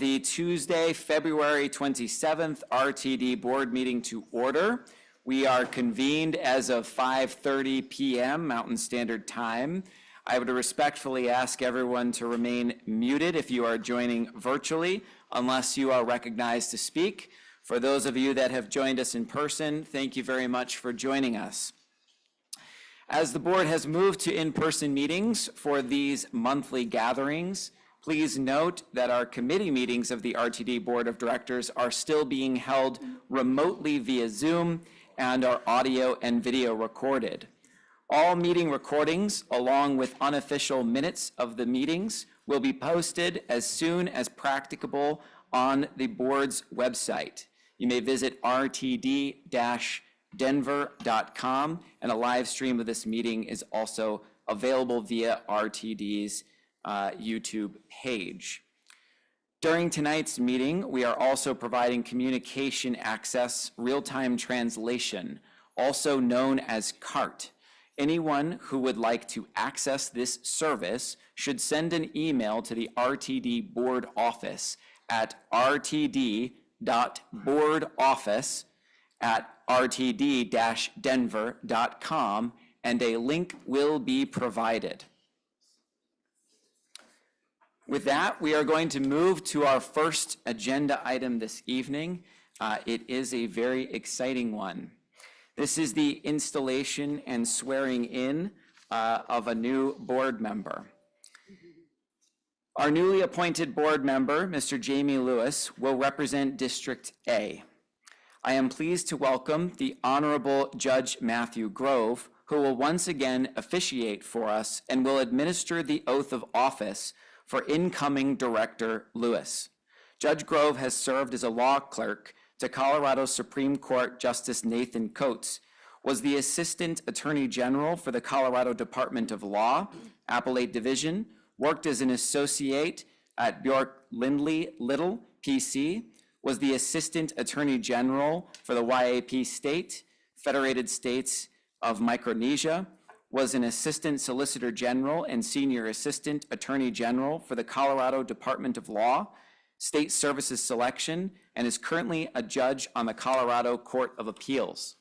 the Tuesday, February 27th RTD board meeting to order. We are convened as of 5:30 p.m. Mountain Standard Time. I would respectfully ask everyone to remain muted if you are joining virtually, unless you are recognized to speak. For those of you that have joined us in person, thank you very much for joining us. As the board has moved to in-person meetings for these monthly gatherings, please note that our committee meetings of the RTD Board of Directors are still being held remotely via Zoom and are audio and video recorded. All meeting recordings, along with unofficial minutes of the meetings, will be posted as soon as practicable on the board's website. You may visit rtd-denver.com, and a live stream of this meeting is also available via RTD's YouTube page. During tonight's meeting, we are also providing communication access real-time translation, also known as CART. Anyone who would like to access this service should send an email to the RTD board office at rtd.boardoffice@rtd-denver.com, and a link will be provided. With that, we are going to move to our first agenda item this evening. It is a very exciting one. This is the installation and swearing in of a new board member. Our newly appointed board member, Mr. Jamie Lewis, will represent District A. I am pleased to welcome the Honorable Judge Matthew Grove, who will once again officiate for us and will administer the oath of office for incoming Director Lewis. Judge Grove has served as a law clerk to Colorado Supreme Court Justice Nathan Coates, was the Assistant Attorney General for the Colorado Department of Law, Appellate Division, worked as an associate at Bjork Lindley Little, PC, was the Assistant Attorney General for the YAP State, Federated States of Micronesia, was an Assistant Solicitor General and Senior Assistant Attorney General for the Colorado Department of Law, State Services Selection, and is currently a judge on the Colorado Court of Appeals.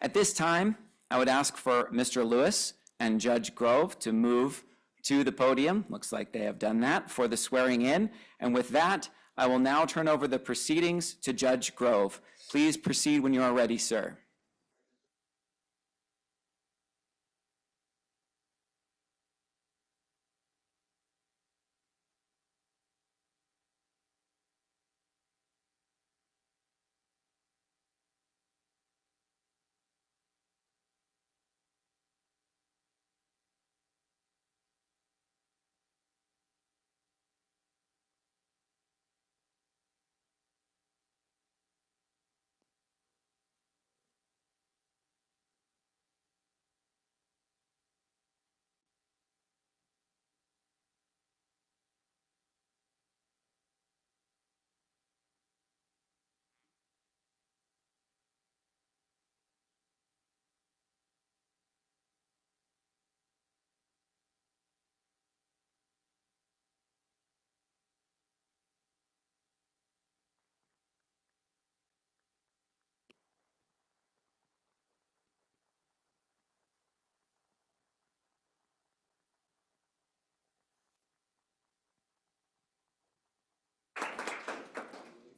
At this time, I would ask for Mr. Lewis and Judge Grove to move to the podium. Looks like they have done that for the swearing in. And with that, I will now turn over the proceedings to Judge Grove. Please proceed when you are ready, sir.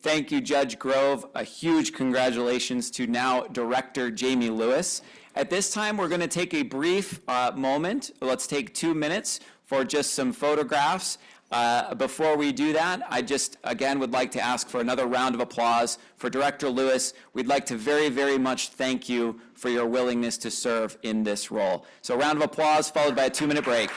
Thank you, Judge Grove. A huge congratulations to now Director Jamie Lewis. At this time, we're going to take a brief moment. Let's take 2 minutes for just some photographs. Before we do that, I just, again, would like to ask for another round of applause for Director Lewis. We'd like to very, very much thank you for your willingness to serve in this role. So a round of applause followed by a 2-minute break.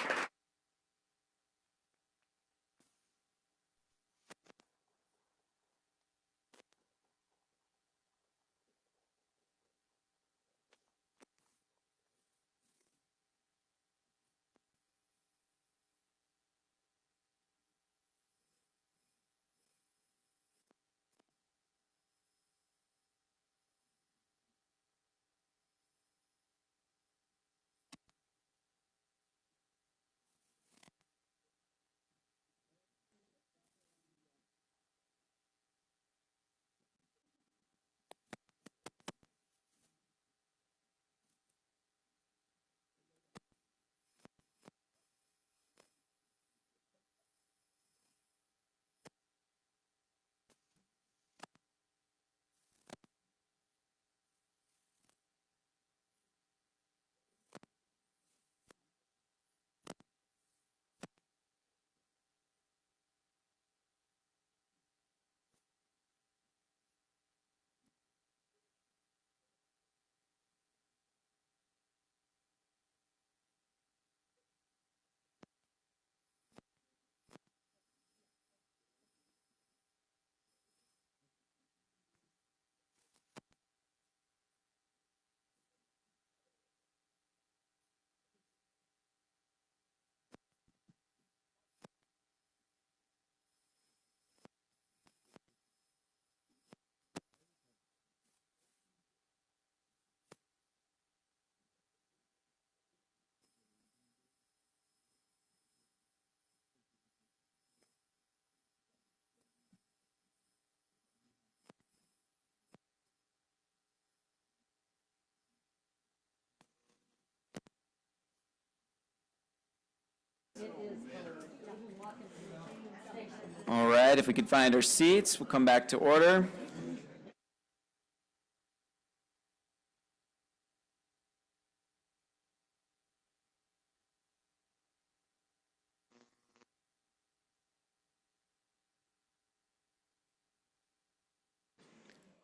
All right, if we could find our seats, we'll come back to order.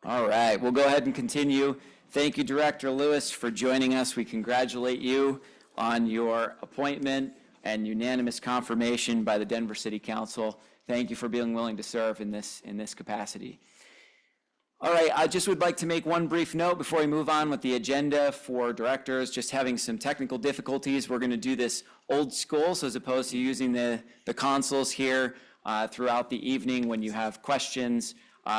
All right, we'll go ahead and continue. Thank you, Director Lewis, for joining us. We congratulate you on your appointment and unanimous confirmation by the Denver City Council. Thank you for being willing to serve in this capacity. All right, I just would like to make one brief note before we move on with the agenda for directors. Just having some technical difficulties. We're going to do this old school, so as opposed to using the consoles here throughout the evening when you have questions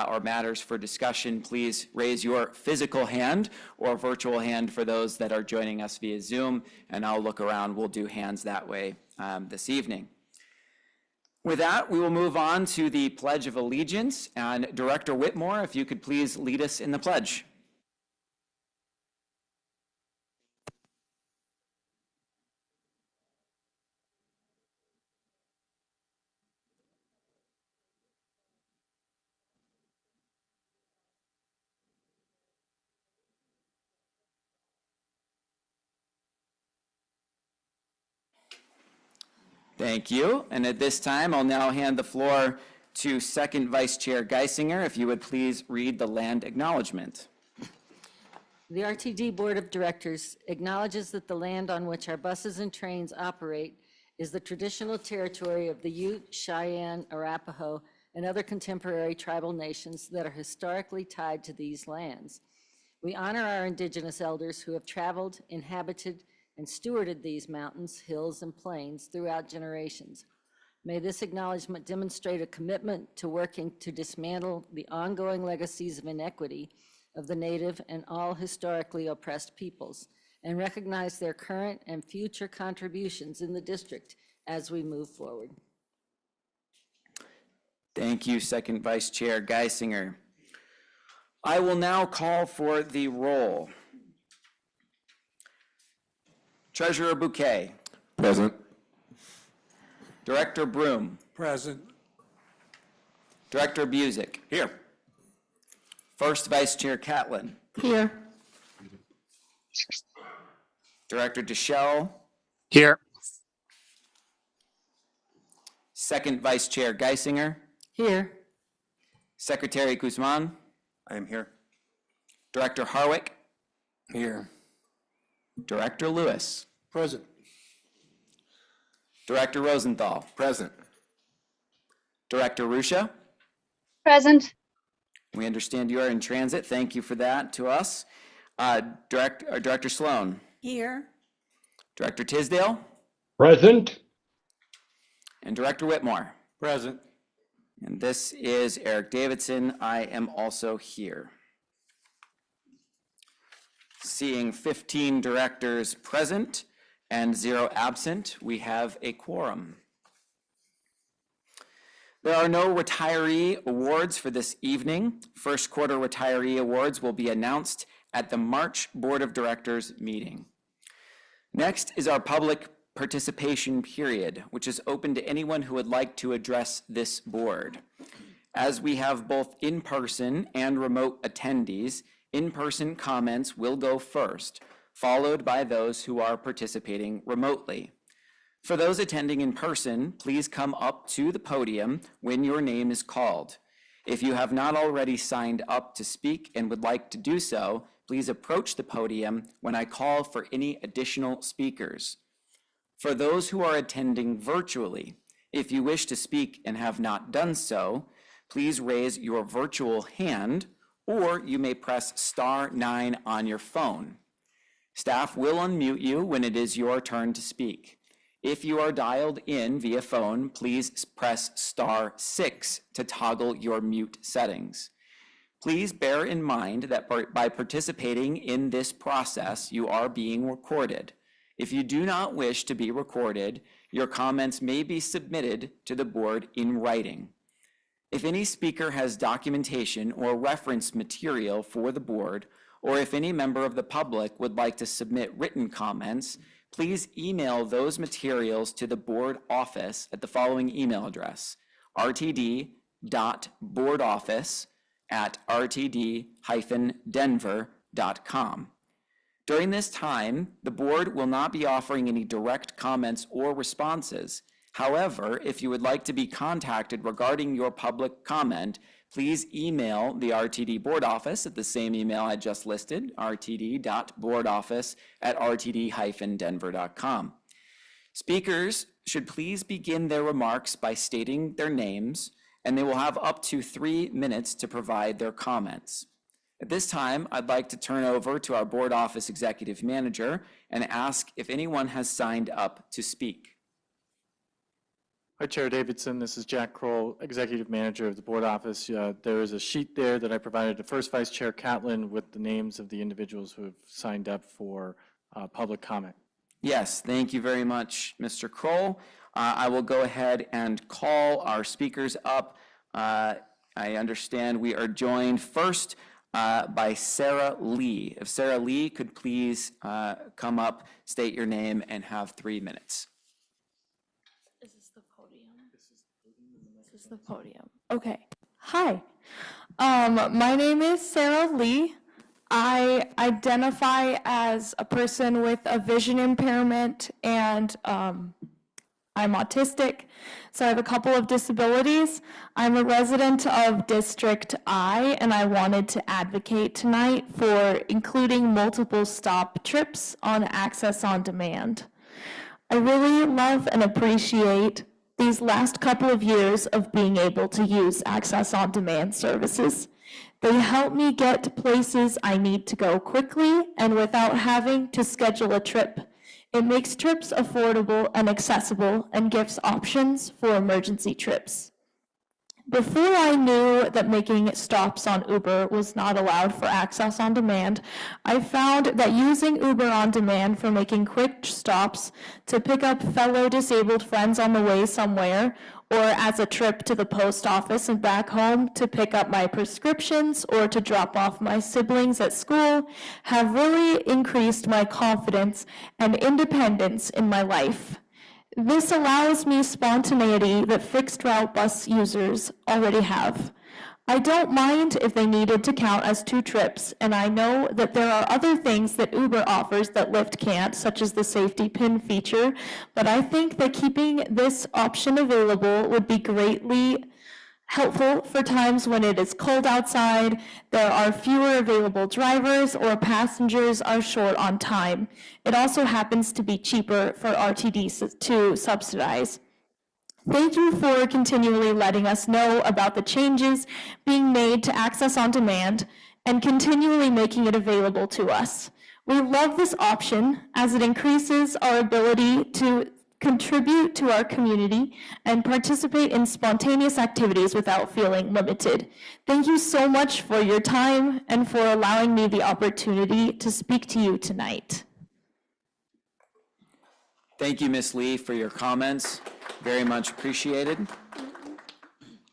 or matters for discussion, please raise your physical hand or virtual hand for those that are joining us via Zoom, and I'll look around. We'll do hands that way this evening. With that, we will move on to the Pledge of Allegiance, and Director Whitmore, if you could please lead us in the pledge. Thank you. And at this time, I'll now hand the floor to Second Vice Chair Geisinger. If you would please read the land acknowledgement. The RTD Board of Directors acknowledges that the land on which our buses and trains operate is the traditional territory of the Ute, Cheyenne, Arapaho, and other contemporary tribal nations that are historically tied to these lands. We honor our indigenous elders who have traveled, inhabited, and stewarded these mountains, hills, and plains throughout generations. May this acknowledgement demonstrate a commitment to working to dismantle the ongoing legacies of inequity of the Native and all historically oppressed peoples, and recognize their current and future contributions in the district as we move forward. Thank you, Second Vice Chair Geisinger. I will now call for the roll. Treasurer Bouquet. Present. Director Broom. Present. Director Busick. Here. First Vice Chair Catlin. Here. Director Deschel. Here. Second Vice Chair Geisinger. Here. Secretary Guzman. I am here. Director Harwick. Here. Director Lewis. Present. Director Rosenthal. Present. Director Rusha. Present. We understand you are in transit. Thank you for that to us. Director Sloan. Here. Director Tisdale. Present. And Director Whitmore. Present. And this is Eric Davidson. I am also here. Seeing 15 directors present and 0 absent, we have a quorum. There are no retiree awards for this evening. First quarter retiree awards will be announced at the March Board of Directors meeting. Next is our public participation period, which is open to anyone who would like to address this board. As we have both in-person and remote attendees, in-person comments will go first, followed by those who are participating remotely. For those attending in person, please come up to the podium when your name is called. If you have not already signed up to speak and would like to do so, please approach the podium when I call for any additional speakers. For those who are attending virtually, if you wish to speak and have not done so, please raise your virtual hand, or you may press *9 on your phone. Staff will unmute you when it is your turn to speak. If you are dialed in via phone, please press *6 to toggle your mute settings. Please bear in mind that by participating in this process, you are being recorded. If you do not wish to be recorded, your comments may be submitted to the board in writing. If any speaker has documentation or reference material for the board, or if any member of the public would like to submit written comments, please email those materials to the board office at the following email address: rtd.boardoffice@rtd-denver.com. During this time, the board will not be offering any direct comments or responses. However, if you would like to be contacted regarding your public comment, please email the RTD board office at the same email I just listed, rtd.boardoffice@rtd-denver.com. Speakers should please begin their remarks by stating their names, and they will have up to 3 minutes to provide their comments. At this time, I'd like to turn over to our board office executive manager and ask if anyone has signed up to speak. Hi, Chair Davidson. This is Jack Kroll, Executive Manager of the Board Office. There is a sheet there that I provided to First Vice Chair Catlin with the names of the individuals who have signed up for public comment. Yes, thank you very much, Mr. Kroll. I will go ahead and call our speakers up. I understand we are joined first by Sarah Lee. If Sarah Lee could please come up, state your name, and have 3 minutes. Is this the podium? This is the podium. Okay. Hi. My name is Sarah Lee. I identify as a person with a vision impairment, and I'm autistic, so I have a couple of disabilities. I'm a resident of District I, and I wanted to advocate tonight for including multiple stop trips on Access on Demand. I really love and appreciate these last couple of years of being able to use Access on Demand services. They help me get to places I need to go quickly and without having to schedule a trip. It makes trips affordable and accessible and gives options for emergency trips. Before I knew that making stops on Uber was not allowed for Access on Demand, I found that using Uber on Demand for making quick stops to pick up fellow disabled friends on the way somewhere, or as a trip to the post office and back home to pick up my prescriptions or to drop off my siblings at school, have really increased my confidence and independence in my life. This allows me spontaneity that fixed route bus users already have. I don't mind if they needed to count as 2 trips, and I know that there are other things that Uber offers that Lyft can't, such as the safety pin feature, but I think that keeping this option available would be greatly helpful for times when it is cold outside, there are fewer available drivers, or passengers are short on time. It also happens to be cheaper for RTD to subsidize. Thank you for continually letting us know about the changes being made to Access on Demand and continually making it available to us. We love this option as it increases our ability to contribute to our community and participate in spontaneous activities without feeling limited. Thank you so much for your time and for allowing me the opportunity to speak to you tonight. Thank you, Ms. Lee, for your comments. Very much appreciated.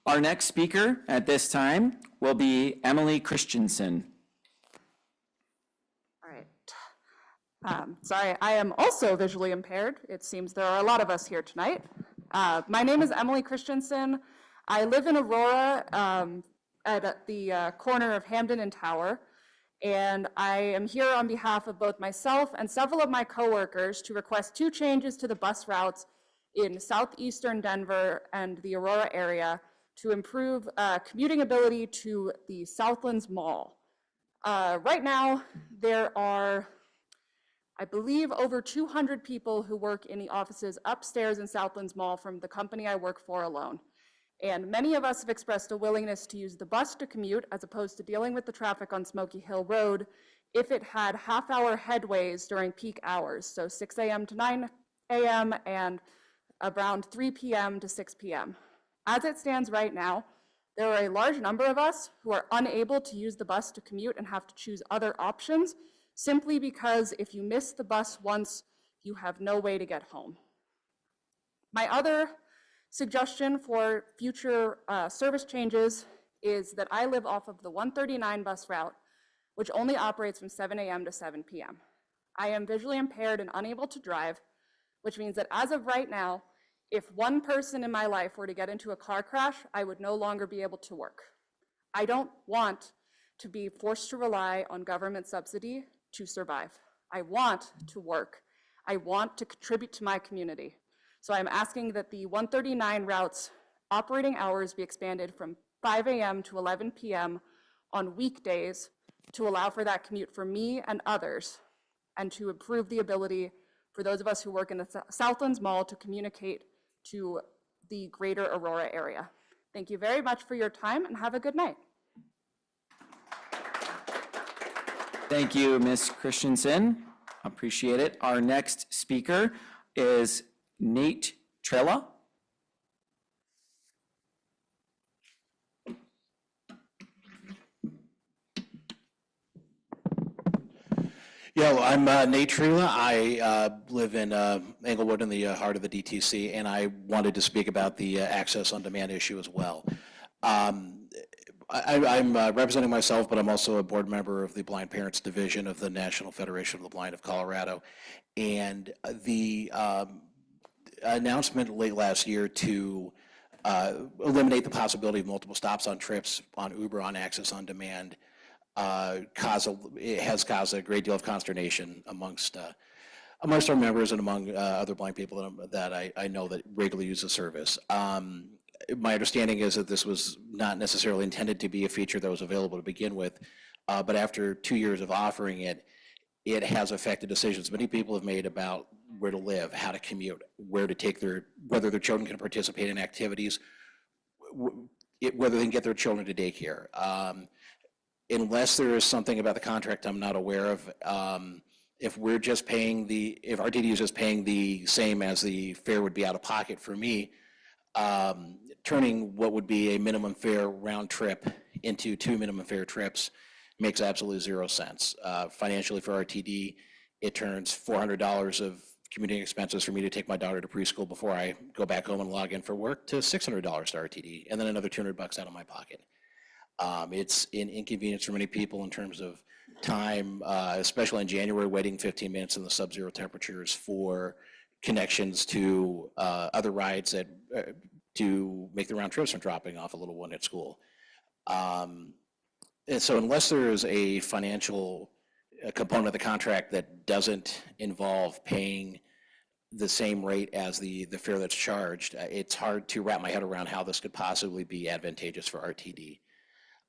Our next speaker at this time will be Emily Christensen. Sorry, I am also visually impaired. It seems there are a lot of us here tonight. My name is Emily Christensen. I live in Aurora at the corner of Hamden and Tower, and I am here on behalf of both myself and several of my coworkers to request 2 changes to the bus routes in southeastern Denver and the Aurora area to improve commuting ability to the Southlands Mall. Right now, there are, I believe, over 200 people who work in the offices upstairs in Southlands Mall from the company I work for alone. And many of us have expressed a willingness to use the bus to commute as opposed to dealing with the traffic on Smoky Hill Road if it had half-hour headways during peak hours, so 6 a.m. to 9 a.m. and around 3 p.m. to 6 p.m. As it stands right now, there are a large number of us who are unable to use the bus to commute and have to choose other options simply because if you miss the bus once, you have no way to get home. My other suggestion for future service changes is that I live off of the 139 bus route, which only operates from 7 a.m. to 7 p.m. I am visually impaired and unable to drive, which means that as of right now, if one person in my life were to get into a car crash, I would no longer be able to work. I don't want to be forced to rely on government subsidy to survive. I want to work. I want to contribute to my community. So I'm asking that the 139 routes operating hours be expanded from 5 a.m. to 11 p.m. on weekdays to allow for that commute for me and others, and to improve the ability for those of us who work in the Southlands Mall to communicate to the greater Aurora area. Thank you very much for your time and have a good night. Thank you, Ms. Christensen. Appreciate it. Our next speaker is Nate Trella. Yeah, well, I'm Nate Trela. I live in Englewood in the heart of the DTC, and I wanted to speak about the access on demand issue as well. I'm representing myself, but I'm also a board member of the Blind Parents Division of the National Federation of the Blind of Colorado. And the announcement late last year to eliminate the possibility of multiple stops on trips on Uber on access on demand it has caused a great deal of consternation amongst our members and among other blind people that I know that regularly use the service. My understanding is that this was not necessarily intended to be a feature that was available to begin with, but after 2 years of offering it, it has affected decisions many people have made about where to live, how to commute, where to take whether their children can participate in activities, whether they can get their children to daycare. Unless there is something about the contract I'm not aware of, if RTD is just paying the same as the fare would be out of pocket for me, turning what would be a minimum fare round trip into 2 minimum fare trips makes absolutely 0 sense. Financially for RTD, it turns $400 of commuting expenses for me to take my daughter to preschool before I go back home and log in for work to $600 to RTD, and then another $200 out of my pocket. It's an inconvenience for many people in terms of time, especially in January, waiting 15 minutes in the sub-zero temperatures for connections to other rides to make the round trips from dropping off a little one at school. And so unless there is a financial component of the contract that doesn't involve paying the same rate as the fare that's charged, it's hard to wrap my head around how this could possibly be advantageous for RTD.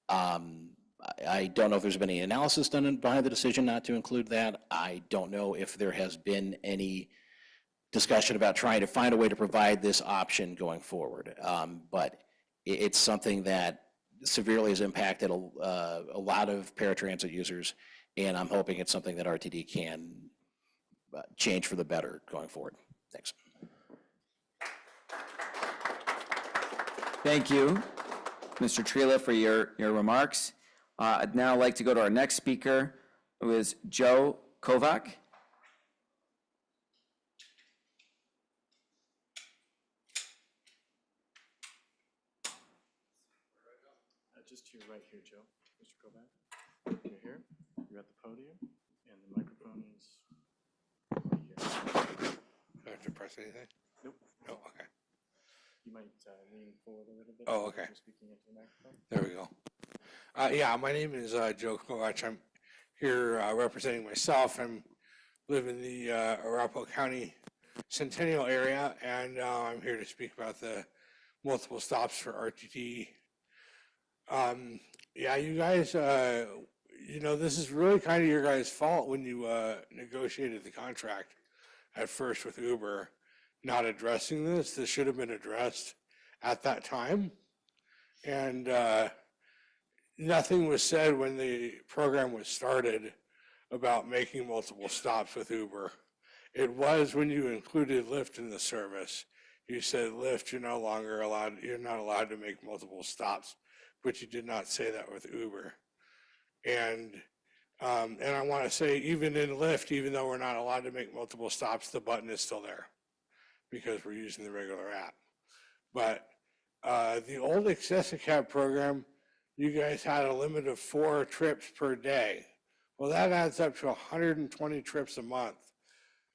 I don't know if there's been any analysis done behind the decision not to include that. I don't know if there has been any discussion about trying to find a way to provide this option going forward. But it's something that severely has impacted a lot of paratransit users, and I'm hoping it's something that RTD can change for the better going forward. Thanks. Thank you, Mr. Trela, for your remarks. I'd now like to go to our next speaker, who is Joe Kovac. Just to your right here, Joe. Mr. Kovac. You're here. You're at the podium, and the microphone is right here. Do I have to press anything? Nope. Oh, okay. You might lean forward a little bit. Oh, okay. You're speaking into the microphone. There we go. Yeah, my name is Joe Kovac. I'm here representing myself. I live in the Arapahoe County Centennial area, and I'm here to speak about the multiple stops for RTD. Yeah, you guys, this is really kind of your guys' fault when you negotiated the contract at first with Uber, not addressing this. This should have been addressed at that time. And nothing was said when the program was started about making multiple stops with Uber. It was when you included Lyft in the service. You said, Lyft, you're not allowed to make multiple stops, but you did not say that with Uber. And I want to say, even in Lyft, even though we're not allowed to make multiple stops, the button is still there because we're using the regular app. But the old Accessicab program, you guys had a limit of 4 trips per day Well, that adds up to 120 trips a month.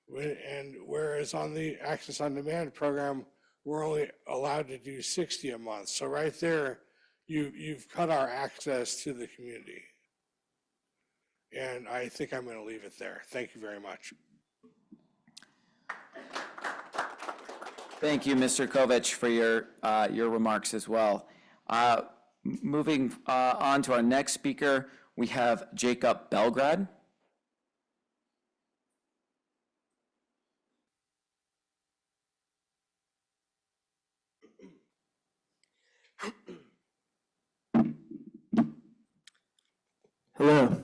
And whereas on the Access on Demand program, we're only allowed to do 60 a month. So right there, you've cut our access to the community. And I think I'm going to leave it there. Thank you very much. Thank you, Mr. Kovich, for your remarks as well. Moving on to our next speaker, we have Jacob Belgrad. Hello,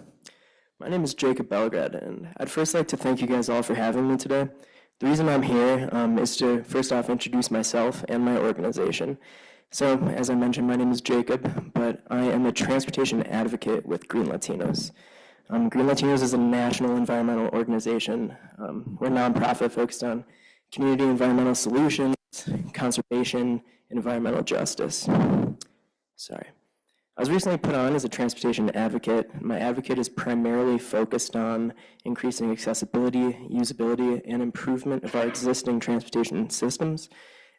my name is Jacob Belgrad, and I'd first like to thank you guys all for having me today. The reason I'm here is to first off introduce myself and my organization. So, as I mentioned, my name is Jacob, but I am a transportation advocate with Green Latinos. Green Latinos is a national environmental organization. We're a nonprofit focused on community environmental solutions, conservation, and environmental justice. Sorry. I was recently put on as a transportation advocate. My advocate is primarily focused on increasing accessibility, usability, and improvement of our existing transportation systems,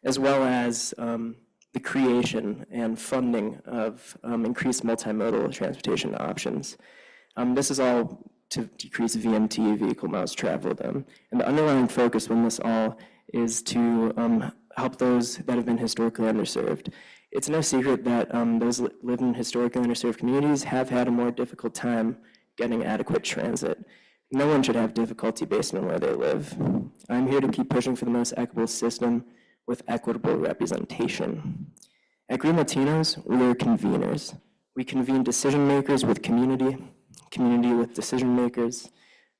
as well as the creation and funding of increased multimodal transportation options. This is all to decrease VMT, vehicle miles traveled. And the underlying focus on this all is to help those that have been historically underserved. It's no secret that those live in historically underserved communities have had a more difficult time getting adequate transit. No one should have difficulty based on where they live. I'm here to keep pushing for the most equitable system with equitable representation. At Green Latinos, we are conveners. We convene decision makers with community, community with decision makers,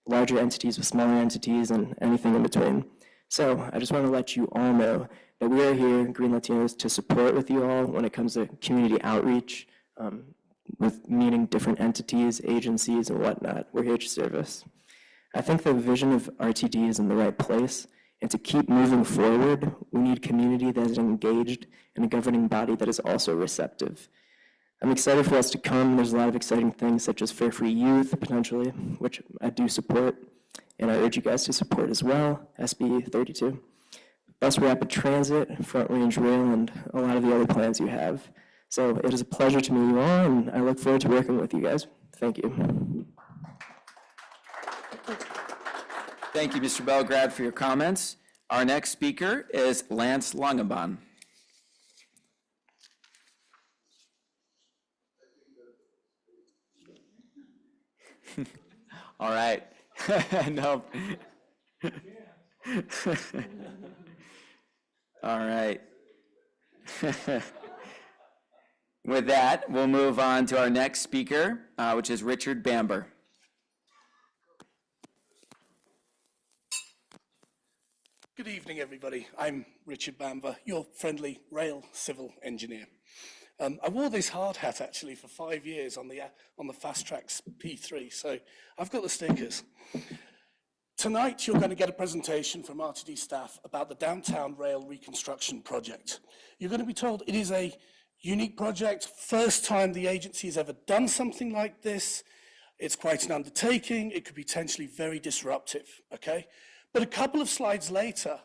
larger entities with smaller entities, and anything in between. So I just want to let you all know that we are here, Green Latinos, to support with you all when it comes to community outreach, with meeting different entities, agencies, and whatnot. We're here to service. I think the vision of RTD is in the right place, and to keep moving forward, we need community that is engaged and a governing body that is also receptive. I'm excited for us to come. There's a lot of exciting things such as Fare Free Youth, potentially, which I do support, and I urge you guys to support as well, SB 32. Bus Rapid Transit, Front Range Rail, and a lot of the other plans you have. So it is a pleasure to meet you all, and I look forward to working with you guys. Thank you. Thank you, Mr. Belgrad, for your comments. Our next speaker is Lance Langenbahn. All right. No. All right. With that, we'll move on to our next speaker, which is Richard Bamber. Good evening, everybody. I'm Richard Bamber, your friendly rail civil engineer. I wore this hard hat actually for 5 years on the Fast Tracks P3, so I've got the stickers. Tonight, you're going to get a presentation from RTD staff about the Downtown Rail Reconstruction Project. You're going to be told it is a unique project, first time the agency has ever done something like this. It's quite an undertaking. It could be potentially very disruptive, okay? But a couple of slides later,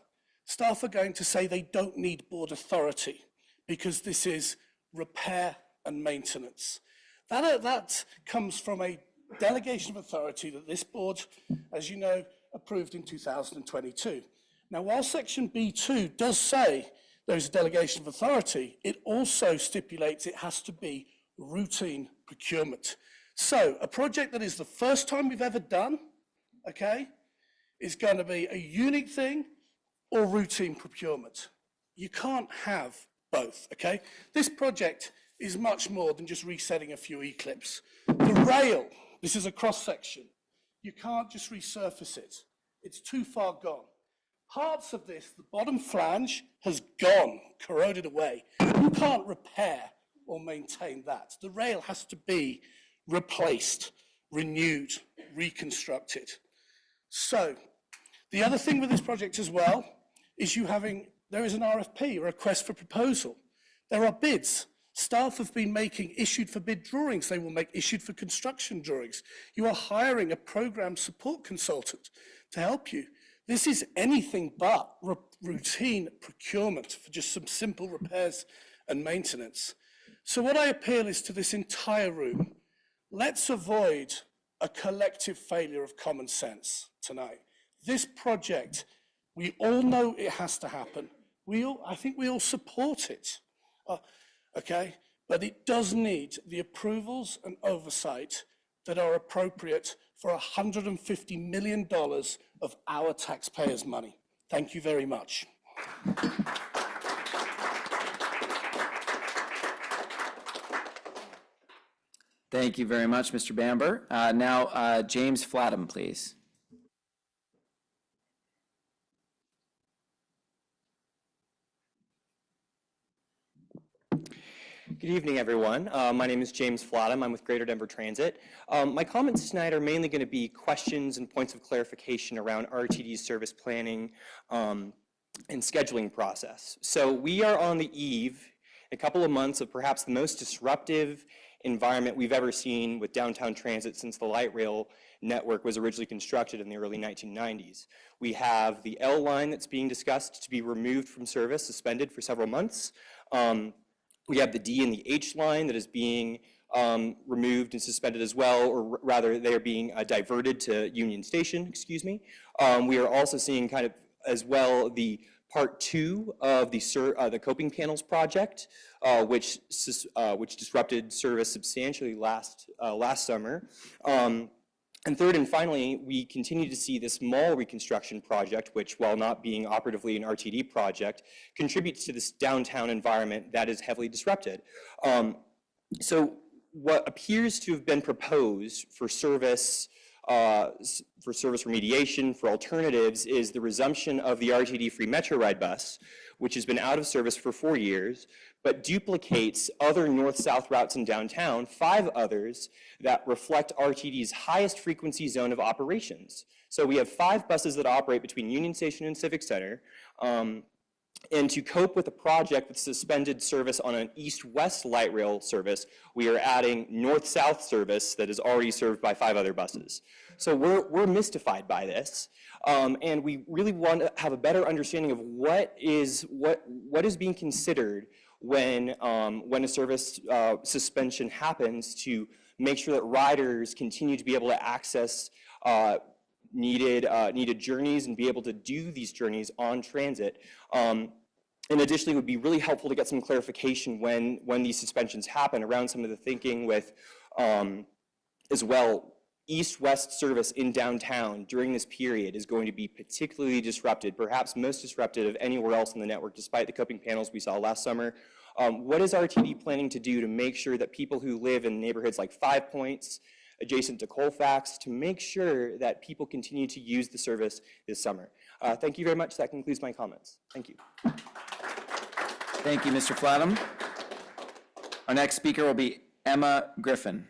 staff are going to say they don't need board authority because this is repair and maintenance. That comes from a delegation of authority that this board, as you know, approved in 2022. Now, while section B2 does say there's a delegation of authority, it also stipulates it has to be routine procurement. So a project that is the first time we've ever done, okay, is going to be a unique thing or routine procurement. You can't have both, okay? This project is much more than just resetting a few E-clips. The rail, this is a cross-section. You can't just resurface it. It's too far gone. Parts of this, the bottom flange has gone, corroded away. You can't repair or maintain that. The rail has to be replaced, renewed, reconstructed. So, the other thing with this project as well is there is an RFP, a request for proposal. There are bids. Staff have been making issued for bid drawings. They will make issued for construction drawings. You are hiring a program support consultant to help you. This is anything but routine procurement for just some simple repairs and maintenance. So what I appeal is to this entire room. Let's avoid a collective failure of common sense tonight. This project, we all know it has to happen. I think we all support it, okay? But it does need the approvals and oversight that are appropriate for $150 million of our taxpayers' money. Thank you very much. Thank you very much, Mr. Bamber. Now, James Flatham, please. Good evening, everyone. My name is James Flatham. I'm with Greater Denver Transit. My comments tonight are mainly going to be questions and points of clarification around RTD's service planning and scheduling process. So we are on the eve, in a couple of months, of perhaps the most disruptive environment we've ever seen with downtown transit since the light rail network was originally constructed in the early 1990s. We have the L line that's being discussed to be removed from service, suspended for several months. We have the D and the H line that is being removed and suspended as well, or rather they are being diverted to Union Station, excuse me. We are also seeing kind of as well the part 2 of the coping panels project, which disrupted service substantially last summer. And third and finally, we continue to see this mall reconstruction project, which, while not being operatively an RTD project, contributes to this downtown environment that is heavily disrupted. So what appears to have been proposed for service remediation, for alternatives, is the resumption of the RTD free Metro Ride bus, which has been out of service for 4 years, but duplicates other north-south routes in downtown, 5 others that reflect RTD's highest frequency zone of operations. So we have 5 buses that operate between Union Station and Civic Center. And to cope with a project with suspended service on an east-west light rail service, we are adding north-south service that is already served by 5 other buses. So we're mystified by this, and we really want to have a better understanding of what is being considered when a service suspension happens, to make sure that riders continue to be able to access needed journeys and be able to do these journeys on transit. And additionally, it would be really helpful to get some clarification when these suspensions happen around some of the thinking with, as well, east-west service in downtown during this period is going to be particularly disrupted, perhaps most disrupted of anywhere else in the network, despite the coping panels we saw last summer. What is RTD planning to do to make sure that people who live in neighborhoods like 5 Points, adjacent to Colfax, to make sure that people continue to use the service this summer? Thank you very much. That concludes my comments. Thank you. Thank you, Mr. Flatham. Our next speaker will be Emma Griffin.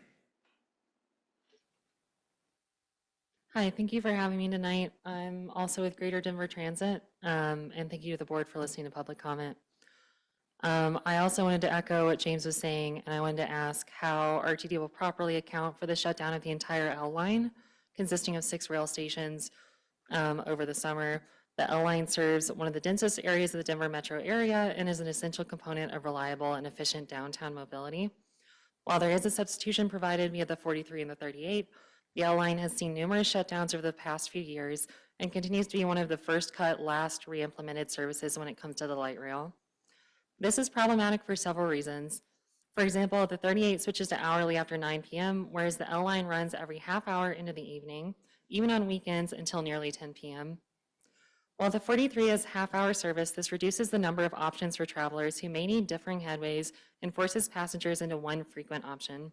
Hi, thank you for having me tonight. I'm also with Greater Denver Transit, and thank you to the board for listening to public comment. I also wanted to echo what James was saying, and I wanted to ask how RTD will properly account for the shutdown of the entire L line, consisting of 6 rail stations over the summer. The L line serves one of the densest areas of the Denver metro area and is an essential component of reliable and efficient downtown mobility. While there is a substitution provided via the 43 and the 38, the L line has seen numerous shutdowns over the past few years and continues to be one of the first cut, last re-implemented services when it comes to the light rail. This is problematic for several reasons. For example, the 38 switches to hourly after 9 p.m., whereas the L line runs every half hour into the evening, even on weekends until nearly 10 p.m. While the 43 has half-hour service, this reduces the number of options for travelers who may need differing headways and forces passengers into one frequent option.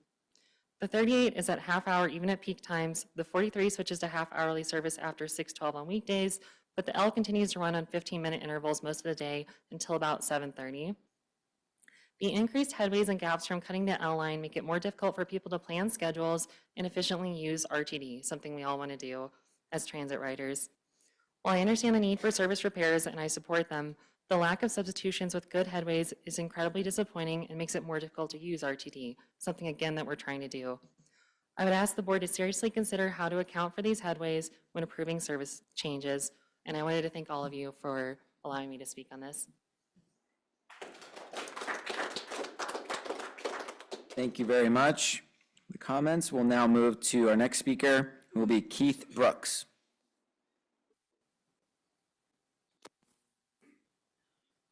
The 38 is at half hour even at peak times. The 43 switches to half-hourly service after 6:12 on weekdays, but the L continues to run on 15-minute intervals most of the day until about 7:30. The increased headways and gaps from cutting the L line make it more difficult for people to plan schedules and efficiently use RTD, something we all want to do as transit riders. While I understand the need for service repairs and I support them, The lack of substitutions with good headways is incredibly disappointing and makes it more difficult to use RTD, something again that we're trying to do. I would ask the board to seriously consider how to account for these headways when approving service changes, and I wanted to thank all of you for allowing me to speak on this. Thank you very much. The comments. We'll now move to our next speaker, who will be Keith Brooks.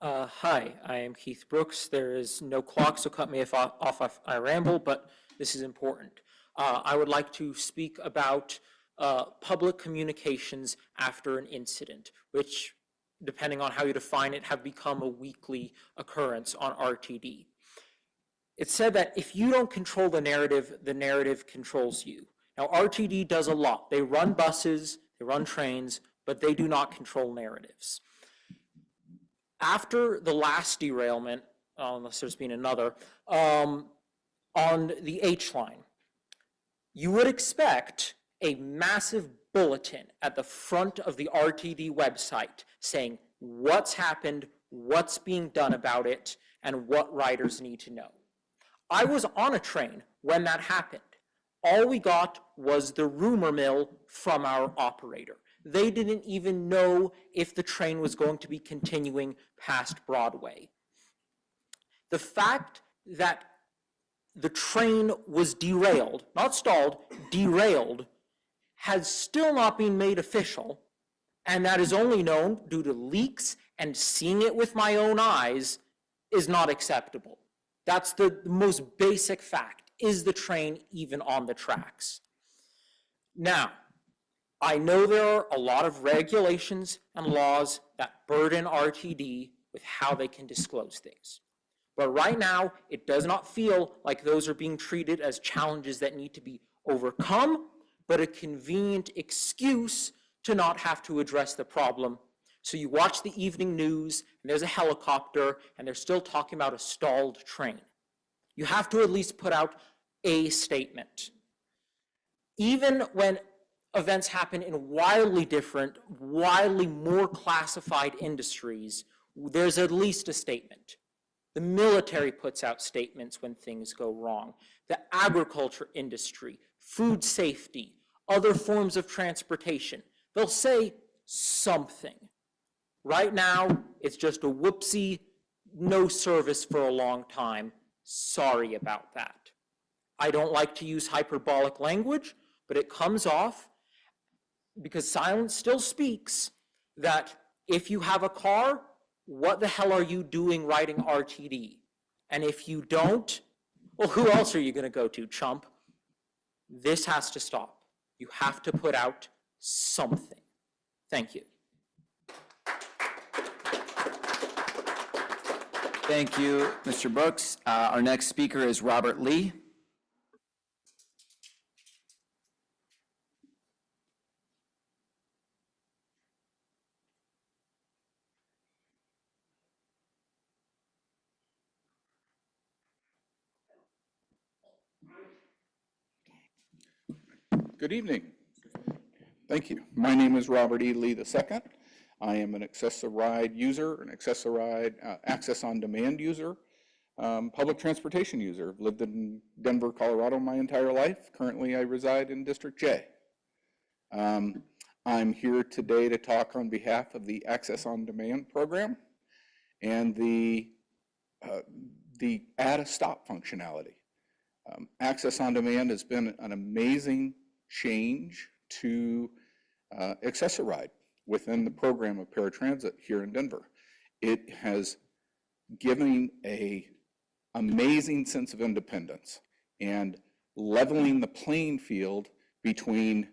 Hi, I am Keith Brooks. There is no clock, so cut me off if I ramble, but this is important. I would like to speak about public communications after an incident, which, depending on how you define it, have become a weekly occurrence on RTD. It's said that if you don't control the narrative controls you. Now, RTD does a lot. They run buses, they run trains, but they do not control narratives. After the last derailment, unless there's been another, on the H line, you would expect a massive bulletin at the front of the RTD website saying what's happened, what's being done about it, and what riders need to know. I was on a train when that happened. All we got was the rumor mill from our operator. They didn't even know if the train was going to be continuing past Broadway. The fact that the train was derailed, not stalled, derailed, has still not been made official, and that is only known due to leaks and seeing it with my own eyes is not acceptable. That's the most basic fact. Is the train even on the tracks? Now, I know there are a lot of regulations and laws that burden RTD with how they can disclose things. But right now, it does not feel like those are being treated as challenges that need to be overcome, but a convenient excuse to not have to address the problem. So you watch the evening news, and there's a helicopter, and they're still talking about a stalled train. You have to at least put out a statement. Even when events happen in wildly different, wildly more classified industries, there's at least a statement. The military puts out statements when things go wrong. The agriculture industry, food safety, other forms of transportation, they'll say something. Right now, it's just a whoopsie, no service for a long time. Sorry about that. I don't like to use hyperbolic language, but it comes off because silence still speaks that if you have a car, what the hell are you doing riding RTD? And if you don't, well, who else are you going to go to, chump? This has to stop. You have to put out something. Thank you. Thank you, Mr. Brooks. Our next speaker is Robert Lee. Good evening. Thank you. My name is Robert E. Lee II. I am an Access-a-Ride user, an Access-a-Ride Access on Demand user, public transportation user. I've lived in Denver, Colorado my entire life. Currently, I reside in District J. I'm here today to talk on behalf of the Access on Demand program and the add a stop functionality. Access on Demand has been an amazing change to Access-a-Ride within the program of paratransit here in Denver. It has given an amazing sense of independence and leveling the playing field between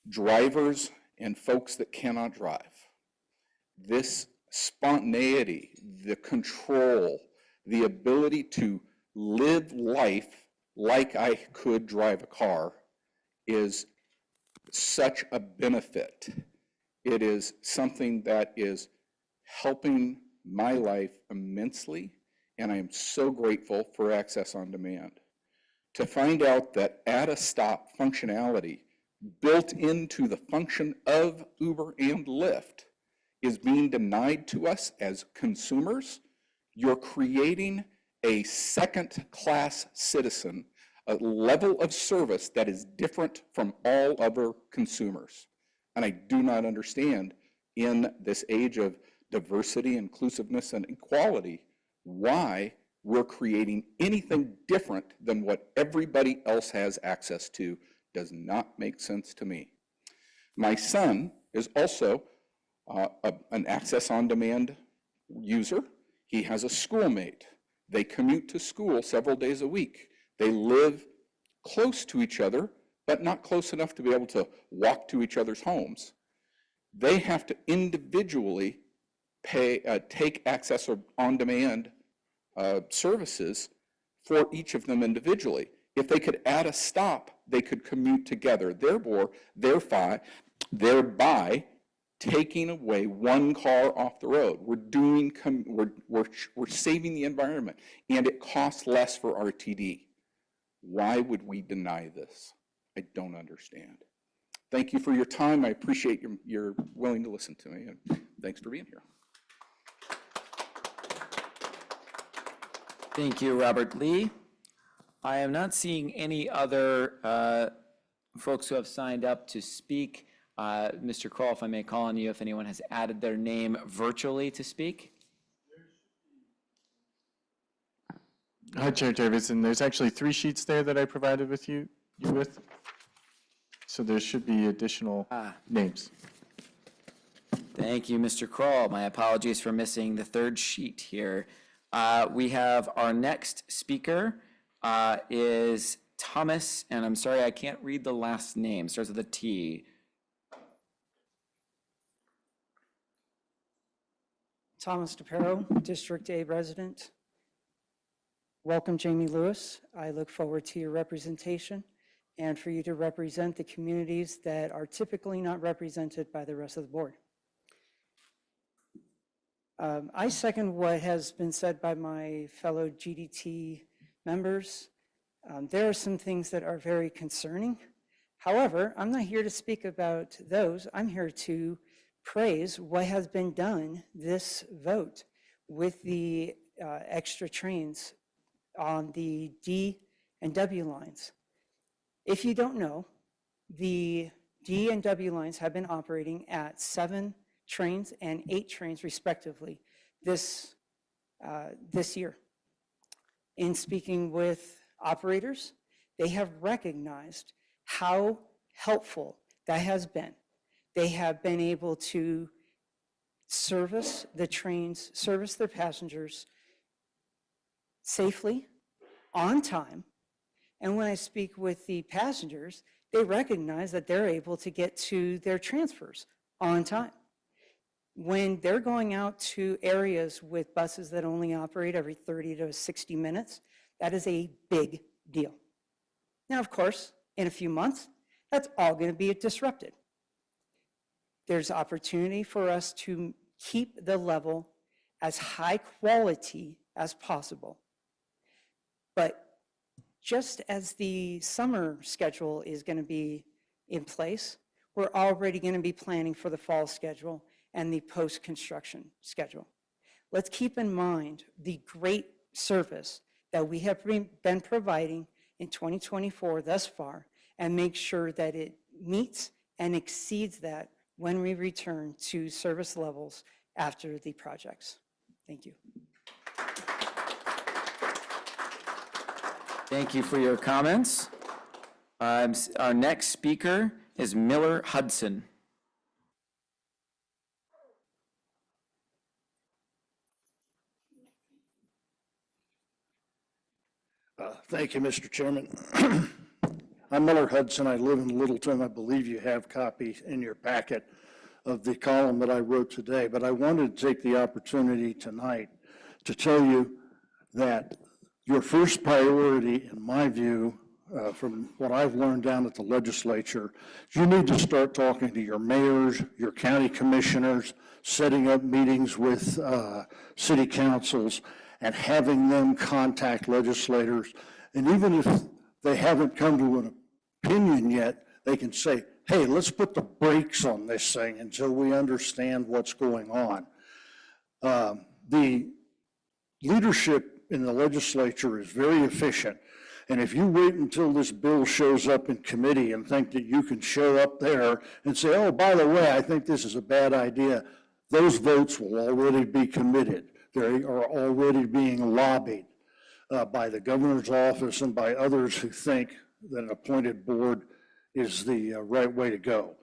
drivers and folks that cannot drive. This spontaneity, the control, the ability to live life like I could drive a car is such a benefit. It is something that is helping my life immensely, and I am so grateful for Access on Demand. To find out that add a stop functionality built into the function of Uber and Lyft is being denied to us as consumers, you're creating a second-class citizen, a level of service that is different from all other consumers. And I do not understand, in this age of diversity, inclusiveness, and equality, why we're creating anything different than what everybody else has access to. Does not make sense to me. My son is also an Access on Demand user. He has a schoolmate. They commute to school several days a week. They live close to each other, but not close enough to be able to walk to each other's homes. They have to individually take Access on Demand services for each of them individually. If they could add a stop, they could commute together, thereby taking away one car off the road. We're saving the environment, and it costs less for RTD. Why would we deny this? I don't understand. Thank you for your time. I appreciate you're willing to listen to me, and thanks for being here. Thank you, Robert Lee. I am not seeing any other folks who have signed up to speak. Mr. Kroll, if I may call on you, if anyone has added their name virtually to speak. Hi, Chair Davidson. There's actually 3 sheets there that I provided with you with. So there should be additional names. Thank you, Mr. Kroll. My apologies for missing the 3rd sheet here. We have our next speaker is Thomas, and I'm sorry, I can't read the last name. Starts with a T. Thomas DePero, District A resident. Welcome, Jamie Lewis. I look forward to your representation and for you to represent the communities that are typically not represented by the rest of the board. I second what has been said by my fellow GDT members. There are some things that are very concerning. However, I'm not here to speak about those. I'm here to praise what has been done this vote with the extra trains on the D and W lines. If you don't know, the D and W lines have been operating at 7 trains and 8 trains respectively this year. In speaking with operators, they have recognized how helpful that has been. They have been able to service the trains, service their passengers safely, on time. And when I speak with the passengers, they recognize that they're able to get to their transfers on time. When they're going out to areas with buses that only operate every 30 to 60 minutes, that is a big deal. Now, of course, in a few months, that's all going to be disrupted. There's opportunity for us to keep the level as high quality as possible. But just as the summer schedule is going to be in place, we're already going to be planning for the fall schedule and the post-construction schedule. Let's keep in mind the great service that we have been providing in 2024 thus far, and make sure that it meets and exceeds that when we return to service levels after the projects. Thank you. Thank you for your comments. Our next speaker is Miller Hudson. Thank you, Mr. Chairman. I'm Miller Hudson. I live in Littleton. I believe you have copies in your packet of the column that I wrote today, but I wanted to take the opportunity tonight to tell you that your first priority, in my view, from what I've learned down at the legislature, you need to start talking to your mayors, your county commissioners, setting up meetings with city councils, and having them contact legislators. And even if they haven't come to an opinion yet, they can say, hey, let's put the brakes on this thing until we understand what's going on. The leadership in the legislature is very efficient. And if you wait until this bill shows up in committee and think that you can show up there and say, oh, by the way, I think this is a bad idea, those votes will already be committed. They are already being lobbied by the governor's office and by others who think that an appointed board is the right way to go.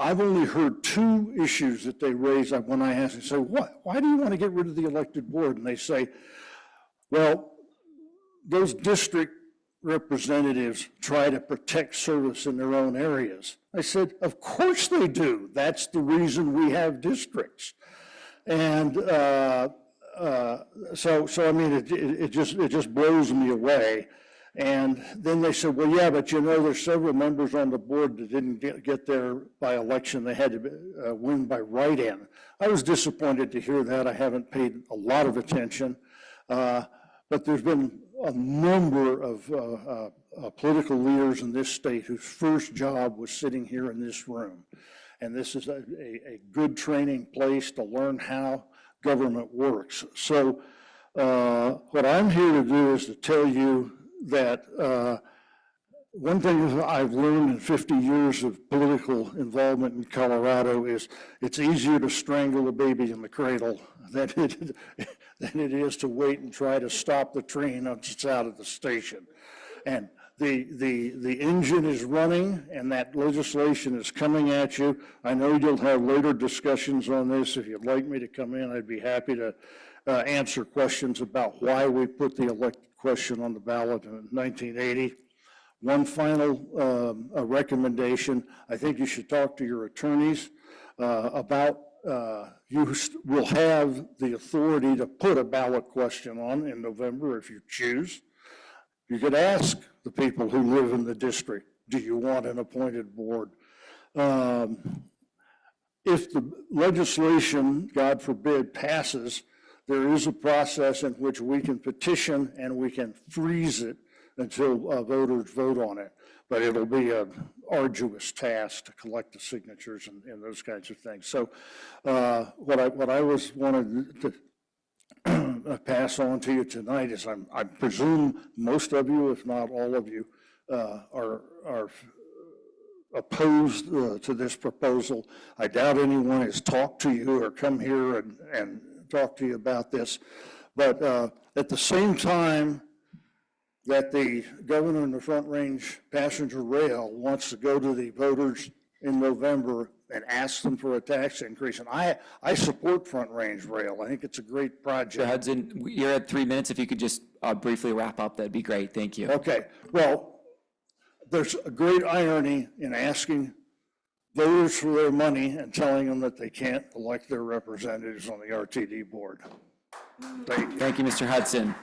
I've only heard two issues that they raise when I ask them, say, why do you want to get rid of the elected board? And they say, well, those district representatives try to protect service in their own areas. I said, of course they do. That's the reason we have districts. And so I mean, it just blows me away. And then they said, well, yeah, but you know, there's several members on the board that didn't get there by election. They had to win by write-in. I was disappointed to hear that. I haven't paid a lot of attention. But there's been a number of political leaders in this state whose first job was sitting here in this room. And this is a good training place to learn how government works. So what I'm here to do is to tell you that one thing I've learned in 50 years of political involvement in Colorado is it's easier to strangle a baby in the cradle than it is to wait and try to stop the train once it's out of the station. And the engine is running and that legislation is coming at you. I know you'll have later discussions on this. If you'd like me to come in, I'd be happy to answer questions about why we put the elected question on the ballot in 1980. One final recommendation, I think you should talk to your attorneys about you will have the authority to put a ballot question on in November if you choose. You could ask the people who live in the district, do you want an appointed board? If the legislation, God forbid, passes, there is a process in which we can petition and we can freeze it until voters vote on it. But it'll be an arduous task to collect the signatures and those kinds of things. So what I was wanted to pass on to you tonight is I presume most of you, if not all of you, are opposed to this proposal. I doubt anyone has talked to you or come here and talked to you about this. But at the same time that the governor in the Front Range Passenger Rail wants to go to the voters in November and ask them for a tax increase. And I support Front Range Rail. I think it's a great project. Mr. Hudson, you're at 3 minutes. If you could just briefly wrap up, that'd be great. Thank you. Okay. Well, there's a great irony in asking voters for their money and telling them that they can't elect their representatives on the RTD board. Thank you. Thank you, Mr. Hudson.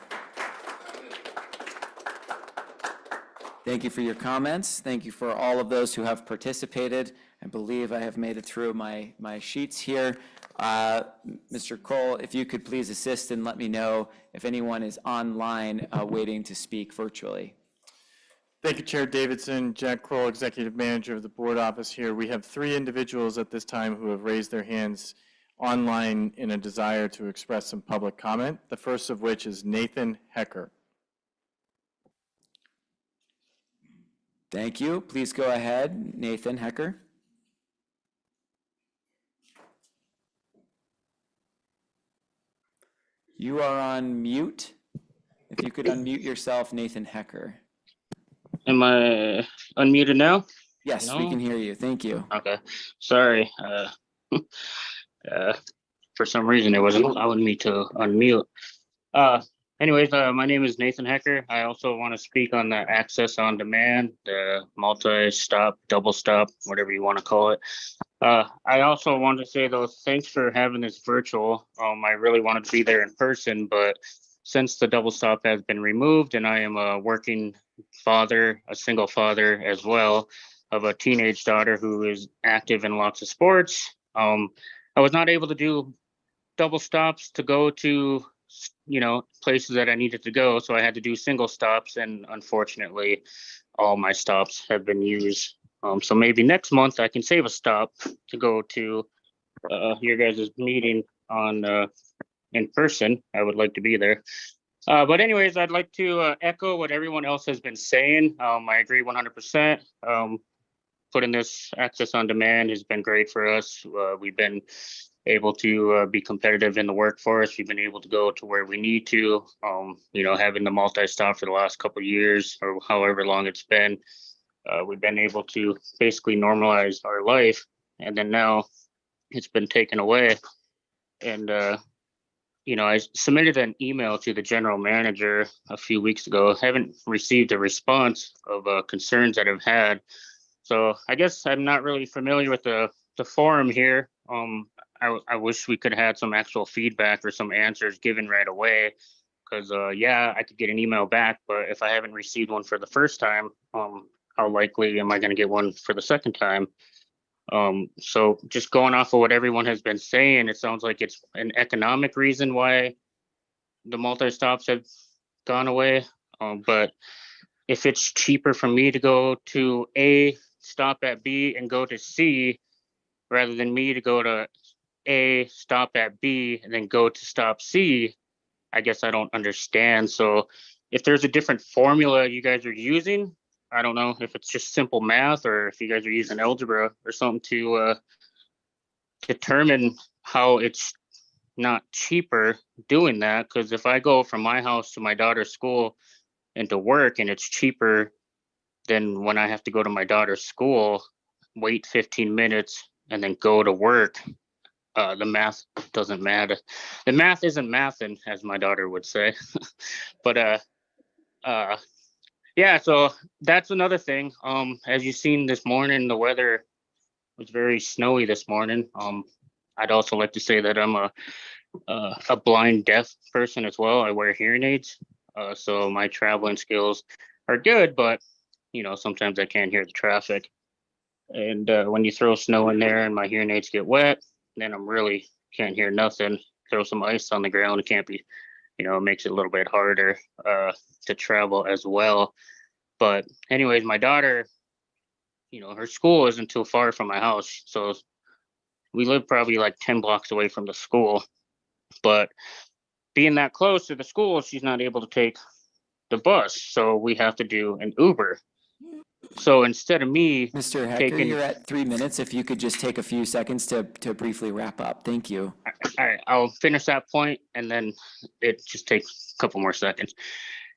Thank you for your comments. Thank you for all of those who have participated. I believe I have made it through my sheets here. Mr. Kroll, if you could please assist and let me know if anyone is online waiting to speak virtually. Thank you, Chair Davidson. Jack Kroll, Executive Manager of the Board Office here. We have 3 individuals at this time who have raised their hands online in a desire to express some public comment, the first of which is Nathan Hecker. Thank you. Please go ahead, Nathan Hecker. You are on mute. If you could unmute yourself, Nathan Hecker. Am I unmuted now? Yes, we can hear you. Thank you. Okay. Sorry. For some reason, it wasn't allowing me to unmute. Anyways, my name is Nathan Hecker. I also want to speak on the access on demand, the multi-stop, double stop, whatever you want to call it. I also want to say, though, thanks for having this virtual. I really wanted to be there in person, but since the double stop has been removed and I am a working father, a single father as well, of a teenage daughter who is active in lots of sports, I was not able to do double stops to go to places that I needed to go. So I had to do single stops. And unfortunately, all my stops have been used. So maybe next month I can save a stop to go to your guys' meeting on in person. I would like to be there. But anyways, I'd like to echo what everyone else has been saying. I agree 100%. Putting this access on demand has been great for us. We've been able to be competitive in the workforce. We've been able to go to where we need to. Having the multi-stop for the last couple of years or however long it's been, we've been able to basically normalize our life. And then now it's been taken away. And I submitted an email to the general manager a few weeks ago. I haven't received a response of concerns that I've had. So I guess I'm not really familiar with the forum here. I wish we could have had some actual feedback or some answers given right away. Because I could get an email back, but if I haven't received one for the first time, how likely am I going to get one for the second time? So just going off of what everyone has been saying, it sounds like it's an economic reason why the multi-stops have gone away. But if it's cheaper for me to go to A, stop at B, and go to C, rather than me to go to A, stop at B, and then go to stop C, I guess I don't understand. So if there's a different formula you guys are using, I don't know if it's just simple math or if you guys are using algebra or something to determine how it's not cheaper doing that. Because if I go from my house to my daughter's school and to work and it's cheaper than when I have to go to my daughter's school, wait 15 minutes and then go to work, the math doesn't matter. The math isn't mathing, as my daughter would say. But yeah, so that's another thing. As you've seen this morning, the weather was very snowy this morning. I'd also like to say that I'm a blind deaf person as well. I wear hearing aids, so my traveling skills are good, but sometimes I can't hear the traffic. And when you throw snow in there and my hearing aids get wet, then I'm really can't hear nothing. Throw some ice on the ground, it can't be, it makes it a little bit harder to travel as well. But anyways, my daughter, her school isn't too far from my house. So we live probably like 10 blocks away from the school. But being that close to the school, she's not able to take the bus. So we have to do an Uber. So instead of me Mr. Hecker, taking, you're at 3 minutes. If you could just take a few seconds to briefly wrap up. Thank you. all right, I'll finish that point and then it just takes a couple more seconds.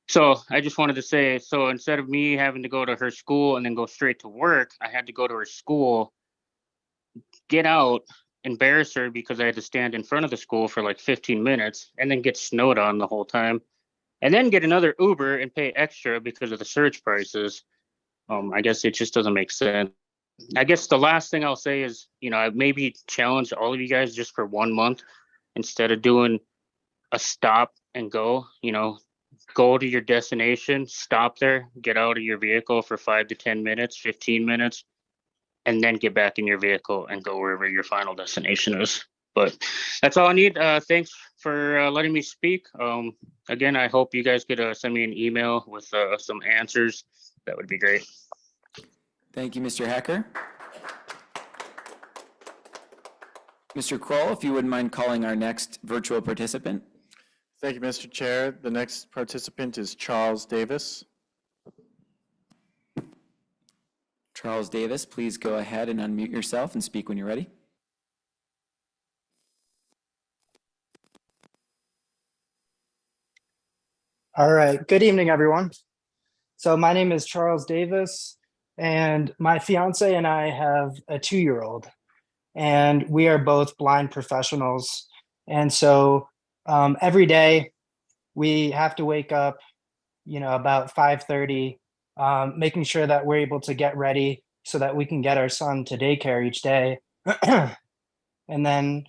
So I just wanted to say, so instead of me having to go to her school and then go straight to work, I had to go to her school, get out, embarrass her because I had to stand in front of the school for like 15 minutes and then get snowed on the whole time. And then get another Uber and pay extra because of the surge prices. I guess it just doesn't make sense. I guess the last thing I'll say is, I maybe challenge all of you guys just for 1 month instead of doing a stop and go, go to your destination, stop there, get out of your vehicle for 5 to 10 minutes, 15 minutes, and then get back in your vehicle and go wherever your final destination is. But that's all I need. Thanks for letting me speak. Again, I hope you guys could send me an email with some answers. That would be great. Thank you, Mr. Hecker. Mr. Kroll, if you wouldn't mind calling our next virtual participant. Thank you, Mr. Chair. The next participant is Charles Davis. Charles Davis, please go ahead and unmute yourself and speak when you're ready. All right. Good evening, everyone. So my name is Charles Davis, and my fiance and I have a 2-year-old, and we are both blind professionals. And so every day we have to wake up, about 5:30, making sure that we're able to get ready so that we can get our son to daycare each day. And then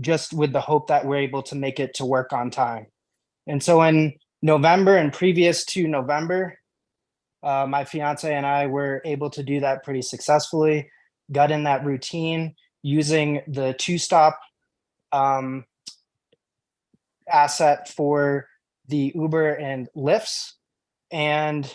just with the hope that we're able to make it to work on time. And so in November and previous to November, my fiance and I were able to do that pretty successfully, got in that routine using the 2-stop asset for the Uber and Lyfts. And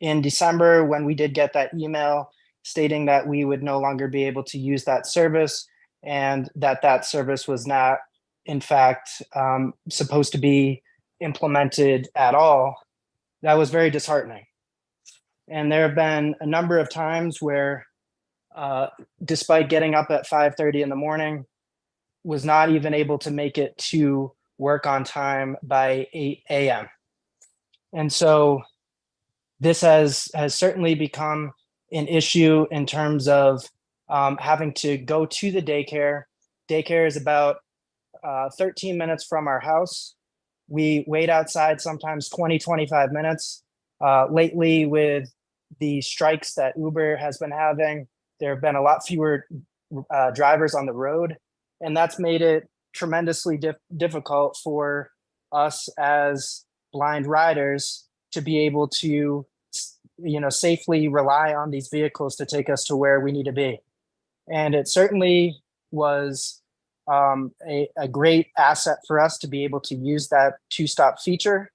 in December, when we did get that email stating that we would no longer be able to use that service and that that service was not, in fact, supposed to be implemented at all, that was very disheartening. And there have been a number of times where, despite getting up at 5:30 in the morning, was not even able to make it to work on time by 8 a.m. And so this has certainly become an issue in terms of having to go to the daycare. Daycare is about 13 minutes from our house. We wait outside sometimes 20, 25 minutes. Lately, with the strikes that Uber has been having, there have been a lot fewer drivers on the road, and that's made it tremendously difficult for us as blind riders to be able to, safely rely on these vehicles to take us to where we need to be. And it certainly was a great asset for us to be able to use that two-stop feature.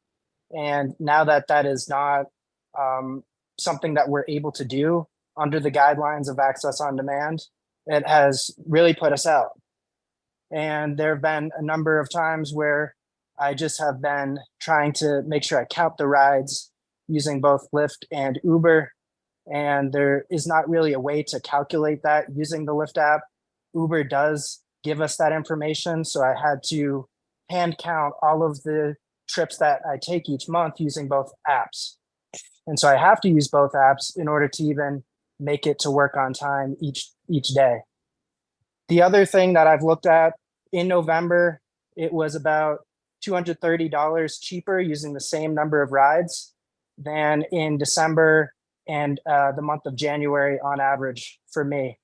And now that that is not something that we're able to do under the guidelines of Access on Demand, it has really put us out. And there have been a number of times where I just have been trying to make sure I count the rides using both Lyft and Uber. And there is not really a way to calculate that using the Lyft app. Uber does give us that information. So I had to hand count all of the trips that I take each month using both apps. And so I have to use both apps in order to even make it to work on time each day. The other thing that I've looked at, in November, it was about $230 cheaper using the same number of rides than in December and the month of January on average for me.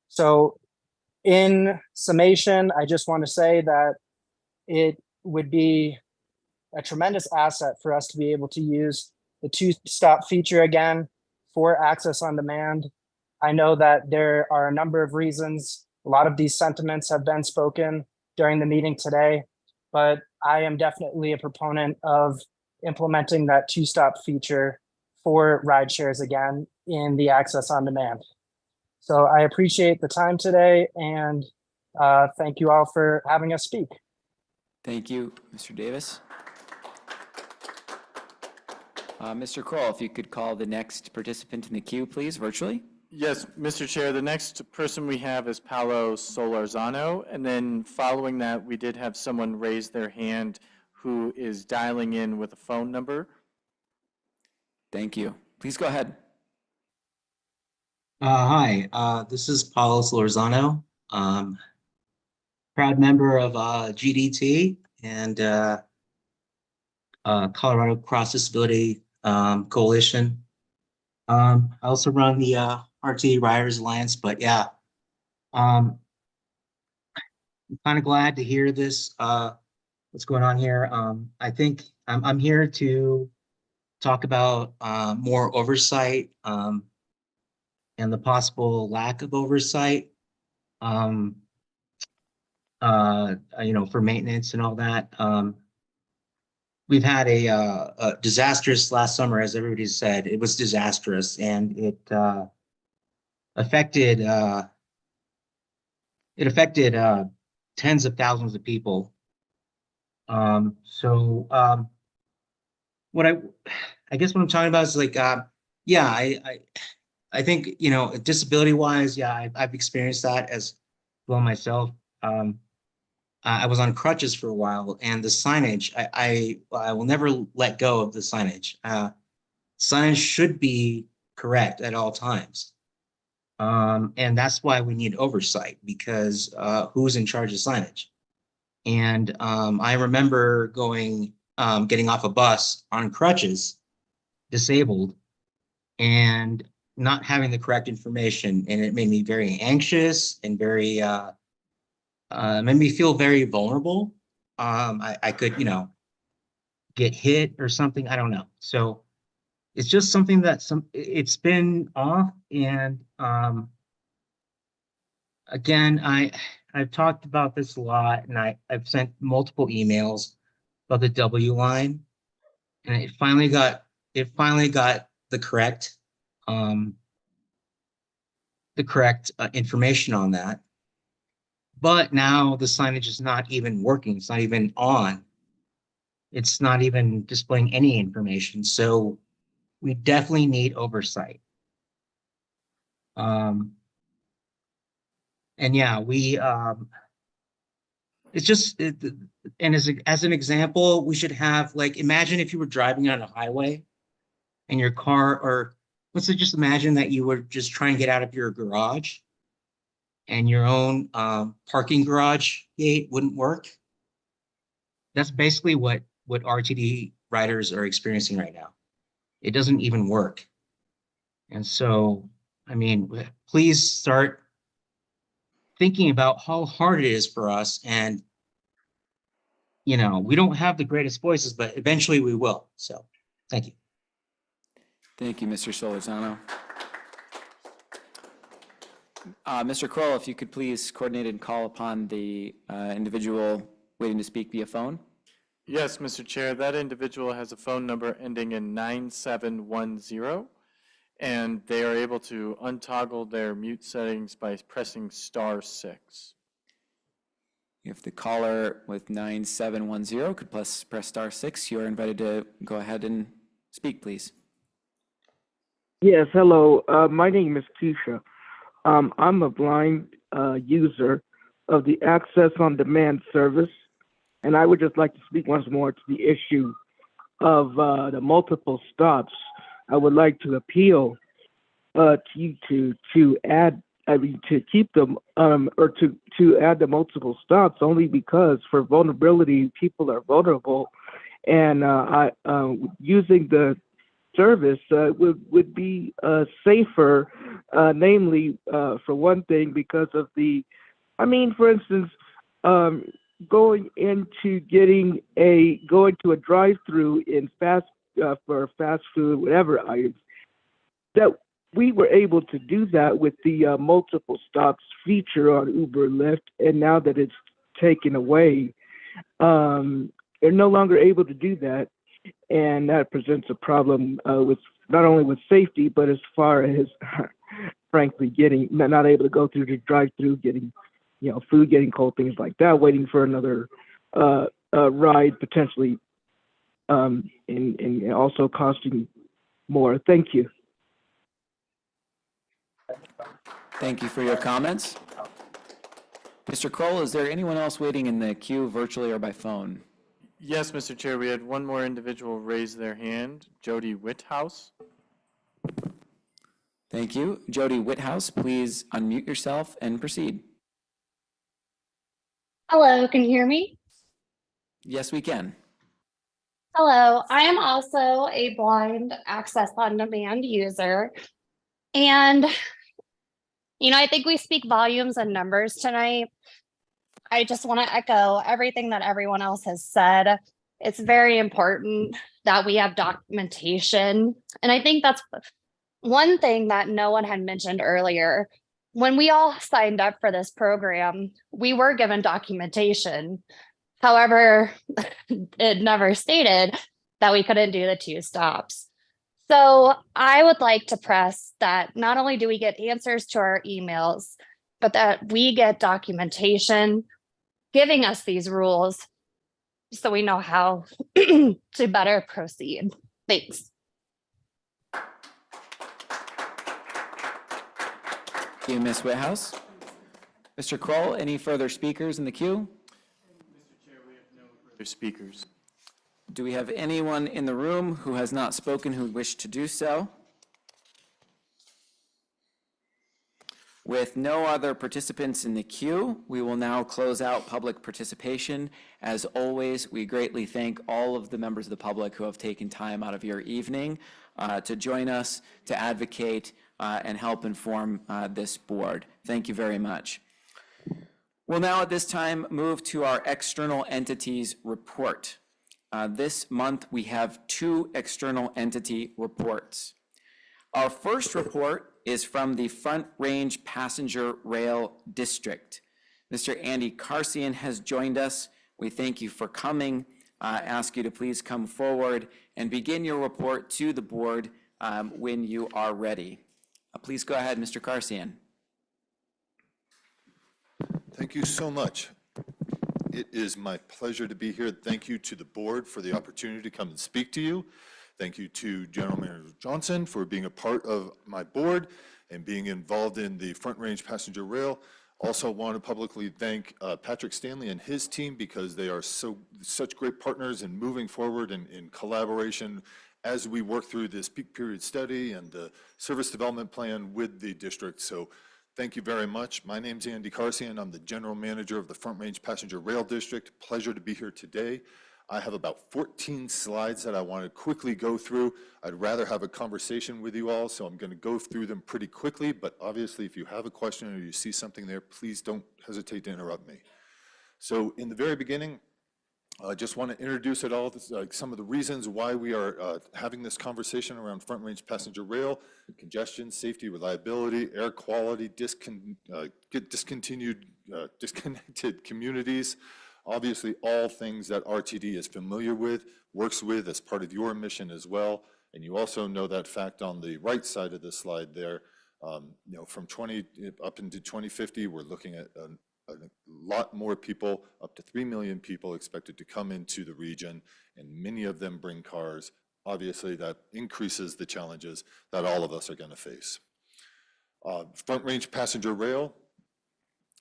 So in summation, I just want to say that it would be a tremendous asset for us to be able to use the two-stop feature again for Access on Demand. I know that there are a number of reasons. A lot of these sentiments have been spoken during the meeting today, but I am definitely a proponent of implementing that two-stop feature for ride shares again in the Access on Demand. So I appreciate the time today, and thank you all for having us speak. Thank you, Mr. Davis. Mr. Kroll, if you could call the next participant in the queue, please, virtually. Yes, Mr. Chair, the next person we have is Paolo Solarzano, and then following that, we did have someone raise their hand who is dialing in with a phone number. Thank you. Please go ahead. Hi, this is Paolo Solarzano, proud member of GDT and Colorado Cross Disability Coalition. I also run the RTD Riders Alliance, but yeah, I'm kind of glad to hear this, what's going on here. I think I'm here to talk about more oversight and the possible lack of oversight, for maintenance and all that. We've had a disastrous last summer, as everybody said. It was disastrous, and it affected tens of thousands of people. What I guess what I'm talking about is like, I think, disability-wise, I've experienced that as well myself. I was on crutches for a while, and the signage, I will never let go of the signage. Signage should be correct at all times. And that's why we need oversight, because who's in charge of signage? And I remember getting off a bus on crutches, disabled, and not having the correct information. And it made me very anxious and very, made me feel very vulnerable. I could, get hit or something. I don't know. So it's just something that it's been off. And again, I've talked about this a lot, and I've sent multiple emails about the W line, and it finally got the correct information on that. But now the signage is not even working. It's not even on. It's not even displaying any information. So we definitely need oversight. And yeah, it's just, and as an example, we should have, like, imagine if you were driving on a highway and your car, or let's just imagine that you were just trying to get out of your garage and your own parking garage gate wouldn't work. That's basically what RTD riders are experiencing right now. It doesn't even work. And so, I mean, please start thinking about how hard it is for us. And, you know, we don't have the greatest voices, but eventually we will. So thank you. Thank you, Mr. Solorzano. Mr. Kroll, if you could please coordinate and call upon the individual waiting to speak via phone. Yes, Mr. Chair, that individual has a phone number ending in 9710, and they are able to untoggle their mute settings by pressing *6. If the caller with 9710 could press *6, you are invited to go ahead and speak, please. Yes, hello. My name is Keisha. I'm a blind user of the Access on Demand service, and I would just like to speak once more to the issue of the multiple stops. I would like to appeal to you to add, to keep them or to add the multiple stops, only because for vulnerability, people are vulnerable, and using the service would be safer, namely for one thing, because of the, for instance, going to a drive-through in for fast food, whatever items, that we were able to do that with the multiple stops feature on Uber and Lyft, and now that it's taken away, they're no longer able to do that, and that presents a problem with not only with safety, but as far as frankly not able to go through the drive-through, getting food getting cold, things like that, waiting for another ride potentially, and also costing more. Thank you. Thank you for your comments. Mr. Kroll, is there anyone else waiting in the queue virtually or by phone? Yes, Mr. Chair, we had one more individual raise their hand, Jody Whithouse. Thank you. Jody Whithouse, please unmute yourself and proceed. Hello, can you hear me? Yes, we can. Hello, I am also a blind Access on Demand user. And, I think we speak volumes and numbers tonight. I just want to echo everything that everyone else has said. It's very important that we have documentation. And I think that's one thing that no one had mentioned earlier. When we all signed up for this program, we were given documentation. However, it never stated that we couldn't do the 2 stops. So I would like to press that not only do we get answers to our emails, but that we get documentation giving us these rules so we know how to better proceed. Thanks. Thank you, Ms. Whithouse. Mr. Kroll, any further speakers in the queue? Mr. Chair, we have no further speakers. Do we have anyone in the room who has not spoken who would wish to do so? With no other participants in the queue, we will now close out public participation. As always, we greatly thank all of the members of the public who have taken time out of your evening to join us, to advocate, and help inform this board. Thank you very much. We'll now at this time move to our external entities report. This month we have 2 external entity reports. Our first report is from the Front Range Passenger Rail District. Mr. Andy Carcian has joined us. We thank you for coming. Ask you to please come forward and begin your report to the board when you are ready. Please go ahead, Mr. Karsian. Thank you so much. It is my pleasure to be here. Thank you to the board for the opportunity to come and speak to you. Thank you to General Manager Johnson for being a part of my board and being involved in the Front Range Passenger Rail. Also want to publicly thank Patrick Stanley and his team because they are such great partners in moving forward in collaboration as we work through this peak period study and the service development plan with the district. So thank you very much. My name's Andy Karsian. I'm the General Manager of the Front Range Passenger Rail District. Pleasure to be here today. I have about 14 slides that I want to quickly go through. I'd rather have a conversation with you all, so I'm going to go through them pretty quickly, but obviously if you have a question or you see something there, please don't hesitate to interrupt me. So in the very beginning, I just want to introduce it all, some of the reasons why we are having this conversation around Front Range Passenger Rail: congestion, safety, reliability, air quality, disconnected communities. Obviously, all things that RTD is familiar with, works with as part of your mission as well. And you also know that fact on the right side of the slide there. From 20 up into 2050, we're looking at a lot more people, up to 3 million people expected to come into the region, and many of them bring cars. Obviously, that increases the challenges that all of us are going to face. Front Range Passenger Rail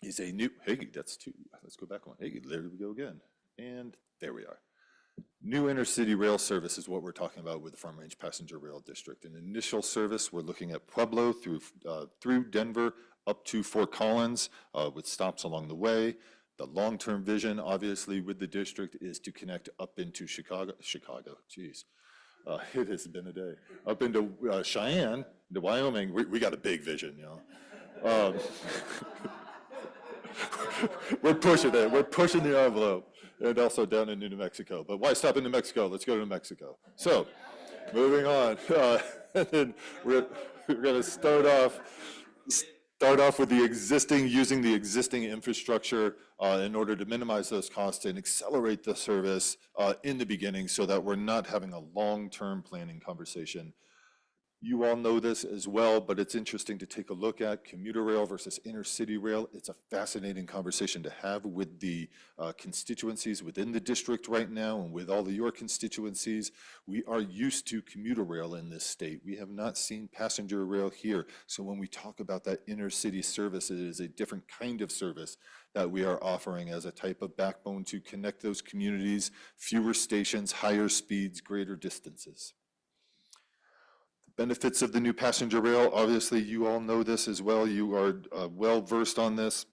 is a new, hey, that's two. Let's go back one. Hey, there we go again. And there we are. New intercity rail service is what we're talking about with the Front Range Passenger Rail District. An initial service, we're looking at Pueblo through Denver up to Fort Collins with stops along the way. The long-term vision, obviously, with the district is to connect up into Chicago, geez. It has been a day. Up into Cheyenne, to Wyoming. We got a big vision, you know. We're pushing it. We're pushing the envelope. And also down into New Mexico. But why stop in New Mexico? Let's go to New Mexico. So, moving on. And then we're going to start off with the existing, using the existing infrastructure in order to minimize those costs and accelerate the service in the beginning so that we're not having a long-term planning conversation. You all know this as well, but it's interesting to take a look at commuter rail versus intercity rail. It's a fascinating conversation to have with the constituencies within the district right now and with all of your constituencies. We are used to commuter rail in this state. We have not seen passenger rail here. So when we talk about that intercity service, it is a different kind of service that we are offering as a type of backbone to connect those communities, fewer stations, higher speeds, greater distances. Benefits of the new passenger rail, obviously you all know this as well. You are well versed on this.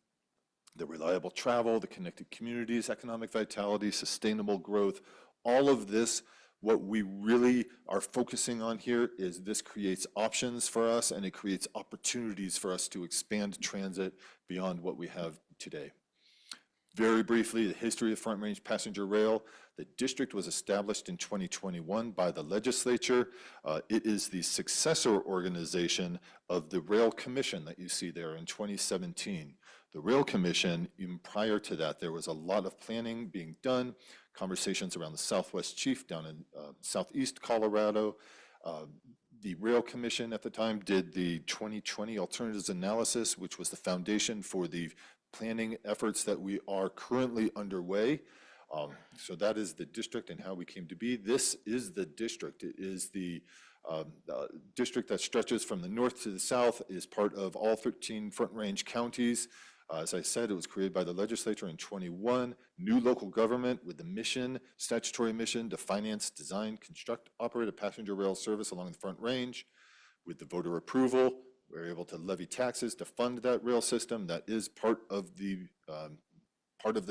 The reliable travel, the connected communities, economic vitality, sustainable growth, all of this, what we really are focusing on here is this creates options for us and it creates opportunities for us to expand transit beyond what we have today. Very briefly, the history of Front Range Passenger Rail. The district was established in 2021 by the legislature. It is the successor organization of the Rail Commission that you see there in 2017. The Rail Commission, even prior to that, there was a lot of planning being done, conversations around the Southwest Chief down in Southeast Colorado. The Rail Commission at the time did the 2020 alternatives analysis, which was the foundation for the planning efforts that we are currently underway. So that is the district and how we came to be. This is the district. It is the district that stretches from the north to the south, is part of all 13 Front Range counties. As I said, it was created by the legislature in 21. New local government with the mission, statutory mission to finance, design, construct, operate a passenger rail service along the Front Range. With the voter approval, we're able to levy taxes to fund that rail system. That is part of the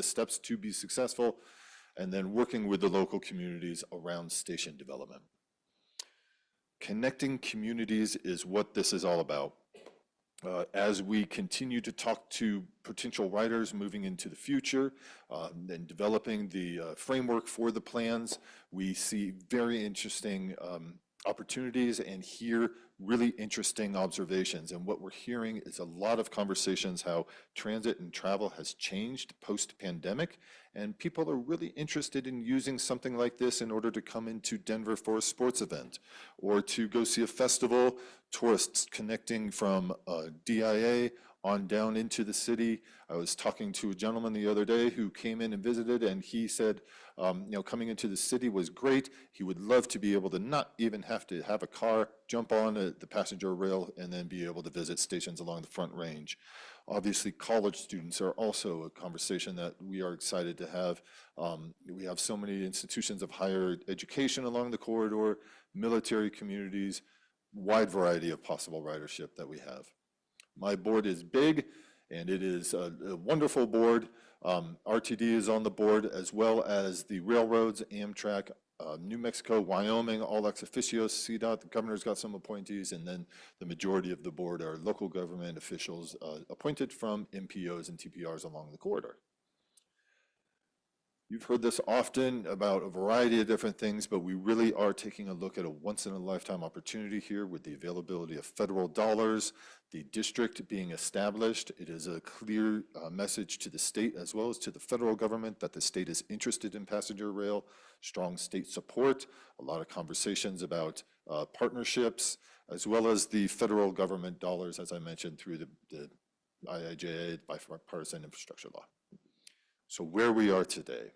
steps to be successful, and then working with the local communities around station development. Connecting communities is what this is all about. As we continue to talk to potential riders moving into the future and developing the framework for the plans, we see very interesting opportunities and hear really interesting observations. And what we're hearing is a lot of conversations how transit and travel has changed post-pandemic, and people are really interested in using something like this in order to come into Denver for a sports event or to go see a festival, tourists connecting from DIA on down into the city. I was talking to a gentleman the other day who came in and visited, and he said, coming into the city was great. He would love to be able to not even have to have a car, jump on the passenger rail, and then be able to visit stations along the Front Range. Obviously, college students are also a conversation that we are excited to have. We have so many institutions of higher education along the corridor, military communities, wide variety of possible ridership that we have. My board is big, and it is a wonderful board. RTD is on the board, as well as the railroads, Amtrak, New Mexico, Wyoming, all ex officio, CDOT. The governor's got some appointees, and then the majority of the board are local government officials appointed from MPOs and TPRs along the corridor. You've heard this often about a variety of different things, but we really are taking a look at a once-in-a-lifetime opportunity here with the availability of federal dollars, the district being established. It is a clear message to the state as well as to the federal government that the state is interested in passenger rail, strong state support, a lot of conversations about partnerships, as well as the federal government dollars, as I mentioned, through the IIJA, Bipartisan Infrastructure Law. So where we are today.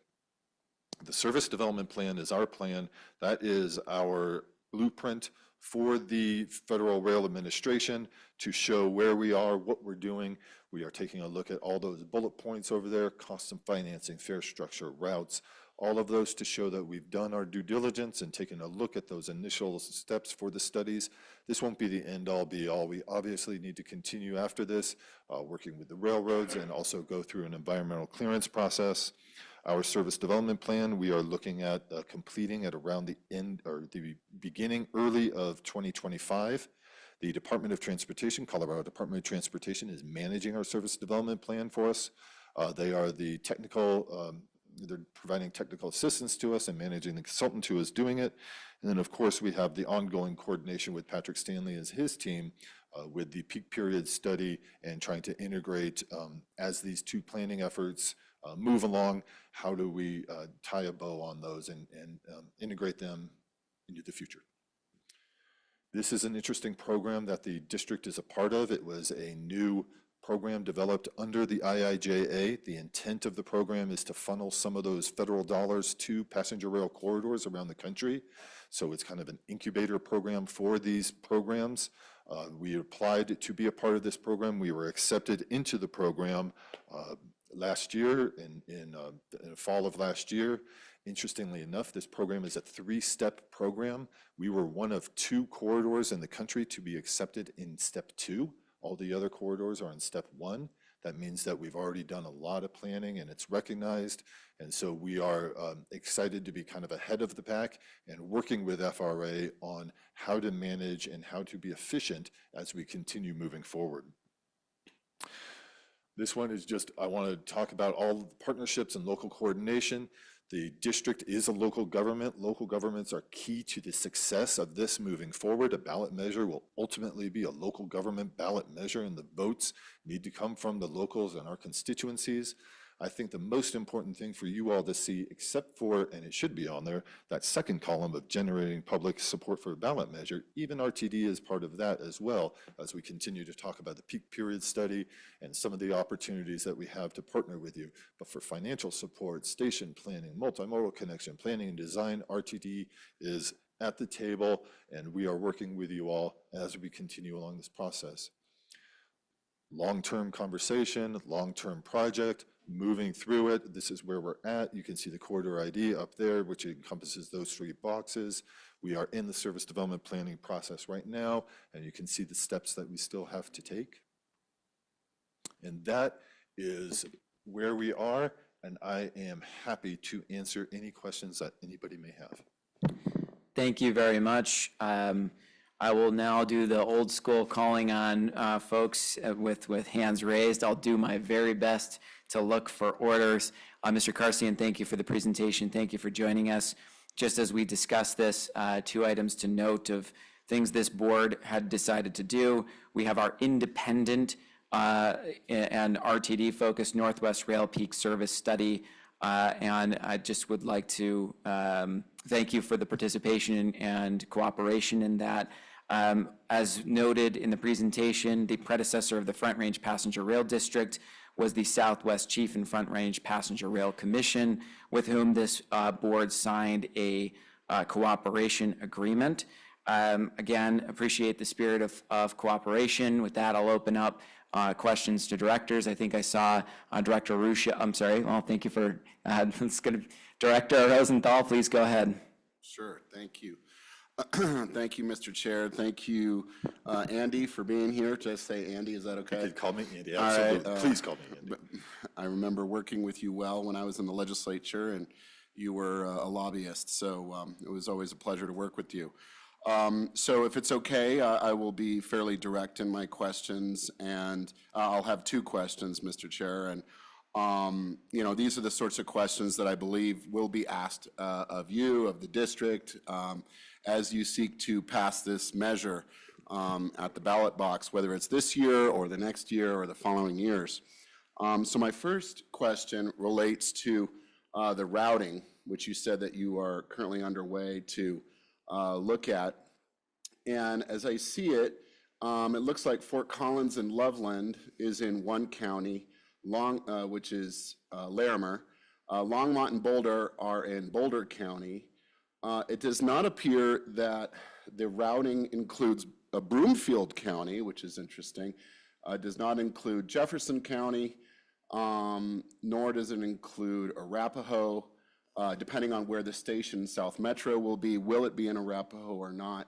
The Service Development Plan is our plan. That is our blueprint for the Federal Rail Administration to show where we are, what we're doing. We are taking a look at all those bullet points over there, costs and financing, fare structure, routes, all of those to show that we've done our due diligence and taken a look at those initial steps for the studies. This won't be the end-all be-all. We obviously need to continue after this, working with the railroads and also go through an environmental clearance process. Our service development plan, we are looking at completing at around the end or the beginning early of 2025. The Department of Transportation, Colorado Department of Transportation, is managing our service development plan for us. They are the technical, they're providing technical assistance to us and managing the consultant who is doing it. And then, of course, we have the ongoing coordination with Patrick Stanley as his team with the peak period study and trying to integrate as these two planning efforts move along, how do we tie a bow on those and integrate them into the future. This is an interesting program that the district is a part of. It was a new program developed under the IIJA. The intent of the program is to funnel some of those federal dollars to passenger rail corridors around the country. So it's kind of an incubator program for these programs. We applied to be a part of this program. We were accepted into the program last year, in the fall of last year. Interestingly enough, this program is a three-step program. We were one of 2 corridors in the country to be accepted in step 2. All the other corridors are in step 1. That means that we've already done a lot of planning and it's recognized. And so we are excited to be kind of ahead of the pack and working with FRA on how to manage and how to be efficient as we continue moving forward. This one is just, I want to talk about all the partnerships and local coordination. The district is a local government. Local governments are key to the success of this moving forward. A ballot measure will ultimately be a local government ballot measure, and the votes need to come from the locals and our constituencies. I think the most important thing for you all to see, except for, and it should be on there, that second column of generating public support for a ballot measure, even RTD is part of that as well, as we continue to talk about the peak period study and some of the opportunities that we have to partner with you. But for financial support, station planning, multimodal connection, planning and design, RTD is at the table, and we are working with you all as we continue along this process. Long-term conversation, long-term project, moving through it. This is where we're at. You can see the corridor ID up there, which encompasses those 3 boxes. We are in the service development planning process right now, and you can see the steps that we still have to take. And that is where we are, and I am happy to answer any questions that anybody may have. Thank you very much. I will now do the old school calling on folks with hands raised. I'll do my very best to look for orders. Mr. Karsian, thank you for the presentation. Thank you for joining us. just as we discussed this, 2 items to note of things this board had decided to do. We have our independent and RTD-focused Northwest Rail Peak Service Study. And I just would like to thank you for the participation and cooperation in that. As noted in the presentation, the predecessor of the Front Range Passenger Rail District was the Southwest Chief and Front Range Passenger Rail Commission, with whom this board signed a cooperation agreement. Again, appreciate the spirit of cooperation. With that, I'll open up questions to directors. I think I saw Director Rusha, I'm sorry, well, thank you for, it's gonna, Director Rosenthal, please go ahead. Sure, thank you. Thank you, Mr. Chair. Thank you, Andy, for being here. Just say Andy, is that okay? You could call me Andy, All right, absolutely. Please call me Andy. I remember working with you well when I was in the legislature, and you were a lobbyist, so it was always a pleasure to work with you. So if it's okay, I will be fairly direct in my questions, and I'll have 2 questions, Mr. Chair. And you know, these are the sorts of questions that I believe will be asked of you, of the district, as you seek to pass this measure at the ballot box, whether it's this year or the next year or the following years. So my first question relates to the routing, which you said that you are currently underway to look at. And as I see it, it looks like Fort Collins and Loveland is in one county, which is Larimer. Longmont and Boulder are in Boulder County. It does not appear that the routing includes Broomfield County, which is interesting. It does not include Jefferson County, nor does it include Arapahoe. Depending on where the station South Metro will be, will it be in Arapahoe or not?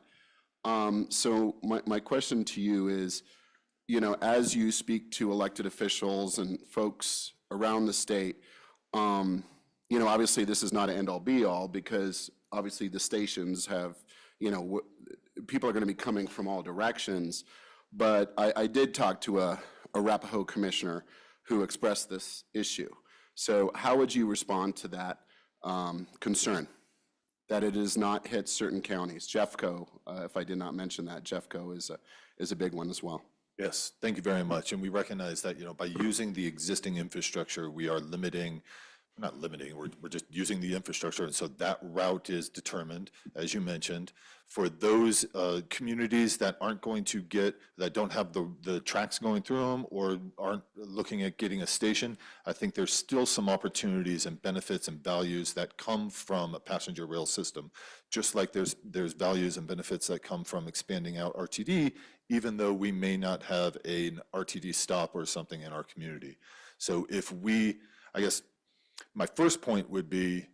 So my question to you is, you know, as you speak to elected officials and folks around the state, you know, obviously this is not an end-all be-all, because obviously the stations have, you know, people are going to be coming from all directions. But I did talk to a Arapahoe commissioner who expressed this issue. So how would you respond to that concern, that it does not hit certain counties? Jeffco, if I did not mention that, Jeffco is a big one as well. Yes, thank you very much. And we recognize that, you know, by using the existing infrastructure, we are limiting, not limiting, we're just using the infrastructure. And so that route is determined, as you mentioned. For those communities that aren't going to get, that don't have the tracks going through them or aren't looking at getting a station, I think there's still some opportunities and benefits and values that come from a passenger rail system. Just like there's values and benefits that come from expanding out RTD, even though we may not have an RTD stop or something in our community. So if we, I guess, my first point would be,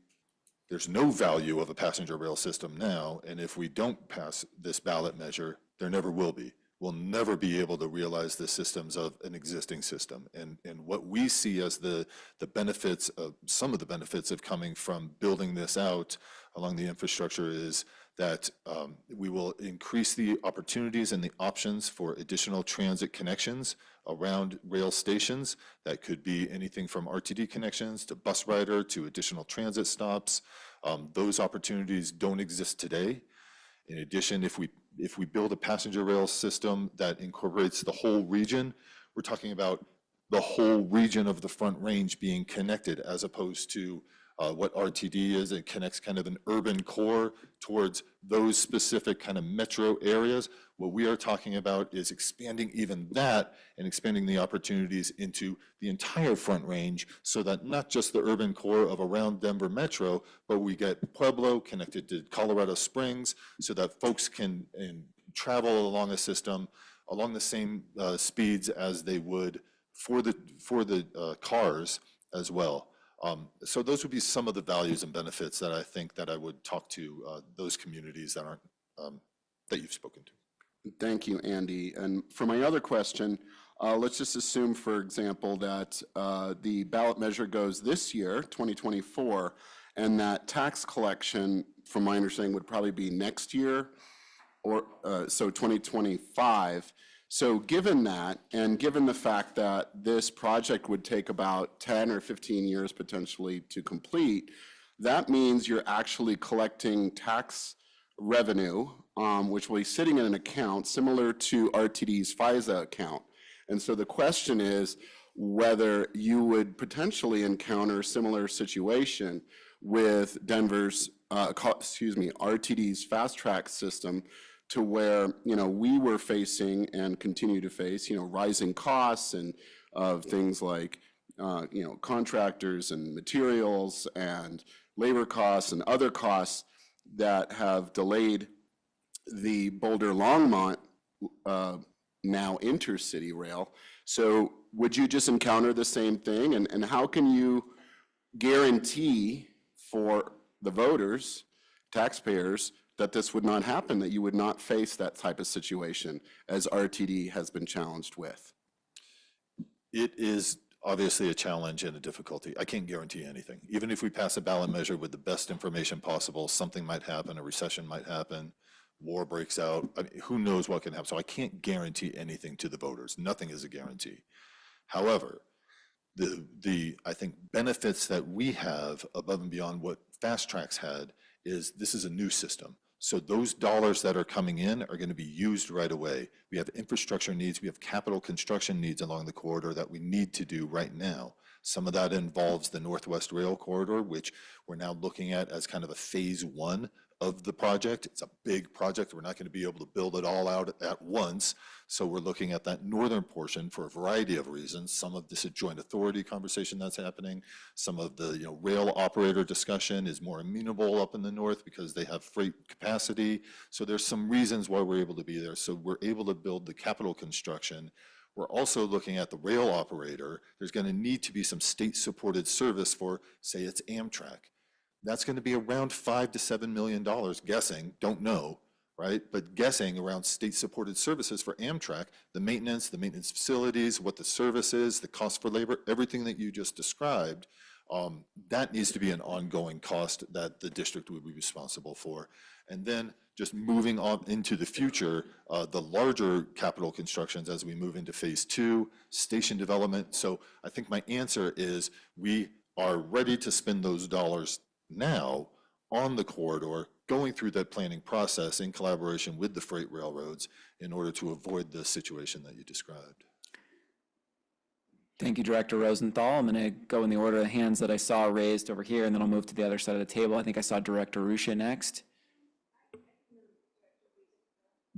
there's no value of a passenger rail system now, and if we don't pass this ballot measure, there never will be. We'll never be able to realize the systems of an existing system. And what we see as the benefits of, some of the benefits of coming from building this out along the infrastructure is that we will increase the opportunities and the options for additional transit connections around rail stations. That could be anything from RTD connections to bus rider to additional transit stops. Those opportunities don't exist today. In addition, if we build a passenger rail system that incorporates the whole region, we're talking about the whole region of the Front Range being connected, as opposed to what RTD is. It connects kind of an urban core towards those specific kind of metro areas. What we are talking about is expanding even that and expanding the opportunities into the entire Front Range, so that not just the urban core of around Denver Metro, but we get Pueblo connected to Colorado Springs, so that folks can travel along a system along the same speeds as they would for the cars as well. So those would be some of the values and benefits that I think that I would talk to those communities that aren't, that you've spoken to. Thank you, Andy. And for my other question, let's just assume, for example, that the ballot measure goes this year, 2024, and that tax collection, from my understanding, would probably be next year, or so 2025. So given that, and given the fact that this project would take about 10 or 15 years potentially to complete, That means you're actually collecting tax revenue, which will be sitting in an account similar to RTD's FISA account. And so the question is whether you would potentially encounter a similar situation with Denver's, RTD's fast track system, to where, we were facing and continue to face, rising costs and of things like, contractors and materials and labor costs and other costs that have delayed the Boulder-Longmont now intercity rail. So would you just encounter the same thing? And how can you guarantee for the voters, taxpayers, that this would not happen, that you would not face that type of situation as RTD has been challenged with? It is obviously a challenge and a difficulty. I can't guarantee anything. Even if we pass a ballot measure with the best information possible, something might happen, a recession might happen, war breaks out. I mean, who knows what can happen? So I can't guarantee anything to the voters. Nothing is a guarantee. However, the I think benefits that we have above and beyond what Fast Tracks had is this is a new system. So those dollars that are coming in are going to be used right away. We have infrastructure needs, we have capital construction needs along the corridor that we need to do right now. Some of that involves the Northwest Rail Corridor, which we're now looking at as kind of a phase one of the project. It's a big project. We're not going to be able to build it all out at once. So we're looking at that northern portion for a variety of reasons. Some of this is joint authority conversation that's happening. Some of the rail operator discussion is more amenable up in the north because they have freight capacity. So there's some reasons why we're able to be there. So we're able to build the capital construction. We're also looking at the rail operator. There's going to need to be some state-supported service for, say, it's Amtrak. That's going to be around $5 to $7 million, guessing, don't know, right? But guessing around state-supported services for Amtrak, the maintenance facilities, what the service is, the cost for labor, everything that you just described, that needs to be an ongoing cost that the district would be responsible for. And then just moving on into the future, the larger capital constructions as we move into phase two, station development. So I think my answer is we are ready to spend those dollars now on the corridor, going through that planning process in collaboration with the freight railroads in order to avoid the situation that you described. Thank you, Director Rosenthal. I'm going to go in the order of hands that I saw raised over here, and then I'll move to the other side of the table. I think I saw Director Ruscia next.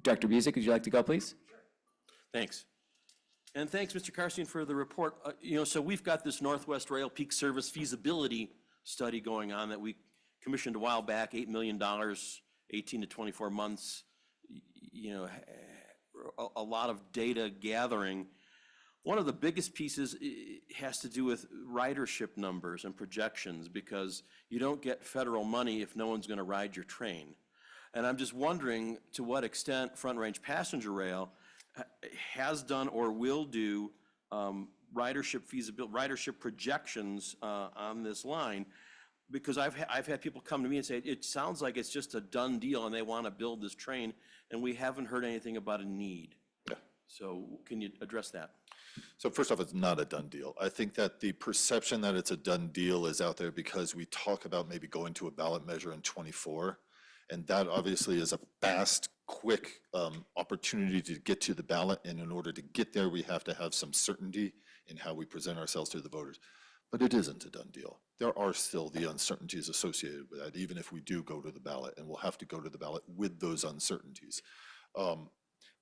Director Busick, would you like to go, please? Thanks. And thanks, Mr. Karstein, for the report. So we've got this Northwest Rail Peak Service feasibility study going on that we commissioned a while back, $8 million, 18 to 24 months, a lot of data gathering. One of the biggest pieces has to do with ridership numbers and projections, because you don't get federal money if no one's going to ride your train. And I'm just wondering to what extent Front Range Passenger Rail has done or will do ridership projections on this line, because I've had people come to me and say, it sounds like it's just a done deal and they want to build this train, and we haven't heard anything about a need. Yeah. So can you address that? So first off, it's not a done deal. I think that the perception that it's a done deal is out there because we talk about maybe going to a ballot measure in '24, and that obviously is a fast, quick opportunity to get to the ballot, and in order to get there, we have to have some certainty in how we present ourselves to the voters. But it isn't a done deal. There are still the uncertainties associated with that, even if we do go to the ballot, and we'll have to go to the ballot with those uncertainties.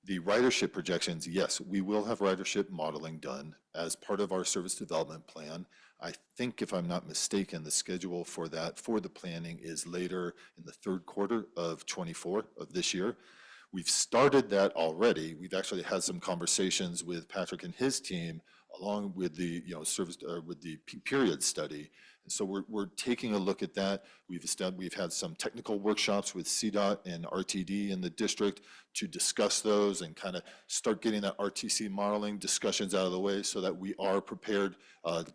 The ridership projections, yes, we will have ridership modeling done as part of our service development plan. I think, if I'm not mistaken, the schedule for that, for the planning, is later in the third quarter of '24 of this year. We've started that already. We've actually had some conversations with Patrick and his team, along with the with the period study. And so we're taking a look at that. We've had some technical workshops with CDOT and RTD in the district to discuss those and kind of start getting that RTC modeling discussions out of the way so that we are prepared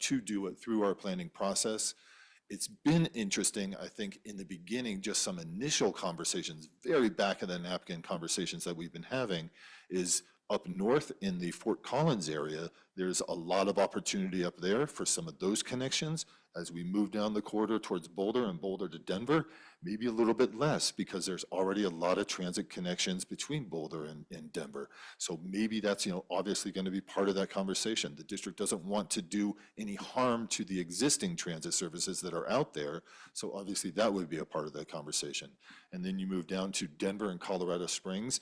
to do it through our planning process. It's been interesting, I think, in the beginning, just some initial conversations, very back of the napkin conversations that we've been having, is Up north in the Fort Collins area, there's a lot of opportunity up there for some of those connections. As we move down the corridor towards Boulder and Boulder to Denver, maybe a little bit less because there's already a lot of transit connections between Boulder and Denver. So maybe that's, obviously going to be part of that conversation. The district doesn't want to do any harm to the existing transit services that are out there. So obviously that would be a part of that conversation. And then you move down to Denver and Colorado Springs,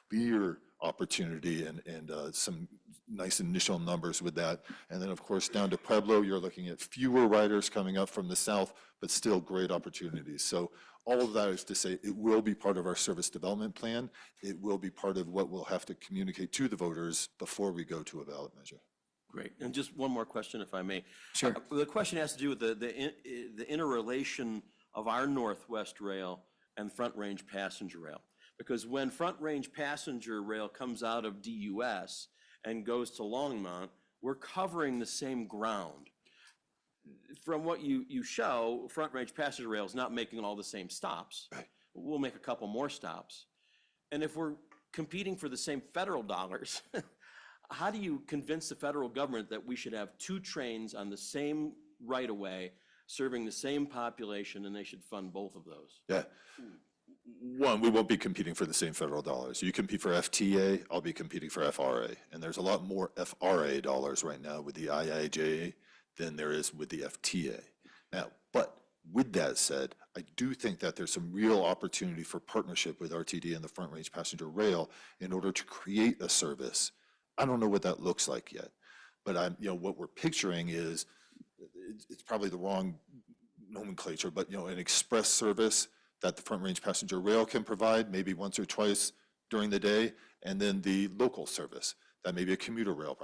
clear opportunity and some nice initial numbers with that. And then, of course, down to Pueblo, you're looking at fewer riders coming up from the south, but still great opportunities. So all of that is to say it will be part of our service development plan. It will be part of what we'll have to communicate to the voters before we go to a ballot measure. Great. And just one more question, if I may. Sure. The question has to do with the interrelation of our Northwest Rail and Front Range Passenger Rail. Because when Front Range Passenger Rail comes out of DUS and goes to Longmont, we're covering the same ground. From what you show, Front Range Passenger Rail is not making all the same stops. Right. We'll make a couple more stops. And if we're competing for the same federal dollars, how do you convince the federal government that we should have two trains on the same right-of-way serving the same population and they should fund both of those? Yeah. One, we won't be competing for the same federal dollars. You compete for FTA, I'll be competing for FRA. And there's a lot more FRA dollars right now with the IIJA than there is with the FTA. Now, but with that said, I do think that there's some real opportunity for partnership with RTD and the Front Range Passenger Rail in order to create a service. I don't know what that looks like yet, but what we're picturing is, it's probably the wrong nomenclature, but an express service that the Front Range Passenger Rail can provide maybe once or twice during the day, and then the local service that may be a commuter rail.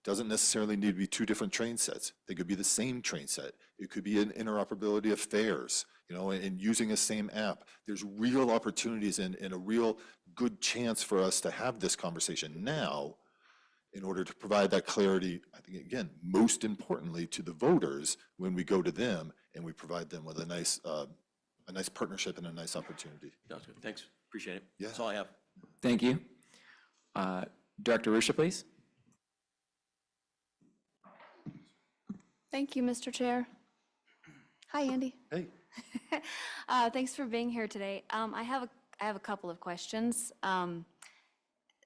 Doesn't necessarily need to be two different train sets. They could be the same train set. It could be an interoperability of fares, and using a same app. There's real opportunities and a real good chance for us to have this conversation now in order to provide that clarity, I think, again, most importantly to the voters when we go to them and we provide them with a nice partnership and a nice opportunity. Sounds good. Thanks. Appreciate it. Yeah. That's all I have. Thank you. Director Ruscia, please. Thank you, Mr. Chair. Hi, Andy. Hey. Thanks for being here today. I have a couple of questions.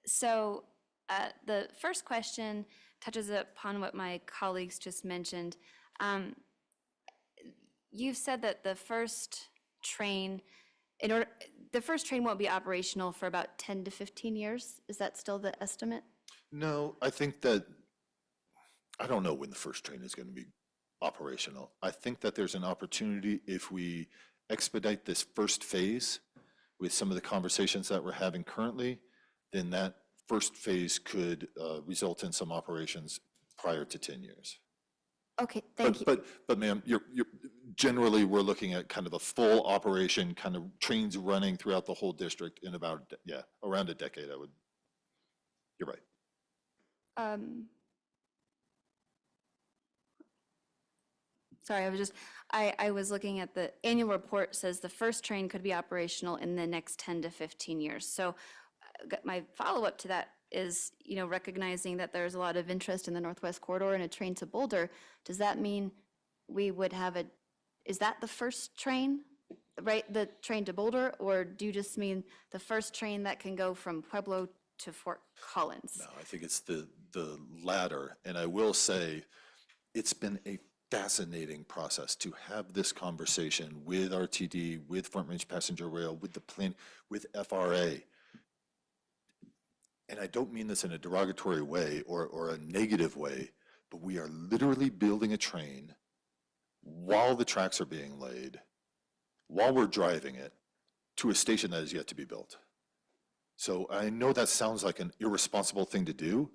So the first question touches upon what my colleagues just mentioned. You've said that the first train won't be operational for about 10 to 15 years. Is that still the estimate? No, I think that, I don't know when the first train is going to be operational. I think that there's an opportunity if we expedite this first phase with some of the conversations that we're having currently, then that first phase could result in some operations prior to 10 years. Okay, thank you. But ma'am, you're generally, we're looking at kind of a full operation, kind of trains running throughout the whole district in about, around a decade, you're right. Sorry, I was looking at the annual report says the first train could be operational in the next 10 to 15 years. So my follow-up to that is, recognizing that there's a lot of interest in the Northwest Corridor and a train to Boulder, does that mean we would have is that the first train, right, the train to Boulder, or do you just mean the first train that can go from Pueblo to Fort Collins? No, I think it's the latter. And I will say, it's been a fascinating process to have this conversation with RTD, with Front Range Passenger Rail, with the plan, with FRA. And I don't mean this in a derogatory way or a negative way, but we are literally building a train while the tracks are being laid, while we're driving it, to a station that is yet to be built. So I know that sounds like an irresponsible thing to do,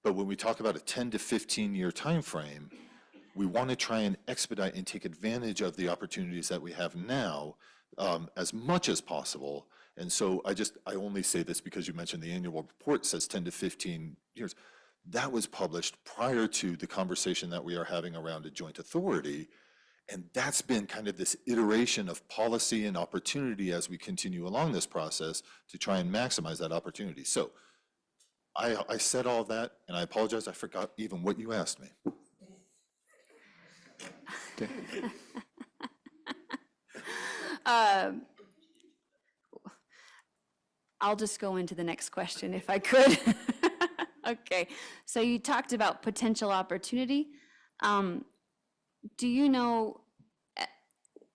but when we talk about a 10 to 15 year time frame, we want to try and expedite and take advantage of the opportunities that we have now as much as possible. And so I only say this because you mentioned the annual report says 10 to 15 years. That was published prior to the conversation that we are having around a joint authority. And that's been kind of this iteration of policy and opportunity as we continue along this process to try and maximize that opportunity. So I said all that, and I apologize, I forgot even what you asked me. I'll just go into the next question if I could. Okay, so you talked about potential opportunity. Do you know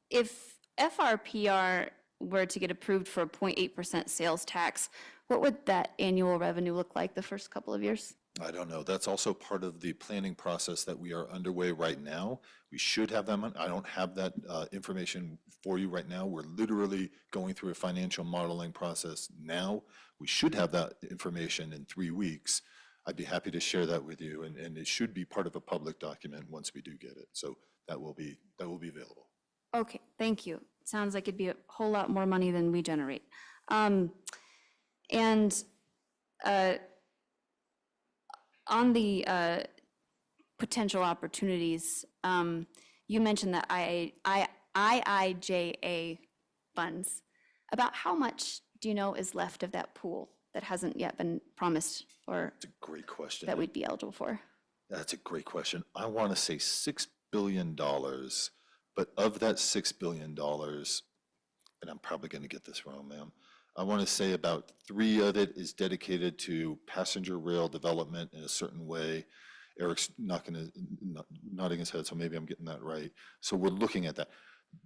if FRPR were to get approved for a 0.8% sales tax, what would that annual revenue look like the first couple of years? I don't know. That's also part of the planning process that we are underway right now. We should have that. I don't have that information for you right now. We're literally going through a financial modeling process now. We should have that information in 3 weeks. I'd be happy to share that with you, and it should be part of a public document once we do get it. So that will be available. Okay, thank you. Sounds like it'd be a whole lot more money than we generate. On the potential opportunities, you mentioned that IIJA funds. About how much do you know is left of that pool that hasn't yet been promised or It's a great question. that we'd be eligible for? That's a great question. I want to say $6 billion, but of that $6 billion, and I'm probably going to get this wrong, ma'am, I want to say about 3 of it is dedicated to passenger rail development in a certain way. Eric's nodding his head, so maybe I'm getting that right. So we're looking at that.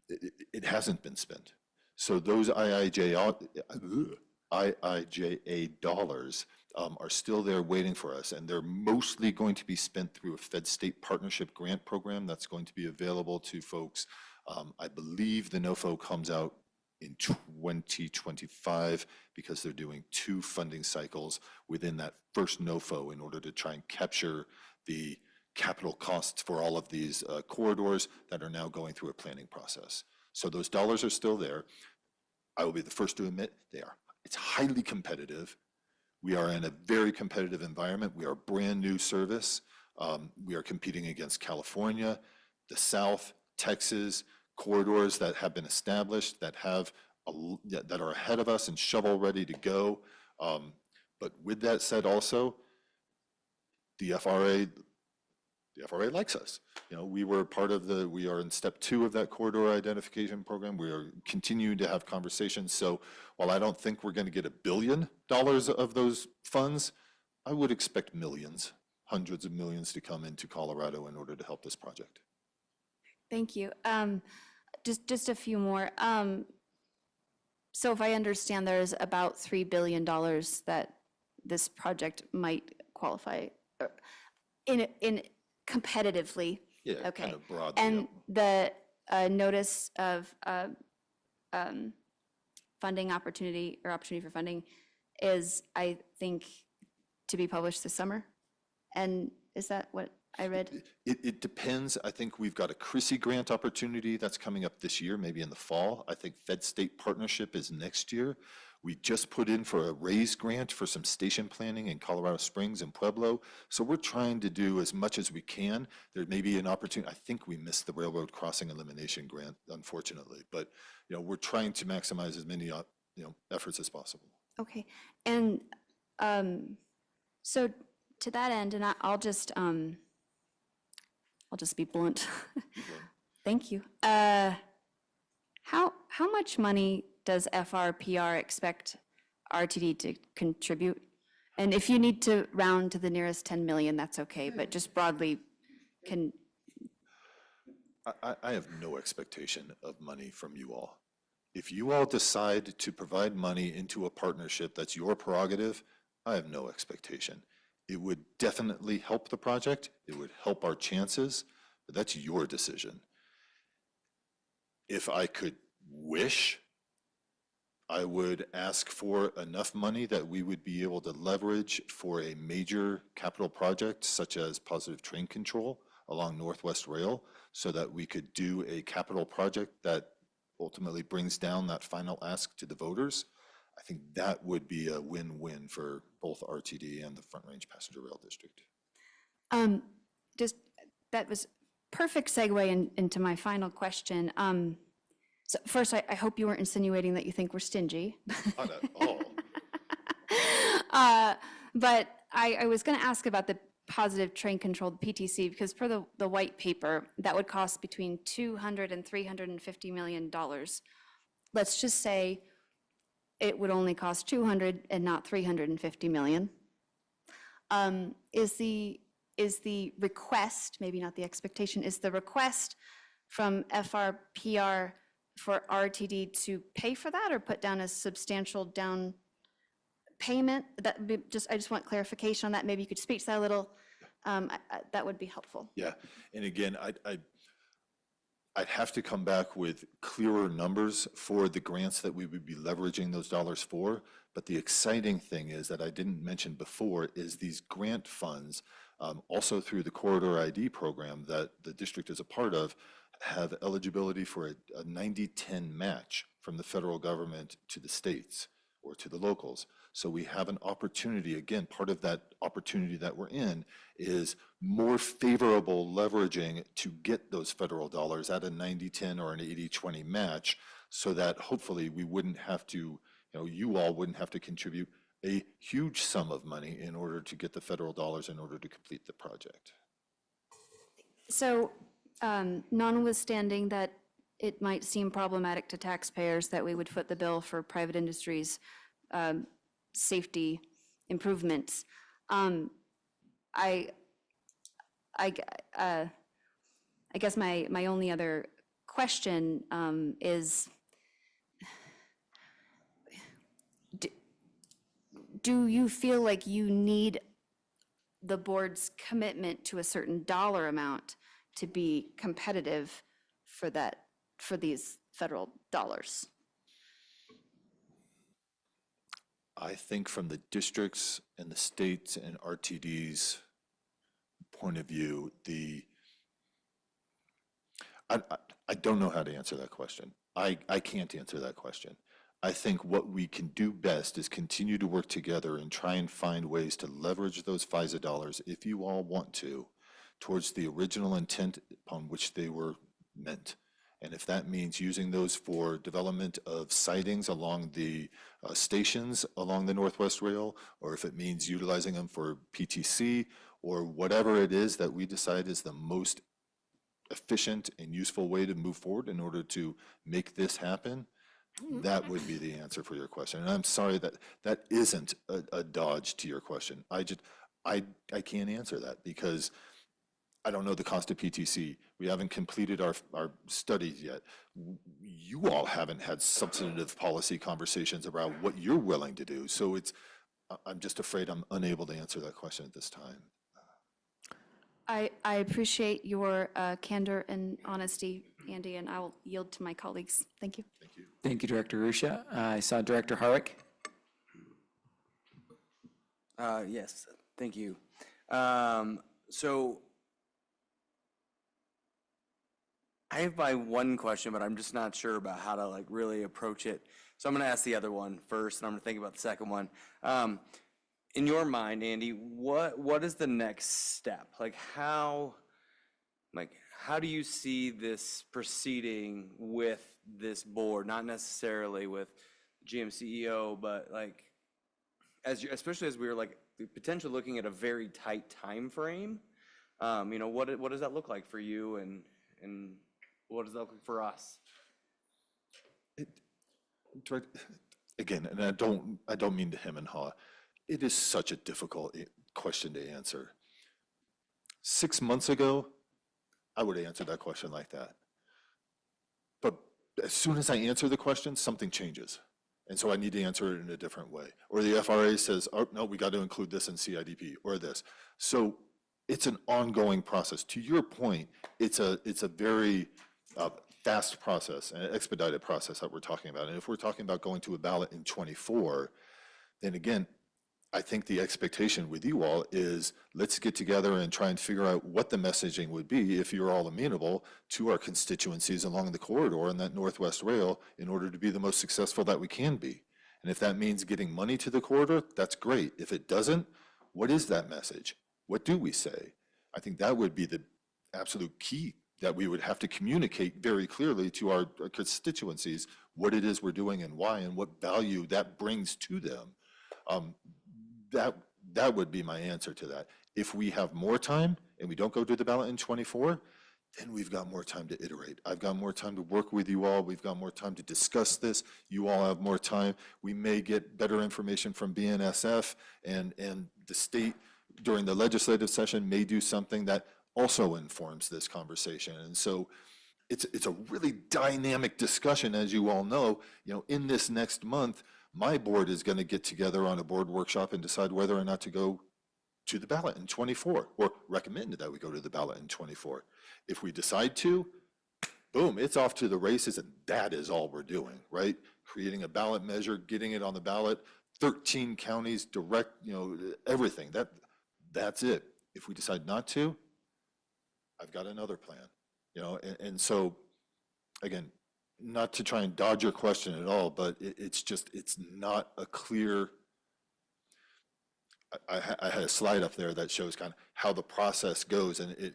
It hasn't been spent. So those IIJA dollars are still there waiting for us, and they're mostly going to be spent through a Fed-State partnership grant program that's going to be available to folks. I believe the NOFO comes out in 2025 because they're doing 2 funding cycles within that first NOFO in order to try and capture the capital costs for all of these corridors that are now going through a planning process. So those dollars are still there. I will be the first to admit they are. It's highly competitive. We are in a very competitive environment. We are a brand new service. We are competing against California, the South, Texas, corridors that have been established, that are ahead of us and shovel ready to go. But with that said, also, the FRA likes us. You know, we are in step 2 of that corridor identification program. We are continuing to have conversations. So while I don't think we're going to get $1 billion of those funds, I would expect millions, hundreds of millions to come into Colorado in order to help this project. Thank you. Just a few more. So if I understand, there's about $3 billion that this project might qualify in competitively. Yeah, Okay. kind of broadly. And the notice of funding opportunity or opportunity for funding is, I think, to be published this summer. And is that what I read? It depends. I think we've got a CRISI grant opportunity that's coming up this year, maybe in the fall. I think Fed-State partnership is next year. We just put in for a RAISE grant for some station planning in Colorado Springs and Pueblo. So we're trying to do as much as we can. There may be an opportunity. I think we missed the railroad crossing elimination grant, unfortunately. But we're trying to maximize as many efforts as possible. Okay. And so to that end, and I'll just be blunt. Thank you. How much money does FRPR expect RTD to contribute? And if you need to round to the nearest 10 million, that's okay, but just broadly, I have no expectation of money from you all. If you all decide to provide money into a partnership, that's your prerogative. I have no expectation. It would definitely help the project. It would help our chances, but that's your decision. If I could wish, I would ask for enough money that we would be able to leverage for a major capital project such as Positive Train Control along Northwest Rail, so that we could do a capital project that ultimately brings down that final ask to the voters. I think that would be a win-win for both RTD and the Front Range Passenger Rail District. That was perfect segue into my final question. So first, I hope you weren't insinuating that you think we're stingy. Not at all. But I was going to ask about the positive train controlled PTC, because per the white paper, that would cost between $200 and $350 million. Let's just say it would only cost 200 and not 350 million. Is the request, maybe not the expectation, is the request from FRPR for RTD to pay for that or put down a substantial down payment? I just want clarification on that. Maybe you could speak to that a little. That would be helpful. Yeah, and again, I'd have to come back with clearer numbers for the grants that we would be leveraging those dollars for. But the exciting thing is that I didn't mention before is these grant funds, also through the Corridor ID program that the district is a part of, have eligibility for a 90-10 match from the federal government to the states or to the locals. So we have an opportunity, again, part of that opportunity that we're in is more favorable leveraging to get those federal dollars at a 90-10 or an 80-20 match, so that hopefully we wouldn't have to, you all wouldn't have to contribute a huge sum of money in order to get the federal dollars in order to complete the project. So notwithstanding that it might seem problematic to taxpayers that we would foot the bill for private industries' safety improvements, I guess my only other question is, do you feel like you need the board's commitment to a certain dollar amount to be competitive for these federal dollars? I think from the districts and the states and RTD's point of view, I don't know how to answer that question. I can't answer that question. I think what we can do best is continue to work together and try and find ways to leverage those FISA dollars, if you all want to, towards the original intent upon which they were meant. And if that means using those for development of sidings along the stations along the Northwest Rail, or if it means utilizing them for PTC, or whatever it is that we decide is the most efficient and useful way to move forward in order to make this happen, that would be the answer for your question. And I'm sorry that that isn't a dodge to your question. I can't answer that because I don't know the cost of PTC. We haven't completed our studies yet. You all haven't had substantive policy conversations about what you're willing to do. So I'm just afraid I'm unable to answer that question at this time. I appreciate your candor and honesty, Andy, and I will yield to my colleagues. Thank you. Thank you. Thank you, Director Ruscia. I saw Director Harwick. Yes, thank you. So I have my one question, but I'm just not sure about how to really approach it. So I'm going to ask the other one first, and I'm going to think about the second one. In your mind, Andy, what is the next step? How do you see this proceeding with this board? Not necessarily with GM CEO, but especially as we're potentially looking at a very tight time frame. What does that look like for you, and what does that look like for us? Again, and I don't mean to hem and haw. It is such a difficult question to answer. 6 months ago, I would have answered that question like that. But as soon as I answer the question, something changes. And so I need to answer it in a different way. Or the FRA says, oh, no, we got to include this in CIDP, or this. So it's an ongoing process. To your point, it's a very fast process, an expedited process that we're talking about. And if we're talking about going to a ballot in '24, then again, I think the expectation with you all is let's get together and try and figure out what the messaging would be if you're all amenable to our constituencies along the corridor and that Northwest Rail in order to be the most successful that we can be. And if that means getting money to the corridor, that's great. If it doesn't, what is that message? What do we say? I think that would be the absolute key that we would have to communicate very clearly to our constituencies what it is we're doing and why and what value that brings to them. That that would be my answer to that. If we have more time and we don't go to the ballot in '24, then we've got more time to iterate. I've got more time to work with you all. We've got more time to discuss this. You all have more time. We may get better information from BNSF, and the state during the legislative session may do something that also informs this conversation. And so it's a really dynamic discussion, as you all know. In this next month, my board is going to get together on a board workshop and decide whether or not to go to the ballot in '24, or recommend that we go to the ballot in '24. If we decide to, boom, it's off to the races, and that is all we're doing, right? Creating a ballot measure, getting it on the ballot, 13 counties, direct, everything. That's it. If we decide not to, I've got another plan, and so, again, not to try and dodge your question at all, but it's not a clear. I had a slide up there that shows kind of how the process goes, and it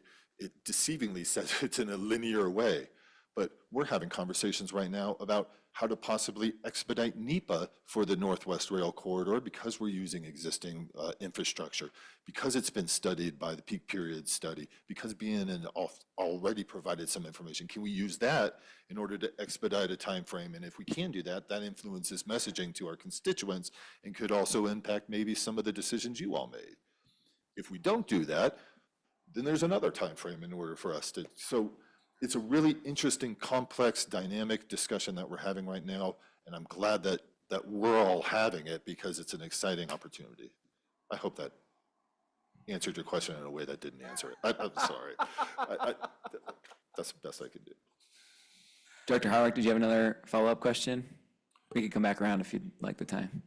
deceivingly says it's in a linear way. But we're having conversations right now about how to possibly expedite NEPA for the Northwest Rail Corridor, because we're using existing infrastructure, because it's been studied by the peak period study, because BNN already provided some information. Can we use that in order to expedite a time frame? And if we can do that, that influences messaging to our constituents and could also impact maybe some of the decisions you all made. If we don't do that, then there's another time frame in order for us to. So it's a really interesting, complex, dynamic discussion that we're having right now, and I'm glad that we're all having it, because it's an exciting opportunity. I hope that answered your question in a way that didn't answer it. I'm sorry. That's the best I can do. Director Harwick, did you have another follow-up question? We could come back around if you'd like the time.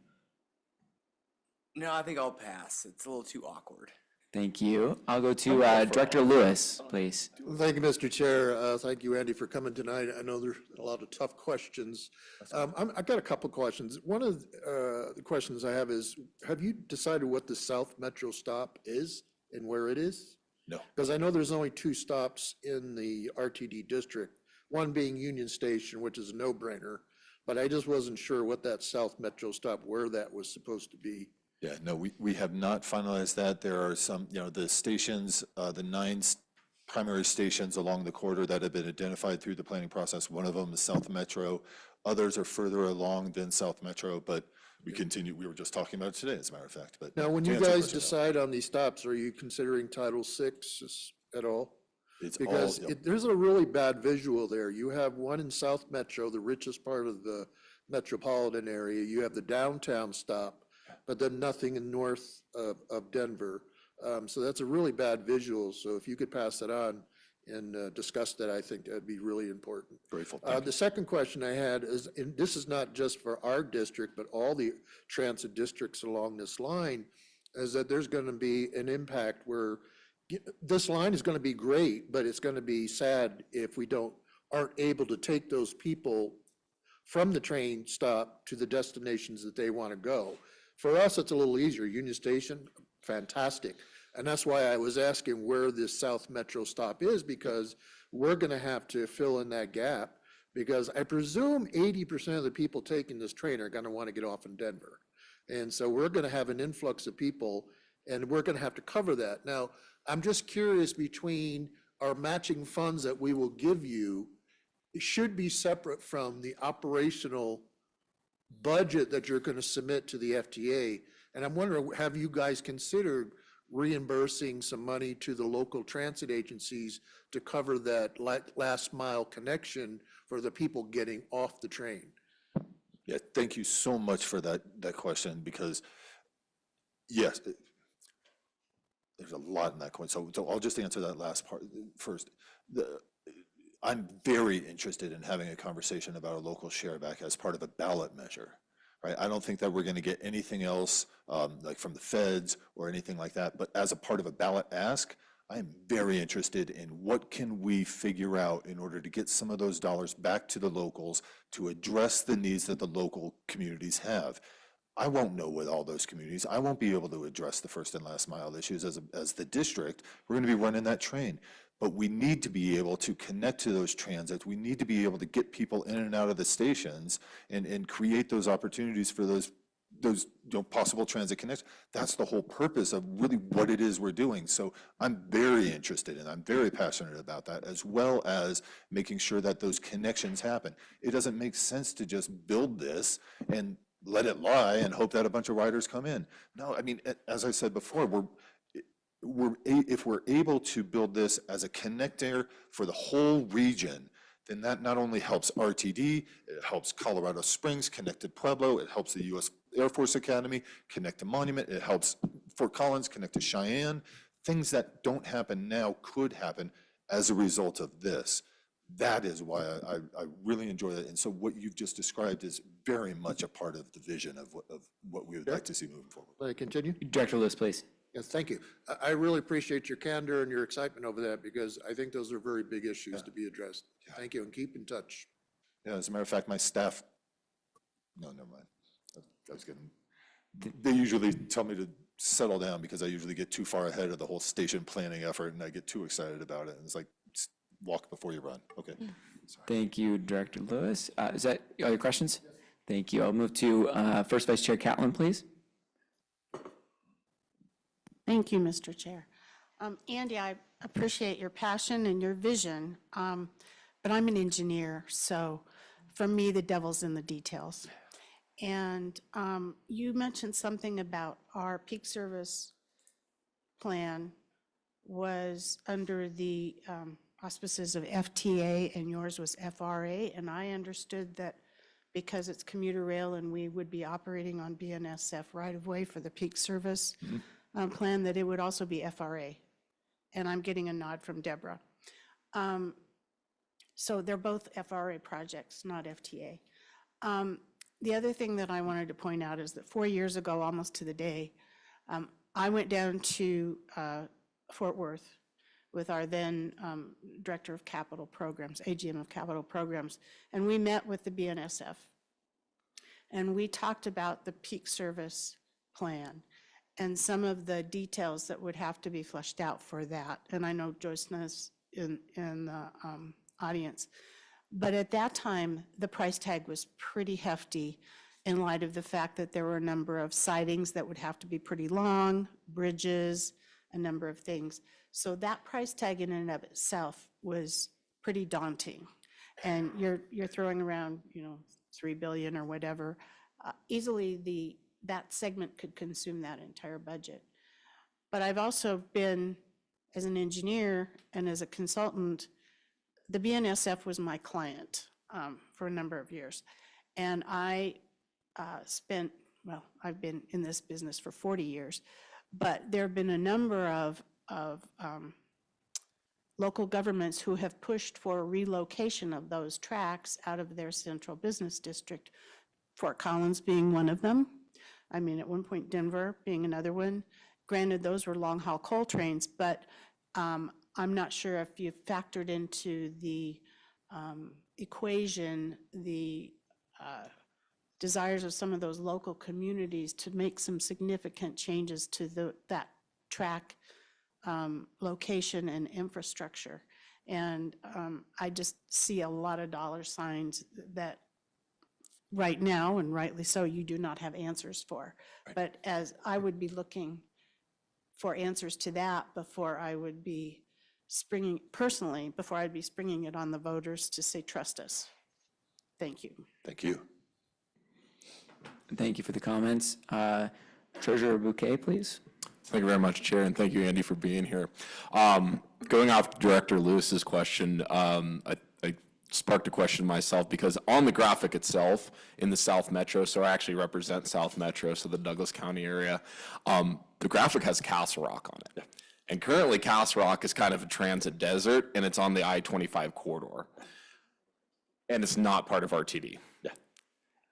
No, I think I'll pass. It's a little too awkward. Thank you. I'll go to Director Lewis, please. Thank you, Mr. Chair. Thank you, Andy, for coming tonight. I know there's a lot of tough questions. I've got a couple questions. One of the questions I have is, have you decided what the South Metro stop is and where it is? No. Because I know there's only 2 stops in the RTD district, one being Union Station, which is a no-brainer, but I just wasn't sure what that South Metro stop, where that was supposed to be. Yeah, no, we have not finalized that. There are some, the stations, the 9 primary stations along the corridor that have been identified through the planning process. One of them is South Metro. Others are further along than South Metro, but we were just talking about it today, as a matter of fact. But Now, when to you answer your guys question, no. decide on these stops, are you considering Title VI at all? It's Because all, there's a really bad visual there. You have one in South Metro, the richest part of the metropolitan area. You have the downtown stop, but then nothing in north of Denver. So that's a really bad visual. So if you could pass that on and discuss that, I think that'd be really important. Grateful. The second question I had is, and this is not just for our district, but all the transit districts along this line, is that there's going to be an impact where this line is going to be great, but it's going to be sad if we aren't able to take those people from the train stop to the destinations that they want to go. For us, it's a little easier. Union Station, fantastic. And that's why I was asking where this South Metro stop is, because we're going to have to fill in that gap, because I presume 80% of the people taking this train are going to want to get off in Denver. And so we're going to have an influx of people, and we're going to have to cover that. Now, I'm just curious, between our matching funds that we will give you, it should be separate from the operational budget that you're going to submit to the FTA. And I'm wondering, have you guys considered reimbursing some money to the local transit agencies to cover that last mile connection for the people getting off the train? Yeah, thank you so much for that question, because yes, there's a lot in that question. So I'll just answer that last part first. I'm very interested in having a conversation about a local share back as part of a ballot measure, right? I don't think that we're going to get anything else like from the feds or anything like that, but as a part of a ballot ask, I'm very interested in what can we figure out in order to get some of those dollars back to the locals to address the needs that the local communities have. I won't know with all those communities. I won't be able to address the first and last mile issues as the district. We're going to be running that train. But we need to be able to connect to those transits. We need to be able to get people in and out of the stations and create those opportunities for those those possible transit connections. That's the whole purpose of really what it is we're doing. So I'm very interested and I'm very passionate about that, as well as making sure that those connections happen. It doesn't make sense to just build this and let it lie and hope that a bunch of riders come in. No, I mean, as I said before, if we're able to build this as a connector for the whole region, then that not only helps RTD, it helps Colorado Springs, connect to Pueblo, it helps the U.S. Air Force Academy, connect to Monument, it helps Fort Collins, connect to Cheyenne. Things that don't happen now could happen as a result of this. That is why I really enjoy that. And so what you've just described is very much a part of the vision of what we would like to see moving forward. May I continue? Director Lewis, please. Yes, thank you. I really appreciate your candor and your excitement over that, because I think those are very big issues to be addressed. Thank you, and keep in touch. Yeah, as a matter of fact, my staff, no, never mind. I was getting, they usually tell me to settle down because I usually get too far ahead of the whole station planning effort and I get too excited about it. And it's like, just walk before you run. Okay. Sorry. Thank you, Director Lewis. Is that all your questions? Thank you. I'll move to First Vice Chair Catlin, please. Thank you, Mr. Chair. Andy, I appreciate your passion and your vision, but I'm an engineer, so for me, the devil's in the details. And you mentioned something about our peak service plan was under the auspices of FTA and yours was FRA, and I understood that because it's commuter rail and we would be operating on BNSF right-of-way for the peak service plan, that it would also be FRA. And I'm getting a nod from Deborah. So they're both FRA projects, not FTA. The other thing that I wanted to point out is that 4 years ago, almost to the day, I went down to Fort Worth with our then Director of Capital Programs, AGM of Capital Programs, and we met with the BNSF. And we talked about the peak service plan and some of the details that would have to be fleshed out for that. And I know Joyce is in the audience. But at that time, the price tag was pretty hefty in light of the fact that there were a number of sidings that would have to be pretty long, bridges, a number of things. So that price tag in and of itself was pretty daunting. And you're throwing around, $3 billion or whatever. Easily that segment could consume that entire budget. But I've also been, as an engineer and as a consultant, the BNSF was my client for a number of years. And I I've been in this business for 40 years, but there have been a number of local governments who have pushed for relocation of those tracks out of their central business district, Fort Collins being one of them. I mean, at one point, Denver being another one. Granted, those were long-haul coal trains, but I'm not sure if you've factored into the equation the desires of some of those local communities to make some significant changes to that track location and infrastructure. And I just see a lot of dollar signs that right now, and rightly so, you do not have answers for. Right. But as I would be looking for answers to that before I would be springing it on the voters to say, trust us. Thank you. Thank you. Thank you for the comments. Treasurer Bouquet, please. Thank you very much, Chair, and thank you, Andy, for being here. Going off Director Lewis's question, I sparked a question myself because on the graphic itself in the South Metro, so I actually represent South Metro, so the Douglas County area, the graphic has Castle Rock on it. And currently Castle Rock is kind of a transit desert and it's on the I-25 corridor. And it's not part of RTD.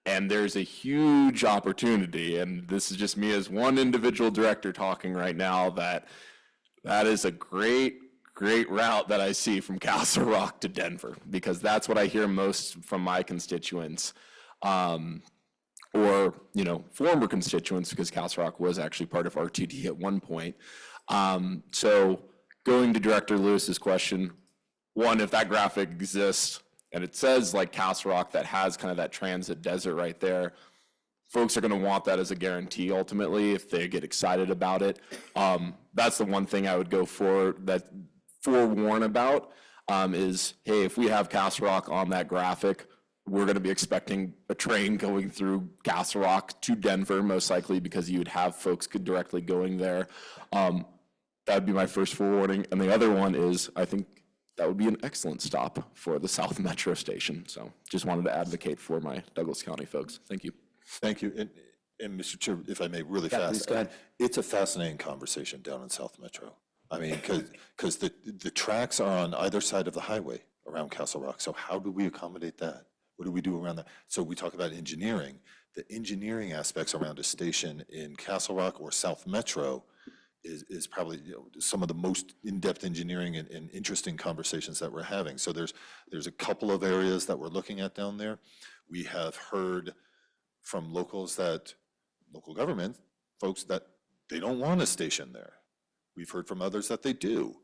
And there's a huge opportunity, and this is just me as one individual director talking right now, that is a great route that I see from Castle Rock to Denver, because that's what I hear most from my constituents, or former constituents, because Castle Rock was actually part of RTD at one point. So going to Director Lewis's question, one, if that graphic exists, and it says like Castle Rock that has kind of that transit desert right there, folks are going to want that as a guarantee ultimately if they get excited about it. That's the one thing I would go for that forewarn about is, hey, if we have Castle Rock on that graphic, we're going to be expecting a train going through Castle Rock to Denver, most likely, because you would have folks directly going there. That'd be my first forewarning. And the other one is, I think that would be an excellent stop for the South Metro station. So just wanted to advocate for my Douglas County folks. Thank you. Thank you. And Mr. Chair, if I may, really Yeah, fast. please go ahead. It's a fascinating conversation down in South Metro. I mean, because the tracks are on either side of the highway around Castle Rock. So how do we accommodate that? What do we do around that? So we talk about engineering. The engineering aspects around a station in Castle Rock or South Metro is probably some of the most in-depth engineering and interesting conversations that we're having. So there's a couple of areas that we're looking at down there. We have heard from local government folks that they don't want a station there. We've heard from others that they do.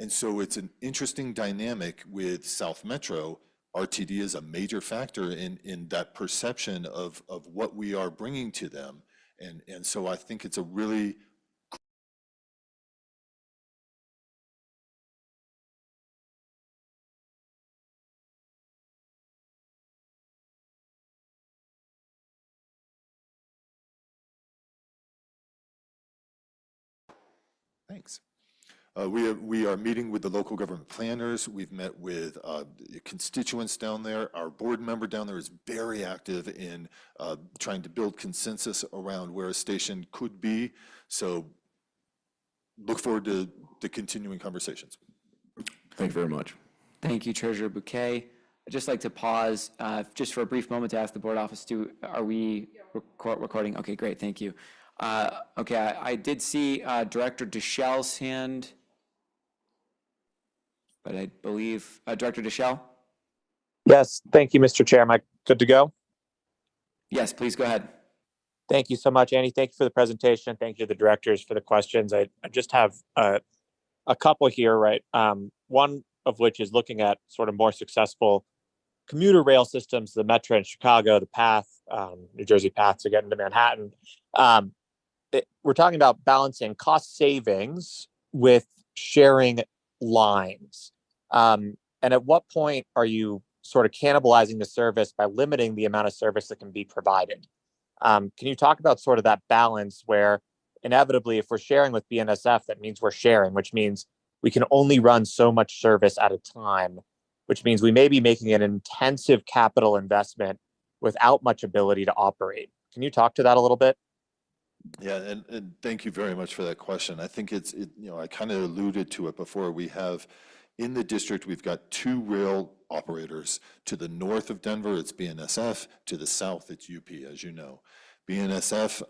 And so it's an interesting dynamic with South Metro. RTD is a major factor in that perception of what we are bringing to them. And so I think it's a really Thanks. We are meeting with the local government planners. We've met with constituents down there. Our board member down there is very active in trying to build consensus around where a station could be. So look forward to the continuing conversations. Thank you very much. Thank you, Treasurer Bouquet. I'd just like to pause just for a brief moment to ask the board office, are we recording? Okay, great, thank you. Okay, I did see Director Deschelle's hand, but I believe, Director Deschelle? Yes, thank you, Mr. Chair. Am I good to go? Yes, please go ahead. Thank you so much, Annie. Thank you for the presentation. Thank you to the directors for the questions. I just have a couple here, right? One of which is looking at sort of more successful commuter rail systems, the Metro in Chicago, the PATH, New Jersey PATH to get into Manhattan. We're talking about balancing cost savings with sharing lines. And at what point are you sort of cannibalizing the service by limiting the amount of service that can be provided? Can you talk about sort of that balance where inevitably if we're sharing with BNSF, that means we're sharing, which means we can only run so much service at a time, which means we may be making an intensive capital investment without much ability to operate. Can you talk to that a little bit? Yeah, and thank you very much for that question. I think I kind of alluded to it before. We have, in the district, we've got two rail operators. To the north of Denver, it's BNSF. To the south, it's UP, as you know. BNSF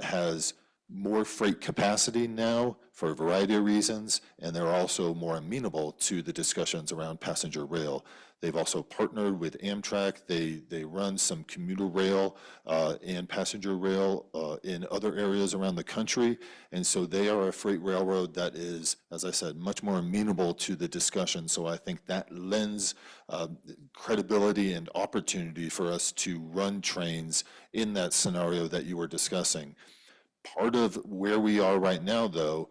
has more freight capacity now for a variety of reasons, and they're also more amenable to the discussions around passenger rail. They've also partnered with Amtrak. They run some commuter rail and passenger rail in other areas around the country. And so they are a freight railroad that is, as I said, much more amenable to the discussion. So I think that lends credibility and opportunity for us to run trains in that scenario that you were discussing. Part of where we are right now, though,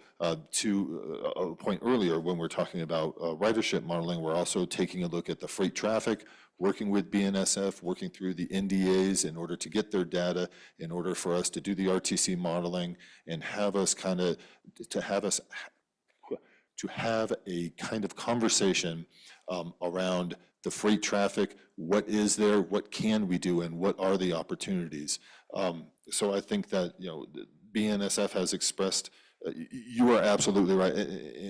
to a point earlier when we're talking about ridership modeling, we're also taking a look at the freight traffic, working with BNSF, working through the NDAs in order to get their data, in order for us to do the RTC modeling and have us to have a kind of conversation around the freight traffic. What is there? What can we do? And what are the opportunities? So I think that, BNSF has expressed, you are absolutely right,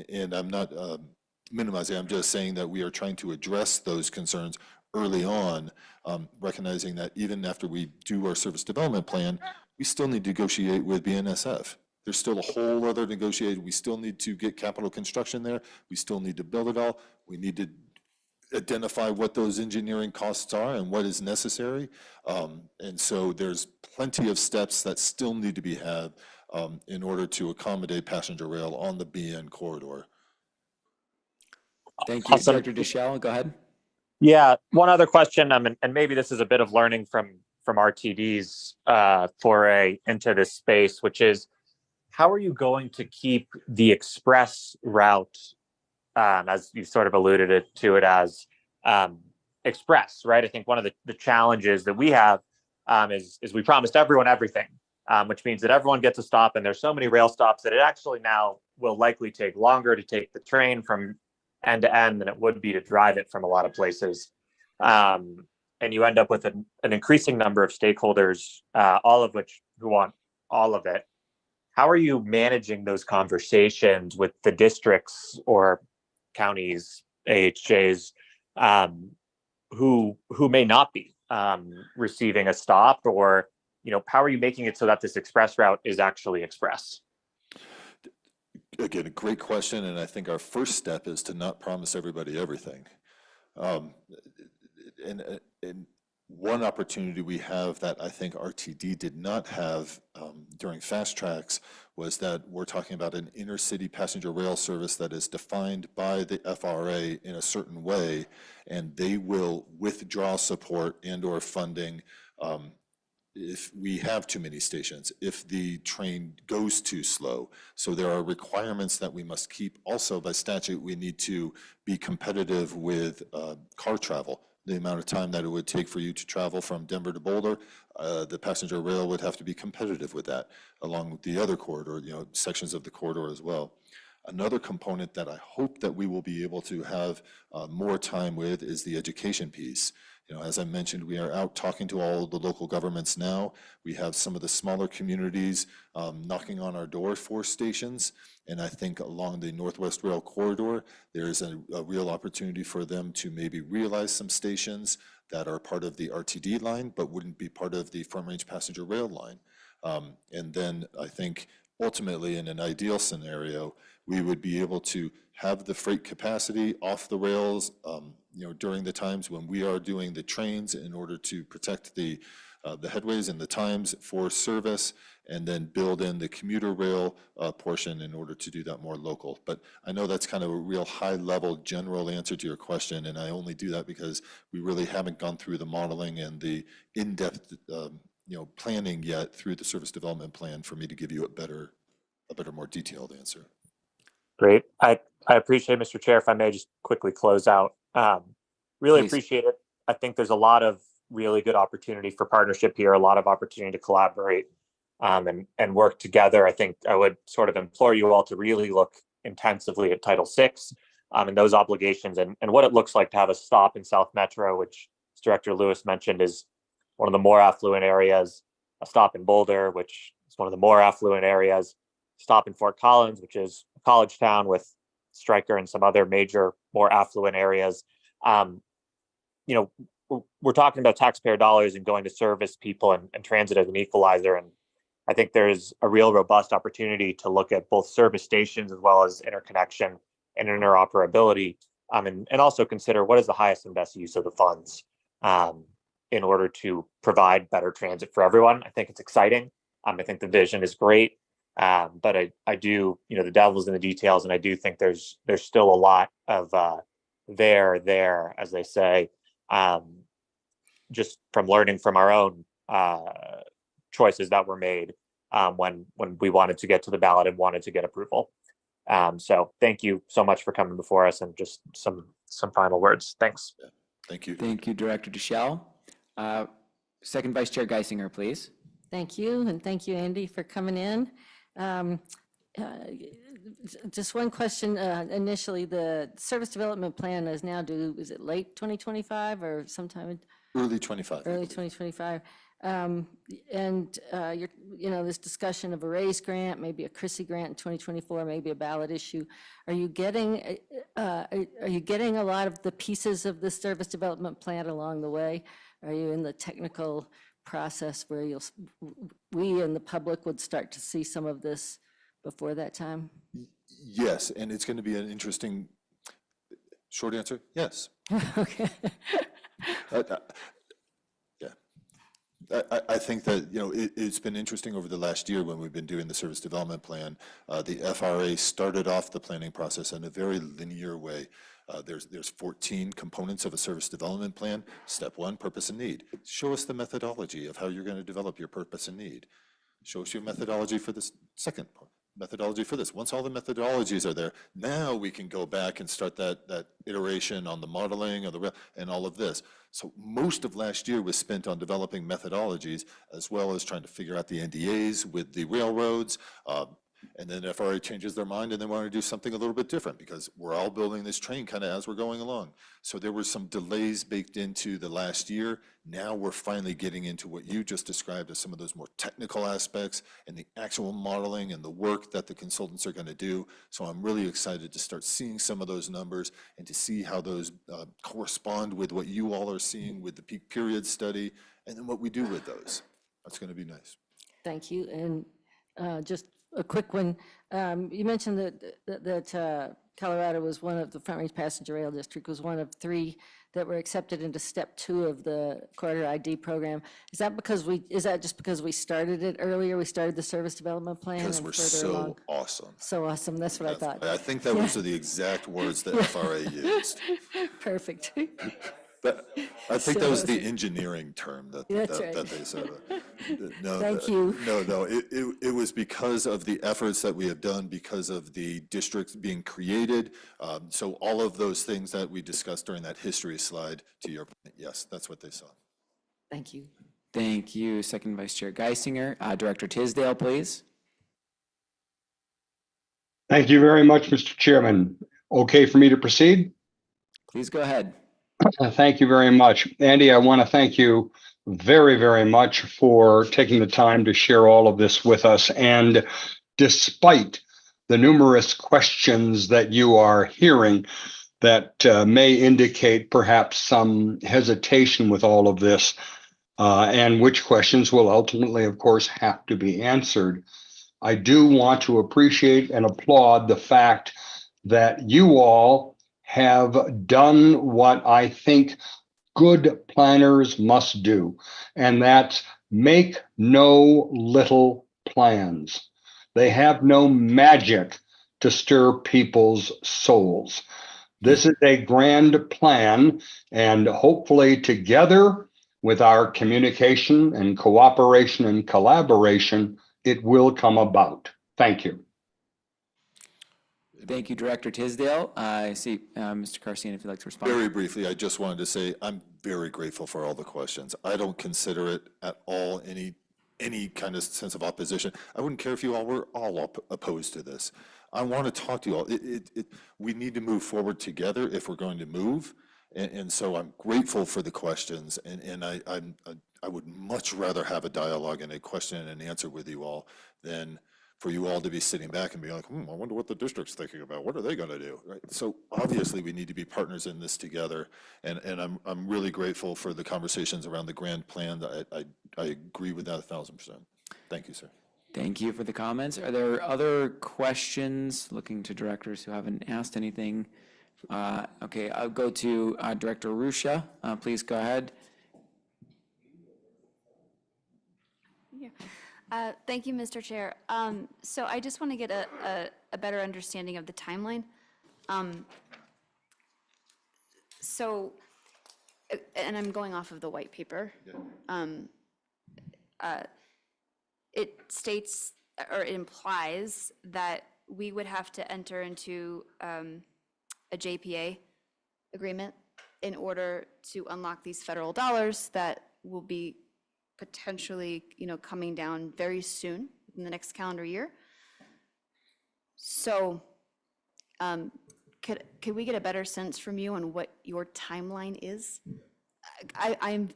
and I'm not minimizing, I'm just saying that we are trying to address those concerns early on, recognizing that even after we do our service development plan, we still need to negotiate with BNSF. There's still a whole other negotiation. We still need to get capital construction there. We still need to build it all. We need to identify what those engineering costs are and what is necessary. And so there's plenty of steps that still need to be had in order to accommodate passenger rail on the BN corridor. Thank you, Awesome. Director Deschelle. Go ahead. Yeah, one other question, and maybe this is a bit of learning from RTD's foray into this space, which is how are you going to keep the express route, as you sort of alluded to it as express, right? I think one of the challenges that we have is we promised everyone everything, which means that everyone gets a stop, and there's so many rail stops that it actually now will likely take longer to take the train from end to end than it would be to drive it from a lot of places. And you end up with an increasing number of stakeholders, all of which who want all of it. How are you managing those conversations with the districts or counties, AHJs, who may not be receiving a stop, or how are you making it so that this express route is actually express? Again, a great question, and I think our first step is to not promise everybody everything. And one opportunity we have that I think RTD did not have during Fast Tracks was that we're talking about an intercity passenger rail service that is defined by the FRA in a certain way, and they will withdraw support and/or funding if we have too many stations, if the train goes too slow. So there are requirements that we must keep. Also, by statute, we need to be competitive with car travel. The amount of time that it would take for you to travel from Denver to Boulder, the passenger rail would have to be competitive with that, along with the other corridor, sections of the corridor as well. Another component that I hope that we will be able to have more time with is the education piece. As I mentioned, we are out talking to all the local governments now. We have some of the smaller communities knocking on our door for stations. And I think along the Northwest Rail corridor, there is a real opportunity for them to maybe realize some stations that are part of the RTD line, but wouldn't be part of the Front Range Passenger Rail line. And then I think ultimately in an ideal scenario, we would be able to have the freight capacity off the rails during the times when we are doing the trains in order to protect the headways and the times for service, and then build in the commuter rail portion in order to do that more local. But I know that's kind of a real high-level general answer to your question, and I only do that because we really haven't gone through the modeling and the in-depth planning yet through the service development plan for me to give you a better, more detailed answer. Great. I appreciate, Mr. Chair, if I may just quickly close out. Really Please. appreciate it. I think there's a lot of really good opportunity for partnership here, a lot of opportunity to collaborate and work together. I think I would sort of implore you all to really look intensively at Title VI and those obligations and what it looks like to have a stop in South Metro, which, as Director Lewis mentioned, is one of the more affluent areas, a stop in Boulder, which is one of the more affluent areas, stop in Fort Collins, which is a college town with Stryker and some other major, more affluent areas. We're talking about taxpayer dollars and going to service people and transit as an equalizer. And I think there's a real robust opportunity to look at both service stations as well as interconnection and interoperability, and also consider what is the highest and best use of the funds in order to provide better transit for everyone. I think it's exciting. I think the vision is great. But I do, the devil's in the details, and I do think there's still a lot of there, as they say, just from learning from our own choices that were made when we wanted to get to the ballot and wanted to get approval. So thank you so much for coming before us, and just some final words. Thanks. Yeah. Thank you. Thank you, Director Deschel. Second Vice Chair Geisinger, please. Thank you, and thank you, Andy, for coming in. Just one question. Initially, the service development plan is now due, is it late 2025 or sometime? Early 25. Early 2025. This discussion of a RAISE grant, maybe a Chrissy grant in 2024, maybe a ballot issue. Are you getting a lot of the pieces of the service development plan along the way? Are you in the technical process where we and the public would start to see some of this before that time? Yes, and it's going to be an interesting, short answer, yes. Okay. I think that, it's been interesting over the last year when we've been doing the service development plan. The FRA started off the planning process in a very linear way. There's 14 components of a service development plan. Step one, purpose and need. Show us the methodology of how you're going to develop your purpose and need. Show us your methodology for this second part. Methodology for this. Once all the methodologies are there, now we can go back and start that iteration on the modeling and all of this. So most of last year was spent on developing methodologies as well as trying to figure out the NDAs with the railroads. And then FRA changes their mind and they want to do something a little bit different because we're all building this train kind of as we're going along. So there were some delays baked into the last year. Now we're finally getting into what you just described as some of those more technical aspects and the actual modeling and the work that the consultants are going to do. So I'm really excited to start seeing some of those numbers and to see how those correspond with what you all are seeing with the peak period study and then what we do with those. That's going to be nice. Thank you. And just a quick one. You mentioned that Colorado was one of the Front Range Passenger Rail District was one of 3 that were accepted into step 2 of the Corridor ID program. Is that just because we started it earlier? We started the service development plan? Because and we're further so along? awesome. So awesome. That's what I thought. I think that was the exact words that FRA used. Perfect. But I think that was the engineering term that That's that right. they said. No, Thank you. No, it was because of the efforts that we have done, because of the districts being created. So all of those things that we discussed during that history slide, to your point, yes, that's what they saw. Thank you. Thank you, Second Vice Chair Geisinger. Director Tisdale, please. Thank you very much, Mr. Chairman. Okay for me to proceed? Please go ahead. Thank you very much. Andy, I want to thank you very, very much for taking the time to share all of this with us. And despite the numerous questions that you are hearing that may indicate perhaps some hesitation with all of this, and which questions will ultimately, of course, have to be answered, I do want to appreciate and applaud the fact that you all have done what I think good planners must do, and that's make no little plans. They have no magic to stir people's souls. This is a grand plan, and hopefully together with our communication and cooperation and collaboration, it will come about. Thank you. Thank you, Director Tisdale. I see Mr. Carcine, if you'd like to respond. Very briefly, I just wanted to say I'm very grateful for all the questions. I don't consider it at all any kind of sense of opposition. I wouldn't care if you all were all opposed to this. I want to talk to you all. We need to move forward together if we're going to move. And so I'm grateful for the questions. And I would much rather have a dialogue and a question and an answer with you all than for you all to be sitting back and be like, I wonder what the district's thinking about. What are they going to do? Right? So obviously we need to be partners in this together. And I'm really grateful for the conversations around the grand plan. I agree with that 1,000%. Thank you, sir. Thank you for the comments. Are there other questions? Looking to directors who haven't asked anything. Okay, I'll go to Director Ruscia. Please go ahead. Thank you, Mr. Chair. So I just want to get a better understanding of the timeline. And I'm going off of the white paper. It states, or it implies that we would have to enter into a JPA agreement in order to unlock these federal dollars that will be potentially, coming down very soon in the next calendar year. So, could we get a better sense from you on what your timeline is? I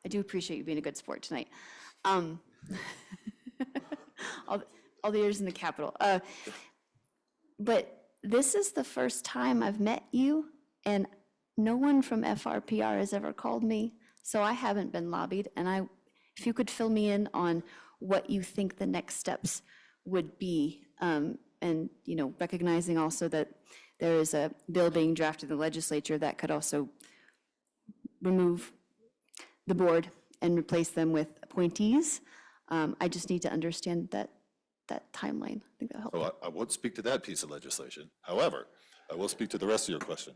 do appreciate you being a good sport tonight. All the years in the Capitol. But this is the first time I've met you, and no one from FRPR has ever called me. So I haven't been lobbied, and if you could fill me in on what you think the next steps would be, and recognizing also that there is a bill being drafted in the legislature that could also remove the board and replace them with appointees. I just need to understand that timeline. I think that'll help. So I won't speak to that piece of legislation. However, I will speak to the rest of your question.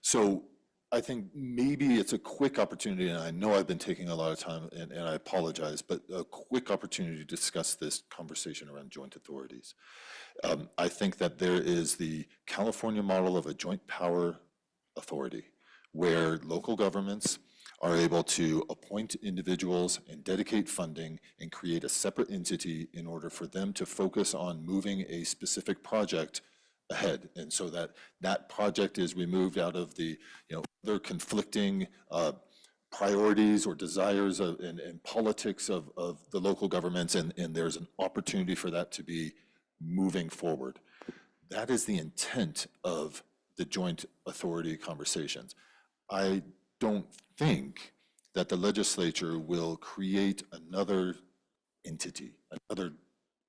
So I think maybe it's a quick opportunity, and I know I've been taking a lot of time, and I apologize, but a quick opportunity to discuss this conversation around joint authorities. I think that there is the California model of a joint power authority, where local governments are able to appoint individuals and dedicate funding and create a separate entity in order for them to focus on moving a specific project ahead. And so that project is removed out of the, other conflicting priorities or desires and politics of the local governments, and there's an opportunity for that to be moving forward. That is the intent of the joint authority conversations. I don't think that the legislature will create another entity, another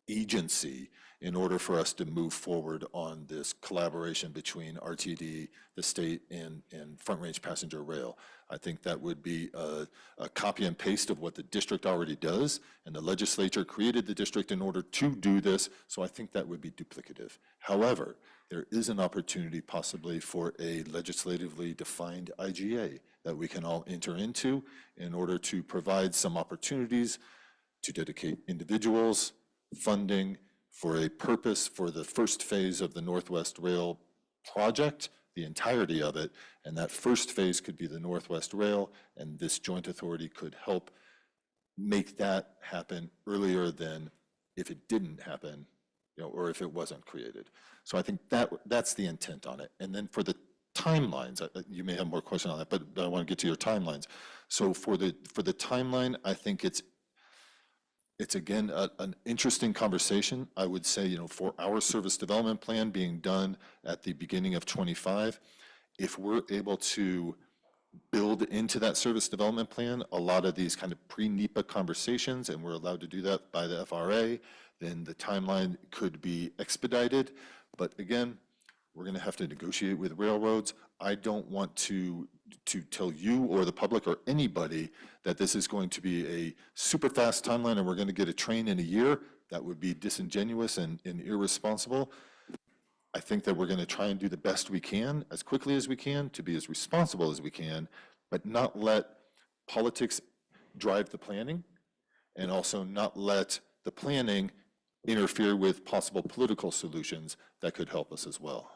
agency, in order for us to move forward on this collaboration between RTD, the state, and Front Range Passenger Rail. I think that would be a copy and paste of what the district already does, and the legislature created the district in order to do this, so I think that would be duplicative. However, there is an opportunity possibly for a legislatively defined IGA that we can all enter into in order to provide some opportunities to dedicate individuals, funding for a purpose for the first phase of the Northwest Rail project, the entirety of it, and that first phase could be the Northwest Rail, and this joint authority could help make that happen earlier than if it didn't happen, or if it wasn't created. So I think that's the intent on it. And then for the timelines, you may have more questions on that, but I want to get to your timelines. So for the timeline, I think it's again an interesting conversation. I would say, for our service development plan being done at the beginning of 25, if we're able to build into that service development plan a lot of these kind of pre-NEPA conversations, and we're allowed to do that by the FRA, then the timeline could be expedited. But again, we're going to have to negotiate with railroads. I don't want to tell you or the public or anybody that this is going to be a super fast timeline and we're going to get a train in a year. That would be disingenuous and irresponsible. I think that we're going to try and do the best we can, as quickly as we can, to be as responsible as we can, but not let politics drive the planning, and also not let the planning interfere with possible political solutions that could help us as well.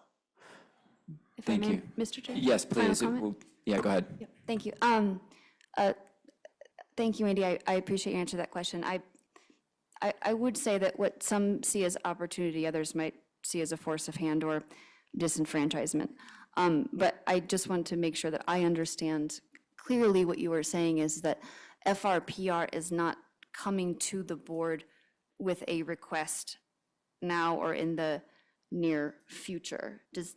If I Thank may, you. Mr. Chair? Yes, Final please. comment? Yeah, go ahead. Yep, thank you. Thank you, Andy. I appreciate your answer to that question. I would say that what some see as opportunity, others might see as a force of hand or disenfranchisement. But I just want to make sure that I understand clearly what you were saying is that FRPR is not coming to the board with a request now or in the near future. Does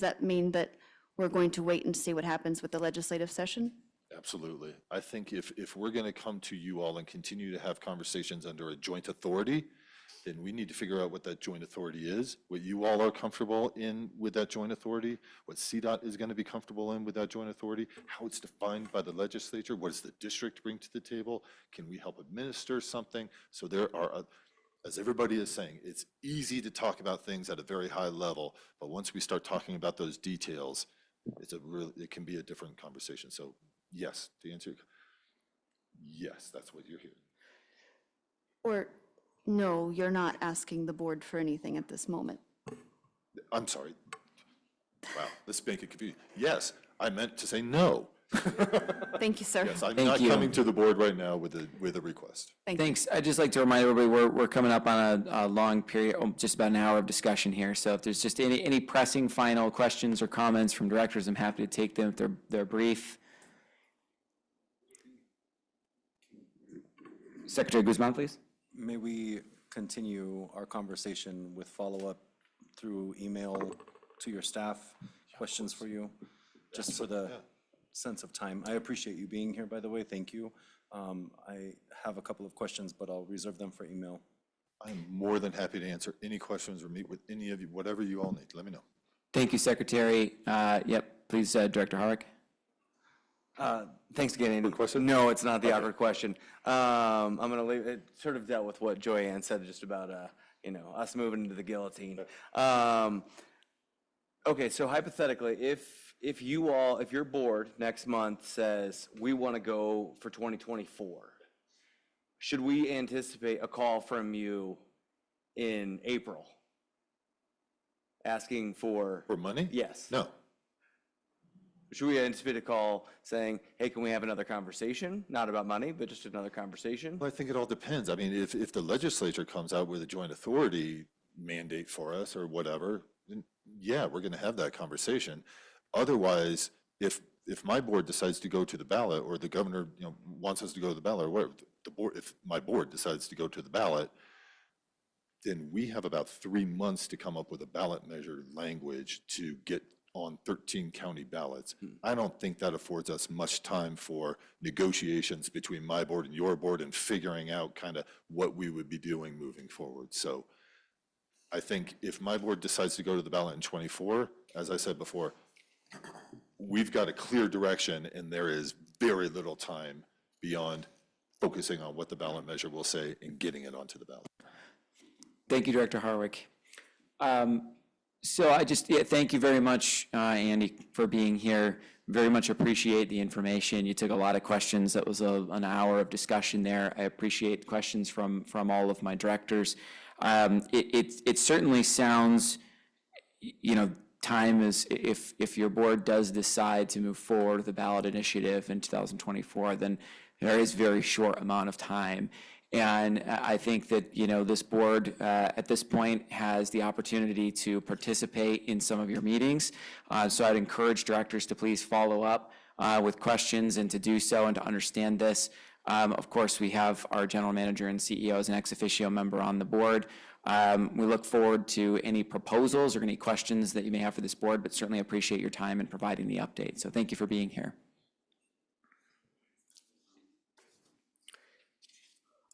that mean that we're going to wait and see what happens with the legislative session? Absolutely. I think if we're going to come to you all and continue to have conversations under a joint authority, then we need to figure out what that joint authority is, what you all are comfortable in with that joint authority, what CDOT is going to be comfortable in with that joint authority, how it's defined by the legislature, what does the district bring to the table, can we help administer something? So there are, as everybody is saying, it's easy to talk about things at a very high level, but once we start talking about those details, it can be a different conversation. So yes, to answer, yes, that's what you're hearing. Or no, you're not asking the board for anything at this moment? I'm sorry. Wow, this is making it confusing. Yes, I meant to say no. Thank you, sir. Yes, I'm Thank not you. coming to the board right now with a request. Thanks. I'd just like to remind everybody, we're coming up on a long period, just about an hour of discussion here. So if there's just any pressing final questions or comments from directors, I'm happy to take them if they're brief. Secretary Guzman, please. May we continue our conversation with follow-up through email to your staff, questions for you, just for the sense of time. I appreciate you being here, by the way, thank you. I have a couple of questions, but I'll reserve them for email. I'm more than happy to answer any questions or meet with any of you, whatever you all need, let me know. Thank you, Secretary. Yep, please, Director Harwick. Thanks again, Andy. No, it's not the awkward question. I'm going to leave it, sort of dealt with what Joy Ann said just about, us moving into the guillotine. Okay, so hypothetically, if your board next month says, we want to go for 2024, should we anticipate a call from you in April? Asking for. For money? Yes. No. Should we anticipate a call saying, hey, can we have another conversation? Not about money, but just another conversation? Well, I think it all depends. I mean, if the legislature comes out with a joint authority mandate for us or whatever, then yeah, we're going to have that conversation. Otherwise, if my board decides to go to the ballot, or the governor, wants us to go to the ballot, or whatever, if my board decides to go to the ballot, then we have about 3 months to come up with a ballot measure language to get on 13 county ballots. I don't think that affords us much time for negotiations between my board and your board and figuring out kind of what we would be doing moving forward. So I think if my board decides to go to the ballot in 24, as I said before, we've got a clear direction, and there is very little time beyond focusing on what the ballot measure will say and getting it onto the ballot. Thank you, Director Harwick. So thank you very much, Andy, for being here. Very much appreciate the information. You took a lot of questions. That was an hour of discussion there. I appreciate questions from all of my directors. It certainly sounds, time is, if your board does decide to move forward with the ballot initiative in 2024, then there is very short amount of time. And I think that, this board at this point has the opportunity to participate in some of your meetings. So I'd encourage directors to please follow up with questions and to do so and to understand this. Of course, we have our general manager and CEO as an ex officio member on the board. We look forward to any proposals or any questions that you may have for this board, but certainly appreciate your time in providing the update. So thank you for being here.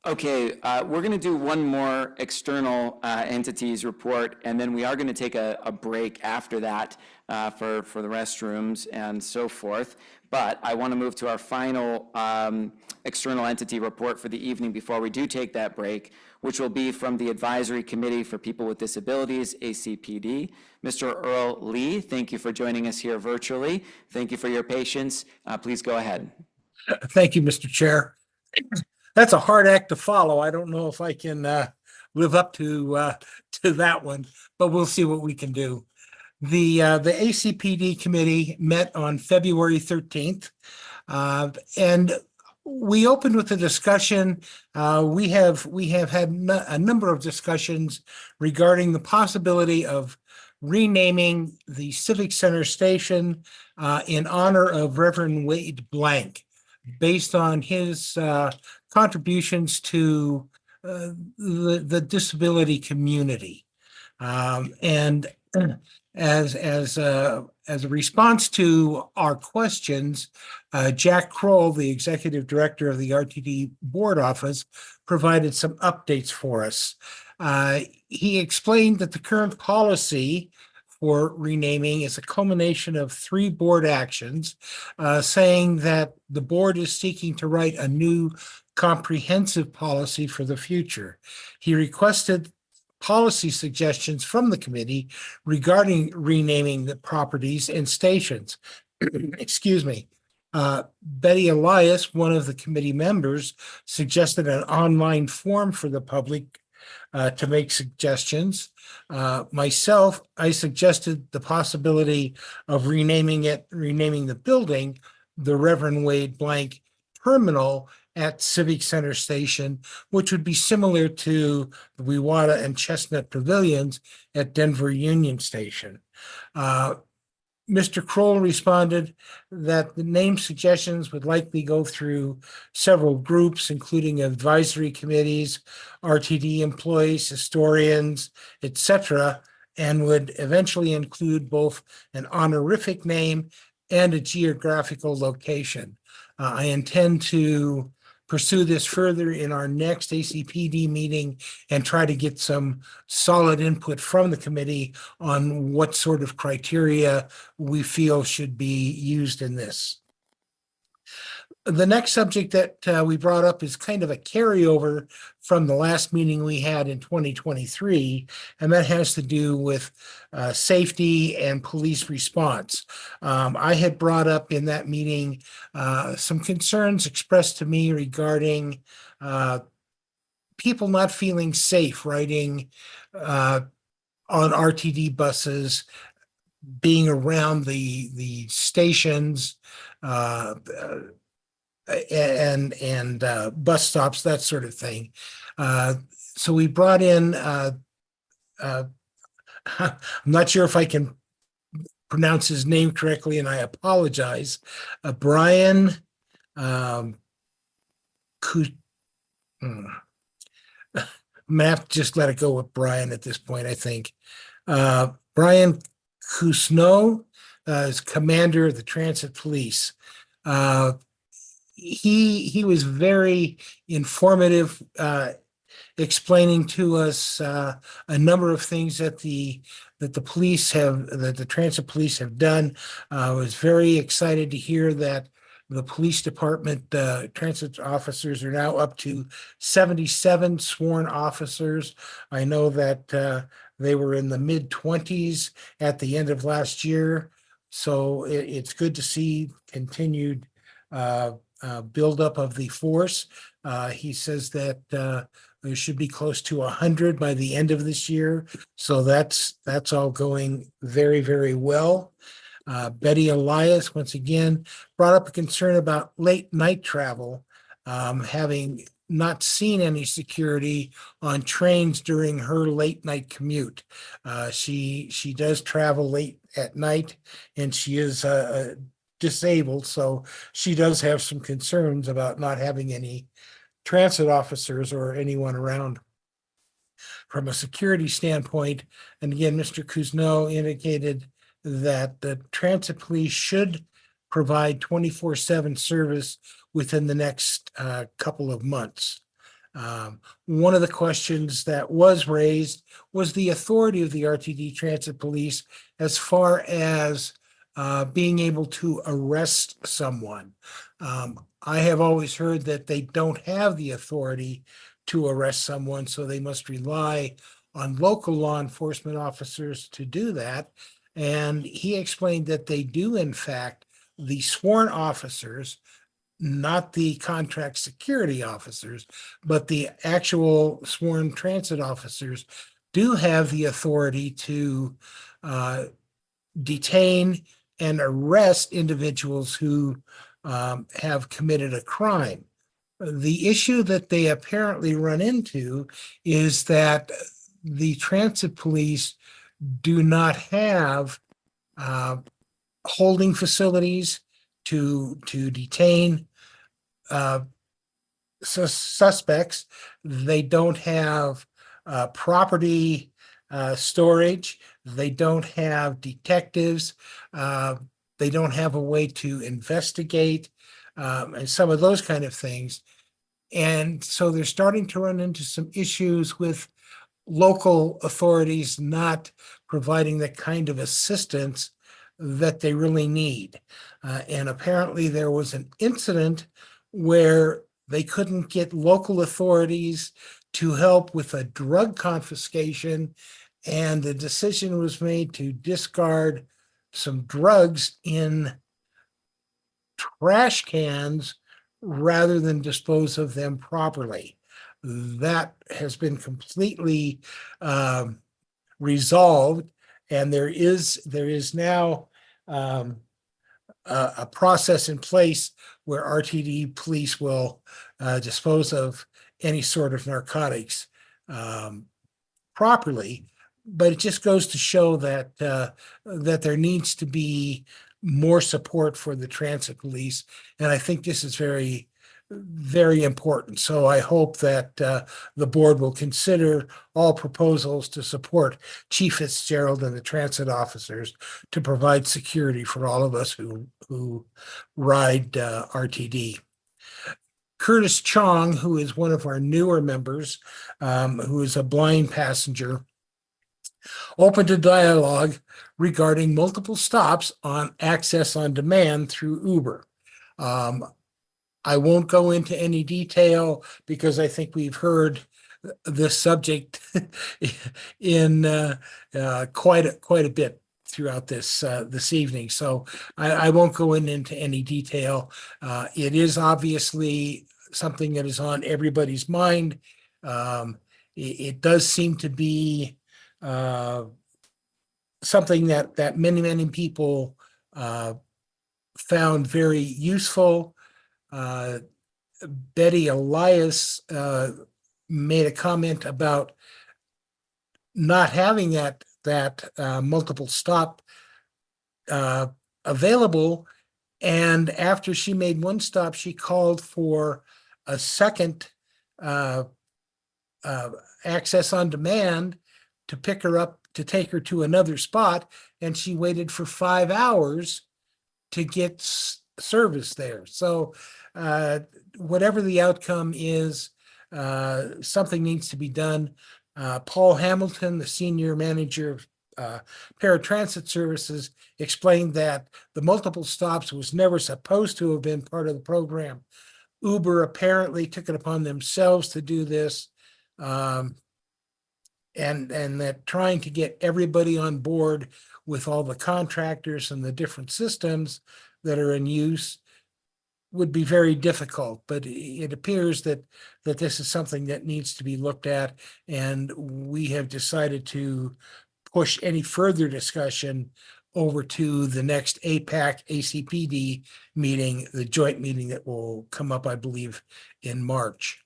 Okay, we're going to do one more external entities report, and then we are going to take a break after that for the restrooms and so forth. But I want to move to our final external entity report for the evening before we do take that break, which will be from the Advisory Committee for People with Disabilities, ACPD. Mr. Earl Lee, thank you for joining us here virtually. Thank you for your patience. Please go ahead. Thank you, Mr. Chair. That's a hard act to follow. I don't know if I can live up to that one, but we'll see what we can do. The ACPD committee met on February 13th, and we opened with a discussion. We have had a number of discussions regarding the possibility of renaming the Civic Center station in honor of Reverend Wade Blank, based on his contributions to the disability community. And as a response to our questions, Jack Kroll, the executive director of the RTD board office, provided some updates for us. He explained that the current policy for renaming is a culmination of 3 board actions, saying that the board is seeking to write a new comprehensive policy for the future. He requested policy suggestions from the committee regarding renaming the properties and stations. Excuse me. Betty Elias, one of the committee members, suggested an online form for the public to make suggestions. Myself, I suggested the possibility of renaming the building, the Reverend Wade Blank Terminal at Civic Center Station, which would be similar to the Wewata and Chestnut Pavilions at Denver Union Station. Mr. Kroll responded that the name suggestions would likely go through several groups, including advisory committees, RTD employees, historians, etc., and would eventually include both an honorific name and a geographical location. I intend to pursue this further in our next ACPD meeting and try to get some solid input from the committee on what sort of criteria we feel should be used in this. The next subject that we brought up is kind of a carryover from the last meeting we had in 2023, and that has to do with safety and police response. I had brought up in that meeting some concerns expressed to me regarding people not feeling safe riding on RTD buses, being around the stations, and bus stops, that sort of thing. So we brought in, I'm not sure if I can pronounce his name correctly, and I apologize. Brian I'm gonna have to just let it go with Brian at this point, I think. Brian Cousineau is commander of the Transit Police. He was very informative, explaining to us a number of things that the Transit Police have done. I was very excited to hear that the police department transit officers are now up to 77 sworn officers. I know that they were in the mid-20s at the end of last year, so it's good to see continued buildup of the force. He says that there should be close to 100 by the end of this year, so that's all going very, very well. Betty Elias, once again, brought up a concern about late night travel, having not seen any security on trains during her late night commute. She does travel late at night, and she is disabled, so she does have some concerns about not having any transit officers or anyone around from a security standpoint. And again, Mr. Cousineau indicated that the Transit Police should provide 24/7 service within the next couple of months. One of the questions that was raised was the authority of the RTD Transit Police as far as being able to arrest someone. I have always heard that they don't have the authority to arrest someone, so they must rely on local law enforcement officers to do that. And he explained that they do, in fact, the sworn officers, not the contract security officers, but the actual sworn transit officers do have the authority to detain and arrest individuals who have committed a crime. The issue that they apparently run into is that the Transit Police do not have holding facilities to detain suspects. They don't have property storage. They don't have detectives. They don't have a way to investigate and some of those kind of things. And so they're starting to run into some issues with local authorities not providing the kind of assistance that they really need. And apparently there was an incident where they couldn't get local authorities to help with a drug confiscation, and the decision was made to discard some drugs in trash cans rather than dispose of them properly. That has been completely resolved, and there is now a process in place where RTD Police will dispose of any sort of narcotics properly. But it just goes to show that that there needs to be more support for the Transit Police, and I think this is very, very important. So I hope that the board will consider all proposals to support Chief Fitzgerald and the transit officers to provide security for all of us who ride RTD. Curtis Chong, who is one of our newer members, who is a blind passenger, opened a dialogue regarding multiple stops on access on demand through Uber. I won't go into any detail because I think we've heard this subject in quite a bit throughout this evening. So I won't go into any detail. It is obviously something that is on everybody's mind. It does seem to be something that many people found very useful. Betty Elias made a comment about not having that multiple stop available. And after she made one stop, she called for a second access on demand to pick her up, to take her to another spot. And she waited for 5 hours to get service there. So whatever the outcome is, something needs to be done. Paul Hamilton, the senior manager of paratransit services, explained that the multiple stops was never supposed to have been part of the program. Uber apparently took it upon themselves to do this. And that trying to get everybody on board with all the contractors and the different systems that are in use would be very difficult, but it appears that this is something that needs to be looked at, and we have decided to push any further discussion over to the next APAC ACPD meeting, the joint meeting that will come up, I believe, in March.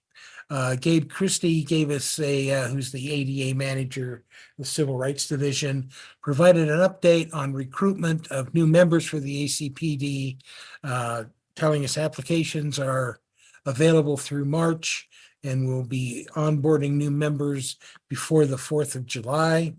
Gabe Christie gave us who's the ADA manager, the Civil Rights Division, provided an update on recruitment of new members for the ACPD, telling us applications are available through March and we'll be onboarding new members before the 4th of July.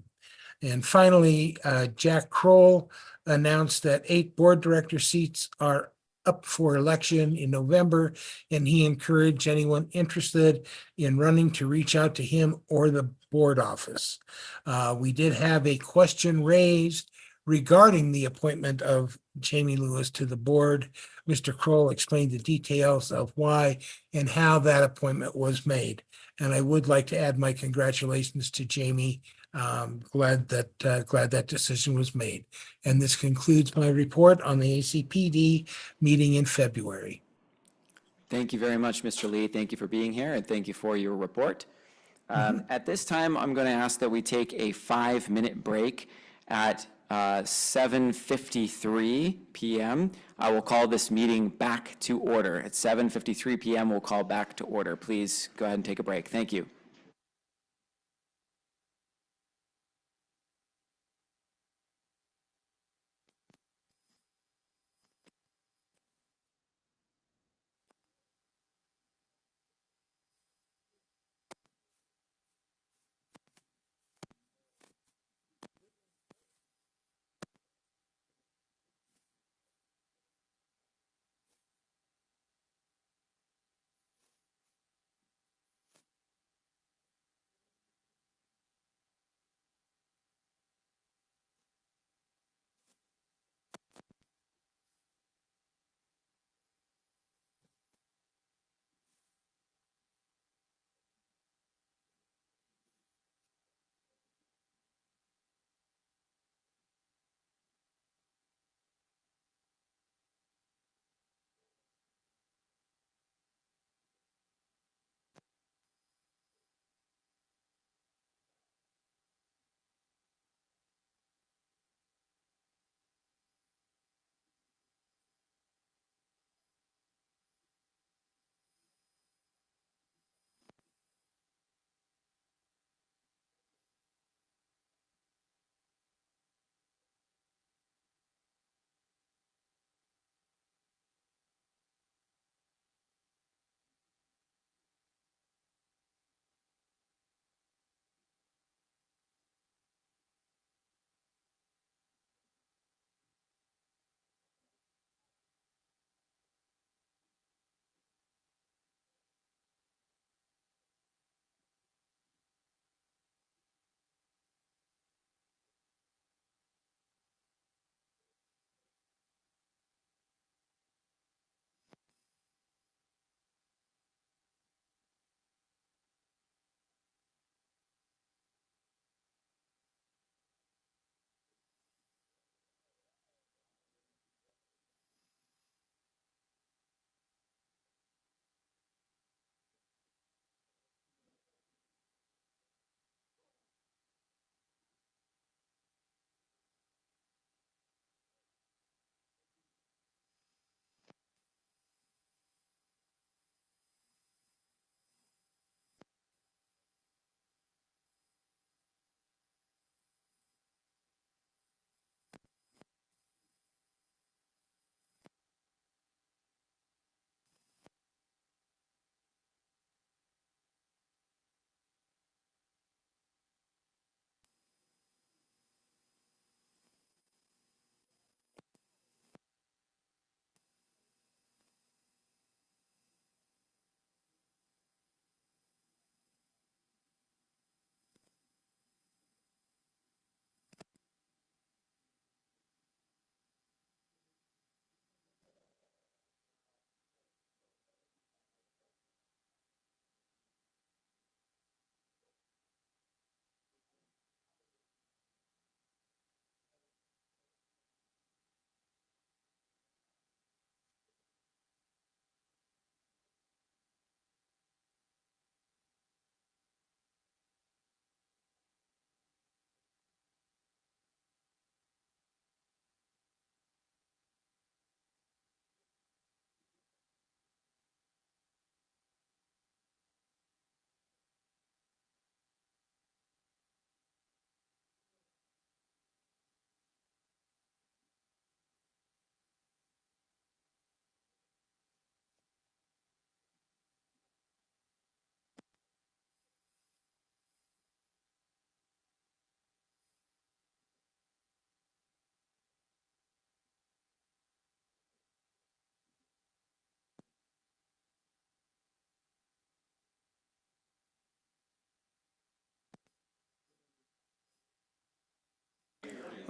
And finally, Jack Kroll announced that 8 board director seats are up for election in November, and he encouraged anyone interested in running to reach out to him or the board office. We did have a question raised regarding the appointment of Jamie Lewis to the board. Mr. Kroll explained the details of why and how that appointment was made. And I would like to add my congratulations to Jamie. Glad that decision was made. And this concludes my report on the ACPD meeting in February. Thank you very much, Mr. Lee. Thank you for being here, and thank you for your report. At this time, I'm going to ask that we take a 5-minute break at 7:53 p.m. I will call this meeting back to order. At 7:53 p.m., we'll call back to order. Please go ahead and take a break. Thank you.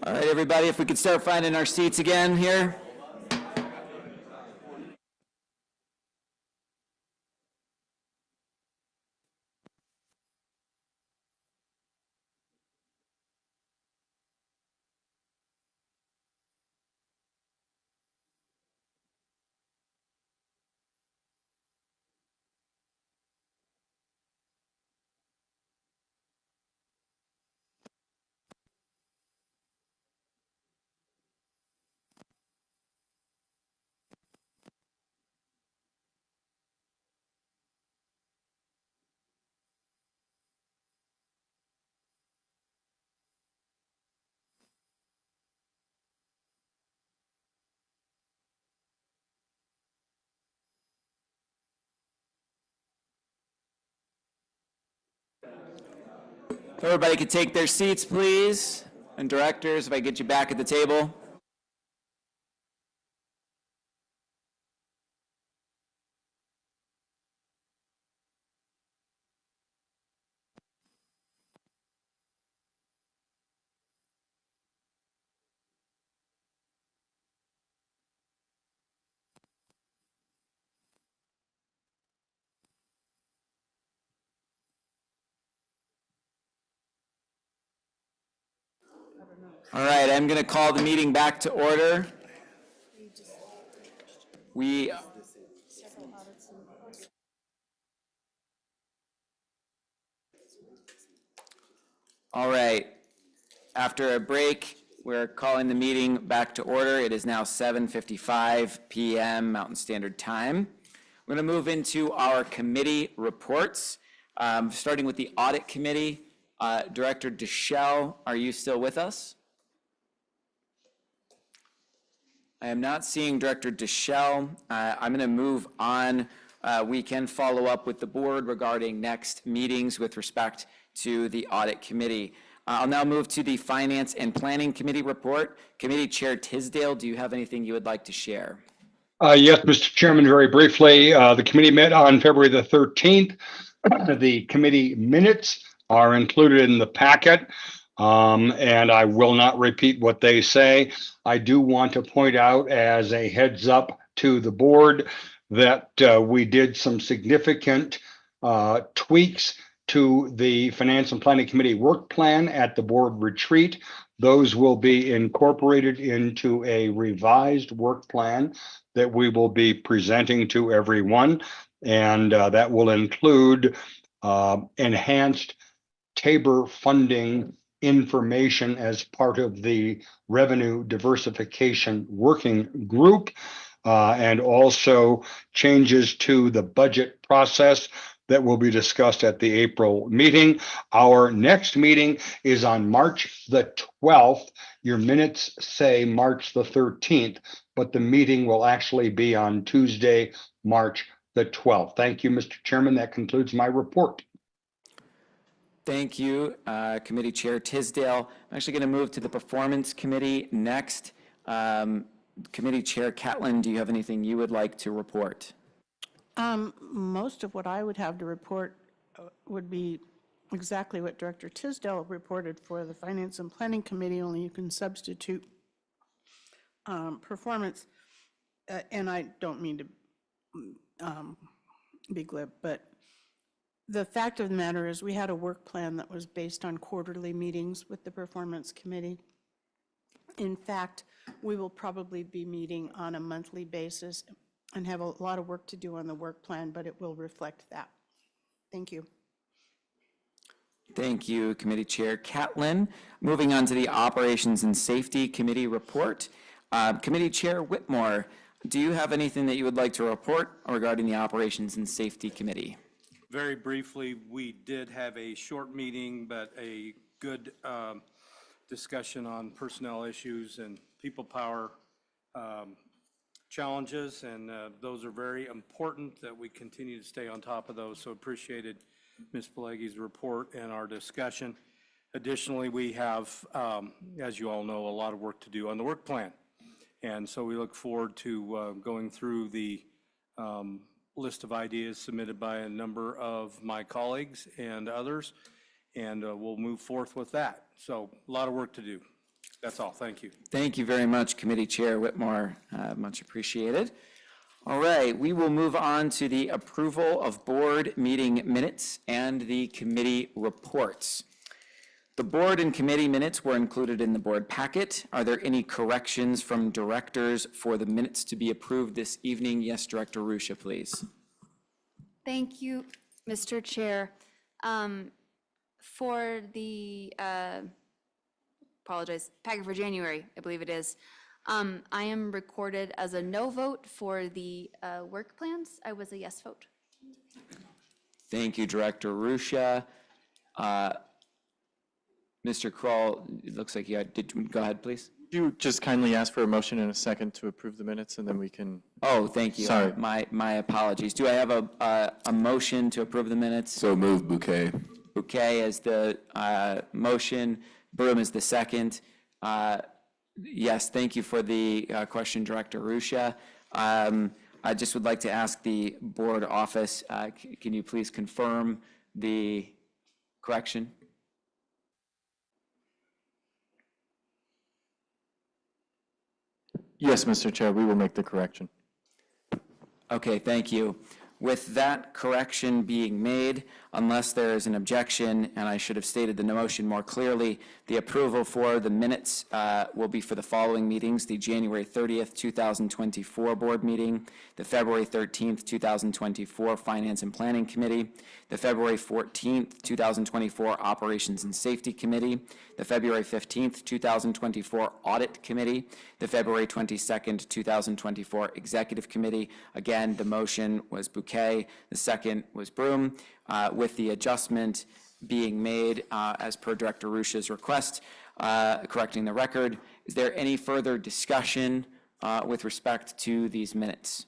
All right, everybody, if we could start finding our seats again here. If everybody could take their seats, please. And directors, if I get you back at the table. All right, I'm going to call the meeting back to order. All right, after a break, we're calling the meeting back to order. It is now 7:55 p.m. Mountain Standard Time. We're going to move into our committee reports, starting with the Audit Committee. Director Deschel, are you still with us? I am not seeing Director Deschel. I'm going to move on. We can follow up with the board regarding next meetings with respect to the Audit Committee. I'll now move to the Finance and Planning Committee report. Committee Chair Tisdale, do you have anything you would like to share? Yes, Mr. Chairman, very briefly, the committee met on February the 13th. The committee minutes are included in the packet, and I will not repeat what they say. I do want to point out as a heads up to the board that we did some significant tweaks to the Finance and Planning Committee work plan at the board retreat. Those will be incorporated into a revised work plan that we will be presenting to everyone. And that will include enhanced Tabor funding information as part of the revenue diversification working group, and also changes to the budget process that will be discussed at the April meeting. Our next meeting is on March the 12th. Your minutes say March the 13th, but the meeting will actually be on Tuesday, March the 12th. Thank you, Mr. Chairman. That concludes my report. Thank you, Committee Chair Tisdale. I'm actually going to move to the Performance Committee next. Committee Chair Catlin, do you have anything you would like to report? Most of what I would have to report would be exactly what Director Tisdale reported for the Finance and Planning Committee, only you can substitute performance. And I don't mean to be glib, but the fact of the matter is we had a work plan that was based on quarterly meetings with the Performance Committee. In fact, we will probably be meeting on a monthly basis and have a lot of work to do on the work plan, but it will reflect that. Thank you. Thank you, Committee Chair Catlin. Moving on to the Operations and Safety Committee report. Committee Chair Whitmore, do you have anything that you would like to report regarding the Operations and Safety Committee? Very briefly, we did have a short meeting, but a good discussion on personnel issues and people power challenges, and those are very important that we continue to stay on top of those. So appreciated Ms. Pileggi's report and our discussion. Additionally, we have, as you all know, a lot of work to do on the work plan. And so we look forward to going through the list of ideas submitted by a number of my colleagues and others, and we'll move forth with that. So a lot of work to do. That's all. Thank you. Thank you very much, Committee Chair Whitmore. Much appreciated. All right, we will move on to the approval of board meeting minutes and the committee reports. The board and committee minutes were included in the board packet. Are there any corrections from directors for the minutes to be approved this evening? Yes, Director Ruscia, please. Thank you, Mr. Chair. For the, apologize, packet for January, I believe it is, I am recorded as a no vote for the work plans. I was a yes vote. Thank you, Director Ruscia. Mr. Kroll, it looks like you had, go ahead, please. Could you just kindly ask for a motion and a second to approve the minutes, and then we can? Oh, thank you. Sorry. My apologies. Do I have a motion to approve the minutes? So moved, Bouquet. Bouquet as the motion, Broom is the second. Yes, thank you for the question, Director Ruscia. I just would like to ask the board office, can you please confirm the correction? Yes, Mr. Chair, we will make the correction. Okay, thank you. With that correction being made, unless there is an objection, and I should have stated the motion more clearly, the approval for the minutes will be for the following meetings: the January 30th, 2024 board meeting, the February 13th, 2024 Finance and Planning Committee, the February 14th, 2024 Operations and Safety Committee, the February 15th, 2024 Audit Committee, the February 22nd, 2024 Executive Committee. Again, the motion was Bouquet, the second was Broom, with the adjustment being made as per Director Ruscia's request, correcting the record. Is there any further discussion with respect to these minutes?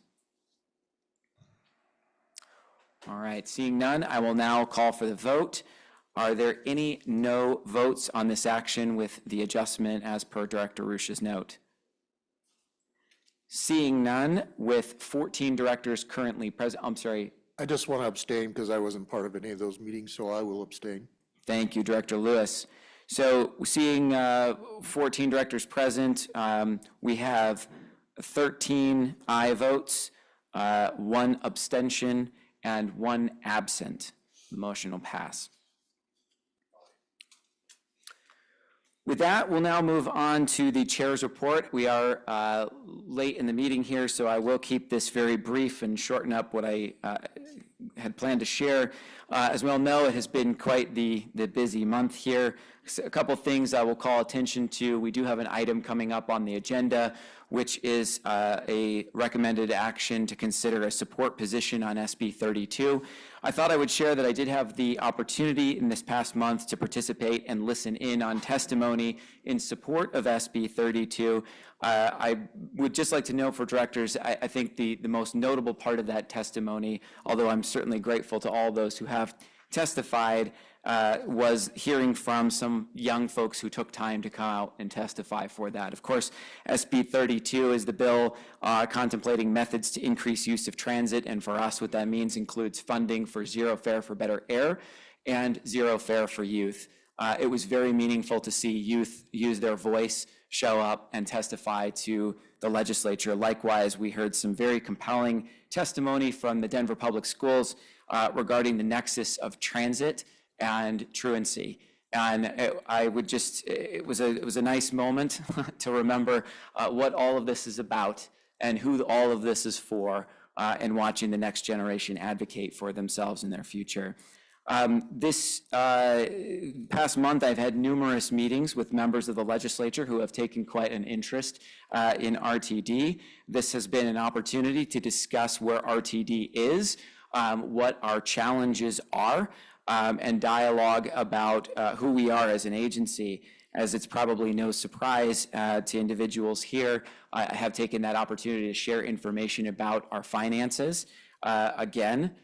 All right, seeing none, I will now call for the vote. Are there any no votes on this action with the adjustment as per Director Ruscia's note? Seeing none, with 14 directors currently present, I'm sorry. I just want to abstain because I wasn't part of any of those meetings, so I will abstain. Thank you, Director Lewis. So seeing 14 directors present, we have 13 aye votes, 1 abstention, and 1 absent. The motion will pass. With that, we'll now move on to the chair's report. We are late in the meeting here, so I will keep this very brief and shorten up what I had planned to share. As we all know, it has been quite the busy month here. A couple things I will call attention to. We do have an item coming up on the agenda, which is a recommended action to consider a support position on SB 32. I thought I would share that I did have the opportunity in this past month to participate and listen in on testimony in support of SB 32. I would just like to know for directors, I think the most notable part of that testimony, although I'm certainly grateful to all those who have testified, was hearing from some young folks who took time to come out and testify for that. Of course, SB 32 is the bill contemplating methods to increase use of transit, and for us, what that means includes funding for Zero Fare for Better Air and Zero Fare for Youth. It was very meaningful to see youth use their voice, show up, and testify to the legislature. Likewise, we heard some very compelling testimony from the Denver Public Schools regarding the nexus of transit and truancy. And it was a nice moment to remember what all of this is about and who all of this is for, and watching the next generation advocate for themselves and their future. This past month, I've had numerous meetings with members of the legislature who have taken quite an interest in RTD. This has been an opportunity to discuss where RTD is, what our challenges are, and dialogue about who we are as an agency. As it's probably no surprise to individuals here, I have taken that opportunity to share information about our finances. Again,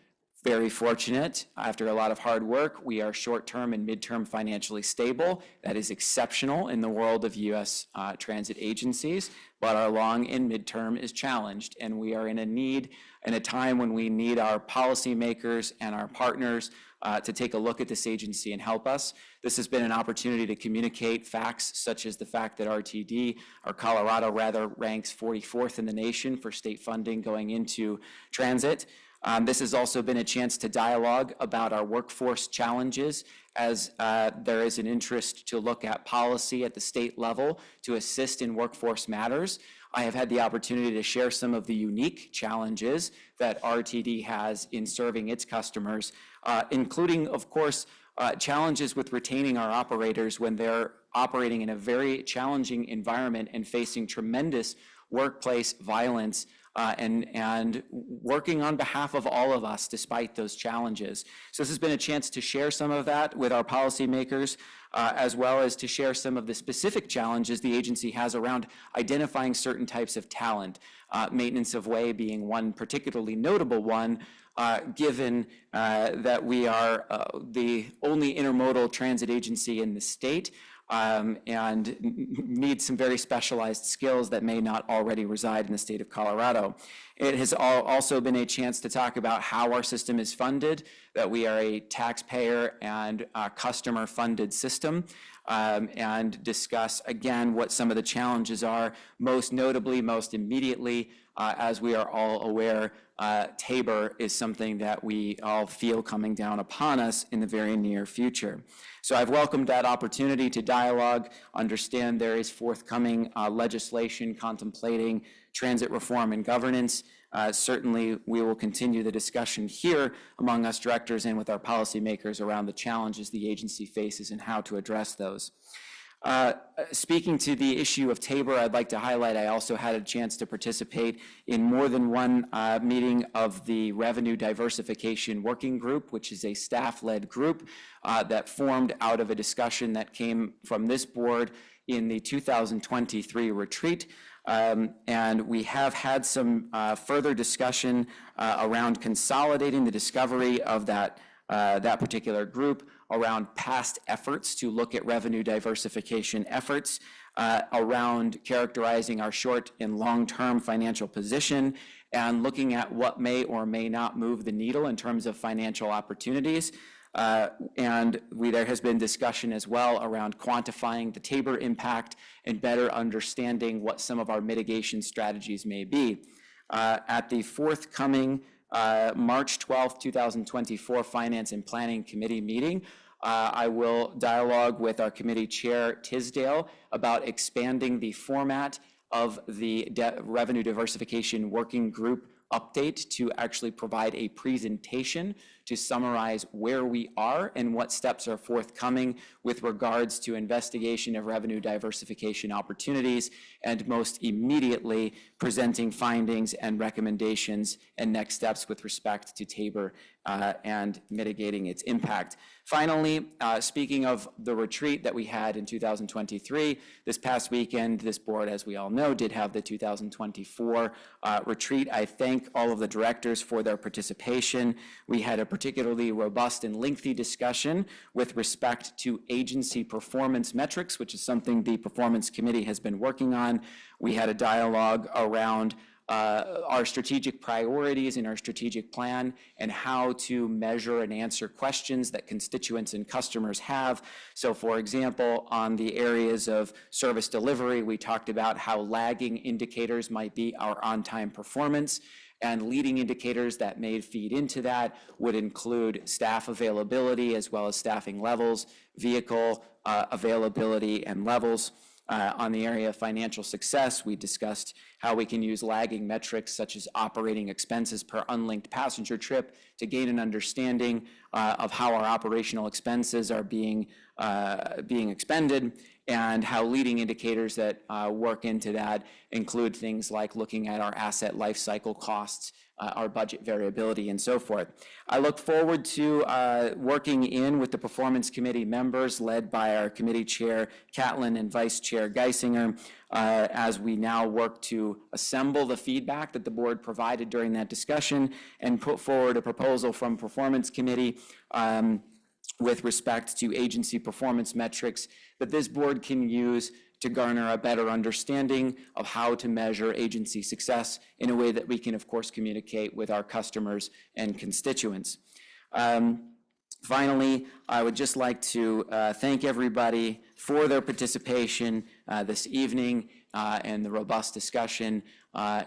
very fortunate. After a lot of hard work, we are short-term and midterm financially stable. That is exceptional in the world of U.S. transit agencies, but our long and midterm is challenged, and we are in a time when we need our policymakers and our partners to take a look at this agency and help us. This has been an opportunity to communicate facts such as the fact that RTD, or Colorado rather, ranks 44th in the nation for state funding going into transit. This has also been a chance to dialogue about our workforce challenges, as there is an interest to look at policy at the state level to assist in workforce matters. I have had the opportunity to share some of the unique challenges that RTD has in serving its customers, including, of course, challenges with retaining our operators when they're operating in a very challenging environment and facing tremendous workplace violence, and working on behalf of all of us despite those challenges. So this has been a chance to share some of that with our policymakers, as well as to share some of the specific challenges the agency has around identifying certain types of talent, maintenance of way being one particularly notable one, given that we are the only intermodal transit agency in the state. And need some very specialized skills that may not already reside in the state of Colorado. It has also been a chance to talk about how our system is funded, that we are a taxpayer and customer-funded system, and discuss, again, what some of the challenges are, most notably, most immediately, as we are all aware, Tabor is something that we all feel coming down upon us in the very near future. So I've welcomed that opportunity to dialogue, understand there is forthcoming legislation contemplating transit reform and governance. Certainly, we will continue the discussion here among us directors and with our policymakers around the challenges the agency faces and how to address those. Speaking to the issue of Tabor, I'd like to highlight I also had a chance to participate in more than one meeting of the Revenue Diversification Working Group, which is a staff-led group that formed out of a discussion that came from this board in the 2023 retreat. And we have had some further discussion around consolidating the discovery of that particular group, around past efforts to look at revenue diversification efforts, around characterizing our short and long-term financial position, and looking at what may or may not move the needle in terms of financial opportunities. And there has been discussion as well around quantifying the Tabor impact and better understanding what some of our mitigation strategies may be. At the forthcoming March 12th, 2024 Finance and Planning Committee meeting, I will dialogue with our committee chair, Tisdale, about expanding the format of the Revenue Diversification Working Group update to actually provide a presentation to summarize where we are and what steps are forthcoming with regards to investigation of revenue diversification opportunities, and most immediately presenting findings and recommendations and next steps with respect to Tabor and mitigating its impact. Finally, speaking of the retreat that we had in 2023, this past weekend, this board, as we all know, did have the 2024 retreat. I thank all of the directors for their participation. We had a particularly robust and lengthy discussion with respect to agency performance metrics, which is something the Performance Committee has been working on. We had a dialogue around our strategic priorities in our strategic plan and how to measure and answer questions that constituents and customers have. So for example, on the areas of service delivery, we talked about how lagging indicators might be our on-time performance, and leading indicators that may feed into that would include staff availability as well as staffing levels, vehicle availability and levels. On the area of financial success, we discussed how we can use lagging metrics such as operating expenses per unlinked passenger trip to gain an understanding of how our operational expenses are being expended, and how leading indicators that work into that include things like looking at our asset life cycle costs our budget variability and so forth. I look forward to working in with the Performance Committee members led by our committee chair, Catlin, and Vice Chair Geisinger, as we now work to assemble the feedback that the board provided during that discussion and put forward a proposal from Performance Committee with respect to agency performance metrics that this board can use to garner a better understanding of how to measure agency success in a way that we can, of course, communicate with our customers and constituents. Finally, I would just like to thank everybody for their participation this evening and the robust discussion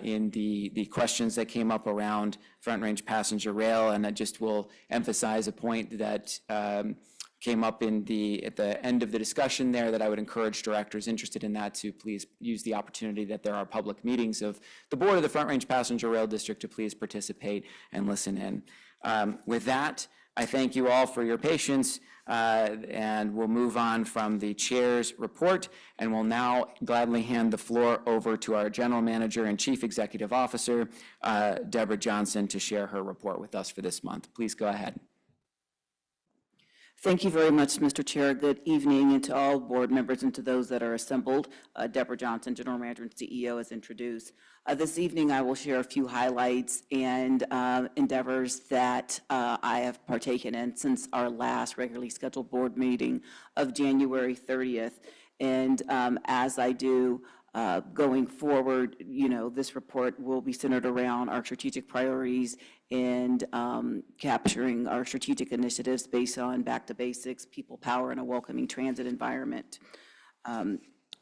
in the questions that came up around Front Range Passenger Rail. And I just will emphasize a point that came up at the end of the discussion there, that I would encourage directors interested in that to please use the opportunity that there are public meetings of the board of the Front Range Passenger Rail District to please participate and listen in. With that, I thank you all for your patience, and we'll move on from the chair's report, and we'll now gladly hand the floor over to our General Manager and Chief Executive Officer, Deborah Johnson, to share her report with us for this month. Please go ahead. Thank you very much, Mr. Chair. Good evening, and to all board members and to those that are assembled. Deborah Johnson, General Manager and CEO, as introduced. This evening, I will share a few highlights and endeavors that I have partaken in since our last regularly scheduled board meeting of January 30th. And as I do, going forward, this report will be centered around our strategic priorities and capturing our strategic initiatives based on back to basics, people power, and a welcoming transit environment.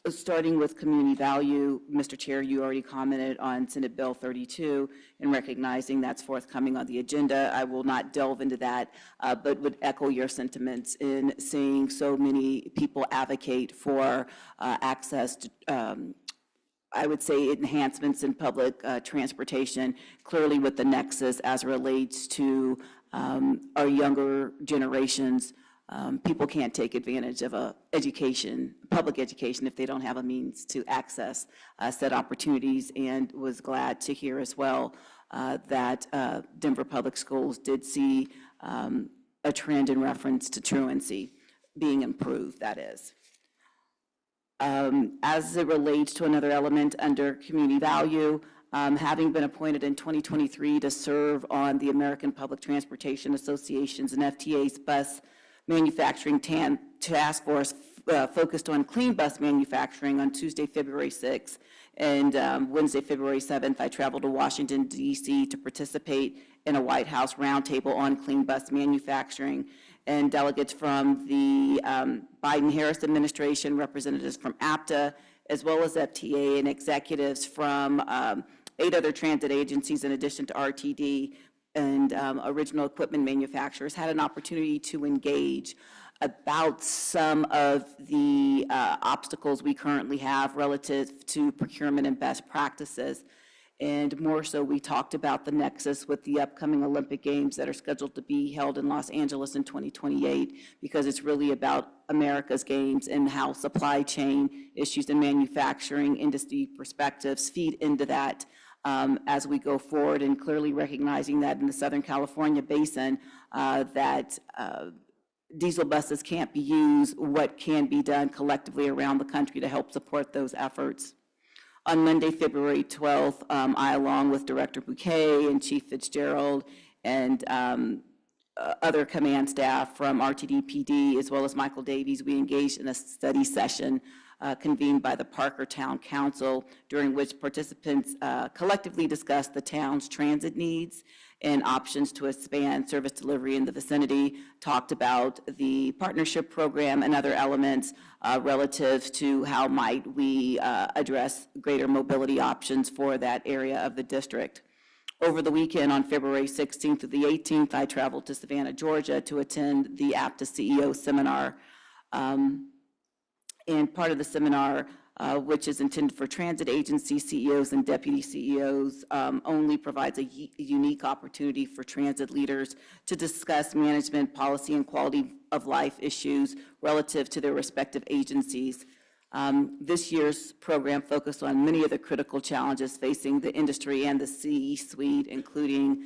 Starting with community value, Mr. Chair, you already commented on Senate Bill 32 and recognizing that's forthcoming on the agenda. I will not delve into that, but would echo your sentiments in seeing so many people advocate for access to I would say enhancements in public transportation, clearly with the nexus as it relates to our younger generations. People can't take advantage of public education, if they don't have a means to access said opportunities, and was glad to hear as well that Denver Public Schools did see a trend in reference to truancy being improved, that is. As it relates to another element under community value, having been appointed in 2023 to serve on the American Public Transportation Association's and FTA's bus manufacturing task force focused on clean bus manufacturing on Tuesday, February 6th, and Wednesday, February 7th, I traveled to Washington, D.C. to participate in a White House roundtable on clean bus manufacturing. And delegates from the Biden-Harris administration, representatives from APTA, as well as FTA, and executives from 8 other transit agencies in addition to RTD and original equipment manufacturers, had an opportunity to engage about some of the obstacles we currently have relative to procurement and best practices. And more so, we talked about the nexus with the upcoming Olympic Games that are scheduled to be held in Los Angeles in 2028, because it's really about America's games and how supply chain issues and manufacturing industry perspectives feed into that as we go forward, and clearly recognizing that in the Southern California basin, that diesel buses can't be used, what can be done collectively around the country to help support those efforts. On Monday, February 12th, I, along with Director Bouquet and Chief Fitzgerald and other command staff from RTD PD, as well as Michael Davies, we engaged in a study session convened by the Parker Town Council, during which participants collectively discussed the town's transit needs and options to expand service delivery in the vicinity, talked about the partnership program and other elements relative to how might we address greater mobility options for that area of the district. Over the weekend, on February 16th through the 18th, I traveled to Savannah, Georgia to attend the APTA CEO seminar. And part of the seminar, which is intended for transit agency CEOs and deputy CEOs, only provides a unique opportunity for transit leaders to discuss management, policy, and quality of life issues relative to their respective agencies. This year's program focused on many of the critical challenges facing the industry and the C-suite, including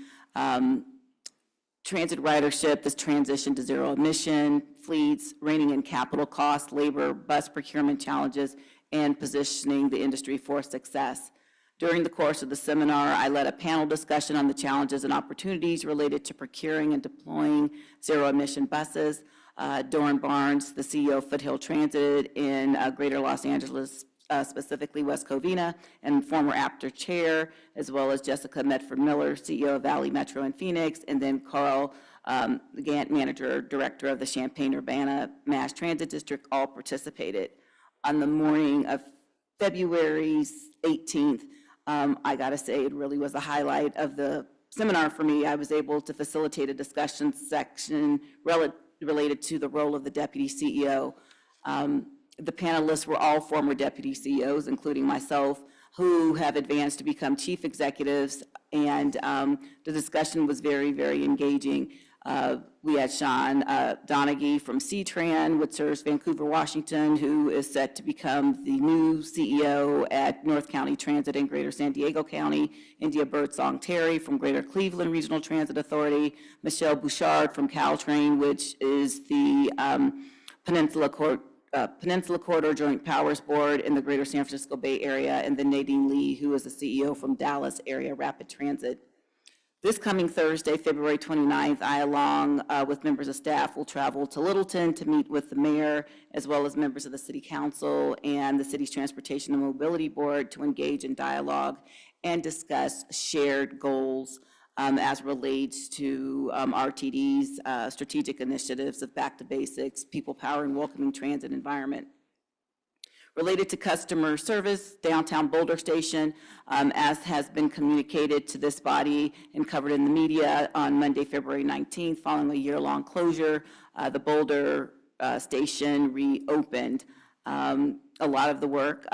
transit ridership, this transition to zero emission, fleets, reining in capital costs, labor, bus procurement challenges, and positioning the industry for success. During the course of the seminar, I led a panel discussion on the challenges and opportunities related to procuring and deploying zero-emission buses. Doran Barnes, the CEO of Foothill Transit in Greater Los Angeles, specifically West Covina, and former APTA chair, as well as Jessica Medford Miller, CEO of Valley Metro in Phoenix, and then Carl Gant, manager, director of the Champaign-Urbana Mass Transit District, all participated. On the morning of February 18th, I gotta say, it really was a highlight of the seminar for me. I was able to facilitate a discussion section related to the role of the deputy CEO. The panelists were all former deputy CEOs, including myself, who have advanced to become chief executives, and the discussion was very, very engaging. We had Sean Donaghy from C-Tran, which serves Vancouver, Washington, who is set to become the new CEO at North County Transit in Greater San Diego County, India Birdsong Terry from Greater Cleveland Regional Transit Authority, Michelle Bouchard from Caltrain, which is the Peninsula Corridor Joint Powers Board in the Greater San Francisco Bay Area, and then Nadine Lee, who is the CEO from Dallas Area Rapid Transit. This coming Thursday, February 29th, I, along with members of staff, will travel to Littleton to meet with the mayor, as well as members of the city council and the city's Transportation and Mobility Board to engage in dialogue and discuss shared goals as relates to RTD's strategic initiatives of back to basics, people power, and welcoming transit environment. Related to customer service, downtown Boulder Station, as has been communicated to this body and covered in the media on Monday, February 19th, following a year-long closure, the Boulder station reopened. A lot of the work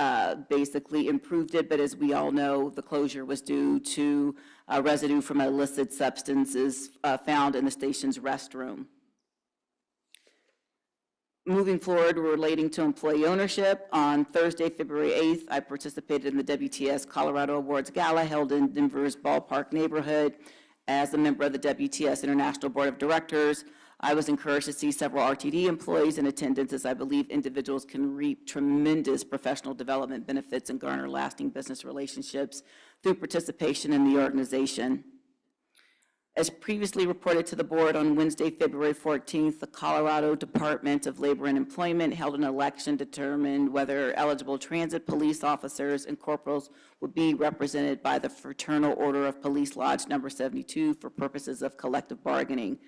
basically improved it, but as we all know, the closure was due to residue from illicit substances found in the station's restroom. Moving forward, relating to employee ownership, on Thursday, February 8th, I participated in the WTS Colorado Awards Gala held in Denver's Ballpark neighborhood. As a member of the WTS International Board of Directors, I was encouraged to see several RTD employees in attendance, as I believe individuals can reap tremendous professional development benefits and garner lasting business relationships through participation in the organization. As previously reported to the board on Wednesday, February 14th, the Colorado Department of Labor and Employment held an election to determine whether eligible transit police officers and corporals would be represented by the Fraternal Order of Police Lodge Number 72 for purposes of collective bargaining.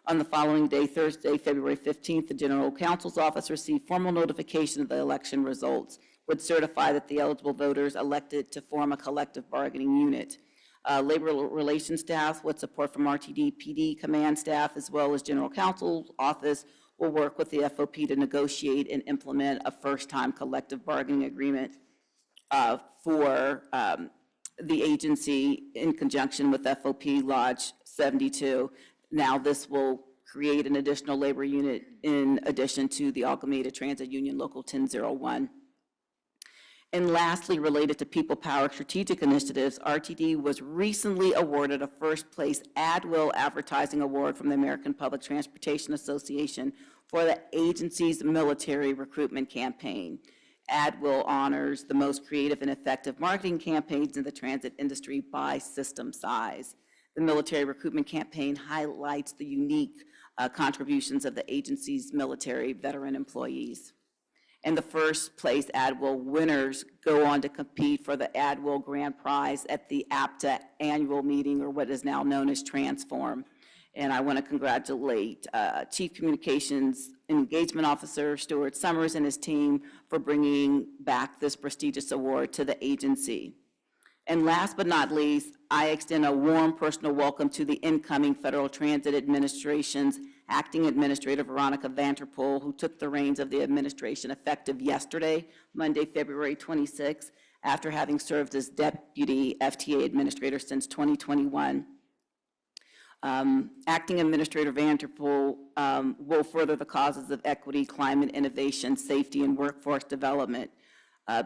On the following day, Thursday, February 15th, the General Counsel's Office received formal notification of the election results, which certify that the eligible voters elected to form a collective bargaining unit. Labor relations staff with support from RTD, PD, command staff, as well as General Counsel's Office will work with the FOP to negotiate and implement a first-time collective bargaining agreement for the agency in conjunction with FOP Lodge 72. Now this will create an additional labor unit in addition to the Alameda Transit Union Local 1001. And lastly, related to people power strategic initiatives, RTD was recently awarded a first place AdWill advertising award from the American Public Transportation Association for the agency's military recruitment campaign. AdWill honors the most creative and effective marketing campaigns in the transit industry by system size. The military recruitment campaign highlights the unique contributions of the agency's military veteran employees. And the first place AdWill winners go on to compete for the AdWill Grand Prize at the APTA annual meeting, or what is now known as Transform. And I want to congratulate Chief Communications and Engagement Officer Stuart Summers and his team for bringing back this prestigious award to the agency. And last but not least, I extend a warm personal welcome to the incoming Federal Transit Administration's Acting Administrator Veronica Vanterpool, who took the reins of the administration effective yesterday, Monday, February 26th, after having served as Deputy FTA Administrator since 2021. Acting Administrator Vanderpool will further the causes of equity, climate, innovation, safety, and workforce development.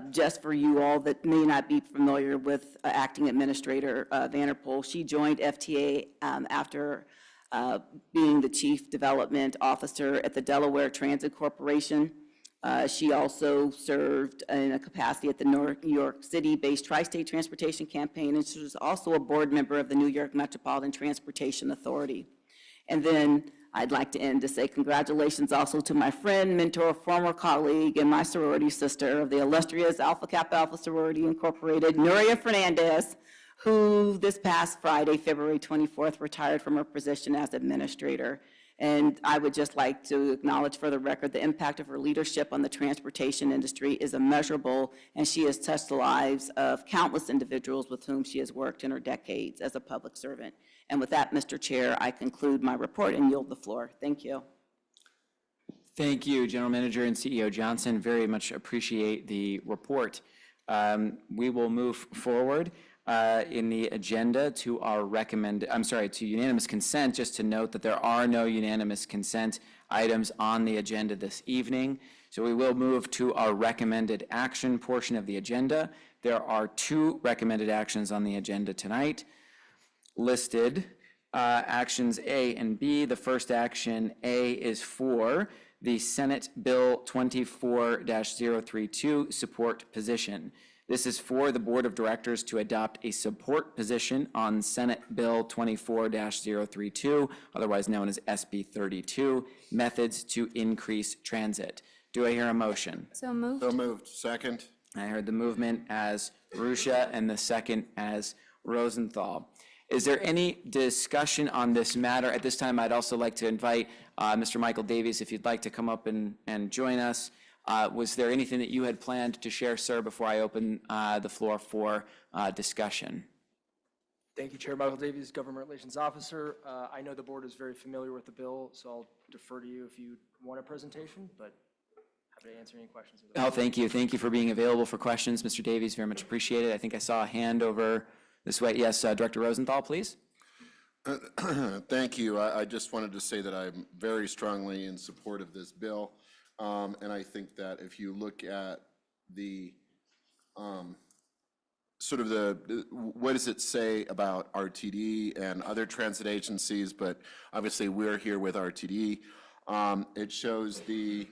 Just for you all that may not be familiar with Acting Administrator Vanderpool, she joined FTA after being the Chief Development Officer at the Delaware Transit Corporation. She also served in a capacity at the New York City-based Tri-State Transportation Campaign, and she was also a board member of the New York Metropolitan Transportation Authority. And then I'd like to end to say congratulations also to my friend, mentor, former colleague, and my sorority sister of the illustrious Alpha Kappa Alpha Sorority Incorporated, Nuria Fernandez, who this past Friday, February 24th, retired from her position as administrator. And I would just like to acknowledge for the record the impact of her leadership on the transportation industry is immeasurable, and she has touched the lives of countless individuals with whom she has worked in her decades as a public servant. And with that, Mr. Chair, I conclude my report and yield the floor. Thank you. Thank you, General Manager and CEO Johnson. Very much appreciate the report. We will move forward in the agenda to our to unanimous consent. Just to note that there are no unanimous consent items on the agenda this evening. So we will move to our recommended action portion of the agenda. There are 2 recommended actions on the agenda tonight listed. Actions A and B. The first action, A, is for the Senate Bill 24-032 support position. This is for the Board of Directors to adopt a support position on Senate Bill 24-032, otherwise known as SB 32, methods to increase transit. Do I hear a motion? So moved. So moved. Second. I heard the movement as Ruscia and the second as Rosenthal. Is there any discussion on this matter? At this time, I'd also like to invite Mr. Michael Davies, if you'd like to come up and join us. Was there anything that you had planned to share, sir, before I open the floor for discussion? Thank you, Chair. Michael Davies, Government Relations Officer. I know the board is very familiar with the bill, so I'll defer to you if you want a presentation, but happy to answer any questions. Oh, thank you. Thank you for being available for questions, Mr. Davies. Very much appreciated. I think I saw a hand over this way. Yes, Director Rosenthal, please. Thank you. I just wanted to say that I'm very strongly in support of this bill. And I think that if you look at the sort of what does it say about RTD and other transit agencies, but obviously we're here with RTD. It shows the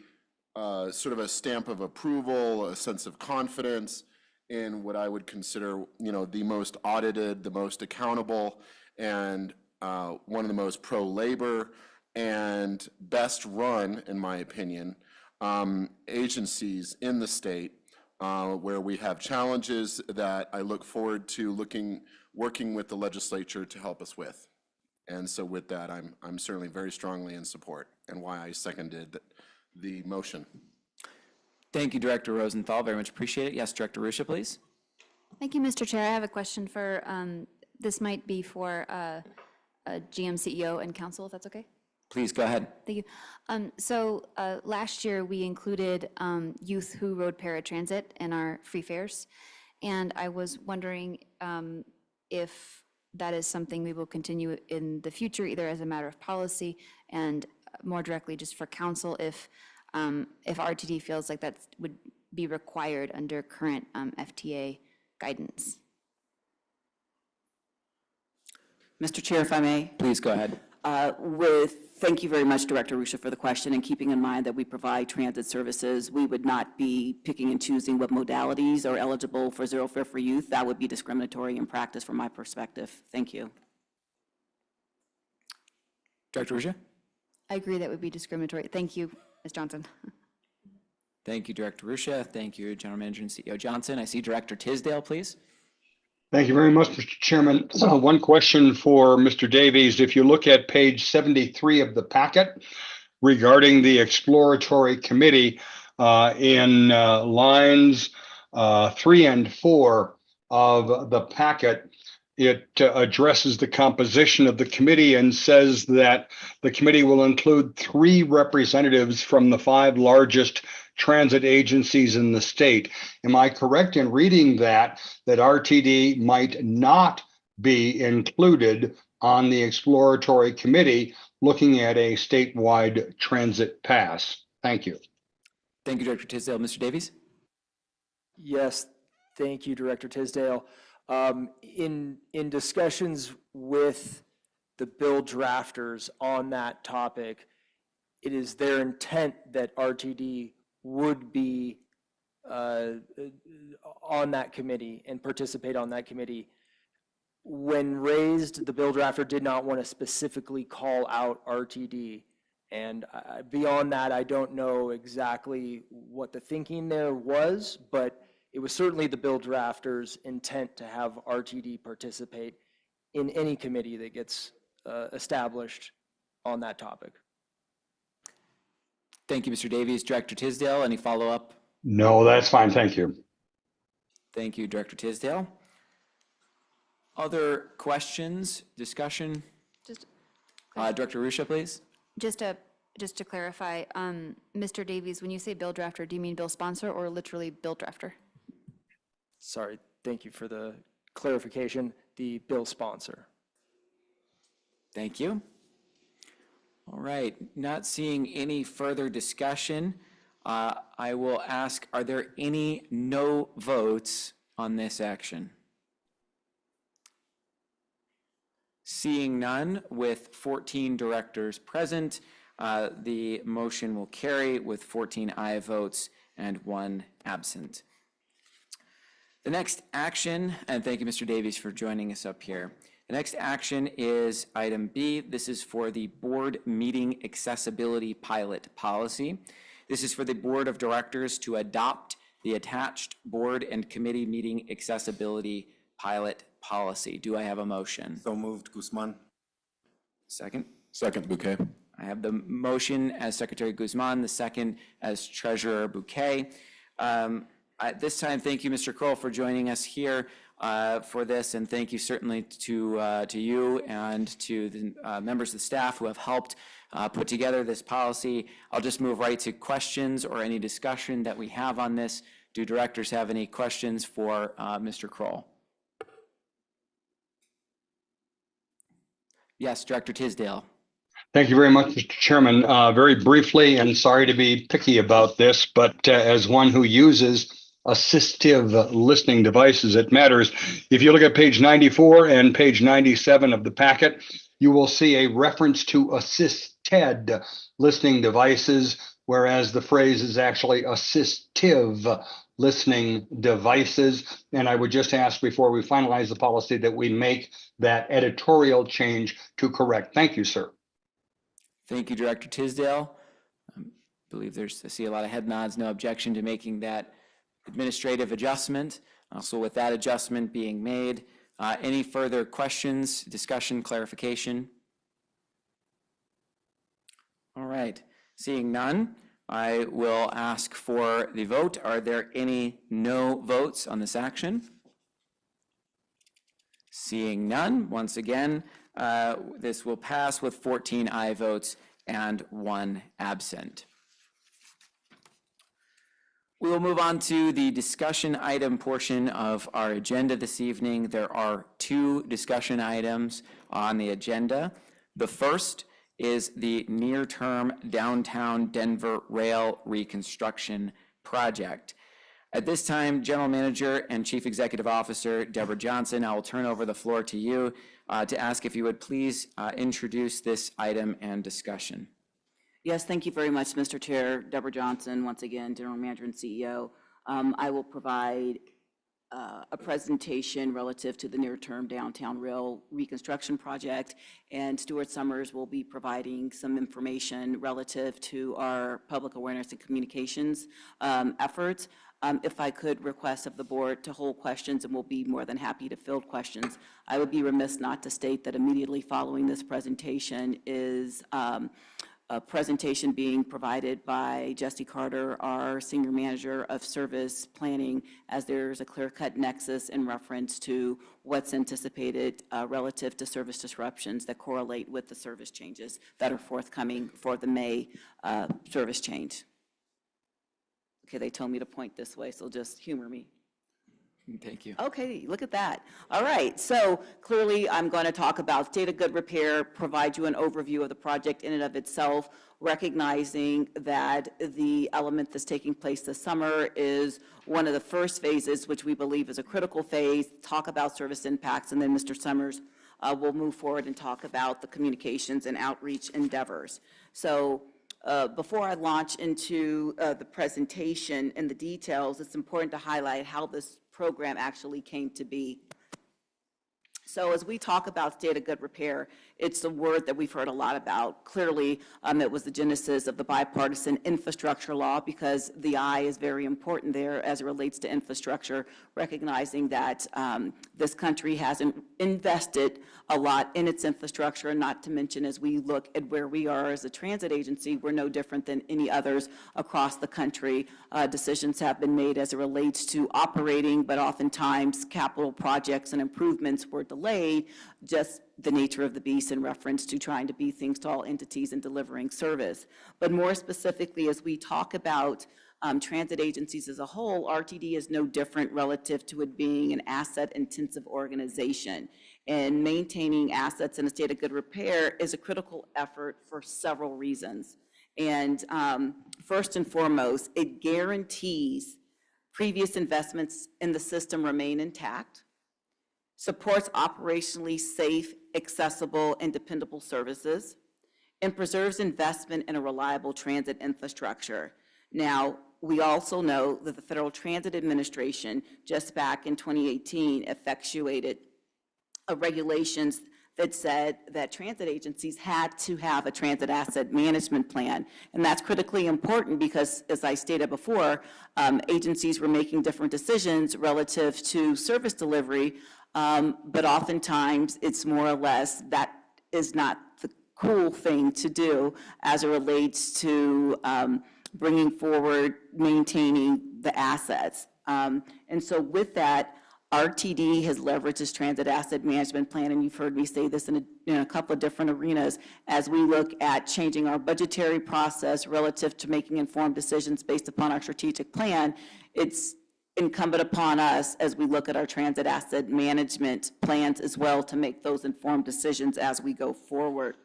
sort of a stamp of approval, a sense of confidence in what I would consider, the most audited, the most accountable, and one of the most pro-labor and best run, in my opinion, agencies in the state, where we have challenges that I look forward to working with the legislature to help us with. And so with that, I'm certainly very strongly in support, and why I seconded the motion. Thank you, Director Rosenthal. Very much appreciate it. Yes, Director Ruscia, please. Thank you, Mr. Chair. I have a question for, this might be for GM CEO and council, if that's okay? Please go ahead. Thank you. So last year, we included youth who rode paratransit in our free fares. And I was wondering if that is something we will continue in the future, either as a matter of policy and more directly just for council, if RTD feels like that would be required under current FTA guidance. Mr. Chair, if I may. Please go ahead. Thank you very much, Director Ruscia, for the question, and keeping in mind that we provide transit services, we would not be picking and choosing what modalities are eligible for zero fare for youth. That would be discriminatory in practice from my perspective. Thank you. Director Ruscia? I agree that would be discriminatory. Thank you, Ms. Johnson. Thank you, Director Ruscia. Thank you, General Manager and CEO Johnson. I see Director Tisdale, please. Thank you very much, Mr. Chairman. One question for Mr. Davies. If you look at page 73 of the packet regarding the exploratory committee in lines 3 and 4 of the packet, it addresses the composition of the committee and says that the committee will include 3 representatives from the 5 largest transit agencies in the state. Am I correct in reading that RTD might not be included on the exploratory committee looking at a statewide transit pass. Thank you. Thank you, Director Tisdale. Mr. Davies? Yes, thank you, Director Tisdale. In discussions with the bill drafters on that topic, it is their intent that RTD would be on that committee and participate on that committee. When raised, the bill drafter did not want to specifically call out RTD. And beyond that, I don't know exactly what the thinking there was, but it was certainly the bill drafter's intent to have RTD participate in any committee that gets established on that topic. Thank you, Mr. Davies. Director Tisdale, any follow-up? No, that's fine. Thank you. Thank you, Director Tisdale. Other questions, discussion? Just Director Rusha, please. Just to clarify, Mr. Davies, when you say bill drafter, do you mean bill sponsor or literally bill drafter? Sorry, thank you for the clarification. The bill sponsor. Thank you. All right, not seeing any further discussion, I will ask, are there any no votes on this action? Seeing none, with 14 directors present, the motion will carry with 14 aye votes and 1 absent. The next action, and thank you, Mr. Davies, for joining us up here. The next action is item B. This is for the board meeting accessibility pilot policy. This is for the board of directors to adopt the attached board and committee meeting accessibility pilot policy. Do I have a motion? So moved, Guzman. Second? Second, Bouquet. I have the motion as Secretary Guzman, the second as Treasurer Bouquet. At this time, thank you, Mr. Kroll, for joining us here for this, and thank you certainly to you and to the members of the staff who have helped put together this policy. I'll just move right to questions or any discussion that we have on this. Do directors have any questions for Mr. Kroll? Yes, Director Tisdale. Thank you very much, Mr. Chairman. Very briefly, and sorry to be picky about this, but as one who uses assistive listening devices, it matters. If you look at page 94 and page 97 of the packet, you will see a reference to assisted listening devices, whereas the phrase is actually assistive listening devices. And I would just ask before we finalize the policy that we make that editorial change to correct. Thank you, sir. Thank you, Director Tisdale. I believe I see a lot of head nods, no objection to making that administrative adjustment. So with that adjustment being made, any further questions, discussion, clarification? All right, seeing none, I will ask for the vote. Are there any no votes on this action? Seeing none, once again, this will pass with 14 aye votes and 1 absent. We will move on to the discussion item portion of our agenda this evening. There are 2 discussion items on the agenda. The first is the near-term downtown Denver rail reconstruction project. At this time, General Manager and Chief Executive Officer Deborah Johnson, I will turn over the floor to you to ask if you would please introduce this item and discussion. Yes, thank you very much, Mr. Chair. Deborah Johnson, once again, General Manager and CEO. I will provide a presentation relative to the near-term downtown rail reconstruction project, and Stuart Summers will be providing some information relative to our public awareness and communications efforts. If I could request of the board to hold questions, and we'll be more than happy to field questions. I would be remiss not to state that immediately following this presentation is a presentation being provided by Jesse Carter, our Senior Manager of Service Planning, as there's a clear-cut nexus in reference to what's anticipated relative to service disruptions that correlate with the service changes that are forthcoming for the May service change. Okay, they told me to point this way, so just humor me. Thank you. Okay, look at that. All right, so clearly I'm going to talk about state of good repair, provide you an overview of the project in and of itself, recognizing that the element that's taking place this summer is one of the first phases, which we believe is a critical phase, talk about service impacts, and then Mr. Summers will move forward and talk about the communications and outreach endeavors. So before I launch into the presentation and the details, it's important to highlight how this program actually came to be. So as we talk about state of good repair, it's a word that we've heard a lot about. Clearly, it was the genesis of the bipartisan infrastructure law, because the I is very important there as it relates to infrastructure, recognizing that this country hasn't invested a lot in its infrastructure, and not to mention, as we look at where we are as a transit agency, we're no different than any others across the country. Decisions have been made as it relates to operating, but oftentimes capital projects and improvements were delayed, just the nature of the beast in reference to trying to be things to all entities and delivering service. But more specifically, as we talk about transit agencies as a whole, RTD is no different relative to it being an asset-intensive organization. And maintaining assets in a state of good repair is a critical effort for several reasons. And first and foremost, it guarantees previous investments in the system remain intact, supports operationally safe, accessible, and dependable services, and preserves investment in a reliable transit infrastructure. Now, we also know that the Federal Transit Administration, just back in 2018, effectuated regulations that said that transit agencies had to have a transit asset management plan. And that's critically important because, as I stated before, agencies were making different decisions relative to service delivery, but oftentimes it's more or less that is not the cool thing to do as it relates to bringing forward, maintaining the assets. And so with that, RTD has leveraged its transit asset management plan, and you've heard me say this in a couple of different arenas, as we look at changing our budgetary process relative to making informed decisions based upon our strategic plan. It's incumbent upon us, as we look at our transit asset management plans as well, to make those informed decisions as we go forward.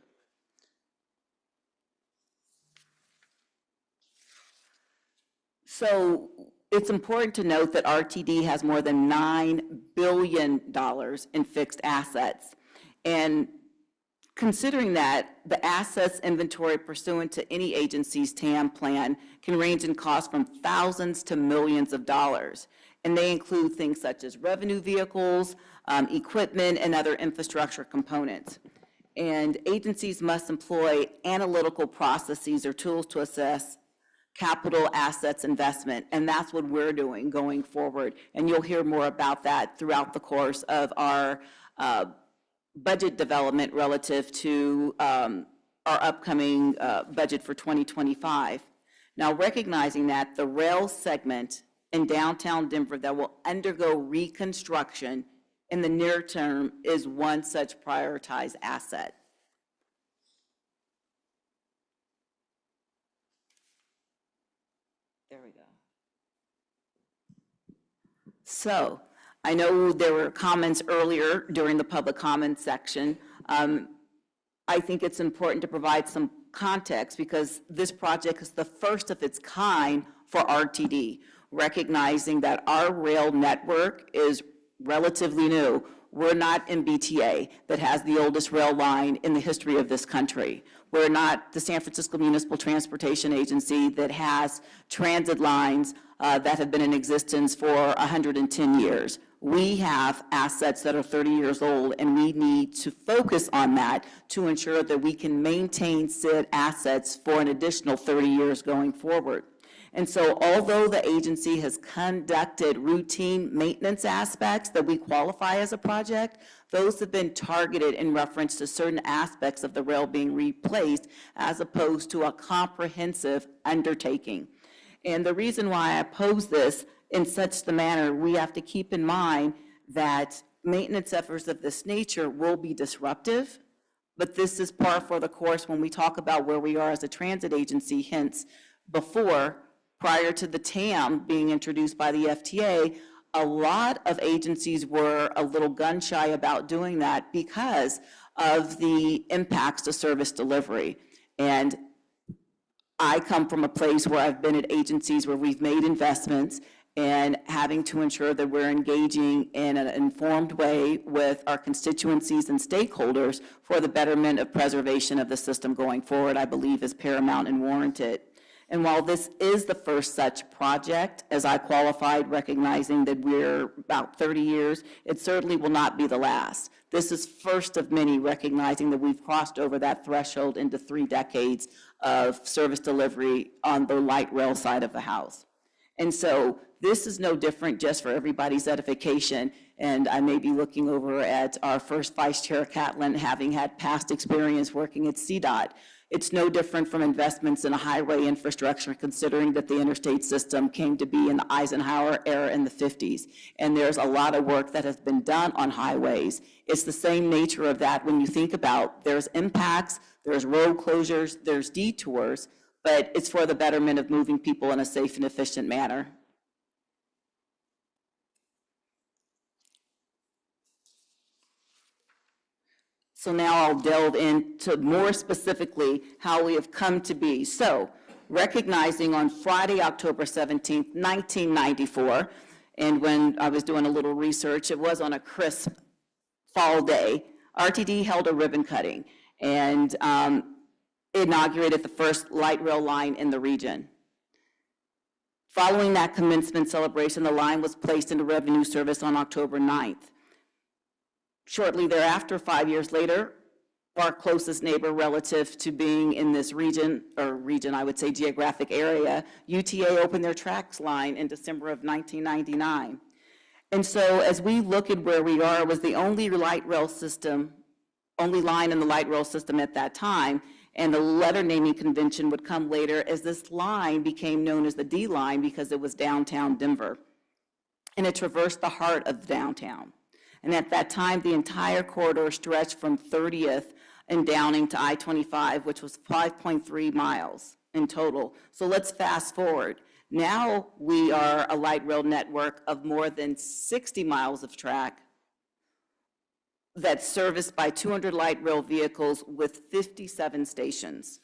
So it's important to note that RTD has more than $9 billion in fixed assets. And considering that, the assets inventory pursuant to any agency's TAM plan can range in cost from thousands to millions of dollars. And they include things such as revenue vehicles, equipment, and other infrastructure components. And agencies must employ analytical processes or tools to assess capital assets investment, and that's what we're doing going forward. And you'll hear more about that throughout the course of our budget development relative to our upcoming budget for 2025. Now, recognizing that the rail segment in downtown Denver that will undergo reconstruction in the near term is one such prioritized asset. There we go. So I know there were comments earlier during the public comment section. I think it's important to provide some context because this project is the first of its kind for RTD, recognizing that our rail network is relatively new. We're not MBTA that has the oldest rail line in the history of this country. We're not the San Francisco Municipal Transportation Agency that has transit lines that have been in existence for 110 years. We have assets that are 30 years old, and we need to focus on that to ensure that we can maintain said assets for an additional 30 years going forward. And so although the agency has conducted routine maintenance aspects that we qualify as a project, those have been targeted in reference to certain aspects of the rail being replaced as opposed to a comprehensive undertaking. And the reason why I pose this in such the manner, we have to keep in mind that maintenance efforts of this nature will be disruptive, but this is par for the course when we talk about where we are as a transit agency. Hence, prior to the TAM being introduced by the FTA, A lot of agencies were a little gun shy about doing that because of the impacts to service delivery. And I come from a place where I've been at agencies where we've made investments and having to ensure that we're engaging in an informed way with our constituencies and stakeholders for the betterment of preservation of the system going forward, I believe is paramount and warranted. And while this is the first such project, as I qualified, recognizing that we're about 30 years, it certainly will not be the last. This is first of many, recognizing that we've crossed over that threshold into 3 decades of service delivery on the light rail side of the house. And so this is no different, just for everybody's edification. And I may be looking over at our first Vice Chair, Catlin, having had past experience working at CDOT. It's no different from investments in a highway infrastructure, considering that the interstate system came to be in the Eisenhower era in the 50s. And there's a lot of work that has been done on highways. It's the same nature of that when you think about there's impacts, there's road closures, there's detours, but it's for the betterment of moving people in a safe and efficient manner. So now I'll delve into more specifically how we have come to be. So recognizing on Friday, October 17th, 1994, and when I was doing a little research, it was on a crisp fall day, RTD held a ribbon cutting and inaugurated the first light rail line in the region. Following that commencement celebration, the line was placed into revenue service on October 9th. Shortly thereafter, 5 years later, our closest neighbor relative to being in this region, I would say geographic area, UTA opened their tracks line in December of 1999. And so as we look at where we are, it was the only light rail system, only line in the light rail system at that time, and the letter naming convention would come later as this line became known as the D line because it was downtown Denver. And it traversed the heart of downtown. And at that time, the entire corridor stretched from 30th and Downing to I-25, which was 5.3 miles in total. So let's fast forward. Now we are a light rail network of more than 60 miles of track that's serviced by 200 light rail vehicles with 57 stations.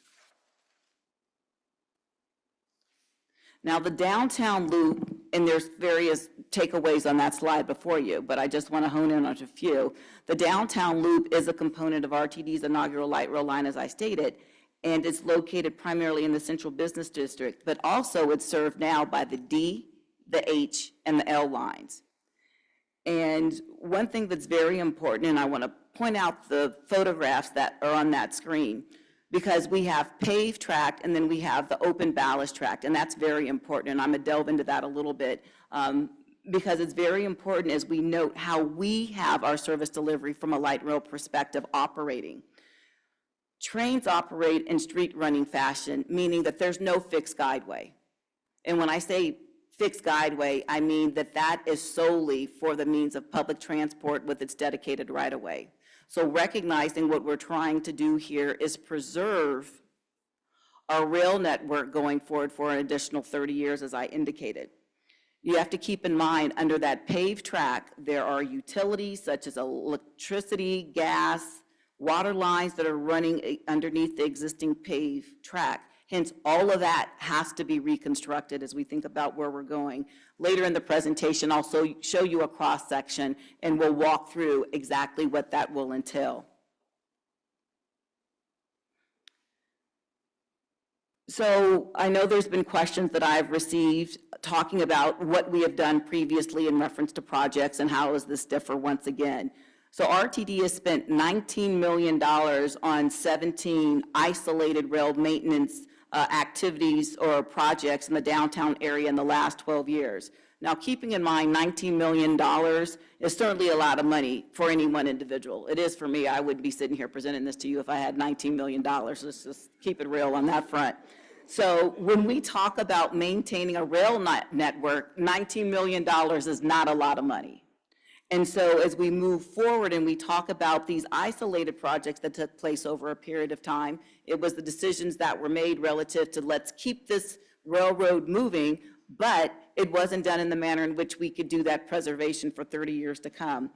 Now the downtown loop, and there's various takeaways on that slide before you, but I just want to hone in on a few. The downtown loop is a component of RTD's inaugural light rail line, as I stated, and it's located primarily in the central business district, but also it's served now by the D, the H, and the L lines. And one thing that's very important, and I want to point out the photographs that are on that screen, because we have paved track and then we have the open ballast track, and that's very important, and I'm going to delve into that a little bit because it's very important as we note how we have our service delivery from a light rail perspective operating. Trains operate in street running fashion, meaning that there's no fixed guideway. And when I say fixed guideway, I mean that that is solely for the means of public transport with its dedicated right-of-way. So recognizing what we're trying to do here is preserve our rail network going forward for an additional 30 years, as I indicated. You have to keep in mind, under that paved track, there are utilities such as electricity, gas, water lines that are running underneath the existing paved track. Hence, all of that has to be reconstructed as we think about where we're going. Later in the presentation, I'll show you a cross-section, and we'll walk through exactly what that will entail. So I know there's been questions that I've received talking about what we have done previously in reference to projects and how does this differ once again. So RTD has spent $19 million on 17 isolated rail maintenance activities or projects in the downtown area in the last 12 years. Now, keeping in mind $19 million is certainly a lot of money for any one individual. It is for me. I wouldn't be sitting here presenting this to you if I had $19 million. Let's just keep it real on that front. So when we talk about maintaining a rail network, $19 million is not a lot of money. And so as we move forward and we talk about these isolated projects that took place over a period of time, it was the decisions that were made relative to let's keep this railroad moving, but it wasn't done in the manner in which we could do that preservation for 30 years to come.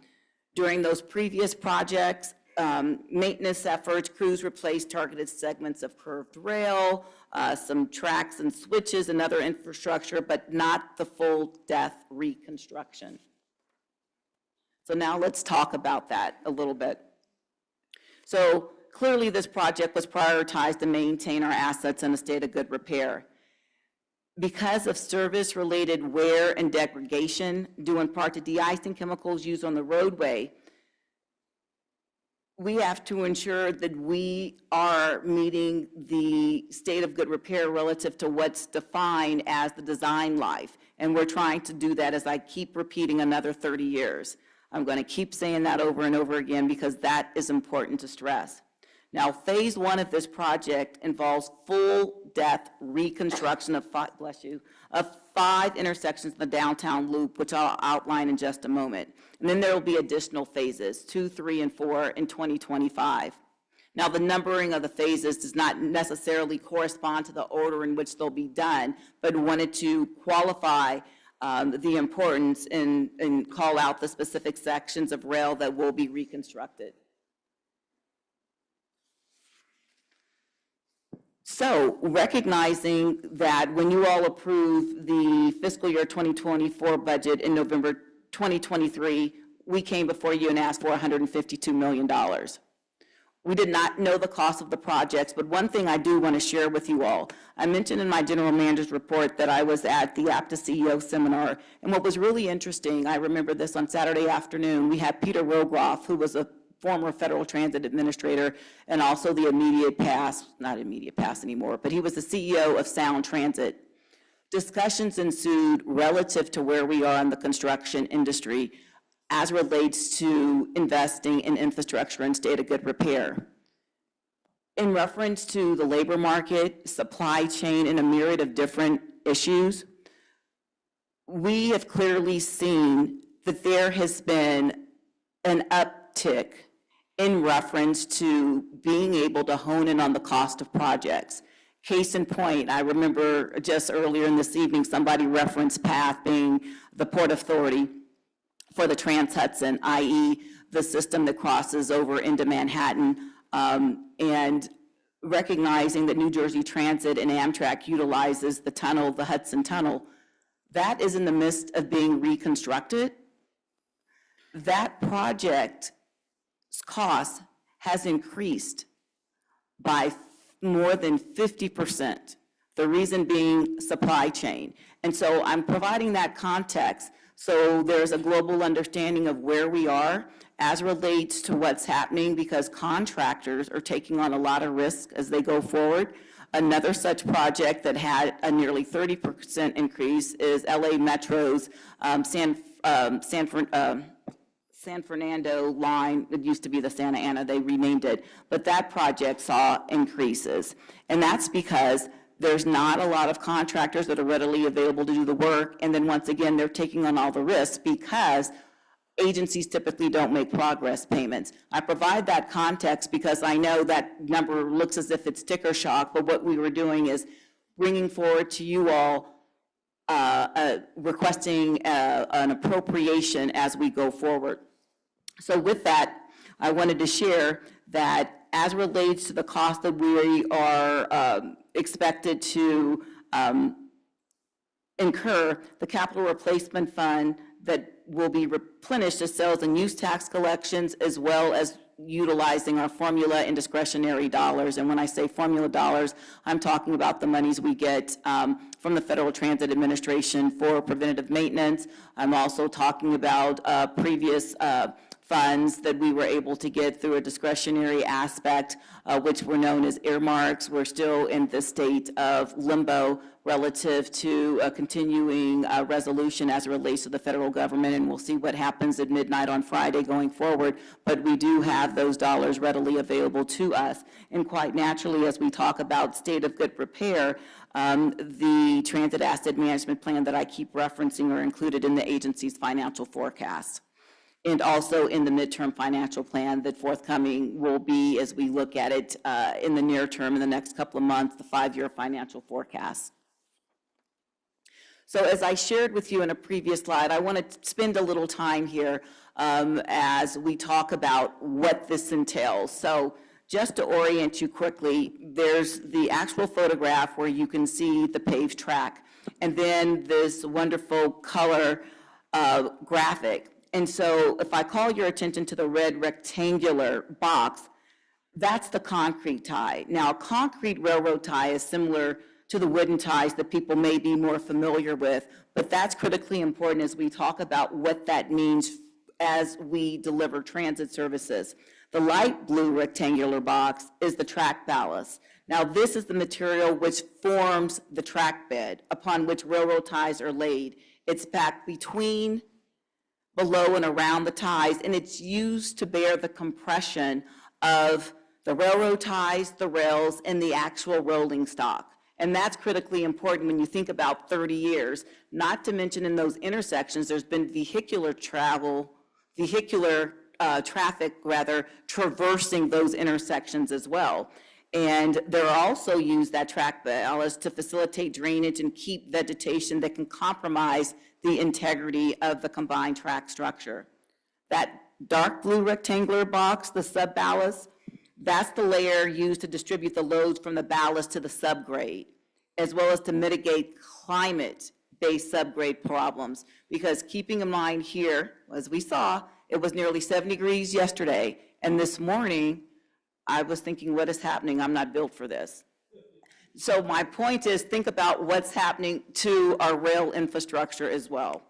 During those previous projects, maintenance efforts, crews replaced targeted segments of curved rail, some tracks and switches and other infrastructure, but not the full depth reconstruction. So now let's talk about that a little bit. So clearly this project was prioritized to maintain our assets in a state of good repair. Because of service-related wear and degradation, due in part to de-icing chemicals used on the roadway, we have to ensure that we are meeting the state of good repair relative to what's defined as the design life. And we're trying to do that, as I keep repeating, another 30 years. I'm going to keep saying that over and over again because that is important to stress. Now, phase one of this project involves full depth reconstruction of five intersections in the downtown loop, which I'll outline in just a moment. And then there will be additional phases, 2, 3, and 4 in 2025. Now, the numbering of the phases does not necessarily correspond to the order in which they'll be done, but wanted to qualify the importance and call out the specific sections of rail that will be reconstructed. So recognizing that when you all approved the fiscal year 2024 budget in November 2023, we came before you and asked for $152 million. We did not know the cost of the projects, but one thing I do want to share with you all. I mentioned in my general manager's report that I was at the APTA CEO seminar, and what was really interesting, I remember this on Saturday afternoon, we had Peter Rogroff, who was a former Federal Transit Administrator and also the not immediate past anymore, but he was the CEO of Sound Transit. Discussions ensued relative to where we are in the construction industry as relates to investing in infrastructure and state of good repair. In reference to the labor market, supply chain, and a myriad of different issues, we have clearly seen that there has been an uptick in reference to being able to hone in on the cost of projects. Case in point, I remember just earlier in this evening, somebody referenced PATH being the Port Authority for the Trans-Hudson, i.e. the system that crosses over into Manhattan, and recognizing that New Jersey Transit and Amtrak utilizes the tunnel, the Hudson Tunnel. That is in the midst of being reconstructed. That project cost has increased by more than 50%. The reason being supply chain. And so I'm providing that context so there's a global understanding of where we are as relates to what's happening, because contractors are taking on a lot of risk as they go forward. Another such project that had a nearly 30% increase is LA Metro's San Fernando line. It used to be the Santa Ana, they renamed it, but that project saw increases. And that's because there's not a lot of contractors that are readily available to do the work, and then once again, they're taking on all the risks because agencies typically don't make progress payments. I provide that context because I know that number looks as if it's sticker shock, but what we were doing is bringing forward to you all requesting an appropriation as we go forward. So with that, I wanted to share that as relates to the cost that we are expected to incur, the capital replacement fund that will be replenished as sales and use tax collections, as well as utilizing our formula and discretionary dollars. And when I say formula dollars, I'm talking about the monies we get from the Federal Transit Administration for preventative maintenance. I'm also talking about previous funds that we were able to get through a discretionary aspect, which were known as earmarks. We're still in the state of limbo relative to a continuing resolution as it relates to the federal government, and we'll see what happens at midnight on Friday going forward, but we do have those dollars readily available to us. And quite naturally, as we talk about state of good repair, the transit asset management plan that I keep referencing are included in the agency's financial forecast. And also in the midterm financial plan that forthcoming will be, as we look at it in the near term, in the next couple of months, the 5-year financial forecast. So as I shared with you in a previous slide, I want to spend a little time here as we talk about what this entails. So just to orient you quickly, there's the actual photograph where you can see the paved track, and then this wonderful color graphic. And so if I call your attention to the red rectangular box, that's the concrete tie. Now, a concrete railroad tie is similar to the wooden ties that people may be more familiar with, but that's critically important as we talk about what that means as we deliver transit services. The light blue rectangular box is the track ballast. Now, this is the material which forms the track bed upon which railroad ties are laid. It's packed between, below, and around the ties, and it's used to bear the compression of the railroad ties, the rails, and the actual rolling stock. And that's critically important when you think about 30 years, not to mention in those intersections, there's been vehicular traffic traversing those intersections as well. And they're also used, that track ballast, to facilitate drainage and keep vegetation that can compromise the integrity of the combined track structure. That dark blue rectangular box, the sub-ballast, that's the layer used to distribute the loads from the ballast to the subgrade, as well as to mitigate climate-based subgrade problems. Because keeping in mind here, as we saw, it was nearly 70 degrees yesterday, and this morning, I was thinking, what is happening? I'm not built for this. So my point is, think about what's happening to our rail infrastructure as well.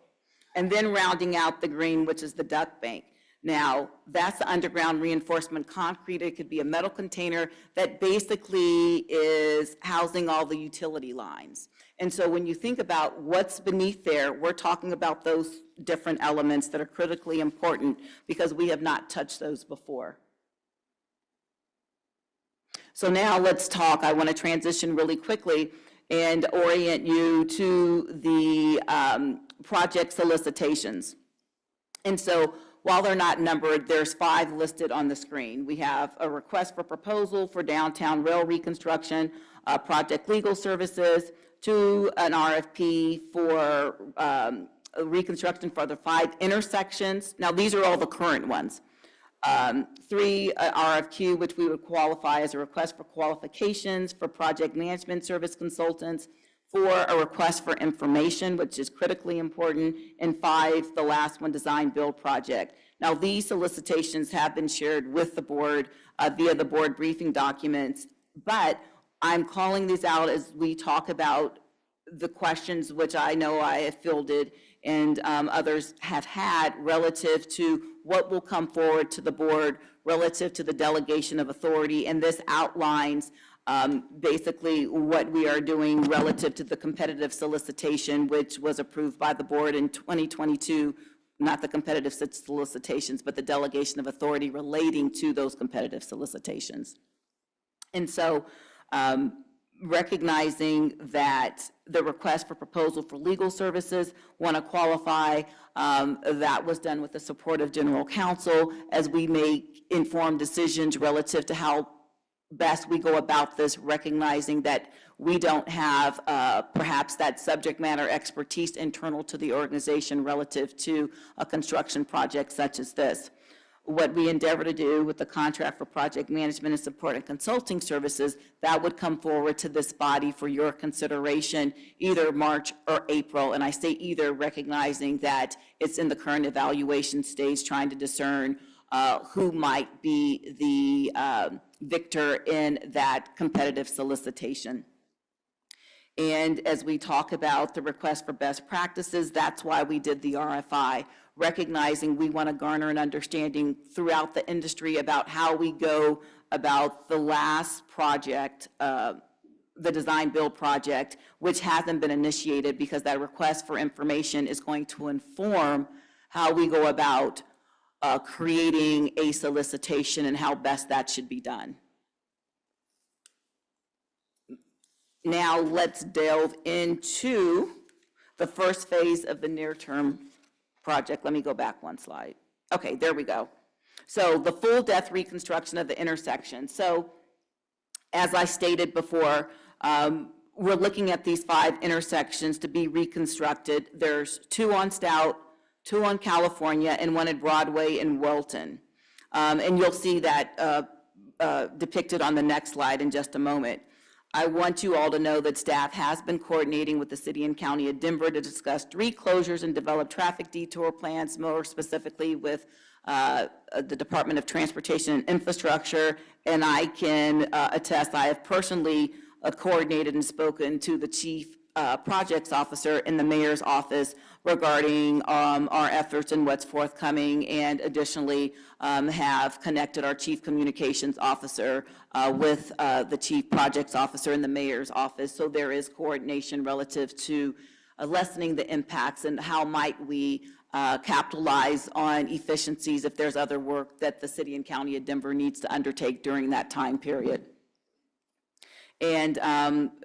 And then rounding out the green, which is the duct bank. Now, that's the underground reinforcement concrete. It could be a metal container that basically is housing all the utility lines. And so when you think about what's beneath there, we're talking about those different elements that are critically important because we have not touched those before. So now let's talk. I want to transition really quickly and orient you to the project solicitations. And so while they're not numbered, there's 5 listed on the screen. We have a request for proposal for downtown rail reconstruction, project legal services, to an RFP for reconstruction for the 5 intersections. Now, these are all the current ones. 3, RFQ, which we would qualify as a request for qualifications for project management service consultants. 4, a request for information, which is critically important. And 5, the last one, design build project. Now, these solicitations have been shared with the board via the board briefing documents, but I'm calling these out as we talk about the questions which I know I have fielded and others have had relative to what will come forward to the board relative to the delegation of authority. And this outlines basically what we are doing relative to the competitive solicitation, which was approved by the board in 2022, not the competitive solicitations, but the delegation of authority relating to those competitive solicitations. And so recognizing that the request for proposal for legal services, want to qualify, that was done with the support of general counsel as we make informed decisions relative to how best we go about this, recognizing that we don't have perhaps that subject matter expertise internal to the organization relative to a construction project such as this. What we endeavor to do with the contract for project management and support and consulting services, that would come forward to this body for your consideration either March or April. And I say either, recognizing that it's in the current evaluation stage, trying to discern who might be the victor in that competitive solicitation. And as we talk about the request for best practices, that's why we did the RFI, recognizing we want to garner an understanding throughout the industry about how we go about the last project, the design build project, which hasn't been initiated because that request for information is going to inform how we go about creating a solicitation and how best that should be done. Now let's delve into the first phase of the near-term project. Let me go back one slide. Okay, there we go. So the full depth reconstruction of the intersection. So as I stated before, we're looking at these 5 intersections to be reconstructed. There's 2 on Stout, 2 on California, and 1 at Broadway in Welton. And you'll see that depicted on the next slide in just a moment. I want you all to know that staff has been coordinating with the city and county of Denver to discuss street closures and develop traffic detour plans, more specifically with the Department of Transportation and Infrastructure. And I can attest, I have personally coordinated and spoken to the chief projects officer in the mayor's office regarding our efforts and what's forthcoming, and additionally have connected our chief communications officer with the chief projects officer in the mayor's office. So there is coordination relative to lessening the impacts and how might we capitalize on efficiencies if there's other work that the city and county of Denver needs to undertake during that time period. And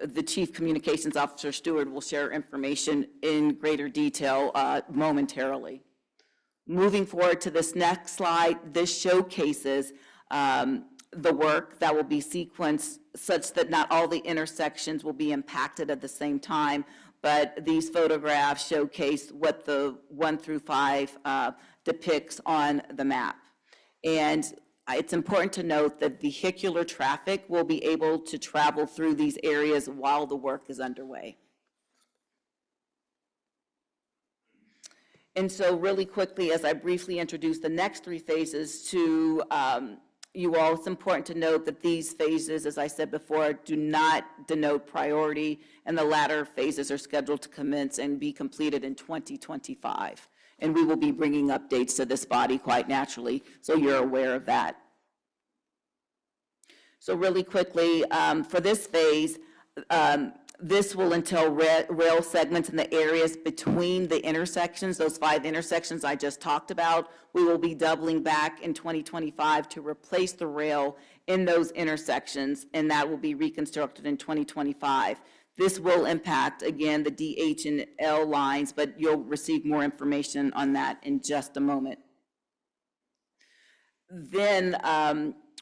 the Chief Communications Officer, Stewart, will share information in greater detail momentarily. Moving forward to this next slide, this showcases the work that will be sequenced such that not all the intersections will be impacted at the same time, but these photographs showcase what the 1 through 5 depicts on the map. And it's important to note that vehicular traffic will be able to travel through these areas while the work is underway. And so really quickly, as I briefly introduce the next 3 phases to you all, it's important to note that these phases, as I said before, do not denote priority, and the latter phases are scheduled to commence and be completed in 2025. And we will be bringing updates to this body quite naturally, so you're aware of that. So really quickly, for this phase, this will entail rail segments in the areas between the intersections, those 5 intersections I just talked about. We will be doubling back in 2025 to replace the rail in those intersections, and that will be reconstructed in 2025. This will impact, again, the DH and L lines, but you'll receive more information on that in just a moment. Then,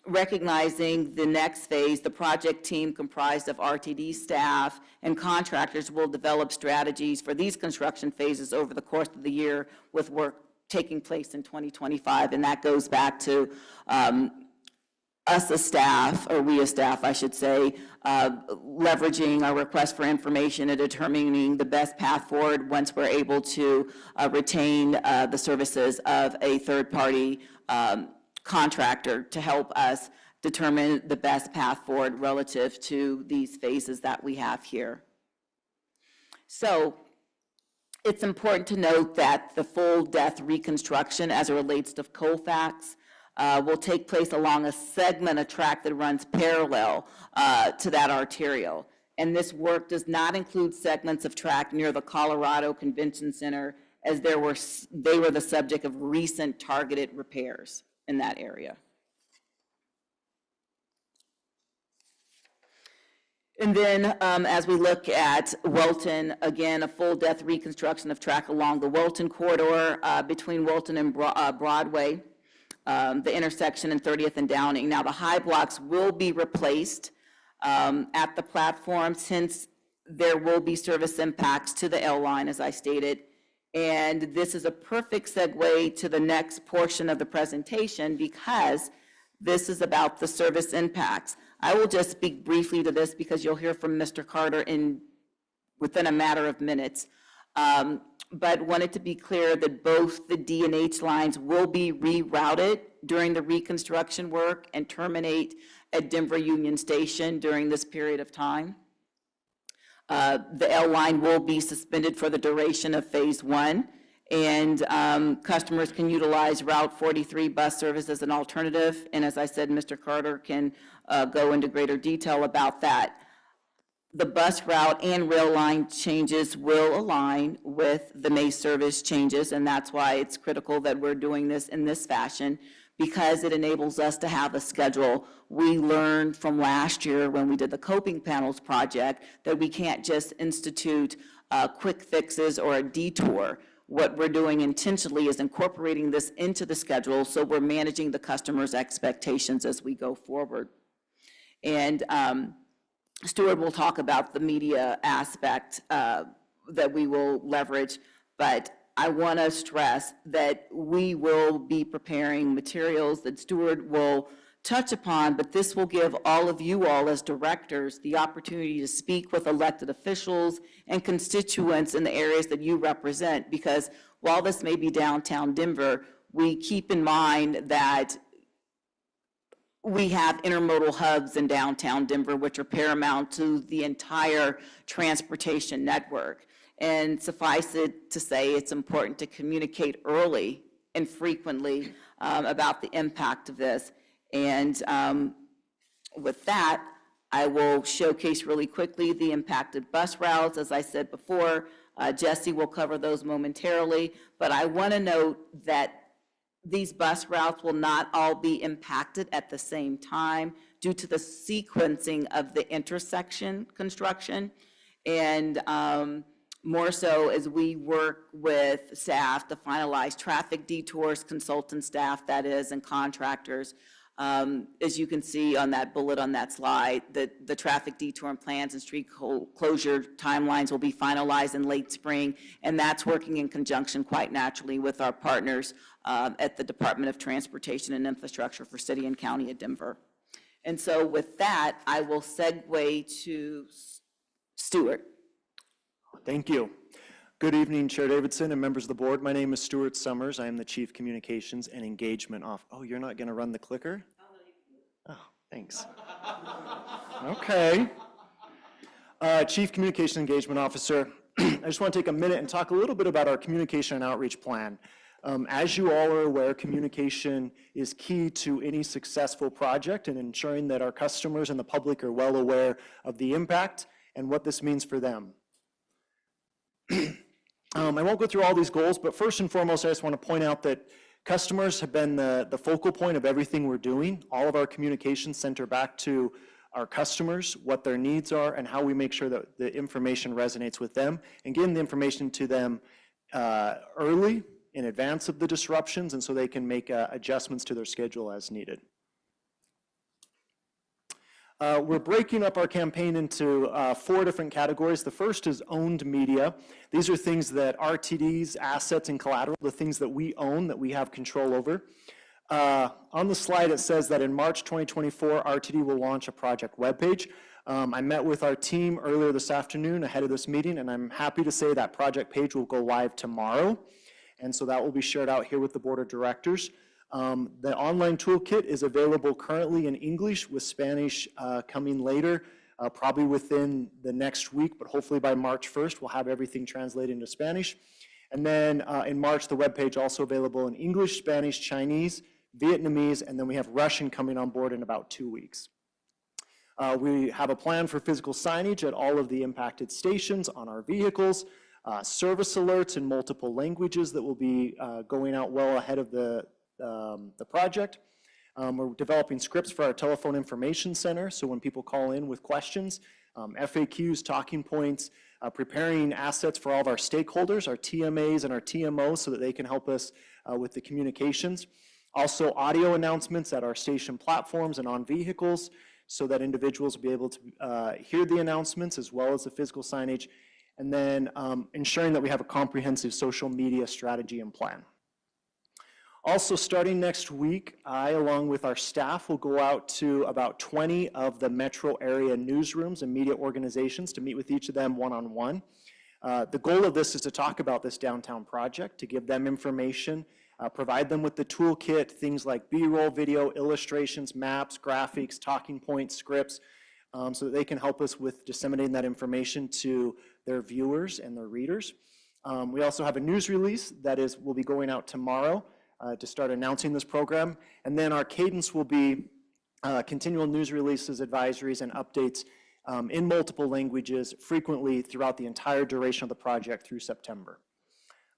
recognizing the next phase, the project team comprised of RTD staff and contractors will develop strategies for these construction phases over the course of the year, with work taking place in 2025. And that goes back to us as staff, or we as staff, I should say, leveraging our request for information and determining the best path forward once we're able to retain the services of a third-party contractor to help us determine the best path forward relative to these phases that we have here. So it's important to note that the full depth reconstruction as it relates to Colfax will take place along a segment of track that runs parallel to that arterial. And this work does not include segments of track near the Colorado Convention Center, as they were the subject of recent targeted repairs in that area. And then as we look at Welton, again, a full depth reconstruction of track along the Welton corridor between Welton and Broadway, the intersection in 30th and Downing. Now, the high blocks will be replaced at the platform, since there will be service impacts to the L line, as I stated. And this is a perfect segue to the next portion of the presentation, because this is about the service impacts. I will just speak briefly to this because you'll hear from Mr. Carter within a matter of minutes. But wanted to be clear that both the D and H lines will be rerouted during the reconstruction work and terminate at Denver Union Station during this period of time. The L line will be suspended for the duration of phase 1, and customers can utilize Route 43 bus service as an alternative. And as I said, Mr. Carter can go into greater detail about that. The bus route and rail line changes will align with the May service changes, and that's why it's critical that we're doing this in this fashion, because it enables us to have a schedule. We learned from last year when we did the coping panels project that we can't just institute quick fixes or a detour. What we're doing intentionally is incorporating this into the schedule, so we're managing the customer's expectations as we go forward. And Stuart will talk about the media aspect that we will leverage, but I want to stress that we will be preparing materials that Stuart will touch upon, but this will give all of you all as directors the opportunity to speak with elected officials and constituents in the areas that you represent, because while this may be downtown Denver, we keep in mind that we have intermodal hubs in downtown Denver, which are paramount to the entire transportation network. And suffice it to say, it's important to communicate early and frequently about the impact of this. And with that, I will showcase really quickly the impacted bus routes. As I said before, Jesse will cover those momentarily, but I want to note that these bus routes will not all be impacted at the same time due to the sequencing of the intersection construction. And more so as we work with staff to finalize traffic detours, consultant staff, that is, and contractors. As you can see on that bullet on that slide, the traffic detour and plans and street closure timelines will be finalized in late spring, and that's working in conjunction quite naturally with our partners at the Department of Transportation and Infrastructure for City and County of Denver. And so with that, I will segue to Stuart. Thank you. Good evening, Chair Davidson and members of the board. My name is Stuart Summers. I am the Chief Communications and Engagement Officer. Oh, you're not going to run the clicker? Oh, thanks. Okay. Chief Communication Engagement Officer. I just want to take a minute and talk a little bit about our communication and outreach plan. As you all are aware, communication is key to any successful project and ensuring that our customers and the public are well aware of the impact and what this means for them. I won't go through all these goals, but first and foremost, I just want to point out that customers have been the focal point of everything we're doing. All of our communications center back to our customers, what their needs are, and how we make sure that the information resonates with them, and getting the information to them early, in advance of the disruptions, and so they can make adjustments to their schedule as needed. We're breaking up our campaign into 4 different categories. The first is owned media. These are things that RTD's assets and collateral, the things that we own, that we have control over. On the slide, it says that in March 2024, RTD will launch a project webpage. I met with our team earlier this afternoon ahead of this meeting, and I'm happy to say that project page will go live tomorrow. And so that will be shared out here with the board of directors. The online toolkit is available currently in English with Spanish coming later, probably within the next week, but hopefully by March 1st, we'll have everything translated into Spanish. And then in March, the webpage also available in English, Spanish, Chinese, Vietnamese, and then we have Russian coming on board in about 2 weeks. We have a plan for physical signage at all of the impacted stations on our vehicles, service alerts in multiple languages that will be going out well ahead of the project. We're developing scripts for our telephone information center, so when people call in with questions, FAQs, talking points, preparing assets for all of our stakeholders, our TMAs and our TMOs, so that they can help us with the communications. Also, audio announcements at our station platforms and on vehicles, so that individuals will be able to hear the announcements as well as the physical signage, and then ensuring that we have a comprehensive social media strategy and plan. Also, starting next week, I, along with our staff, will go out to about 20 of the metro area newsrooms and media organizations to meet with each of them one-on-one. The goal of this is to talk about this downtown project, to give them information, provide them with the toolkit, things like B-roll video, illustrations, maps, graphics, talking points, scripts, so that they can help us with disseminating that information to their viewers and their readers. We also have a news release that will be going out tomorrow to start announcing this program. And then our cadence will be continual news releases, advisories, and updates in multiple languages frequently throughout the entire duration of the project through September.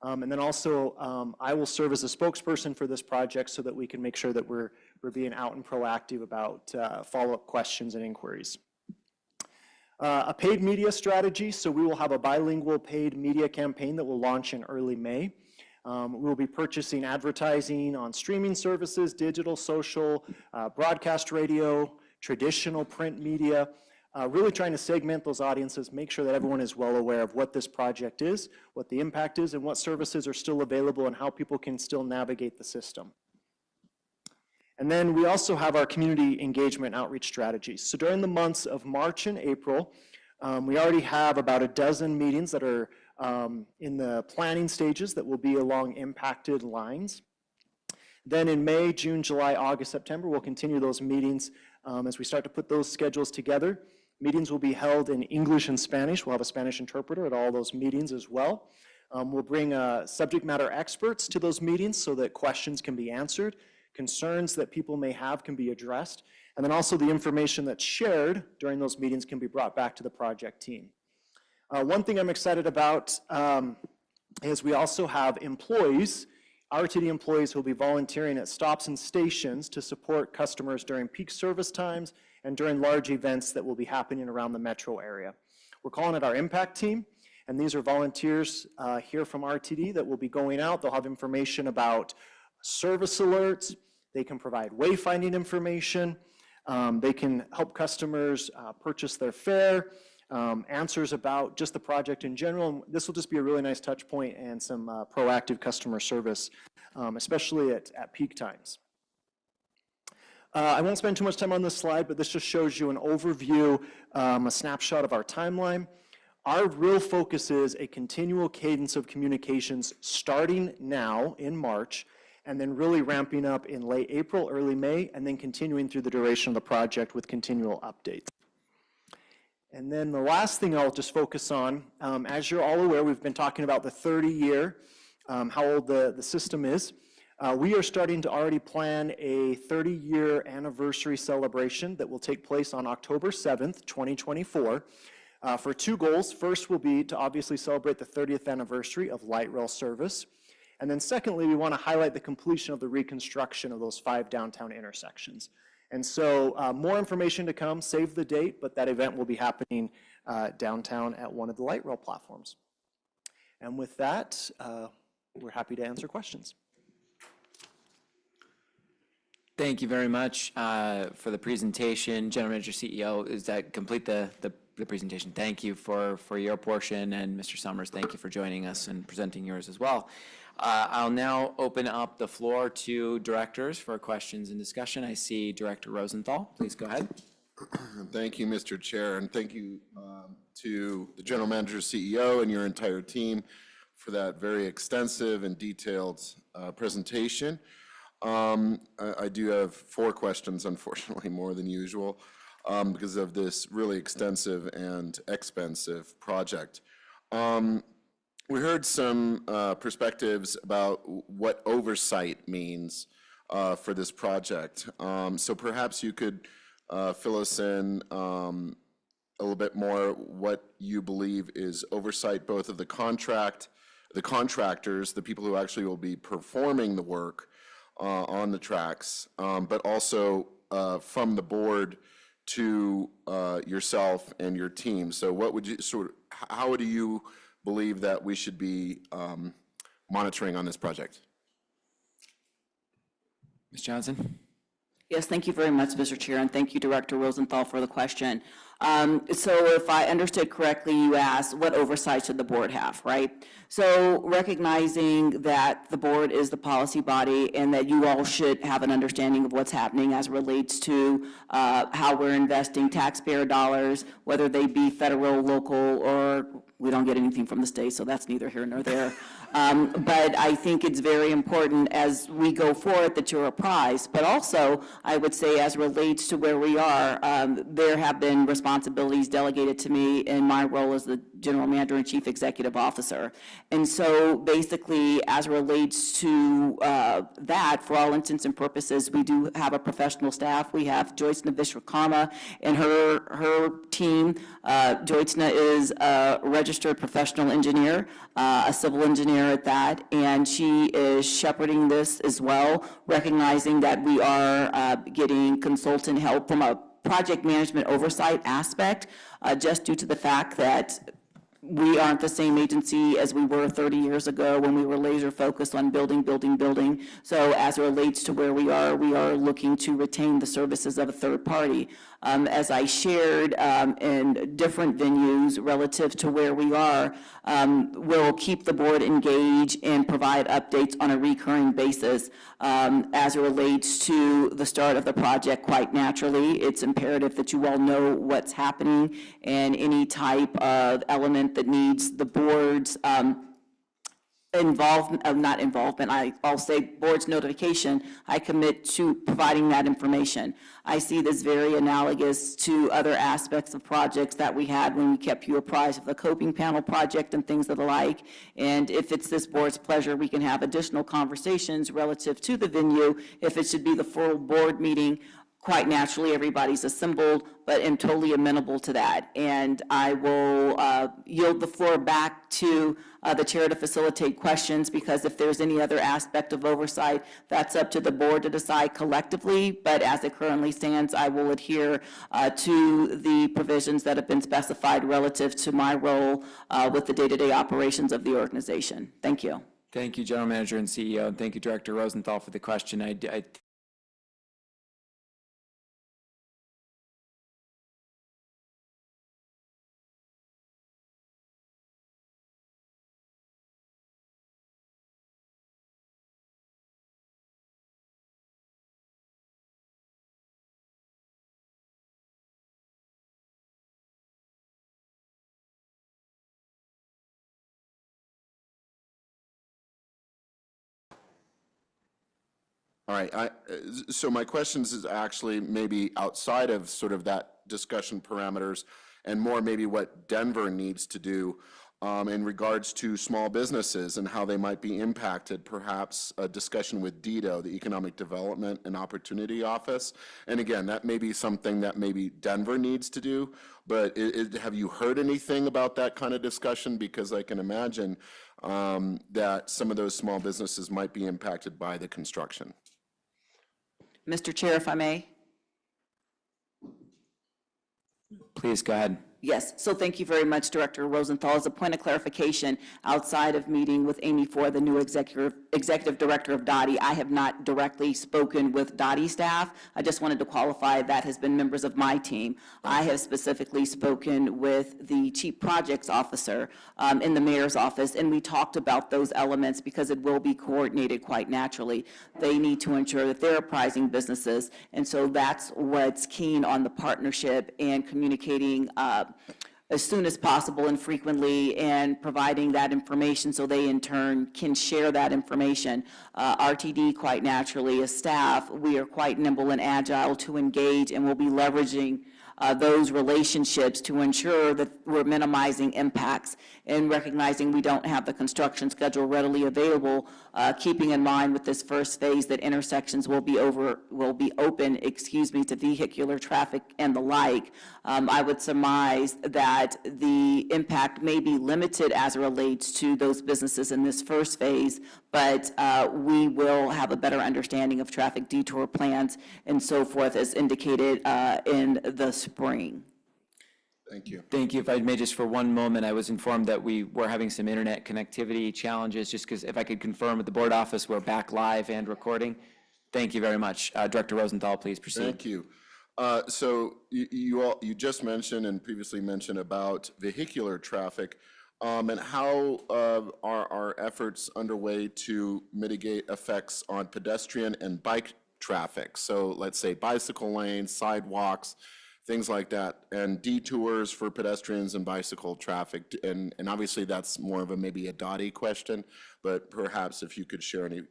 And then also, I will serve as a spokesperson for this project so that we can make sure that we're being out and proactive about follow-up questions and inquiries. A paid media strategy, so we will have a bilingual paid media campaign that will launch in early May. We will be purchasing advertising on streaming services, digital, social, broadcast radio, traditional print media, really trying to segment those audiences, make sure that everyone is well aware of what this project is, what the impact is, and what services are still available and how people can still navigate the system. And then we also have our community engagement outreach strategies. So during the months of March and April, we already have about a dozen meetings that are in the planning stages that will be along impacted lines. Then in May, June, July, August, September, we'll continue those meetings as we start to put those schedules together. Meetings will be held in English and Spanish. We'll have a Spanish interpreter at all those meetings as well. We'll bring subject matter experts to those meetings so that questions can be answered, concerns that people may have can be addressed, and then also the information that's shared during those meetings can be brought back to the project team. One thing I'm excited about is we also have employees, RTD employees who will be volunteering at stops and stations to support customers during peak service times and during large events that will be happening around the metro area. We're calling it our impact team, and these are volunteers here from RTD that will be going out. They'll have information about service alerts. They can provide wayfinding information. They can help customers purchase their fare, answers about just the project in general. And this will just be a really nice touch point and some proactive customer service, especially at peak times. I won't spend too much time on this slide, but this just shows you an overview, a snapshot of our timeline. Our real focus is a continual cadence of communications starting now in March, and then really ramping up in late April, early May, and then continuing through the duration of the project with continual updates. And then the last thing I'll just focus on, as you're all aware, we've been talking about the 30-year, how old the system is. We are starting to already plan a 30-year anniversary celebration that will take place on October 7th, 2024, for two goals. First will be to obviously celebrate the 30th anniversary of light rail service. And then secondly, we want to highlight the completion of the reconstruction of those 5 downtown intersections. And so more information to come, save the date, but that event will be happening downtown at one of the light rail platforms. And with that, we're happy to answer questions. Thank you very much for the presentation. General Manager, CEO, is that complete the presentation? Thank you for your portion, and Mr. Summers, thank you for joining us and presenting yours as well. I'll now open up the floor to directors for questions and discussion. I see Director Rosenthal. Please go ahead. Thank you, Mr. Chair, and thank you to the General Manager, CEO, and your entire team for that very extensive and detailed presentation. I do have 4 questions, unfortunately, more than usual, because of this really extensive and expensive project. We heard some perspectives about what oversight means for this project. So perhaps you could fill us in a little bit more what you believe is oversight, both of the contractors, the people who actually will be performing the work on the tracks, but also from the board to yourself and your team. So what would you how do you believe that we should be monitoring on this project? Ms. Johnson? Yes, thank you very much, Mr. Chair, and thank you, Director Rosenthal, for the question. So if I understood correctly, you asked what oversight should the board have, right? So recognizing that the board is the policy body and that you all should have an understanding of what's happening as it relates to how we're investing taxpayer dollars, whether they be federal, local, or we don't get anything from the state, so that's neither here nor there. But I think it's very important as we go forward that you're apprised. But also, I would say as relates to where we are, there have been responsibilities delegated to me in my role as the General Manager and Chief Executive Officer. And so basically, as relates to that, for all intents and purposes, we do have a professional staff. We have Joycna Vishwakarma and her team. Joycna is a registered professional engineer, a civil engineer at that, and she is shepherding this as well, recognizing that we are getting consultant help from a project management oversight aspect, just due to the fact that we aren't the same agency as we were 30 years ago when we were laser focused on building, building, building. So as it relates to where we are looking to retain the services of a third party. As I shared in different venues relative to where we are, we'll keep the board engaged and provide updates on a recurring basis. As it relates to the start of the project, quite naturally, it's imperative that you all know what's happening and any type of element that needs the board's not involvement, I'll say board's notification, I commit to providing that information. I see this very analogous to other aspects of projects that we had when we kept you apprised of the coping panel project and things of the like. And if it's this board's pleasure, we can have additional conversations relative to the venue. If it should be the full board meeting, quite naturally, everybody's assembled, but am totally amenable to that. And I will yield the floor back to the chair to facilitate questions, because if there's any other aspect of oversight, that's up to the board to decide collectively. But as it currently stands, I will adhere to the provisions that have been specified relative to my role with the day-to-day operations of the organization. Thank you. Thank you, General Manager and CEO, and thank you, Director Rosenthal, for the question. I All right, so my questions is actually maybe outside of sort of that discussion parameters and more maybe what Denver needs to do in regards to small businesses and how they might be impacted, perhaps a discussion with DEDO, the Economic Development and Opportunity Office. And again, that may be something that maybe Denver needs to do, but have you heard anything about that kind of discussion? Because I can imagine that some of those small businesses might be impacted by the construction. Mr. Chair, if I may. please go ahead. Yes, so thank you very much, Director Rosenthal. As a point of clarification, outside of meeting with Amy Ford, the new executive director of Dottie, I have not directly spoken with Dottie staff. I just wanted to qualify that has been members of my team. I have specifically spoken with the chief projects officer in the mayor's office, and we talked about those elements because it will be coordinated quite naturally. They need to ensure that they're apprising businesses, and so that's what's keen on the partnership and communicating as soon as possible and frequently, and providing that information so they in turn can share that information. RTD, quite naturally, as staff, we are quite nimble and agile to engage, and we'll be leveraging those relationships to ensure that we're minimizing impacts and recognizing we don't have the construction schedule readily available, keeping in mind with this first phase that intersections will be open, to vehicular traffic and the like. I would surmise that the impact may be limited as it relates to those businesses in this first phase, but we will have a better understanding of traffic detour plans and so forth as indicated in the spring. Thank you. Thank you. If I may, just for one moment, I was informed that we were having some internet connectivity challenges, just because if I could confirm at the board office, we're back live and recording. Thank you very much. Director Rosenthal, please proceed. Thank you. So you just mentioned and previously mentioned about vehicular traffic and how are our efforts underway to mitigate effects on pedestrian and bike traffic. So let's say bicycle lanes, sidewalks, things like that, and detours for pedestrians and bicycle traffic. And obviously that's more of maybe a Dottie question, but perhaps if you could share any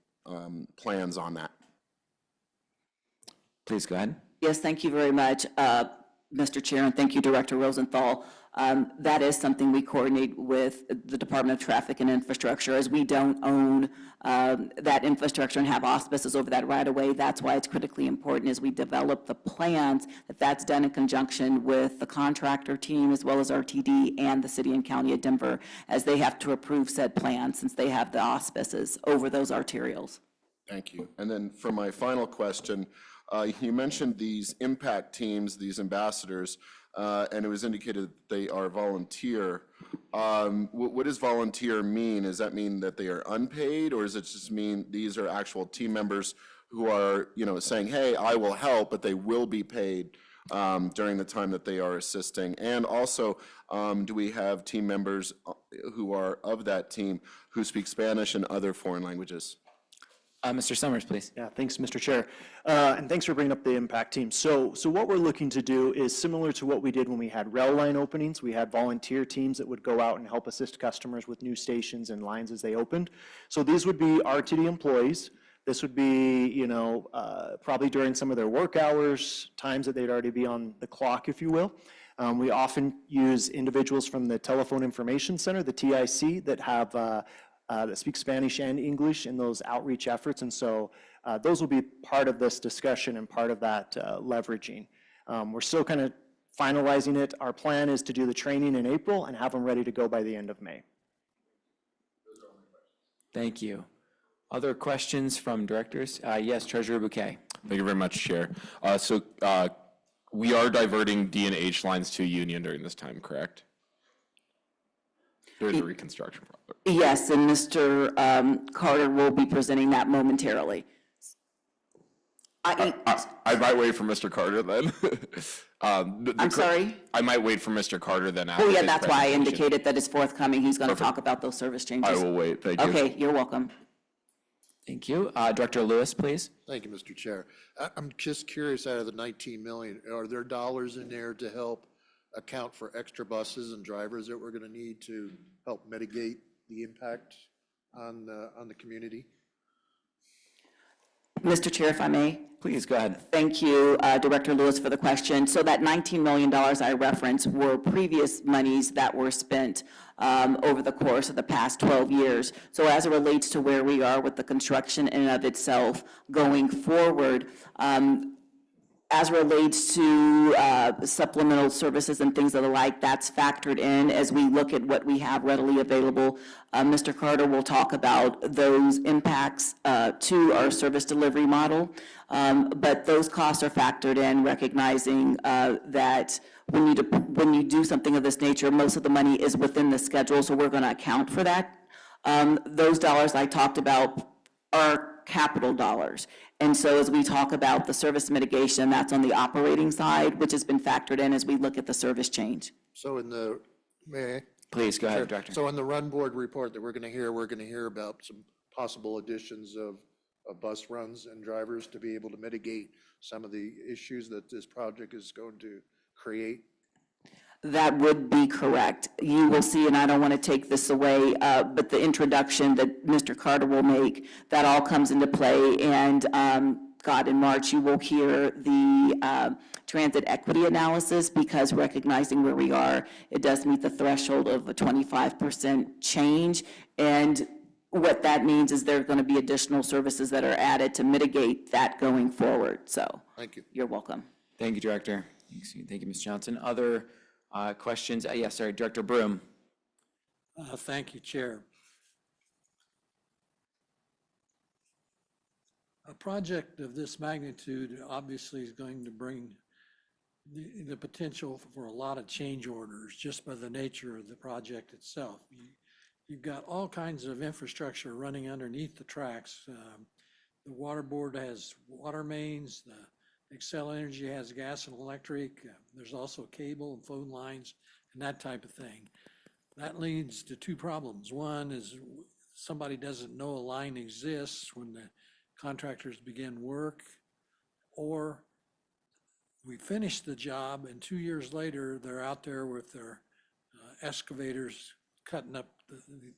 plans on that. Please go ahead. Yes, thank you very much, Mr. Chair, and thank you, Director Rosenthal. That is something we coordinate with the Department of Traffic and Infrastructure, as we don't own that infrastructure and have auspices over that right away. That's why it's critically important as we develop the plans that that's done in conjunction with the contractor team as well as RTD and the City and County of Denver, as they have to approve said plans since they have the auspices over those arterials. Thank you. And then for my final question, you mentioned these impact teams, these ambassadors. and it was indicated that they are volunteer. What does volunteer mean? Does that mean that they are unpaid, or does it just mean these are actual team members who are, saying, hey, I will help, but they will be paid during the time that they are assisting? And also, do we have team members who are of that team who speak Spanish and other foreign languages? Mr. Summers, please. Yeah, thanks, Mr. Chair. And thanks for bringing up the impact team. So what we're looking to do is similar to what we did when we had rail line openings. We had volunteer teams that would go out and help assist customers with new stations and lines as they opened. So these would be RTD employees. This would be, probably during some of their work hours, times that they'd already be on the clock, if you will. We often use individuals from the Telephone Information Center, the TIC, that have that speak Spanish and English in those outreach efforts. And so those will be part of this discussion and part of that leveraging. We're still kind of finalizing it. Our plan is to do the training in April and have them ready to go by the end of May. Thank you. Other questions from directors? Yes, Treasurer Bouquet. Thank you very much, Chair. We are diverting D and H lines to Union during this time, correct? During the reconstruction project. Yes, and Mr. Carter will be presenting that momentarily. I might wait for Mr. Carter then. I'm sorry? I might wait for Mr. Carter then after Oh, yeah, his that's why I presentation. indicated that it's forthcoming. He's going to Perfect. talk about those service changes. I will wait, thank you. Okay, you're welcome. Thank you. Director Lewis, please. Thank you, Mr. Chair. I'm just curious, out of the 19 million, are there dollars in there to help account for extra buses and drivers that we're going to need to help mitigate the impact on the community? Mr. Chair, if I may? Please, go ahead. Thank you, Director Lewis, for the question. So that $19 million I referenced were previous monies that were spent over the course of the past 12 years. So as it relates to where we are with the construction in and of itself going forward, as relates to supplemental services and things of the like, that's factored in as we look at what we have readily available. Mr. Carter will talk about those impacts to our service delivery model, but those costs are factored in, recognizing that when you do something of this nature, most of the money is within the schedule, so we're going to account for that. Those dollars I talked about are capital dollars. And so as we talk about the service mitigation, that's on the operating side, which has been factored in as we look at the service change. So may I? Please, go ahead, Sure. Director. So in the run board report that we're going to hear about some possible additions of bus runs and drivers to be able to mitigate some of the issues that this project is going to create. That would be correct. You will see, and I don't want to take this away, but the introduction that Mr. Carter will make, that all comes into play. And God, in March, you will hear the transit equity analysis, because recognizing where we are, it does meet the threshold of a 25% change. And what that means is there are going to be additional services that are added to mitigate that going forward. So Thank you. You're welcome. Thank you, Director. Thank you, Ms. Johnson. Other questions? Yes, sorry, Director Broom. Thank you, Chair. A project of this magnitude obviously is going to bring the potential for a lot of change orders just by the nature of the project itself. You've got all kinds of infrastructure running underneath the tracks. The water board has water mains, the Xcel Energy has gas and electric. There's also cable and phone lines and that type of thing. That leads to two problems. One is somebody doesn't know a line exists when the contractors begin work, or we finish the job and 2 years later they're out there with their excavators cutting up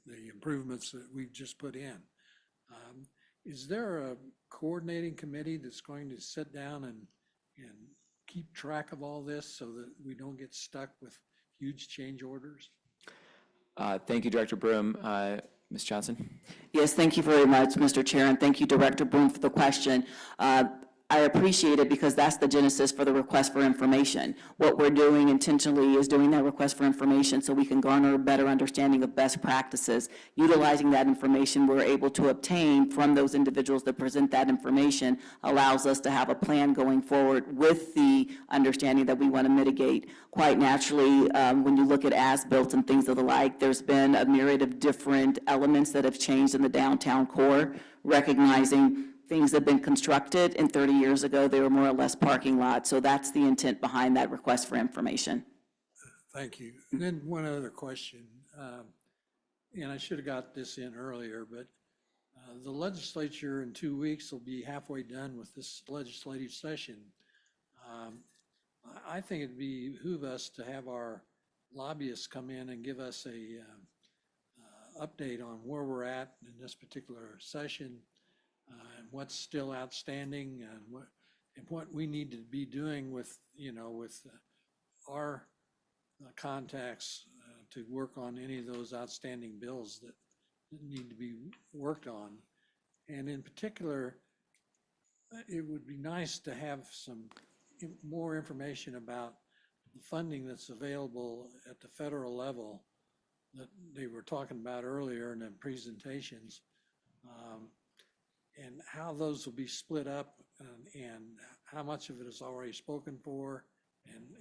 the improvements that we've just put in. Is there a coordinating committee that's going to sit down and keep track of all this so that we don't get stuck with huge change orders? Thank you, Director Broom. Ms. Johnson? Yes, thank you very much, Mr. Chair, and thank you, Director Broom, for the question. I appreciate it because that's the genesis for the request for information. What we're doing intentionally is doing that request for information so we can garner a better understanding of best practices. Utilizing that information we're able to obtain from those individuals that present that information allows us to have a plan going forward with the understanding that we want to mitigate. Quite naturally, when you look at as-built and things of the like, there's been a myriad of different elements that have changed in the downtown core, recognizing things have been constructed, and 30 years ago, they were more or less parking lots. So that's the intent behind that request for information. Thank you. And then one other question, and I should have got this in earlier, but the legislature in 2 weeks will be halfway done with this legislative session. I think it'd behoove us to have our lobbyists come in and give us a update on where we're at in this particular session, and what's still outstanding, and what we need to be doing with, with our contacts to work on any of those outstanding bills that need to be worked on. And in particular, it would be nice to have some more information about the funding that's available at the federal level that they were talking about earlier in the presentations, and how those will be split up, and how much of it is already spoken for,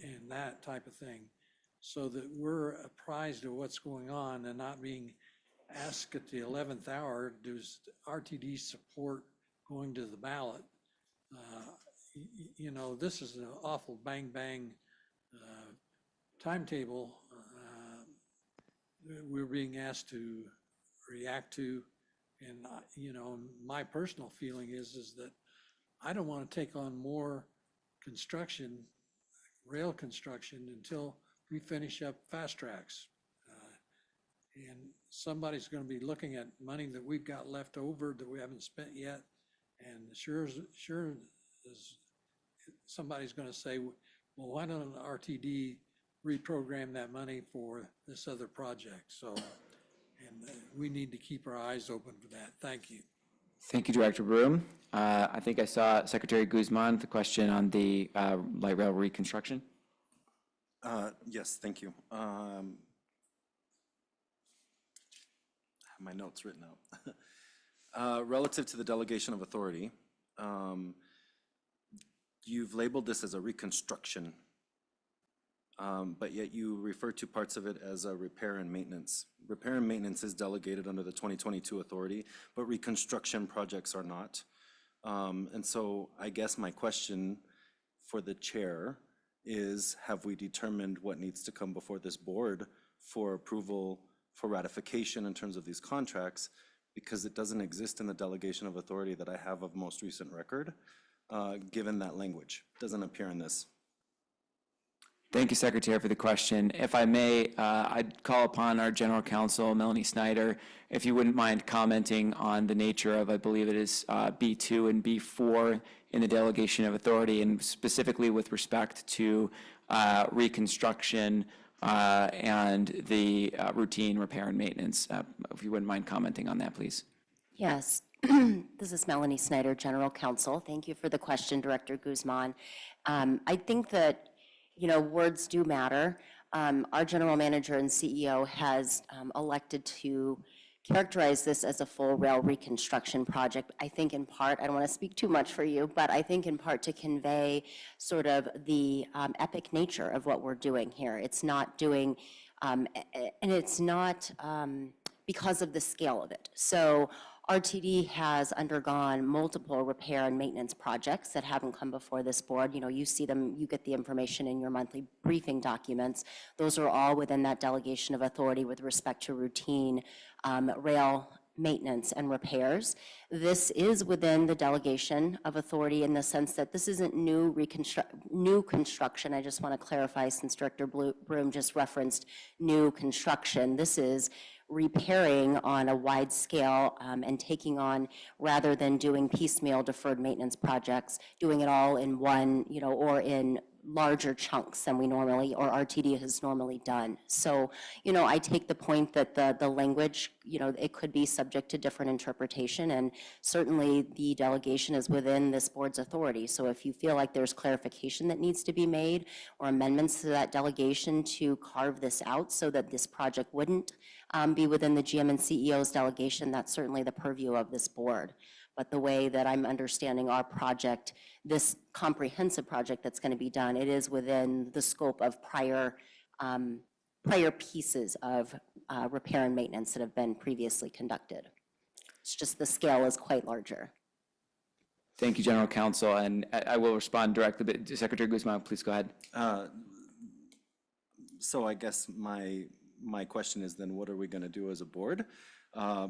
and that type of thing, so that we're apprised of what's going on and not being asked at the 11th hour, does RTD support going to the ballot? This is an awful bang timetable we're being asked to react to. And, my personal feeling is that I don't want to take on more construction, rail construction, until we finish up fast tracks. And somebody's going to be looking at money that we've got left over that we haven't spent yet. And sure as somebody's going to say, well, why don't RTD reprogram that money for this other project? So, and we need to keep our eyes open for that. Thank you. Thank you, Director Broom. I think I saw Secretary Guzman with a question on the light rail reconstruction. Yes, thank you. I have my notes written out. Relative to the delegation of authority, you've labeled this as a reconstruction, but yet you refer to parts of it as a repair and maintenance. Repair and maintenance is delegated under the 2022 authority, but reconstruction projects are not. And so I guess my question for the chair is, have we determined what needs to come before this board for approval, for ratification in terms of these contracts? Because it doesn't exist in the delegation of authority that I have of most recent record, given that language. It doesn't appear in this. Thank you, Secretary, for the question. If I may, I'd call upon our General Counsel, Melanie Snyder, if you wouldn't mind commenting on the nature of, I believe it is B2 and B4 in the delegation of authority, and specifically with respect to reconstruction and the routine repair and maintenance. If you wouldn't mind commenting on that, please. Yes. This is Melanie Snyder, General Counsel. Thank you for the question, Director Guzman. I think that words do matter. Our general manager and CEO has elected to characterize this as a full rail reconstruction project. I think in part, I don't want to speak too much for you, but I think in part to convey sort of the epic nature of what we're doing here. It's not doing, and it's not because of the scale of it. So RTD has undergone multiple repair and maintenance projects that haven't come before this board. You see them, you get the information in your monthly briefing documents. Those are all within that delegation of authority with respect to routine rail maintenance and repairs. This is within the delegation of authority in the sense that this isn't new construction. I just want to clarify, since Director Broom just referenced new construction. This is repairing on a wide scale and taking on, rather than doing piecemeal deferred maintenance projects, doing it all in one, or in larger chunks than we normally, or RTD has normally done. So, you know, I take the point that the language, you know, it could be subject to different interpretation, and certainly the delegation is within this board's authority. So if you feel like there's clarification that needs to be made or amendments to that delegation to carve this out so that this project wouldn't be within the GM and CEO's delegation, that's certainly the purview of this board. But the way that I'm understanding our project, this comprehensive project that's going to be done, it is within the scope of prior pieces of repair and maintenance that have been previously conducted. It's just the scale is quite larger. Thank you, General Counsel, and I will respond directly. But Secretary Guzman, please go ahead. So I guess my question is then, what are we going to do as a board?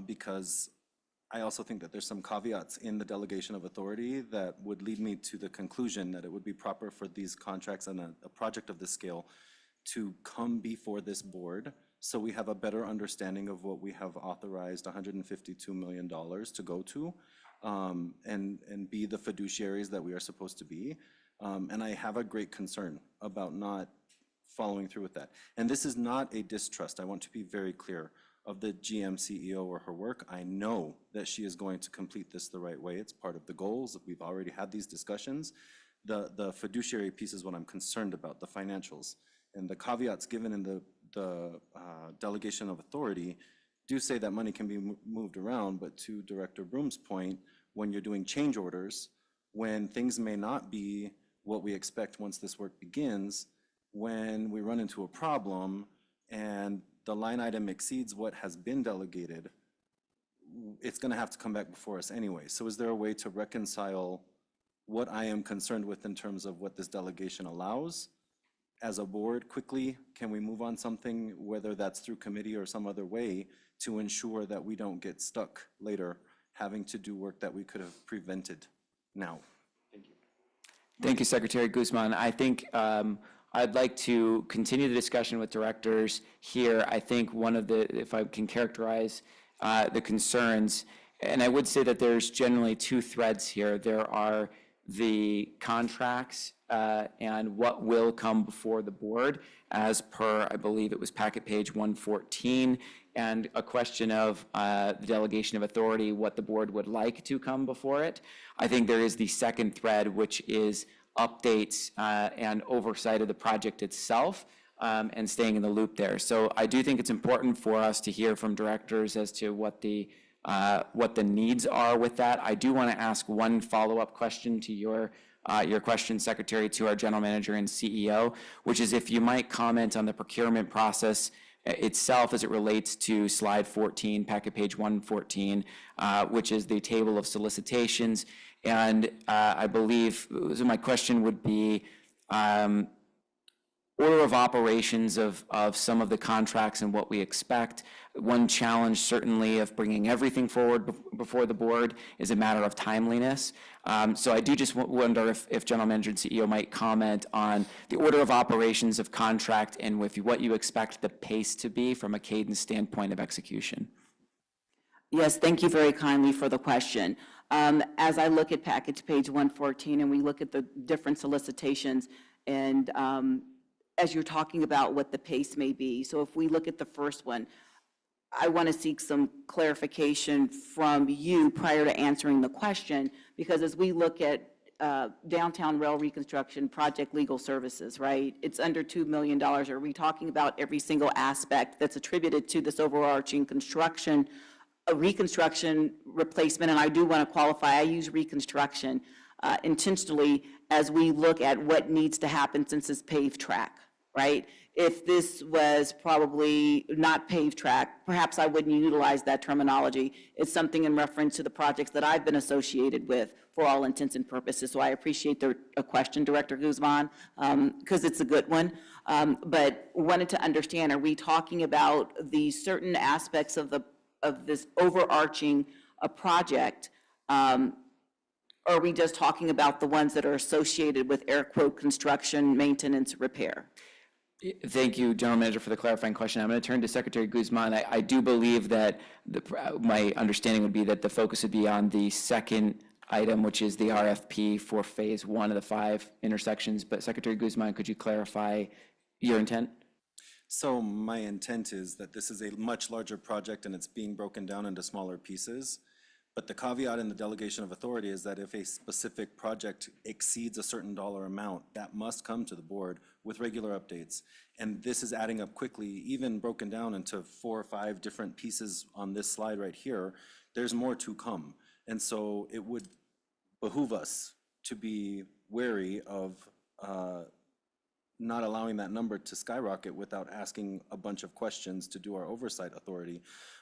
Because I also think that there's some caveats in the delegation of authority that would lead me to the conclusion that it would be proper for these contracts and a project of this scale to come before this board so we have a better understanding of what we have authorized $152 million to go to, and be the fiduciaries that we are supposed to be. And I have a great concern about not following through with that. And this is not a distrust. I want to be very clear of the GM CEO or her work. I know that she is going to complete this the right way. It's part of the goals. We've already had these discussions. The fiduciary piece is what I'm concerned about, the financials. And the caveats given in the delegation of authority do say that money can be moved around, but to Director Broom's point, when you're doing change orders, when things may not be what we expect once this work begins, when we run into a problem and the line item exceeds what has been delegated, it's going to have to come back before us anyway. So is there a way to reconcile what I am concerned with in terms of what this delegation allows? As a board, quickly, can we move on something, whether that's through committee or some other way, to ensure that we don't get stuck later having to do work that we could have prevented now? Thank you. Thank you, Secretary Guzman. I think I'd like to continue the discussion with directors here. I think one of the, if I can characterize the concerns, and I would say that there's generally two threads here. There are the contracts and what will come before the board as per, I believe it was packet page 114, and a question of the delegation of authority, what the board would like to come before it. I think there is the second thread, which is updates and oversight of the project itself, and staying in the loop there. So I do think it's important for us to hear from directors as to what the needs are with that. I do want to ask one follow-up question to your question, Secretary, to our General Manager and CEO, which is if you might comment on the procurement process itself as it relates to slide 14, packet page 114, which is the table of solicitations. And I believe, so my question would be, order of operations of some of the contracts and what we expect. One challenge certainly of bringing everything forward before the board is a matter of timeliness. So I do just wonder if General Manager and CEO might comment on the order of operations of contract and with what you expect the pace to be from a cadence standpoint of execution. Yes, thank you very kindly for the question. As I look at package page 114 and we look at the different solicitations and as you're talking about what the pace may be, so if we look at the first one, I want to seek some clarification from you prior to answering the question, because as we look at downtown rail reconstruction project legal services, right, it's under $2 million. Are we talking about every single aspect that's attributed to this overarching construction, a reconstruction replacement? And I do want to qualify, I use reconstruction intentionally as we look at what needs to happen since it's paved track, right? If this was probably not paved track, perhaps I wouldn't utilize that terminology. It's something in reference to the projects that I've been associated with for all intents and purposes. So I appreciate the question, Director Guzman, because it's a good one. But wanted to understand, are we talking about the certain aspects of this overarching project? Or are we just talking about the ones that are associated with air quote construction, maintenance, repair? Thank you, General Manager, for the clarifying question. I'm going to turn to Secretary Guzman. I do believe that my understanding would be that the focus would be on the second item, which is the RFP for Phase 1 of the 5 intersections. But Secretary Guzman, could you clarify your intent? So my intent is that this is a much larger project and it's being broken down into smaller pieces. But the caveat in the delegation of authority is that if a specific project exceeds a certain dollar amount, that must come to the board with regular updates. And this is adding up quickly, even broken down into 4 or 5 different pieces on this slide right here. There's more to come. And so it would behoove us to be wary of not allowing that number to skyrocket without asking a bunch of questions to do our oversight authority.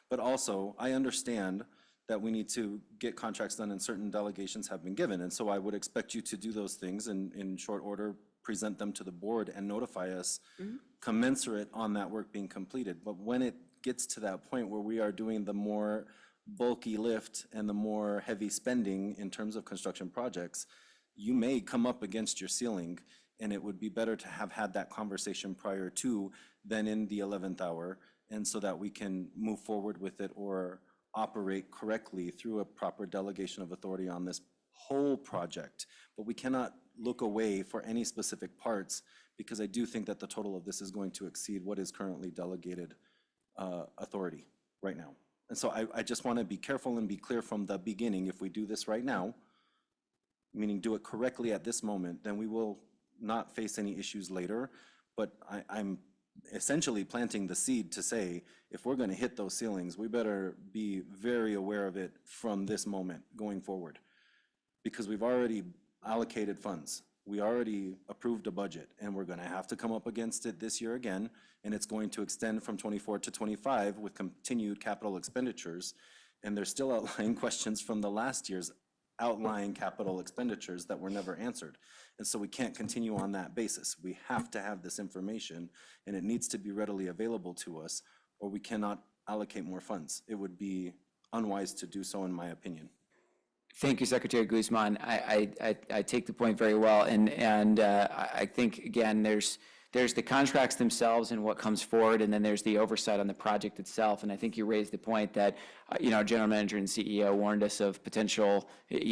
But also, I understand that we need to get contracts done and certain delegations have been given. And so I would expect you to do those things in short order, present them to the board and notify us commensurate on that work being completed. But when it gets to that point where we are doing the more bulky lift and the more heavy spending in terms of construction projects, you may come up against your ceiling, and it would be better to have had that conversation prior to than in the 11th hour, and so that we can move forward with it or operate correctly through a proper delegation of authority on this whole project. But we cannot look away for any specific parts, because I do think that the total of this is going to exceed what is currently delegated authority right now. And so I just want to be careful and be clear from the beginning. If we do this right now, meaning do it correctly at this moment, then we will not face any issues later. But I'm essentially planting the seed to say, if we're going to hit those ceilings, we better be very aware of it from this moment going forward, because we've already allocated funds. We already approved a budget, and we're going to have to come up against it this year again, and it's going to extend from 24 to 25 with continued capital expenditures. And there's still outlying questions from the last year's outlying capital expenditures that were never answered. And so we can't continue on that basis. We have to have this information, and it needs to be readily available to us, or we cannot allocate more funds. It would be unwise to do so, in my opinion. Thank you, Secretary Guzman. I take the point very well, and I think, again, there's the contracts themselves and what comes forward, and then there's the oversight on the project itself. And I think you raised the point that, our general manager and CEO warned us of potential,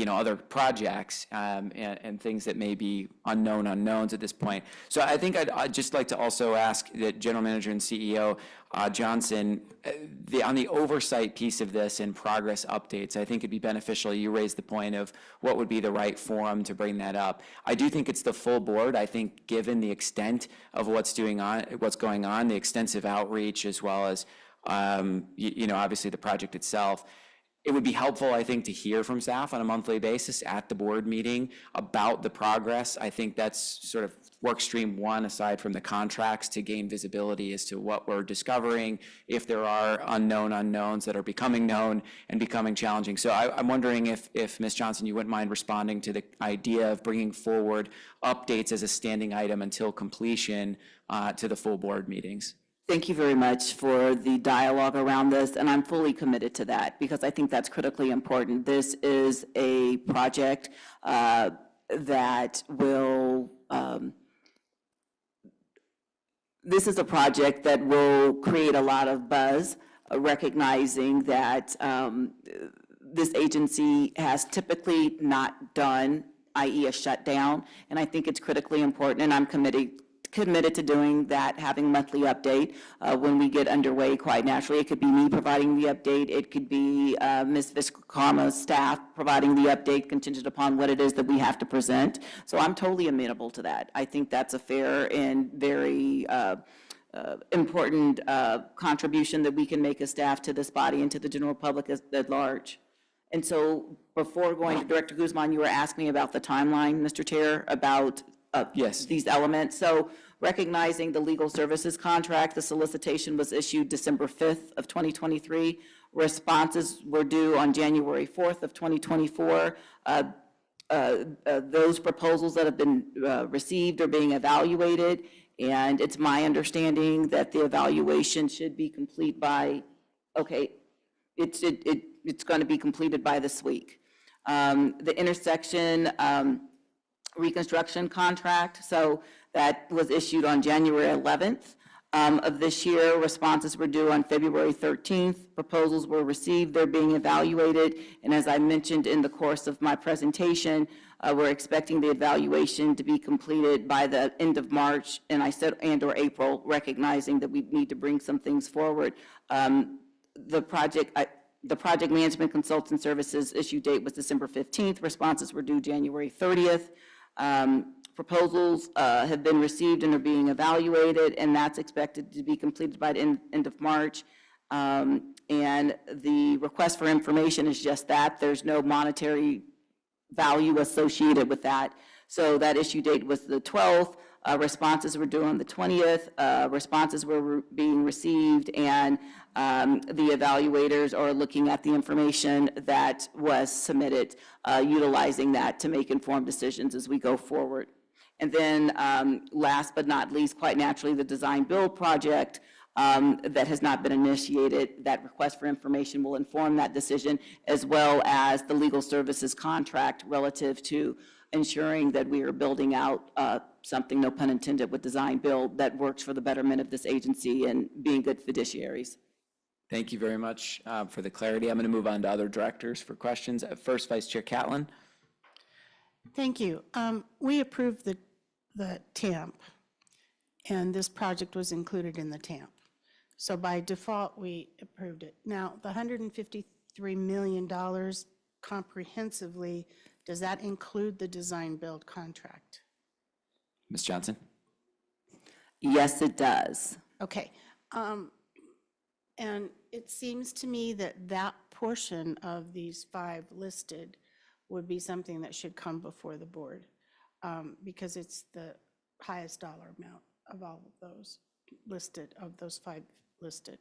other projects and things that may be unknown unknowns at this point. So I think I'd just like to also ask the general manager and CEO Johnson, on the oversight piece of this and progress updates. I think it'd be beneficial. You raised the point of what would be the right forum to bring that up. I do think it's the full board. I think given the extent of what's going on, the extensive outreach, as well as obviously the project itself, it would be helpful, I think, to hear from staff on a monthly basis at the board meeting about the progress. I think that's sort of work stream one, aside from the contracts, to gain visibility as to what we're discovering, if there are unknown unknowns that are becoming known and becoming challenging. So I'm wondering if Ms. Johnson, you wouldn't mind responding to the idea of bringing forward updates as a standing item until completion to the full board meetings. Thank you very much for the dialogue around this, and I'm fully committed to that because I think that's critically important. This is a project that will create a lot of buzz, recognizing that this agency has typically not done, i.e. a shutdown, and I think it's critically important, and I'm committed to doing that, having monthly update when we get underway. Quite naturally, it could be me providing the update, it could be Ms. Viscarma's staff providing the update contingent upon what it is that we have to present. So I'm totally amenable to that. I think that's a fair and very important contribution that we can make as staff to this body and to the general public at large. And so before going to Director Guzman, you were asking me about the timeline, Mr. Chair, about yes, these elements. So recognizing the legal services contract, the solicitation was issued December 5th of 2023. Responses were due on January 4th of 2024. Those proposals that have been received are being evaluated, and it's my understanding that the evaluation should be complete by, it's going to be completed by this week. The intersection reconstruction contract, so that was issued on January 11th. of this year. Responses were due on February 13th. Proposals were received, they're being evaluated, and as I mentioned in the course of my presentation, we're expecting the evaluation to be completed by the end of March, and I said and/or April, recognizing that we need to bring some things forward. The project management consultant services issue date was December 15th. Responses were due January 30th. Proposals have been received and are being evaluated, and that's expected to be completed by the end of March. And the request for information is just that. There's no monetary value associated with that. So that issue date was the 12th. Responses were due on the 20th. Responses were being received, and the evaluators are looking at the information that was submitted, utilizing that to make informed decisions as we go forward. And then last but not least, quite naturally, the design build project that has not been initiated. That request for information will inform that decision, as well as the legal services contract relative to ensuring that we are building out something, no pun intended, with design build that works for the betterment of this agency and being good fiduciaries. Thank you very much for the clarity. I'm going to move on to other directors for questions. First, Vice Chair Catlin. Thank you. We approved the TAMP, and this project was included in the TAMP. So by default, we approved it. Now, the $153 million comprehensively, does that include the design build contract? Ms. Johnson? Yes, it does. Okay. And it seems to me that that portion of these 5 listed would be something that should come before the board, because it's the highest dollar amount of all of those listed, of those 5 listed.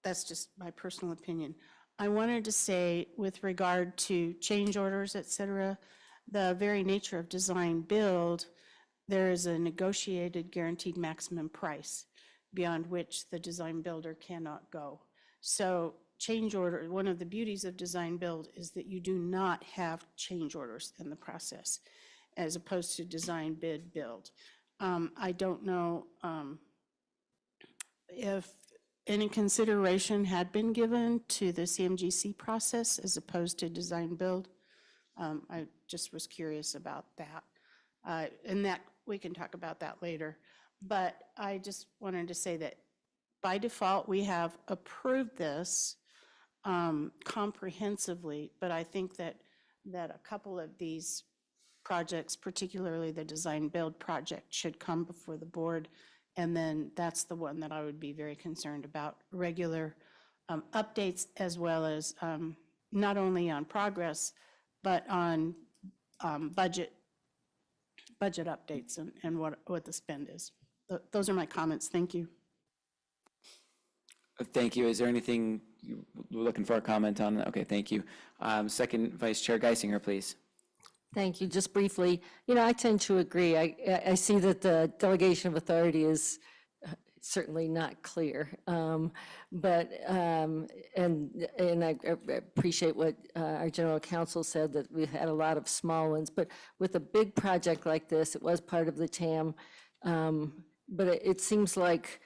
That's just my personal opinion. I wanted to say, with regard to change orders, et cetera, the very nature of design build, there is a negotiated guaranteed maximum price beyond which the design builder cannot go. So change order, one of the beauties of design build is that you do not have change orders in the process, as opposed to design bid build. I don't know if any consideration had been given to the CMGC process as opposed to design build. I just was curious about that. And that we can talk about that later. But I just wanted to say that by default, we have approved this comprehensively, but I think that a couple of these projects, particularly the design build project, should come before the board. And then that's the one that I would be very concerned about, regular updates, as well as not only on progress, but on budget updates and what the spend is. Those are my comments. Thank you. Thank you. Is there anything you were looking for a comment on? Okay, thank you. Second, Vice Chair Geisinger, please. Thank you. Just briefly, I tend to agree. I see that the delegation of authority is certainly not clear. And I appreciate what our general counsel said, that we had a lot of small ones. But with a big project like this, it was part of the TAM. But it seems like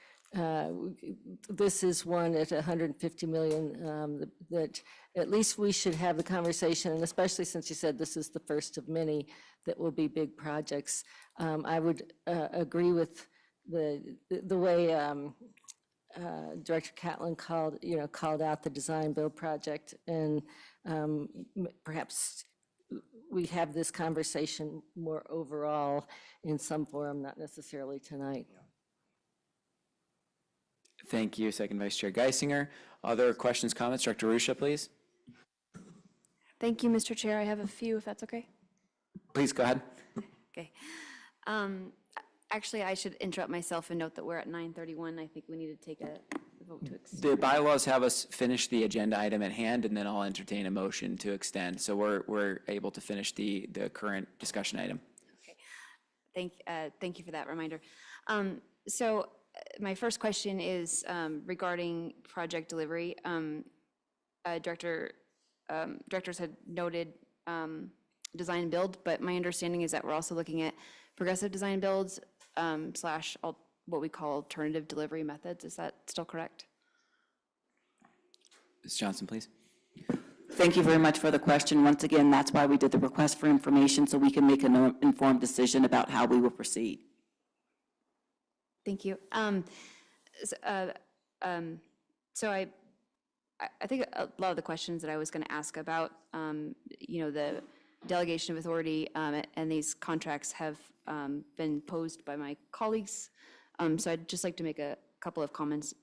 this is one at 150 million that at least we should have the conversation, and especially since you said this is the first of many that will be big projects. I would agree with the way Director Catlin called out the design build project, and perhaps we have this conversation more overall in some forum, not necessarily tonight. Thank you, Second Vice Chair Geisinger. Other questions, comments? Director Rusha, please. Thank you, Mr. Chair. I have a few, if that's okay. Please go ahead. Okay. Actually, I should interrupt myself and note that we're at 9:31. I think we need to take a vote to extend. The bylaws have us finish the agenda item at hand, and then I'll entertain a motion to extend. So we're able to finish the current discussion item. Okay. Thank you for that reminder. So my first question is regarding project delivery. Directors had noted design build, but my understanding is that we're also looking at progressive design builds / what we call alternative delivery methods. Is that still correct? Ms. Johnson, please. Thank you very much for the question. Once again, that's why we did the request for information, so we can make an informed decision about how we will proceed. Thank you. So I think a lot of the questions that I was going to ask about, the delegation of authority and these contracts have been posed by my colleagues. So I'd just like to make a couple of comments,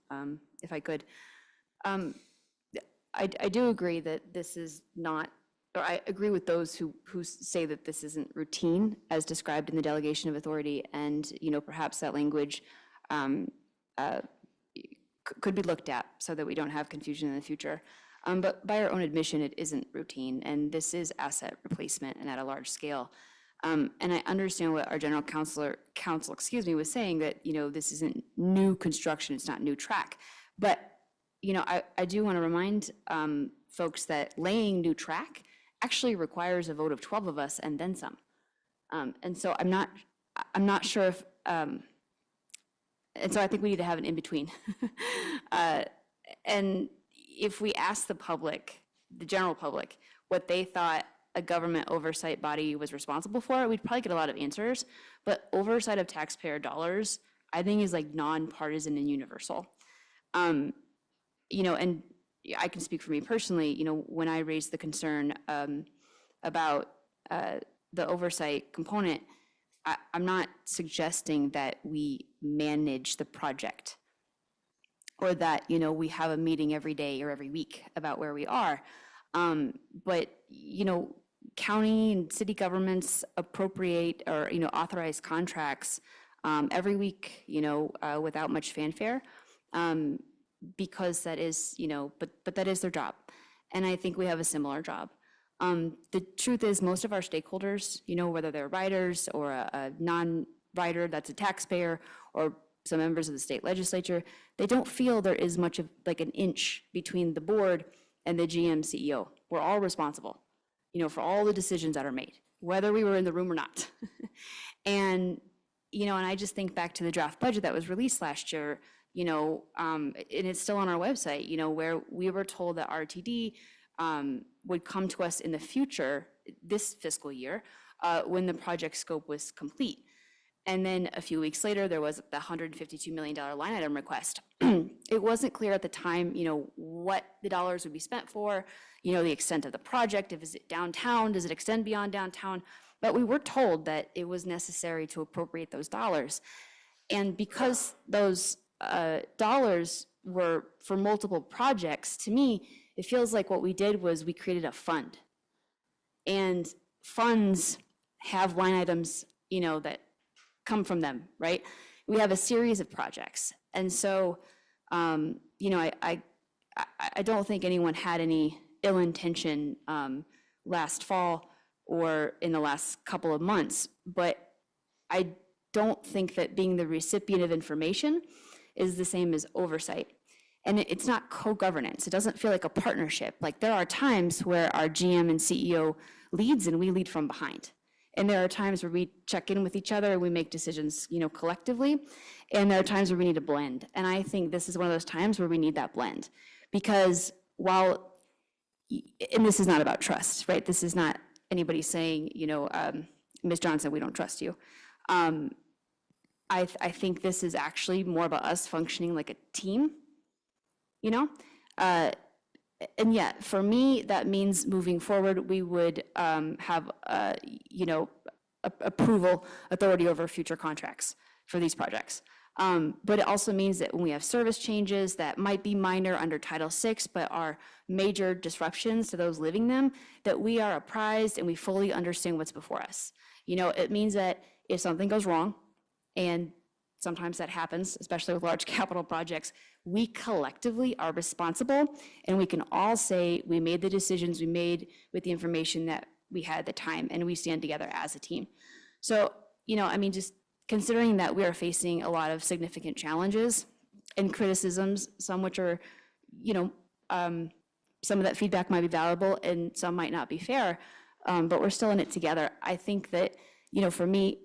if I could. I do agree that this is not, or I agree with those who say that this isn't routine as described in the delegation of authority, and perhaps that language could be looked at so that we don't have confusion in the future. But by our own admission, it isn't routine, and this is asset replacement and at a large scale. And I understand what our general counsel, was saying, that this isn't new construction, it's not new track. But I do want to remind folks that laying new track actually requires a vote of 12 of us and then some. And so I'm not sure if, and so I think we need to have an in-between. And if we ask the public, the general public, what they thought a government oversight body was responsible for, we'd probably get a lot of answers. But oversight of taxpayer dollars, I think, is like nonpartisan and universal. And I can speak for me personally, when I raised the concern about the oversight component, I'm not suggesting that we manage the project or that, we have a meeting every day or every week about where we are. But, county and city governments appropriate or, authorize contracts every week, without much fanfare. Because that is, but that is their job. And I think we have a similar job. The truth is, most of our stakeholders, whether they're riders or a non-rider that's a taxpayer or some members of the state legislature, they don't feel there is much of like an inch between the board and the GM CEO. We're all responsible, for all the decisions that are made, whether we were in the room or not. And, and I just think back to the draft budget that was released last year, and it's still on our website, where we were told that RTD would come to us in the future, this fiscal year, when the project scope was complete. And then a few weeks later, there was the $152 million line item request. It wasn't clear at the time, what the dollars would be spent for, the extent of the project, if is it downtown, does it extend beyond downtown? But we were told that it was necessary to appropriate those dollars. And because those dollars were for multiple projects, to me, it feels like what we did was we created a fund. And funds have line items, that come from them, right? We have a series of projects. And so, I don't think anyone had any ill intention last fall or in the last couple of months, but I don't think that being the recipient of information is the same as oversight. And it's not co-governance. It doesn't feel like a partnership. Like, there are times where our GM and CEO leads and we lead from behind. And there are times where we check in with each other and we make decisions, collectively. And there are times where we need to blend. And I think this is one of those times where we need that blend. Because while, and this is not about trust, right? This is not anybody saying, Ms. Johnson, we don't trust you. I think this is actually more about us functioning like a team, and yet, for me, that means moving forward, we would have, approval authority over future contracts for these projects. But it also means that when we have service changes that might be minor under Title VI, but are major disruptions to those living them, that we are apprised and we fully understand what's before us. It means that if something goes wrong, and sometimes that happens, especially with large capital projects, we collectively are responsible, and we can all say we made the decisions we made with the information that we had at the time, and we stand together as a team. So, just considering that we are facing a lot of significant challenges and criticisms, some which are, some of that feedback might be valuable and some might not be fair, but we're still in it together. I think that, for me,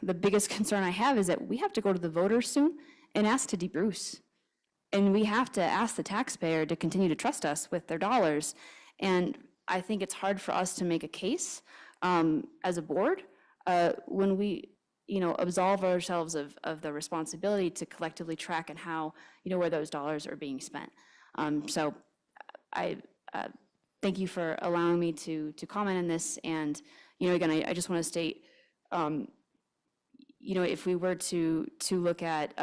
the biggest concern I have is that we have to go to the voters soon and ask to de-Bruce. And we have to ask the taxpayer to continue to trust us with their dollars. And I think it's hard for us to make a case as a board when we, absolve ourselves of the responsibility to collectively track and how, where those dollars are being spent. So I thank you for allowing me to comment on this. And, again, I just want to state, if we were to look at,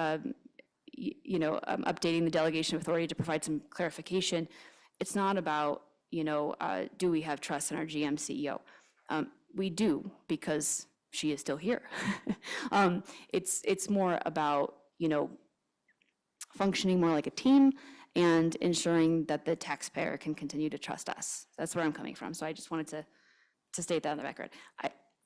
updating the delegation of authority to provide some clarification, it's not about, do we have trust in our GM CEO? We do, because she is still here. It's more about, functioning more like a team and ensuring that the taxpayer can continue to trust us. That's where I'm coming from. So I just wanted to state that on the record.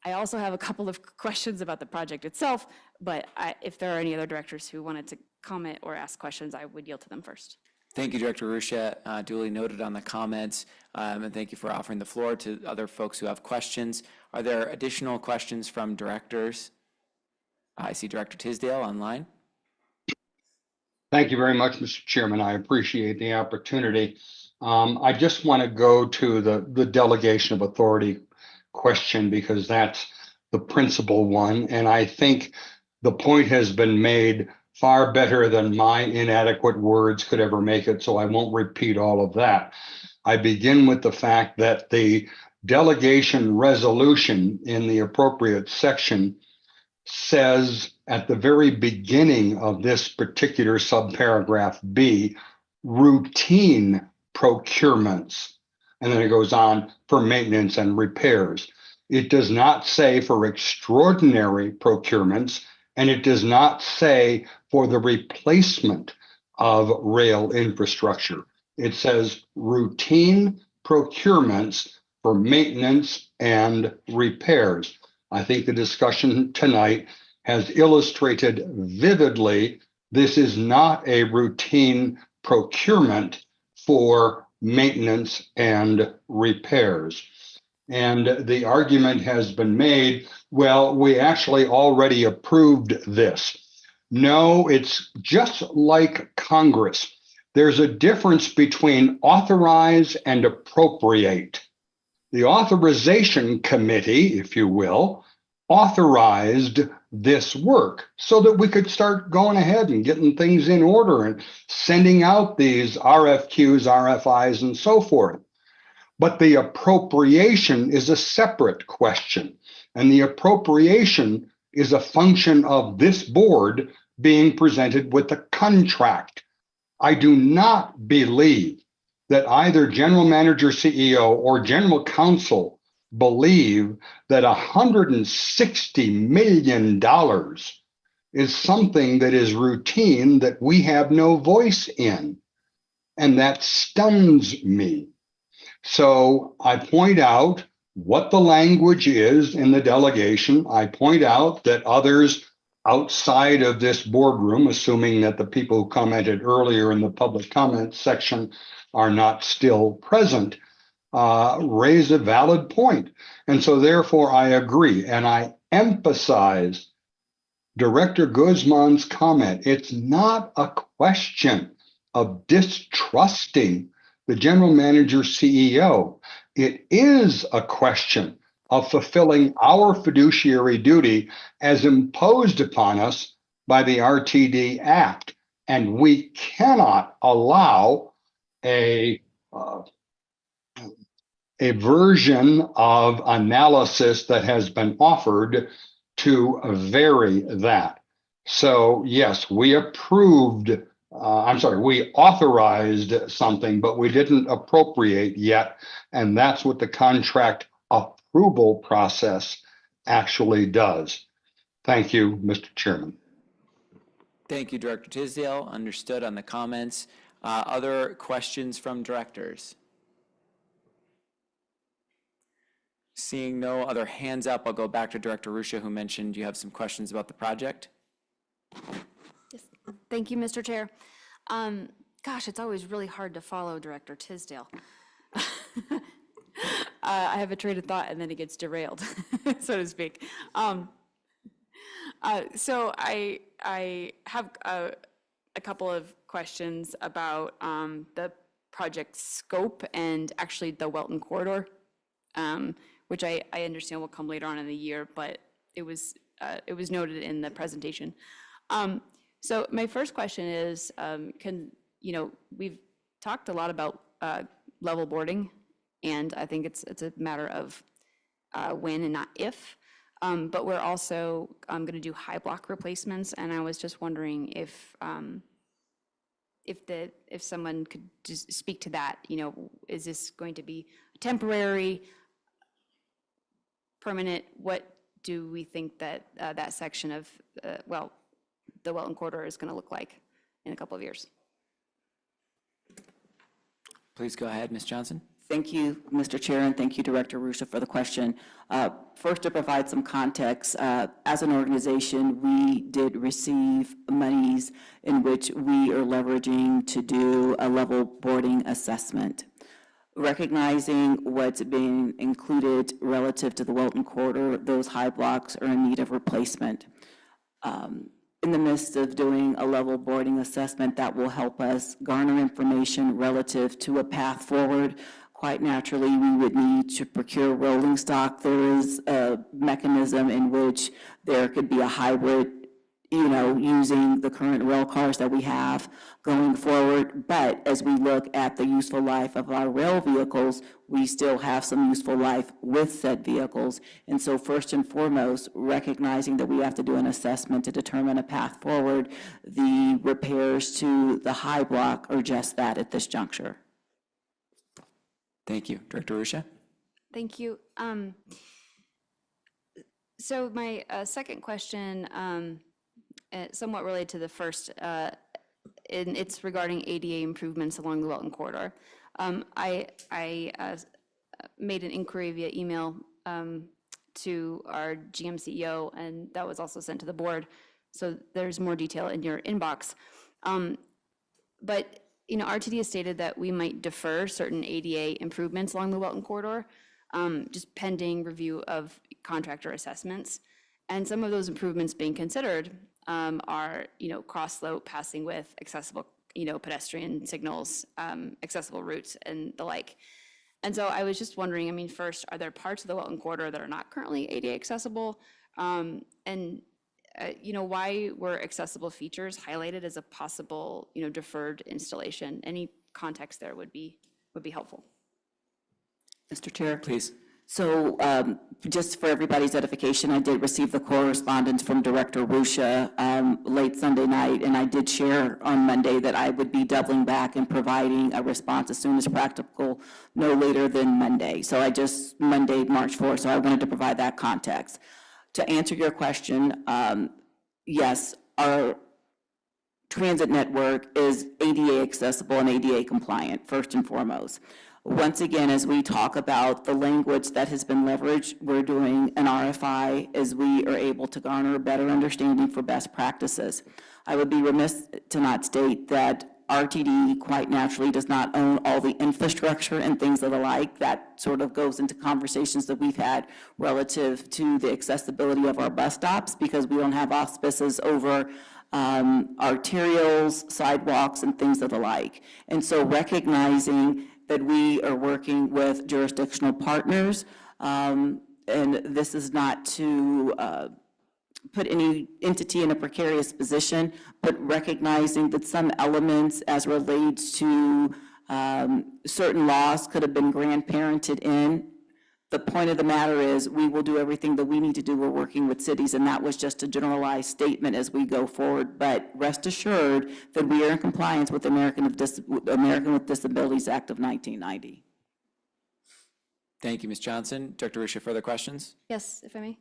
I also have a couple of questions about the project itself, but if there are any other directors who wanted to comment or ask questions, I would yield to them first. Thank you, Director Ruscia. Duly noted on the comments, and thank you for offering the floor to other folks who have questions. Are there additional questions from directors? I see Director Tisdale online. Thank you very much, Mr. Chairman. I appreciate the opportunity. I just want to go to the delegation of authority question because that's the principal one. And I think the point has been made far better than my inadequate words could ever make it, so I won't repeat all of that. I begin with the fact that the delegation resolution in the appropriate section says at the very beginning of this particular subparagraph B, routine procurements. And then it goes on for maintenance and repairs. It does not say for extraordinary procurements, and it does not say for the replacement of rail infrastructure. It says routine procurements for maintenance and repairs. I think the discussion tonight has illustrated vividly this is not a routine procurement for maintenance and repairs. And the argument has been made, well, we actually already approved this. No, it's just like Congress. There's a difference between authorize and appropriate. The authorization committee, if you will, authorized this work so that we could start going ahead and getting things in order and sending out these RFQs, RFIs, and so forth. But the appropriation is a separate question. And the appropriation is a function of this board being presented with a contract. I do not believe that either general manager, CEO, or general counsel believe that $160 million is something that is routine that we have no voice in. And that stuns me. So I point out what the language is in the delegation. I point out that others outside of this boardroom, assuming that the people who commented earlier in the public comment section are not still present, raise a valid point. And so therefore I agree. And I emphasize Director Guzman's comment. It's not a question of distrusting the general manager CEO. It is a question of fulfilling our fiduciary duty as imposed upon us by the RTD Act. And we cannot allow a version of analysis that has been offered to vary that. So yes, we approved, we authorized something, but we didn't appropriate yet. And that's what the contract approval process actually does. Thank you, Mr. Chairman. Thank you, Director Tisdale. Understood on the comments. Other questions from directors? Seeing no other hands up, I'll go back to Director Ruscia, who mentioned you have some questions about the project. Yes. Thank you, Mr. Chair. Gosh, it's always really hard to follow Director Tisdale. I have a train of thought and then it gets derailed, so to speak. So I have a couple of questions about the project scope and actually the Welton corridor, which I understand will come later on in the year, but it was noted in the presentation. So my first question is, we've talked a lot about level boarding, and I think it's a matter of when and not if. But we're also going to do high block replacements, and I was just wondering if someone could just speak to that. Is this going to be temporary, permanent? What do we think that that section of the Welton corridor is going to look like in a couple of years? Please go ahead, Ms. Johnson. Thank you, Mr. Chair, and thank you, Director Rusha, for the question. First, to provide some context, as an organization, we did receive monies in which we are leveraging to do a level boarding assessment. Recognizing what's being included relative to the Welton corridor, those high blocks are in need of replacement. In the midst of doing a level boarding assessment, that will help us garner information relative to a path forward. Quite naturally, we would need to procure rolling stock. There is a mechanism in which there could be a hybrid, using the current rail cars that we have going forward. But as we look at the useful life of our rail vehicles, we still have some useful life with said vehicles. And so first and foremost, recognizing that we have to do an assessment to determine a path forward, the repairs to the high block are just that at this juncture. Thank you. Director Rusha? Thank you. So my second question, somewhat related to the first, and it's regarding ADA improvements along the Welton corridor. I made an inquiry via email to our GM CEO, and that was also sent to the board. So there's more detail in your inbox. But RTD has stated that we might defer certain ADA improvements along the Welton corridor, just pending review of contractor assessments. And some of those improvements being considered are, cross slope passing with accessible, pedestrian signals, accessible routes, and the like. And so I was just wondering, first, are there parts of the Welton corridor that are not currently ADA accessible? Why were accessible features highlighted as a possible, deferred installation? Any context there would be helpful. Mr. Chair? Please. So just for everybody's edification, I did receive the correspondence from Director Rusha late Sunday night, and I did share on Monday that I would be doubling back and providing a response as soon as practical, no later than Monday. So Monday, March 4th, so I wanted to provide that context. To answer your question, yes, our transit network is ADA accessible and ADA compliant, first and foremost. Once again, as we talk about the language that has been leveraged, we're doing an RFI as we are able to garner a better understanding for best practices. I would be remiss to not state that RTD quite naturally does not own all the infrastructure and things of the like. That sort of goes into conversations that we've had relative to the accessibility of our bus stops, because we don't have auspices over arterials, sidewalks, and things of the like. And so recognizing that we are working with jurisdictional partners, and this is not to put any entity in a precarious position, but recognizing that some elements as relates to certain laws could have been grandparented in. The point of the matter is we will do everything that we need to do. We're working with cities, and that was just a generalized statement as we go forward. But rest assured that we are in compliance with the American with Disabilities Act of 1990. Thank you, Ms. Johnson. Director Rusha, further questions? Yes, if I may.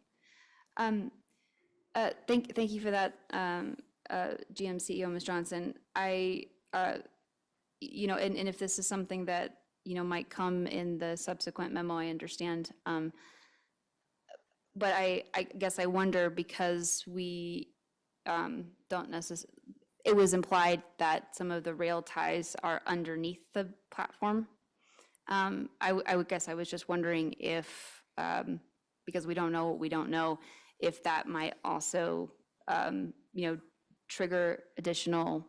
Thank you for that, GM CEO, Ms. Johnson. And if this is something that might come in the subsequent memo, I understand. But I guess I wonder, because we don't necessarily, it was implied that some of the rail ties are underneath the platform. I would guess I was just wondering if, because we don't know what we don't know, if that might also trigger additional,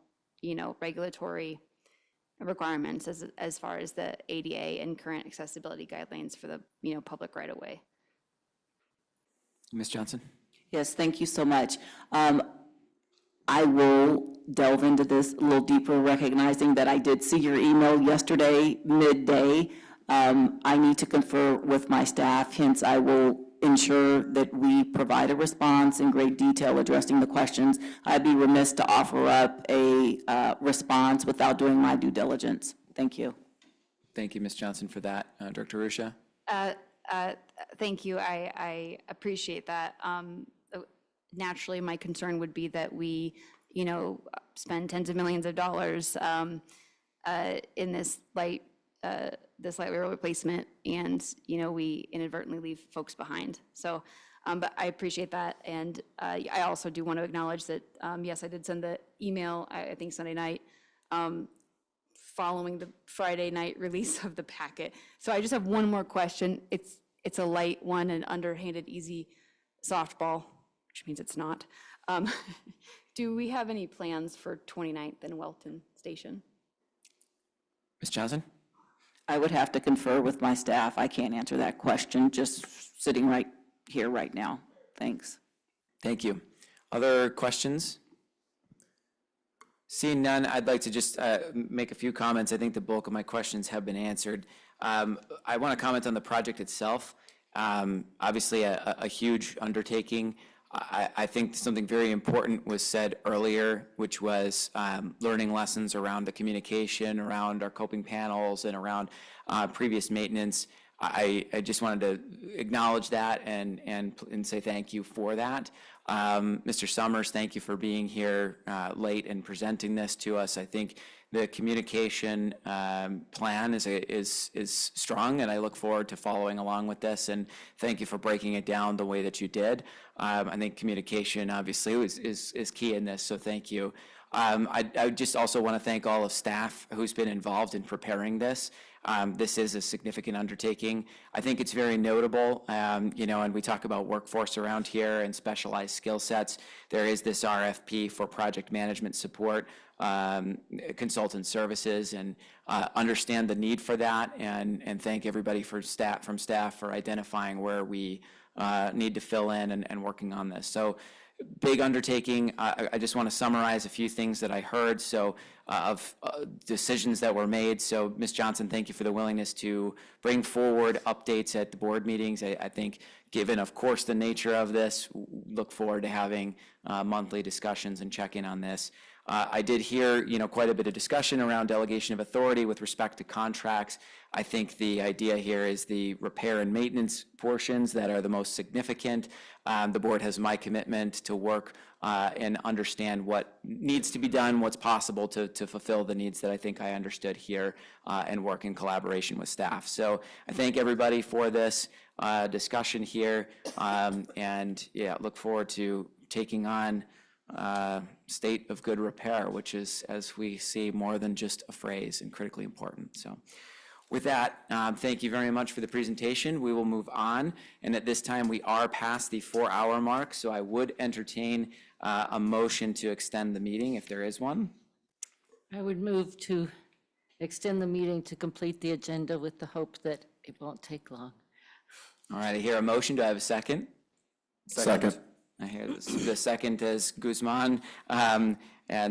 regulatory requirements as far as the ADA and current accessibility guidelines for the, public right of way. Ms. Johnson? Yes, thank you so much. I will delve into this a little deeper, recognizing that I did see your email yesterday midday. I need to confer with my staff, hence I will ensure that we provide a response in great detail addressing the questions. I'd be remiss to offer up a response without doing my due diligence. Thank you. Thank you, Ms. Johnson, for that. Director Ruscia? Thank you. I appreciate that. Naturally, my concern would be that we, spend tens of millions of dollars in this light rail replacement, and we inadvertently leave folks behind. So, but I appreciate that, and I also do want to acknowledge that yes, I did send the email. I think Sunday night. Following the Friday night release of the packet. So I just have one more question. It's a light one, an underhanded, easy softball, which means it's not. Do we have any plans for 29th and Welton Station? Ms. Johnson? I would have to confer with my staff. I can't answer that question, just sitting right here right now. Thanks. Thank you. Other questions? Seeing none, I'd like to just make a few comments. I think the bulk of my questions have been answered. I want to comment on the project itself. Obviously, a huge undertaking. I think something very important was said earlier, which was learning lessons around the communication, around our coping panels, and around previous maintenance. I just wanted to acknowledge that and say thank you for that. Mr. Summers, thank you for being here late and presenting this to us. I think the communication plan is strong, and I look forward to following along with this. And thank you for breaking it down the way that you did. I think communication obviously is key in this, so thank you. I just also want to thank all of staff who's been involved in preparing this. This is a significant undertaking. I think it's very notable, and we talk about workforce around here and specialized skill sets. There is this RFP for project management support, consultant services, and understand the need for that, and thank everybody from staff for identifying where we need to fill in and working on this. So big undertaking. I just want to summarize a few things that I heard. So of decisions that were made. So Ms. Johnson, thank you for the willingness to bring forward updates at the board meetings. I think given, of course, the nature of this, look forward to having monthly discussions and check in on this. I did hear, quite a bit of discussion around delegation of authority with respect to contracts. I think the idea here is the repair and maintenance portions that are the most significant. The board has my commitment to work and understand what needs to be done, what's possible to fulfill the needs that I think I understood here, and work in collaboration with staff. So I thank everybody for this discussion here, and yeah, look forward to taking on state of good repair, which is, as we see, more than just a phrase and critically important. So with that, thank you very much for the presentation. We will move on, and at this time we are past the 4-hour mark, so I would entertain a motion to extend the meeting if there is one. I would move to extend the meeting to complete the agenda with the hope that it won't take long. All right, I hear a motion. Do I have a second? Second. I hear the second is Guzman, and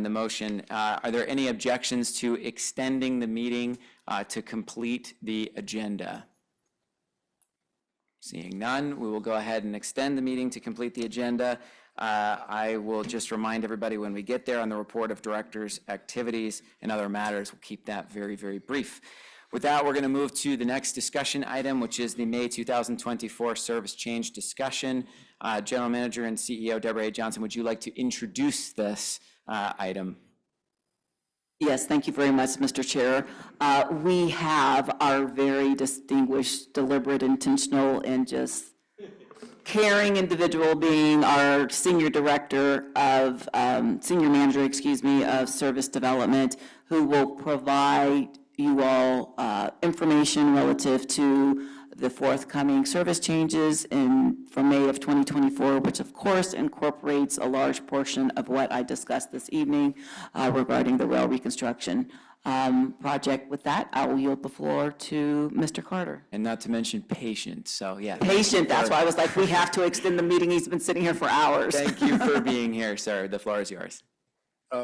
the motion. Are there any objections to extending the meeting to complete the agenda? Seeing none, we will go ahead and extend the meeting to complete the agenda. I will just remind everybody when we get there on the report of directors' activities and other matters. We'll keep that very, very brief. With that, we're going to move to the next discussion item, which is the May 2024 service change discussion. General Manager and CEO Deborah A. Johnson, would you like to introduce this item? Yes, thank you very much, Mr. Chair. We have our very distinguished, deliberate, intentional, and just caring individual being our senior director of, senior manager, of service development, who will provide you all information relative to the forthcoming service changes from May of 2024, which of course incorporates a large portion of what I discussed this evening regarding the rail reconstruction project. With that, I will yield the floor to Mr. Carter. And not to mention patient, so yeah. Patient, that's why I was like, we have to extend the meeting. He's been sitting here for hours. Thank you for being here, sir. The floor is yours.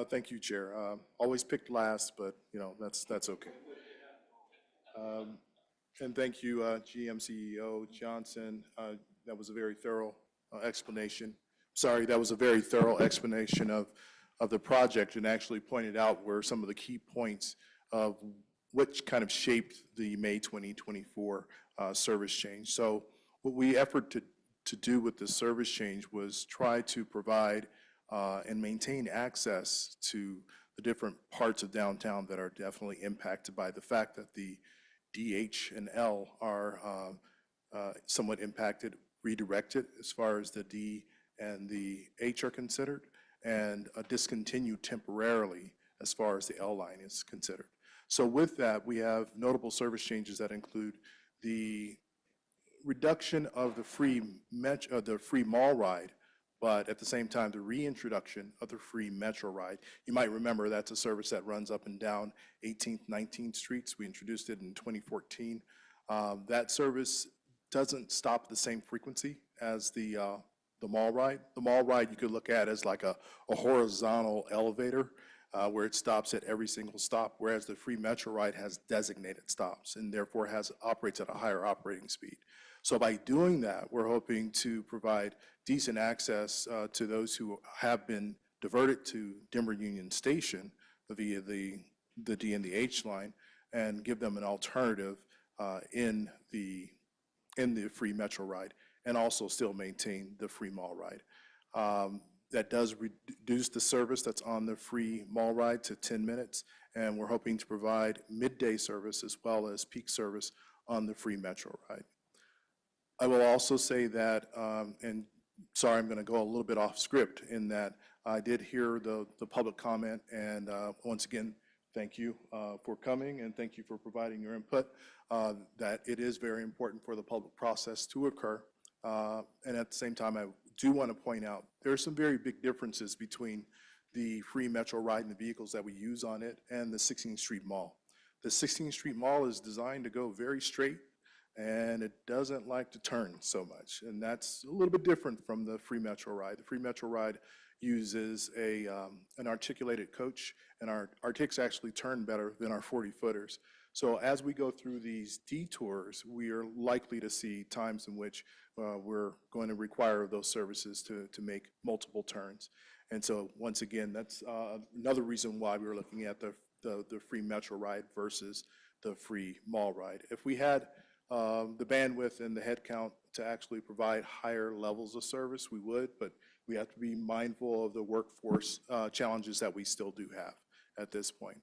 Thank you, Chair. Always picked last, but, that's okay. And thank you, GM CEO Johnson. That was a very thorough explanation. Sorry, that was a very thorough explanation of the project, and actually pointed out where some of the key points of which kind of shaped the May 2024 service change. So what we effort to do with the service change was try to provide and maintain access to the different parts of downtown that are definitely impacted by the fact that the DH and L are somewhat impacted, redirected as far as the D and the H are considered, and discontinued temporarily as far as the L line is considered. So with that, we have notable service changes that include the reduction of the free mall ride, but at the same time, the reintroduction of the free Metro ride. You might remember that's a service that runs up and down 18th, 19th Streets. We introduced it in 2014. That service doesn't stop at the same frequency as the mall ride. The mall ride you could look at as like a horizontal elevator where it stops at every single stop, whereas the free Metro ride has designated stops and therefore operates at a higher operating speed. So by doing that, we're hoping to provide decent access to those who have been diverted to Denver Union Station via the D and the H line, and give them an alternative in the free Metro ride, and also still maintain the free mall ride. That does reduce the service that's on the free mall ride to 10 minutes, and we're hoping to provide midday service as well as peak service on the free Metro ride. I will also say that, and sorry, I'm going to go a little bit off script in that I did hear the public comment, and once again, thank you for coming, and thank you for providing your input, that it is very important for the public process to occur. And at the same time, I do want to point out there are some very big differences between the free Metro ride and the vehicles that we use on it and the 16th Street Mall. The 16th Street Mall is designed to go very straight, and it doesn't like to turn so much. And that's a little bit different from the free Metro ride. The free Metro ride uses an articulated coach, and our Artics actually turn better than our 40-footers. So as we go through these detours, we are likely to see times in which we're going to require those services to make multiple turns. And so once again, that's another reason why we were looking at the free Metro ride versus the free mall ride. If we had the bandwidth and the headcount to actually provide higher levels of service, we would, but we have to be mindful of the workforce challenges that we still do have at this point.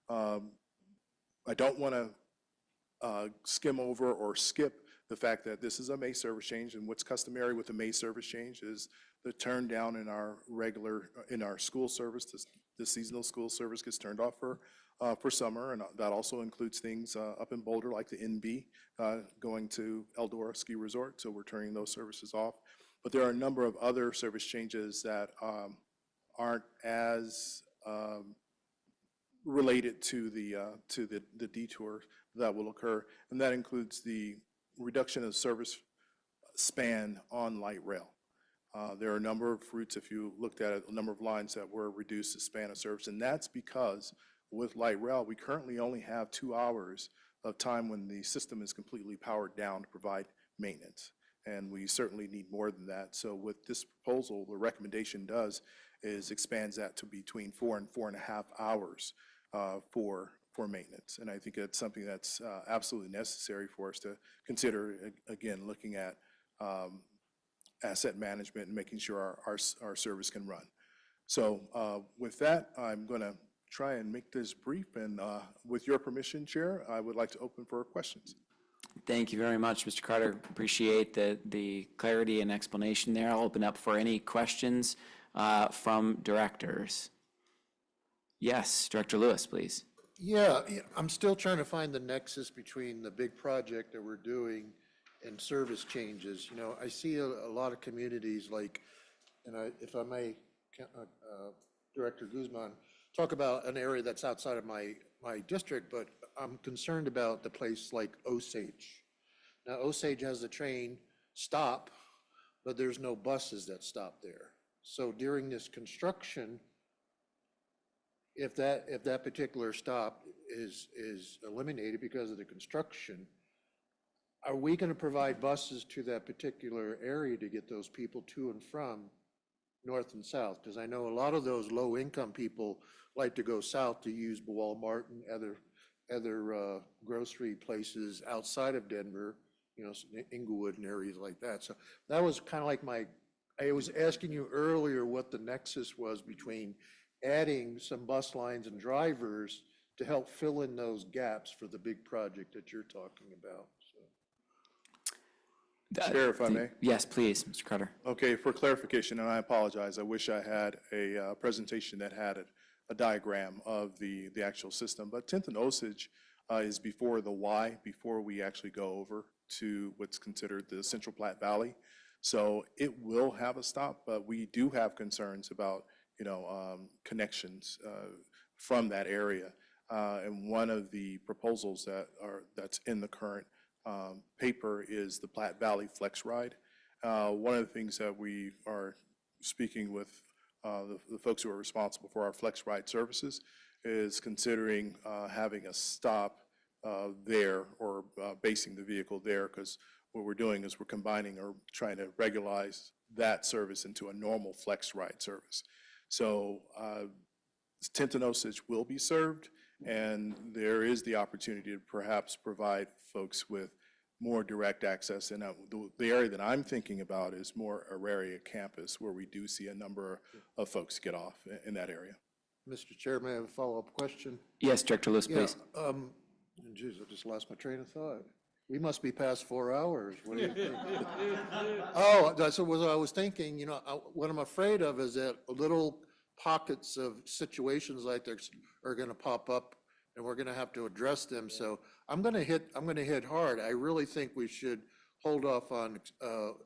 I don't want to skim over or skip the fact that this is a May service change, and what's customary with the May service change is the turn down in our school service. The seasonal school service gets turned off for summer, and that also includes things up in Boulder like the NB going to Eldora Ski Resort, so we're turning those services off. But there are a number of other service changes that aren't as related to the detour that will occur, and that includes the reduction of service span on light rail. There are a number of routes, if you looked at it, a number of lines that were reduced the span of service, and that's because with light rail, we currently only have 2 hours of time when the system is completely powered down to provide maintenance. And we certainly need more than that. So with this proposal, the recommendation is expands that to between 4 and 4.5 hours for maintenance. And I think it's something that's absolutely necessary for us to consider, again, looking at asset management and making sure our service can run. So with that, I'm going to try and make this brief, and with your permission, Chair, I would like to open for questions. Thank you very much, Mr. Carter. Appreciate the clarity and explanation there. I'll open up for any questions from directors. Yes, Director Lewis, please. Yeah, I'm still trying to find the nexus between the big project that we're doing and service changes. You know, I see a lot of communities like, and if I may, Director Guzman, talk about an area that's outside of my district, but I'm concerned about the place like Osage. Now, Osage has a train stop, but there's no buses that stop there. So during this construction, if that particular stop is eliminated because of the construction, are we going to provide buses to that particular area to get those people to and from north and south? Because I know a lot of those low-income people like to go south to use Walmart and other grocery places outside of Denver, you know, Inglewood and areas like that. So that was kind of like I was asking you earlier what the nexus was between adding some bus lines and drivers to help fill in those gaps for the big project that you're talking about. Chair, if I may. Yes, please, Mr. Carter. Okay, for clarification, and I apologize, I wish I had a presentation that had a diagram of the actual system, but 10th and Osage is before the Y, before we actually go over to what's considered the Central Platte Valley. So it will have a stop, but we do have concerns about, you know, connections from that area. And one of the proposals that's in the current paper is the Platte Valley Flex Ride. One of the things that we are speaking with the folks who are responsible for our Flex Ride services is considering having a stop there or basing the vehicle there, because what we're doing is we're combining or trying to regularize that service into a normal Flex Ride service. So 10th and Osage will be served, and there is the opportunity to perhaps provide folks with more direct access. And the area that I'm thinking about is more Auraria campus, where we do see a number of folks get off in that area. Mr. Chair, may I have a follow-up question? Yes, Director Lewis, please. Geez, I just lost my train of thought. We must be past 4 hours. What do you think? Oh, that's what I was thinking. You know, what I'm afraid of is that little pockets of situations like this are going to pop up, and we're going to have to address them. So I'm going to hit hard. I really think we should hold off on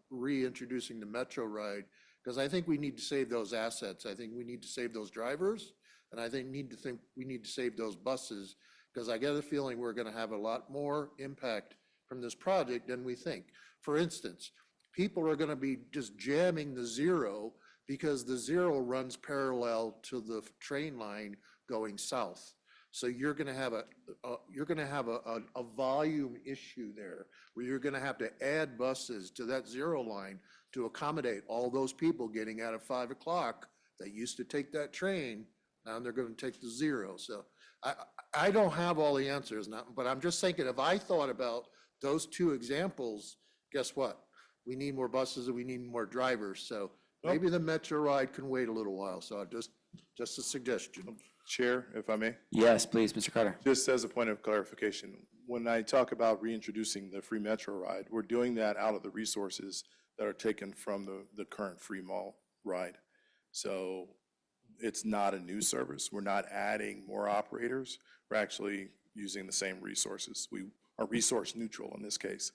reintroducing the Metro ride, because I think we need to save those assets. I think we need to save those drivers, and I think we need to save those buses, because I get a feeling we're going to have a lot more impact from this project than we think. For instance, people are going to be just jamming the Zero because the Zero runs parallel to the train line going south. So you're going to have a volume issue there, where you're going to have to add buses to that Zero line to accommodate all those people getting out at 5 o'clock that used to take that train. Now they're going to take the Zero. So I don't have all the answers now, but I'm just thinking, if I thought about those two examples, guess what? We need more buses and we need more drivers. So maybe the Metro ride can wait a little while. So just a suggestion. Chair, if I may. Yes, please, Mr. Carter. Just as a point of clarification, when I talk about reintroducing the free Metro ride, we're doing that out of the resources that are taken from the current free mall ride. So it's not a new service. We're not adding more operators. We're actually using the same resources. We are resource neutral in this case.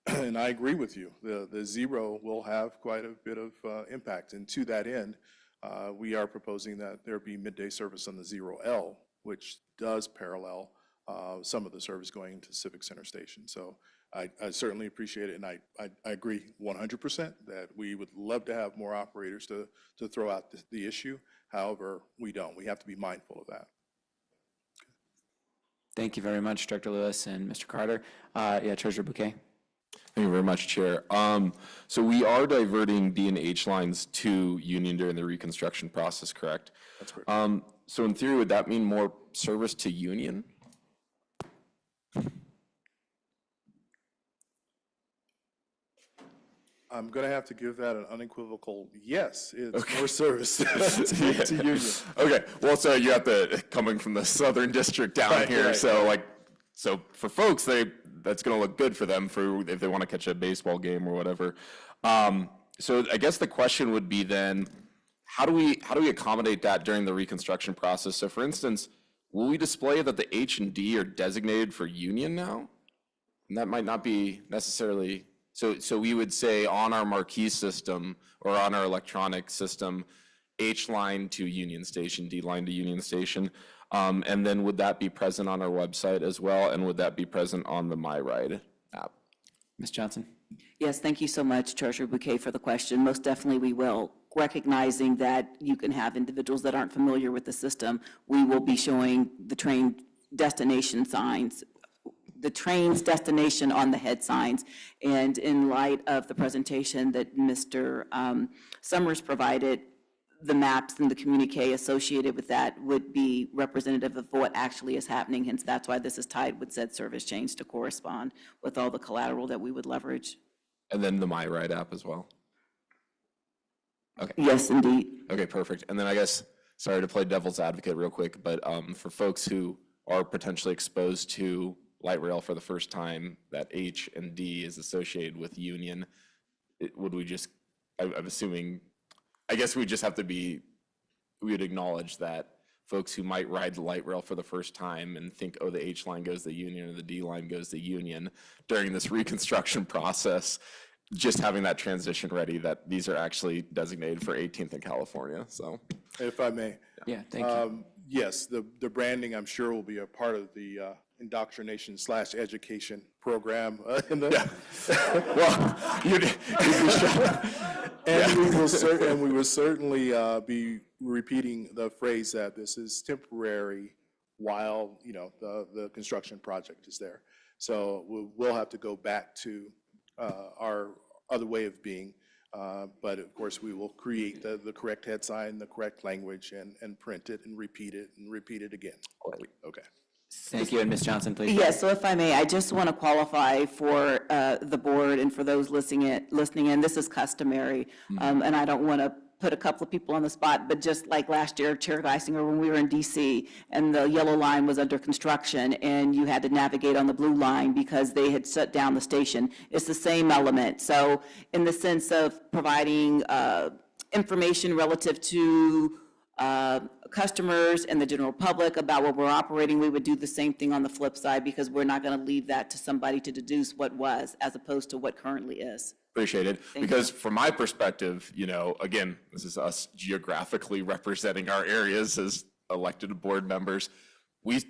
And I agree with you. The Zero will have quite a bit of impact. And to that end, we are proposing that there be midday service on the Zero L, which does parallel some of the service going into Civic Center Station. So I certainly appreciate it, and I agree 100% that we would love to have more operators to throw out the issue. However, we don't. We have to be mindful of that. Thank you very much, Director Lewis and Mr. Carter. Yeah, Treasurer Bouquet. Thank you very much, Chair. So we are diverting D and H lines to Union during the reconstruction process, correct? That's correct. So in theory, would that mean more service to Union? I'm going to have to give that an unequivocal yes. It's more service to Union. Okay, well, so you have coming from the Southern District down here, right. So for folks, that's going to look good for them if they want to catch a baseball game or whatever. So I guess the question would be then, how do we accommodate that during the reconstruction process? So for instance, will we display that the H and D are designated for Union now? And that might not be necessarily, so we would say on our marquee system or on our electronic system, H line to Union Station, D line to Union Station. And then would that be present on our website as well? And would that be present on the MyRide app? Ms. Johnson? Yes, thank you so much, Treasurer Bouquet, for the question. Most definitely we will. Recognizing that you can have individuals that aren't familiar with the system, we will be showing the train destination signs, the train's destination on the head signs. And in light of the presentation that Mr. Summers provided, the maps and the communique associated with that would be representative of what actually is happening. Hence, that's why this is tied with said service change to correspond with all the collateral that we would leverage. And then the MyRide app as well? Okay. Yes, indeed. Okay, perfect. And then I guess, sorry to play devil's advocate real quick, but for folks who are potentially exposed to light rail for the first time, that H and D is associated with Union, would we just, I'm assuming, I guess we just have to be, we would acknowledge that folks who might ride the light rail for the first time and think, oh, the H line goes to Union and the D line goes to Union during this reconstruction process, just having that transition ready, that these are actually designated for 18th in California, so. If I may. Yeah, thank you. Yes, the branding, I'm sure, will be a part of the indoctrination/education program. Well, you'd be shocked. And we will certainly be repeating the phrase that this is temporary while, the construction project is there. So we'll have to go back to our other way of being. But of course, we will create the correct head sign, the correct language, and print it and repeat it again. Okay. Thank you, and Ms. Johnson, please. Yes, so if I may, I just want to qualify for the board and for those listening in, this is customary. And I don't want to put a couple of people on the spot, but just like last year, Chair Geisinger, when we were in DC and the yellow line was under construction and you had to navigate on the blue line because they had shut down the station, it's the same element. So in the sense of providing information relative to customers and the general public about what we're operating, we would do the same thing on the flip side, because we're not going to leave that to somebody to deduce what was as opposed to what currently is. Appreciate it. Because from my perspective, again, this is us geographically representing our areas as elected board members. We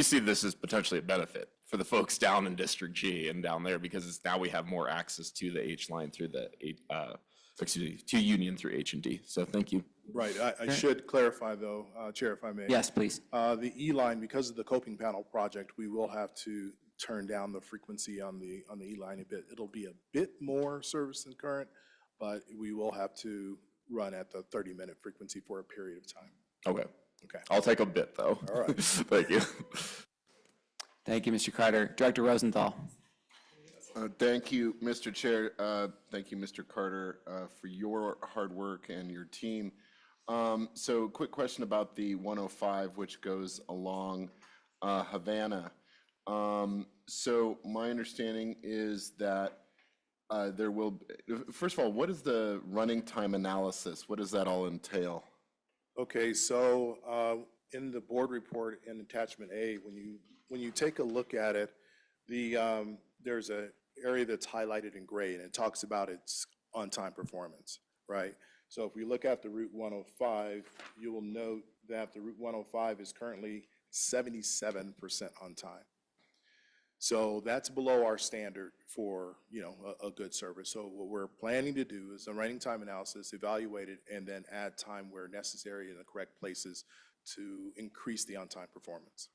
see this as potentially a benefit for the folks down in District G and down there, because now we have more access to the H line through to Union through H and D. So thank you. Right. I should clarify, though, Chair, if I may. Yes, please. The E line, because of the coping panel project, we will have to turn down the frequency on the E line a bit. It'll be a bit more service than current, but we will have to run at the 30-minute frequency for a period of time. Okay. Okay. I'll take a bit, though. All right. Thank you. Thank you, Mr. Carter. Director Rosenthal. Thank you, Mr. Chair. Thank you, Mr. Carter, for your hard work and your team. So quick question about the 105, which goes along Havana. So my understanding is that there will, first of all, what is the running time analysis? What does that all entail? Okay, so in the board report in attachment A, when you take a look at it, there's an area that's highlighted in gray, and it talks about its on-time performance, right? So if we look at the Route 105, you will note that the Route 105 is currently 77% on time. So that's below our standard for, a good service. So what we're planning to do is a running time analysis, evaluate it, and then add time where necessary in the correct places to increase the on-time performance.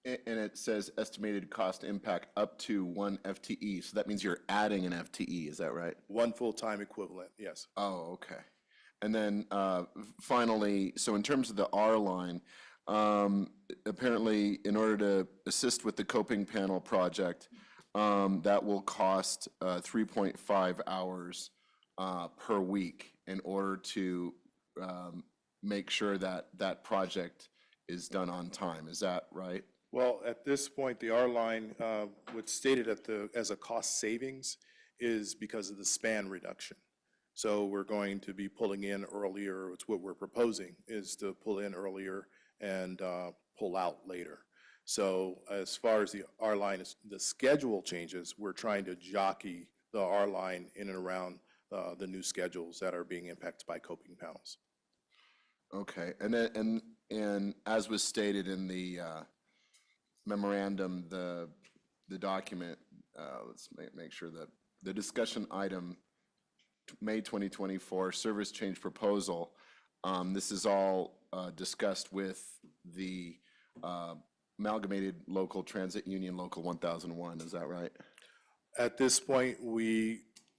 And it says estimated cost impact up to 1 FTE. So that means you're adding an FTE, is that right? 1 full-time equivalent, yes. Oh, okay. And then finally, so in terms of the R line, apparently in order to assist with the coping panel project, that will cost 3.5 hours per week in order to make sure that that project is done on time. Is that right? Well, at this point, the R line, what's stated as a cost savings is because of the span reduction. So we're going to be pulling in earlier. It's what we're proposing, is to pull in earlier and pull out later. So as far as our line is, the schedule changes, we're trying to jockey our line in and around the new schedules that are being impacted by coping panels. Okay, and then, and as was stated in the memorandum, the document, let's make sure that the discussion item, May 2024 service change proposal, this is all discussed with the Amalgamated Local Transit Union Local 1001, is that right? At this point,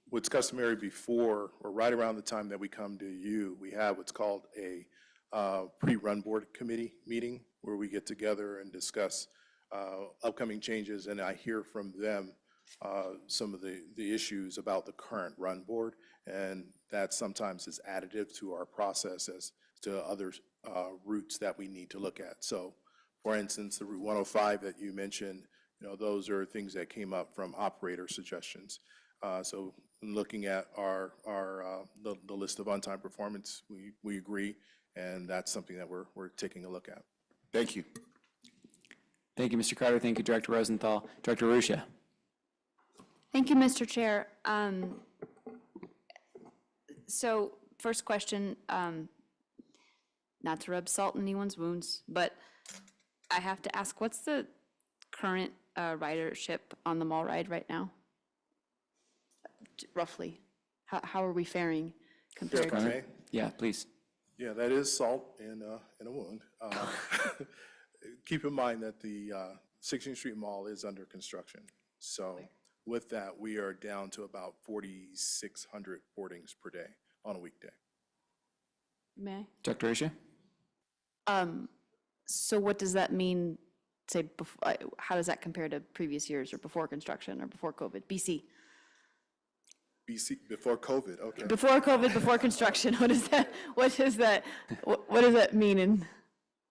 what's customary before, or right around the time that we come to you, we have what's called a pre-run board committee meeting where we get together and discuss upcoming changes, and I hear from them some of the issues about the current run board, and that sometimes is additive to our process as to other routes that we need to look at. So, for instance, the Route 105 that you mentioned, those are things that came up from operator suggestions. So, looking at the list of on-time performance, we agree, and that's something that we're taking a look at. Thank you. Thank you, Mr. Carter. Thank you, Director Rosenthal. Director Ruscia. Thank you, Mr. Chair. So first question, not to rub salt in anyone's wounds, but I have to ask, what's the current ridership on the mall ride right now? Roughly, how are we faring compared If I to? may? Yeah, please. Yeah, that is salt in a wound. Keep in mind that the 16th Street Mall is under construction. So with that, we are down to about 4,600 boardings per day on a weekday. May Director Ruscia. I? So what does that mean, say, how does that compare to previous years or before construction or before COVID? BC? BC, before COVID, okay. Before COVID, before construction, what is that, what does that mean in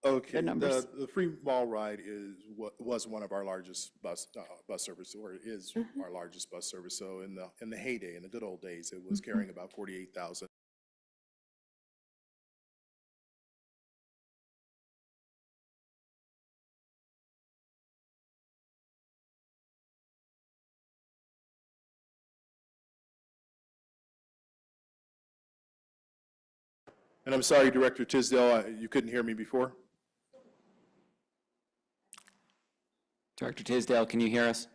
Okay, numbers? the free mall ride was one of our largest bus service, or is our largest bus service. So in the heyday, in the good old days, it was carrying about 48,000. And I'm sorry, Director Tisdale, you couldn't hear me before? Director Tisdale, can you hear us?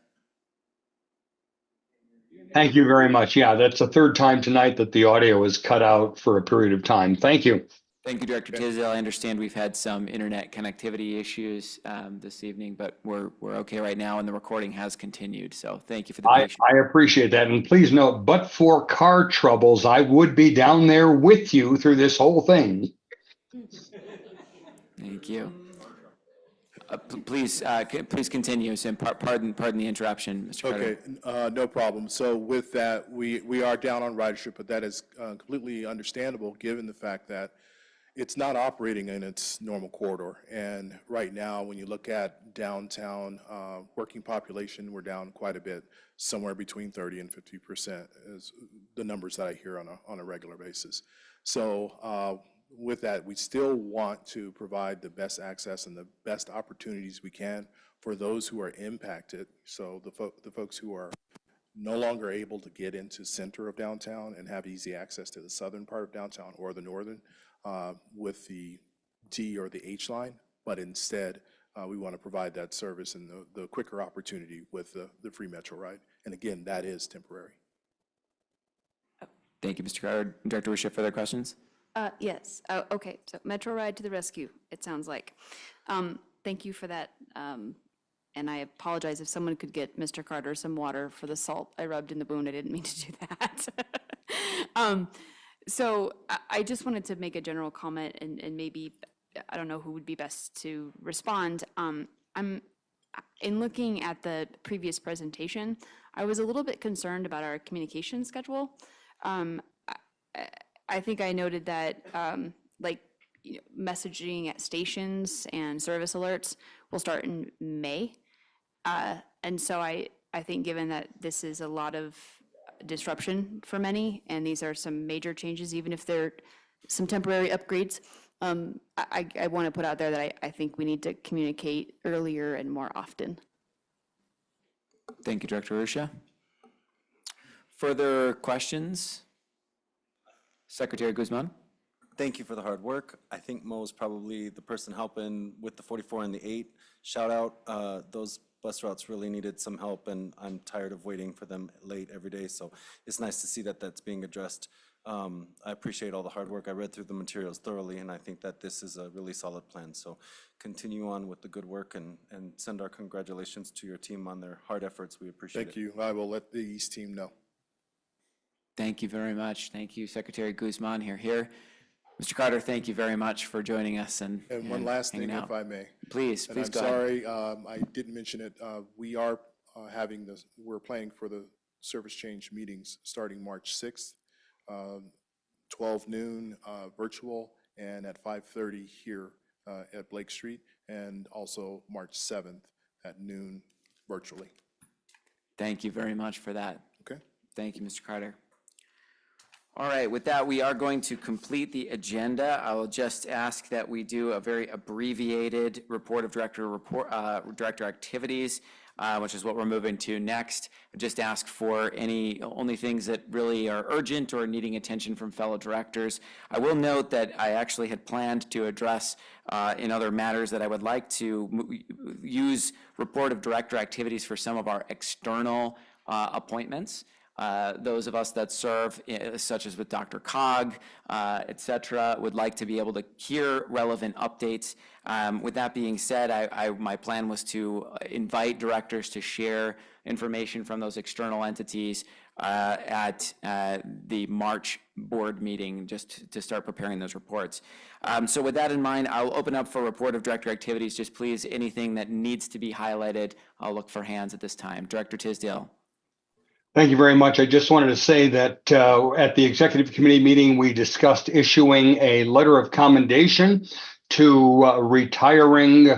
Thank you very much. Yeah, that's the third time tonight that the audio is cut out for a period of time. Thank you. Thank you, Director Tisdale. I understand we've had some internet connectivity issues this evening, but we're okay right now, and the recording has continued. So thank you for the patience. I appreciate that. And please note, but for car troubles, I would be down there with you through this whole thing. Thank you. Please continue. So pardon the interruption, Mr. Carter. Okay, no problem. So with that, we are down on ridership, but that is completely understandable given the fact that it's not operating in its normal corridor. And right now, when you look at downtown working population, we're down quite a bit, somewhere between 30 and 50% is the numbers that I hear on a regular basis. So with that, we still want to provide the best access and the best opportunities we can for those who are impacted. So the folks who are no longer able to get into center of downtown and have easy access to the southern part of downtown or the northern with the D or the H line, but instead we want to provide that service and the quicker opportunity with the free Metro ride. And again, that is temporary. Thank you, Mr. Carter. Director Ruscia, further questions? Yes, okay, so Metro Ride to the rescue, it sounds like. Thank you for that, and I apologize if someone could get Mr. Carter some water for the salt I rubbed in the wound. I didn't mean to do that. So I just wanted to make a general comment, and maybe, I don't know who would be best to respond. In looking at the previous presentation, I was a little bit concerned about our communication schedule. I think I noted that messaging at stations and service alerts will start in May. And so I think given that this is a lot of disruption for many, and these are some major changes, even if they're some temporary upgrades. I want to put out there that I think we need to communicate earlier and more often. Thank you, Director Arusha. Further questions? Secretary Guzman? Thank you for the hard work. I think Mo is probably the person helping with the 44 and the 8. Shout out, those bus routes really needed some help, and I'm tired of waiting for them late every day. So it's nice to see that that's being addressed. I appreciate all the hard work. I read through the materials thoroughly, and I think that this is a really solid plan. So continue on with the good work, and send our congratulations to your team on their hard efforts. We appreciate it. Thank you. I will let the East team know. Thank you very much. Thank you, Secretary Guzman. Here. Mr. Carter, thank you very much for joining us and one last thing, hanging out. if I may. Please And go I'm ahead. sorry, I didn't mention it. We are having this, we're planning for the service change meetings starting March 6th, 12 noon virtual, and at 5:30 here at Blake Street, and also March 7th at noon virtually. Thank you very much for that. Okay. Thank you, Mr. Carter. All right, with that, we are going to complete the agenda. I will just ask that we do a very abbreviated report of director activities, which is what we're moving to next. Just ask for only things that really are urgent or needing attention from fellow directors. I will note that I actually had planned to address in other matters that I would like to use report of director activities for some of our external appointments. Those of us that serve, such as with Dr. Cog, et cetera, would like to be able to hear relevant updates. With that being said, my plan was to invite directors to share information from those external entities at the March board meeting, just to start preparing those reports. So with that in mind, I'll open up for report of director activities. Just please, anything that needs to be highlighted, I'll look for hands at this time. Director Tisdale. Thank you very much. I just wanted to say that at the executive committee meeting, we discussed issuing a letter of commendation to retiring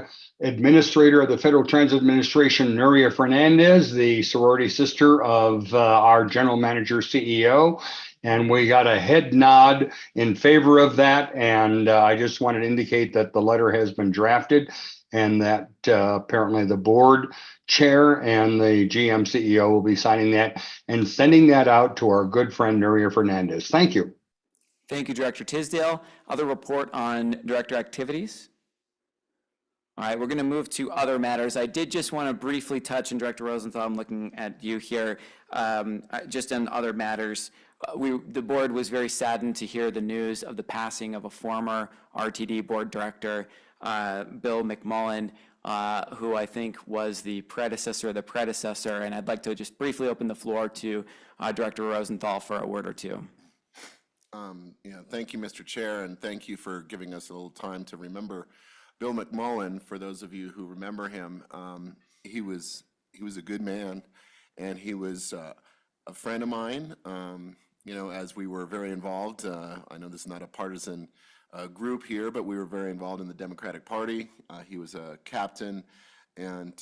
administrator of the Federal Transit Administration, Nuria Fernandez, the sorority sister of our general manager CEO. And we got a head nod in favor of that. And I just wanted to indicate that the letter has been drafted and that apparently the board chair and the GM CEO will be signing that and sending that out to our good friend Nuria Fernandez. Thank you. Thank you, Director Tisdale. Other report on director activities? All right, we're going to move to other matters. I did just want to briefly touch, and Director Rosenthal, I'm looking at you here, just on other matters. The board was very saddened to hear the news of the passing of a former RTD board director, Bill McMullen, who I think was the predecessor of the predecessor, and I'd like to just briefly open the floor to Director Rosenthal for a word or two. Thank you, Mr. Chair, and thank you for giving us a little time to remember Bill McMullen. For those of you who remember him, he was a good man, and he was a friend of mine. As we were very involved, I know this is not a partisan group here, but we were very involved in the Democratic Party. He was a captain, and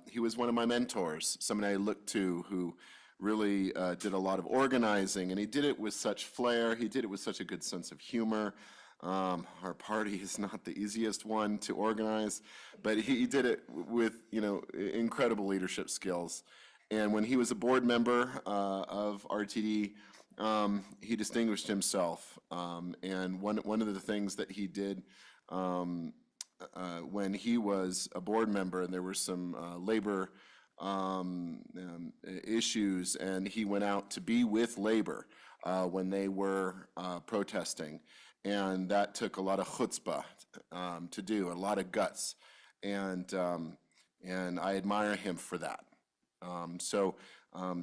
he was one of my mentors, someone I looked to who really did a lot of organizing, and he did it with such flair. He did it with such a good sense of humor. Our party is not the easiest one to organize, but he did it with, incredible leadership skills. And when he was a board member of RTD, he distinguished himself. And one of the things that he did when he was a board member, and there were some labor issues, and he went out to be with labor when they were protesting. And that took a lot of chutzpah to do, a lot of guts. And I admire him for that.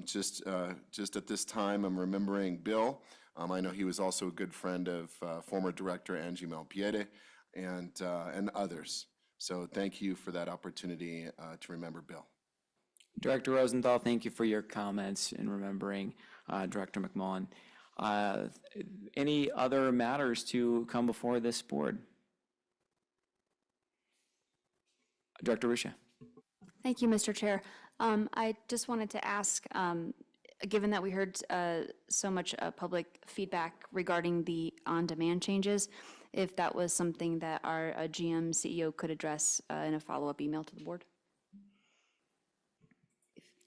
Just at this time, I'm remembering Bill. I know he was also a good friend of former director Angie Malpiede and others. So thank you for that opportunity to remember Bill. Director Rosenthal, thank you for your comments in remembering Director McMullen. Any other matters to come before this board? Director Arusha. Thank you, Mr. Chair. I just wanted to ask, given that we heard so much public feedback regarding the on-demand changes, if that was something that our GM CEO could address in a follow-up email to the board.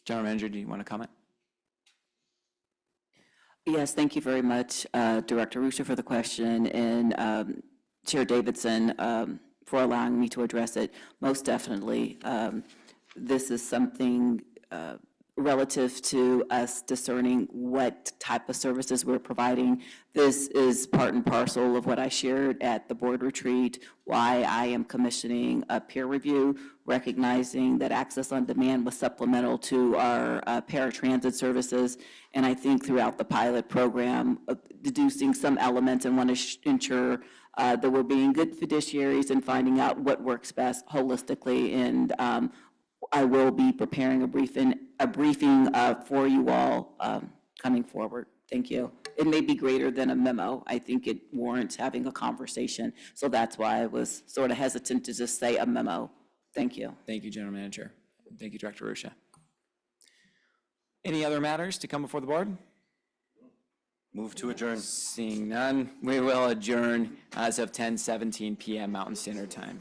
General Manager, do you want to comment? Yes, thank you very much, Director Rusha, for the question, and Chair Davidson for allowing me to address it. Most definitely, this is something relative to us discerning what type of services we're providing. This is part and parcel of what I shared at the board retreat, why I am commissioning a peer review, recognizing that Access on Demand was supplemental to our paratransit services. And I think throughout the pilot program, deducing some elements and want to ensure that we're being good fiduciaries and finding out what works best holistically. And I will be preparing a briefing for you all coming forward. Thank you. It may be greater than a memo. I think it warrants having a conversation. So that's why I was sort of hesitant to just say a memo. Thank you. Thank you, General Manager. Thank you, Director Rusha. Any other matters to come before the board? Move to adjourn. Seeing none, we will adjourn as of 10:17 p.m. Mountain Standard Time.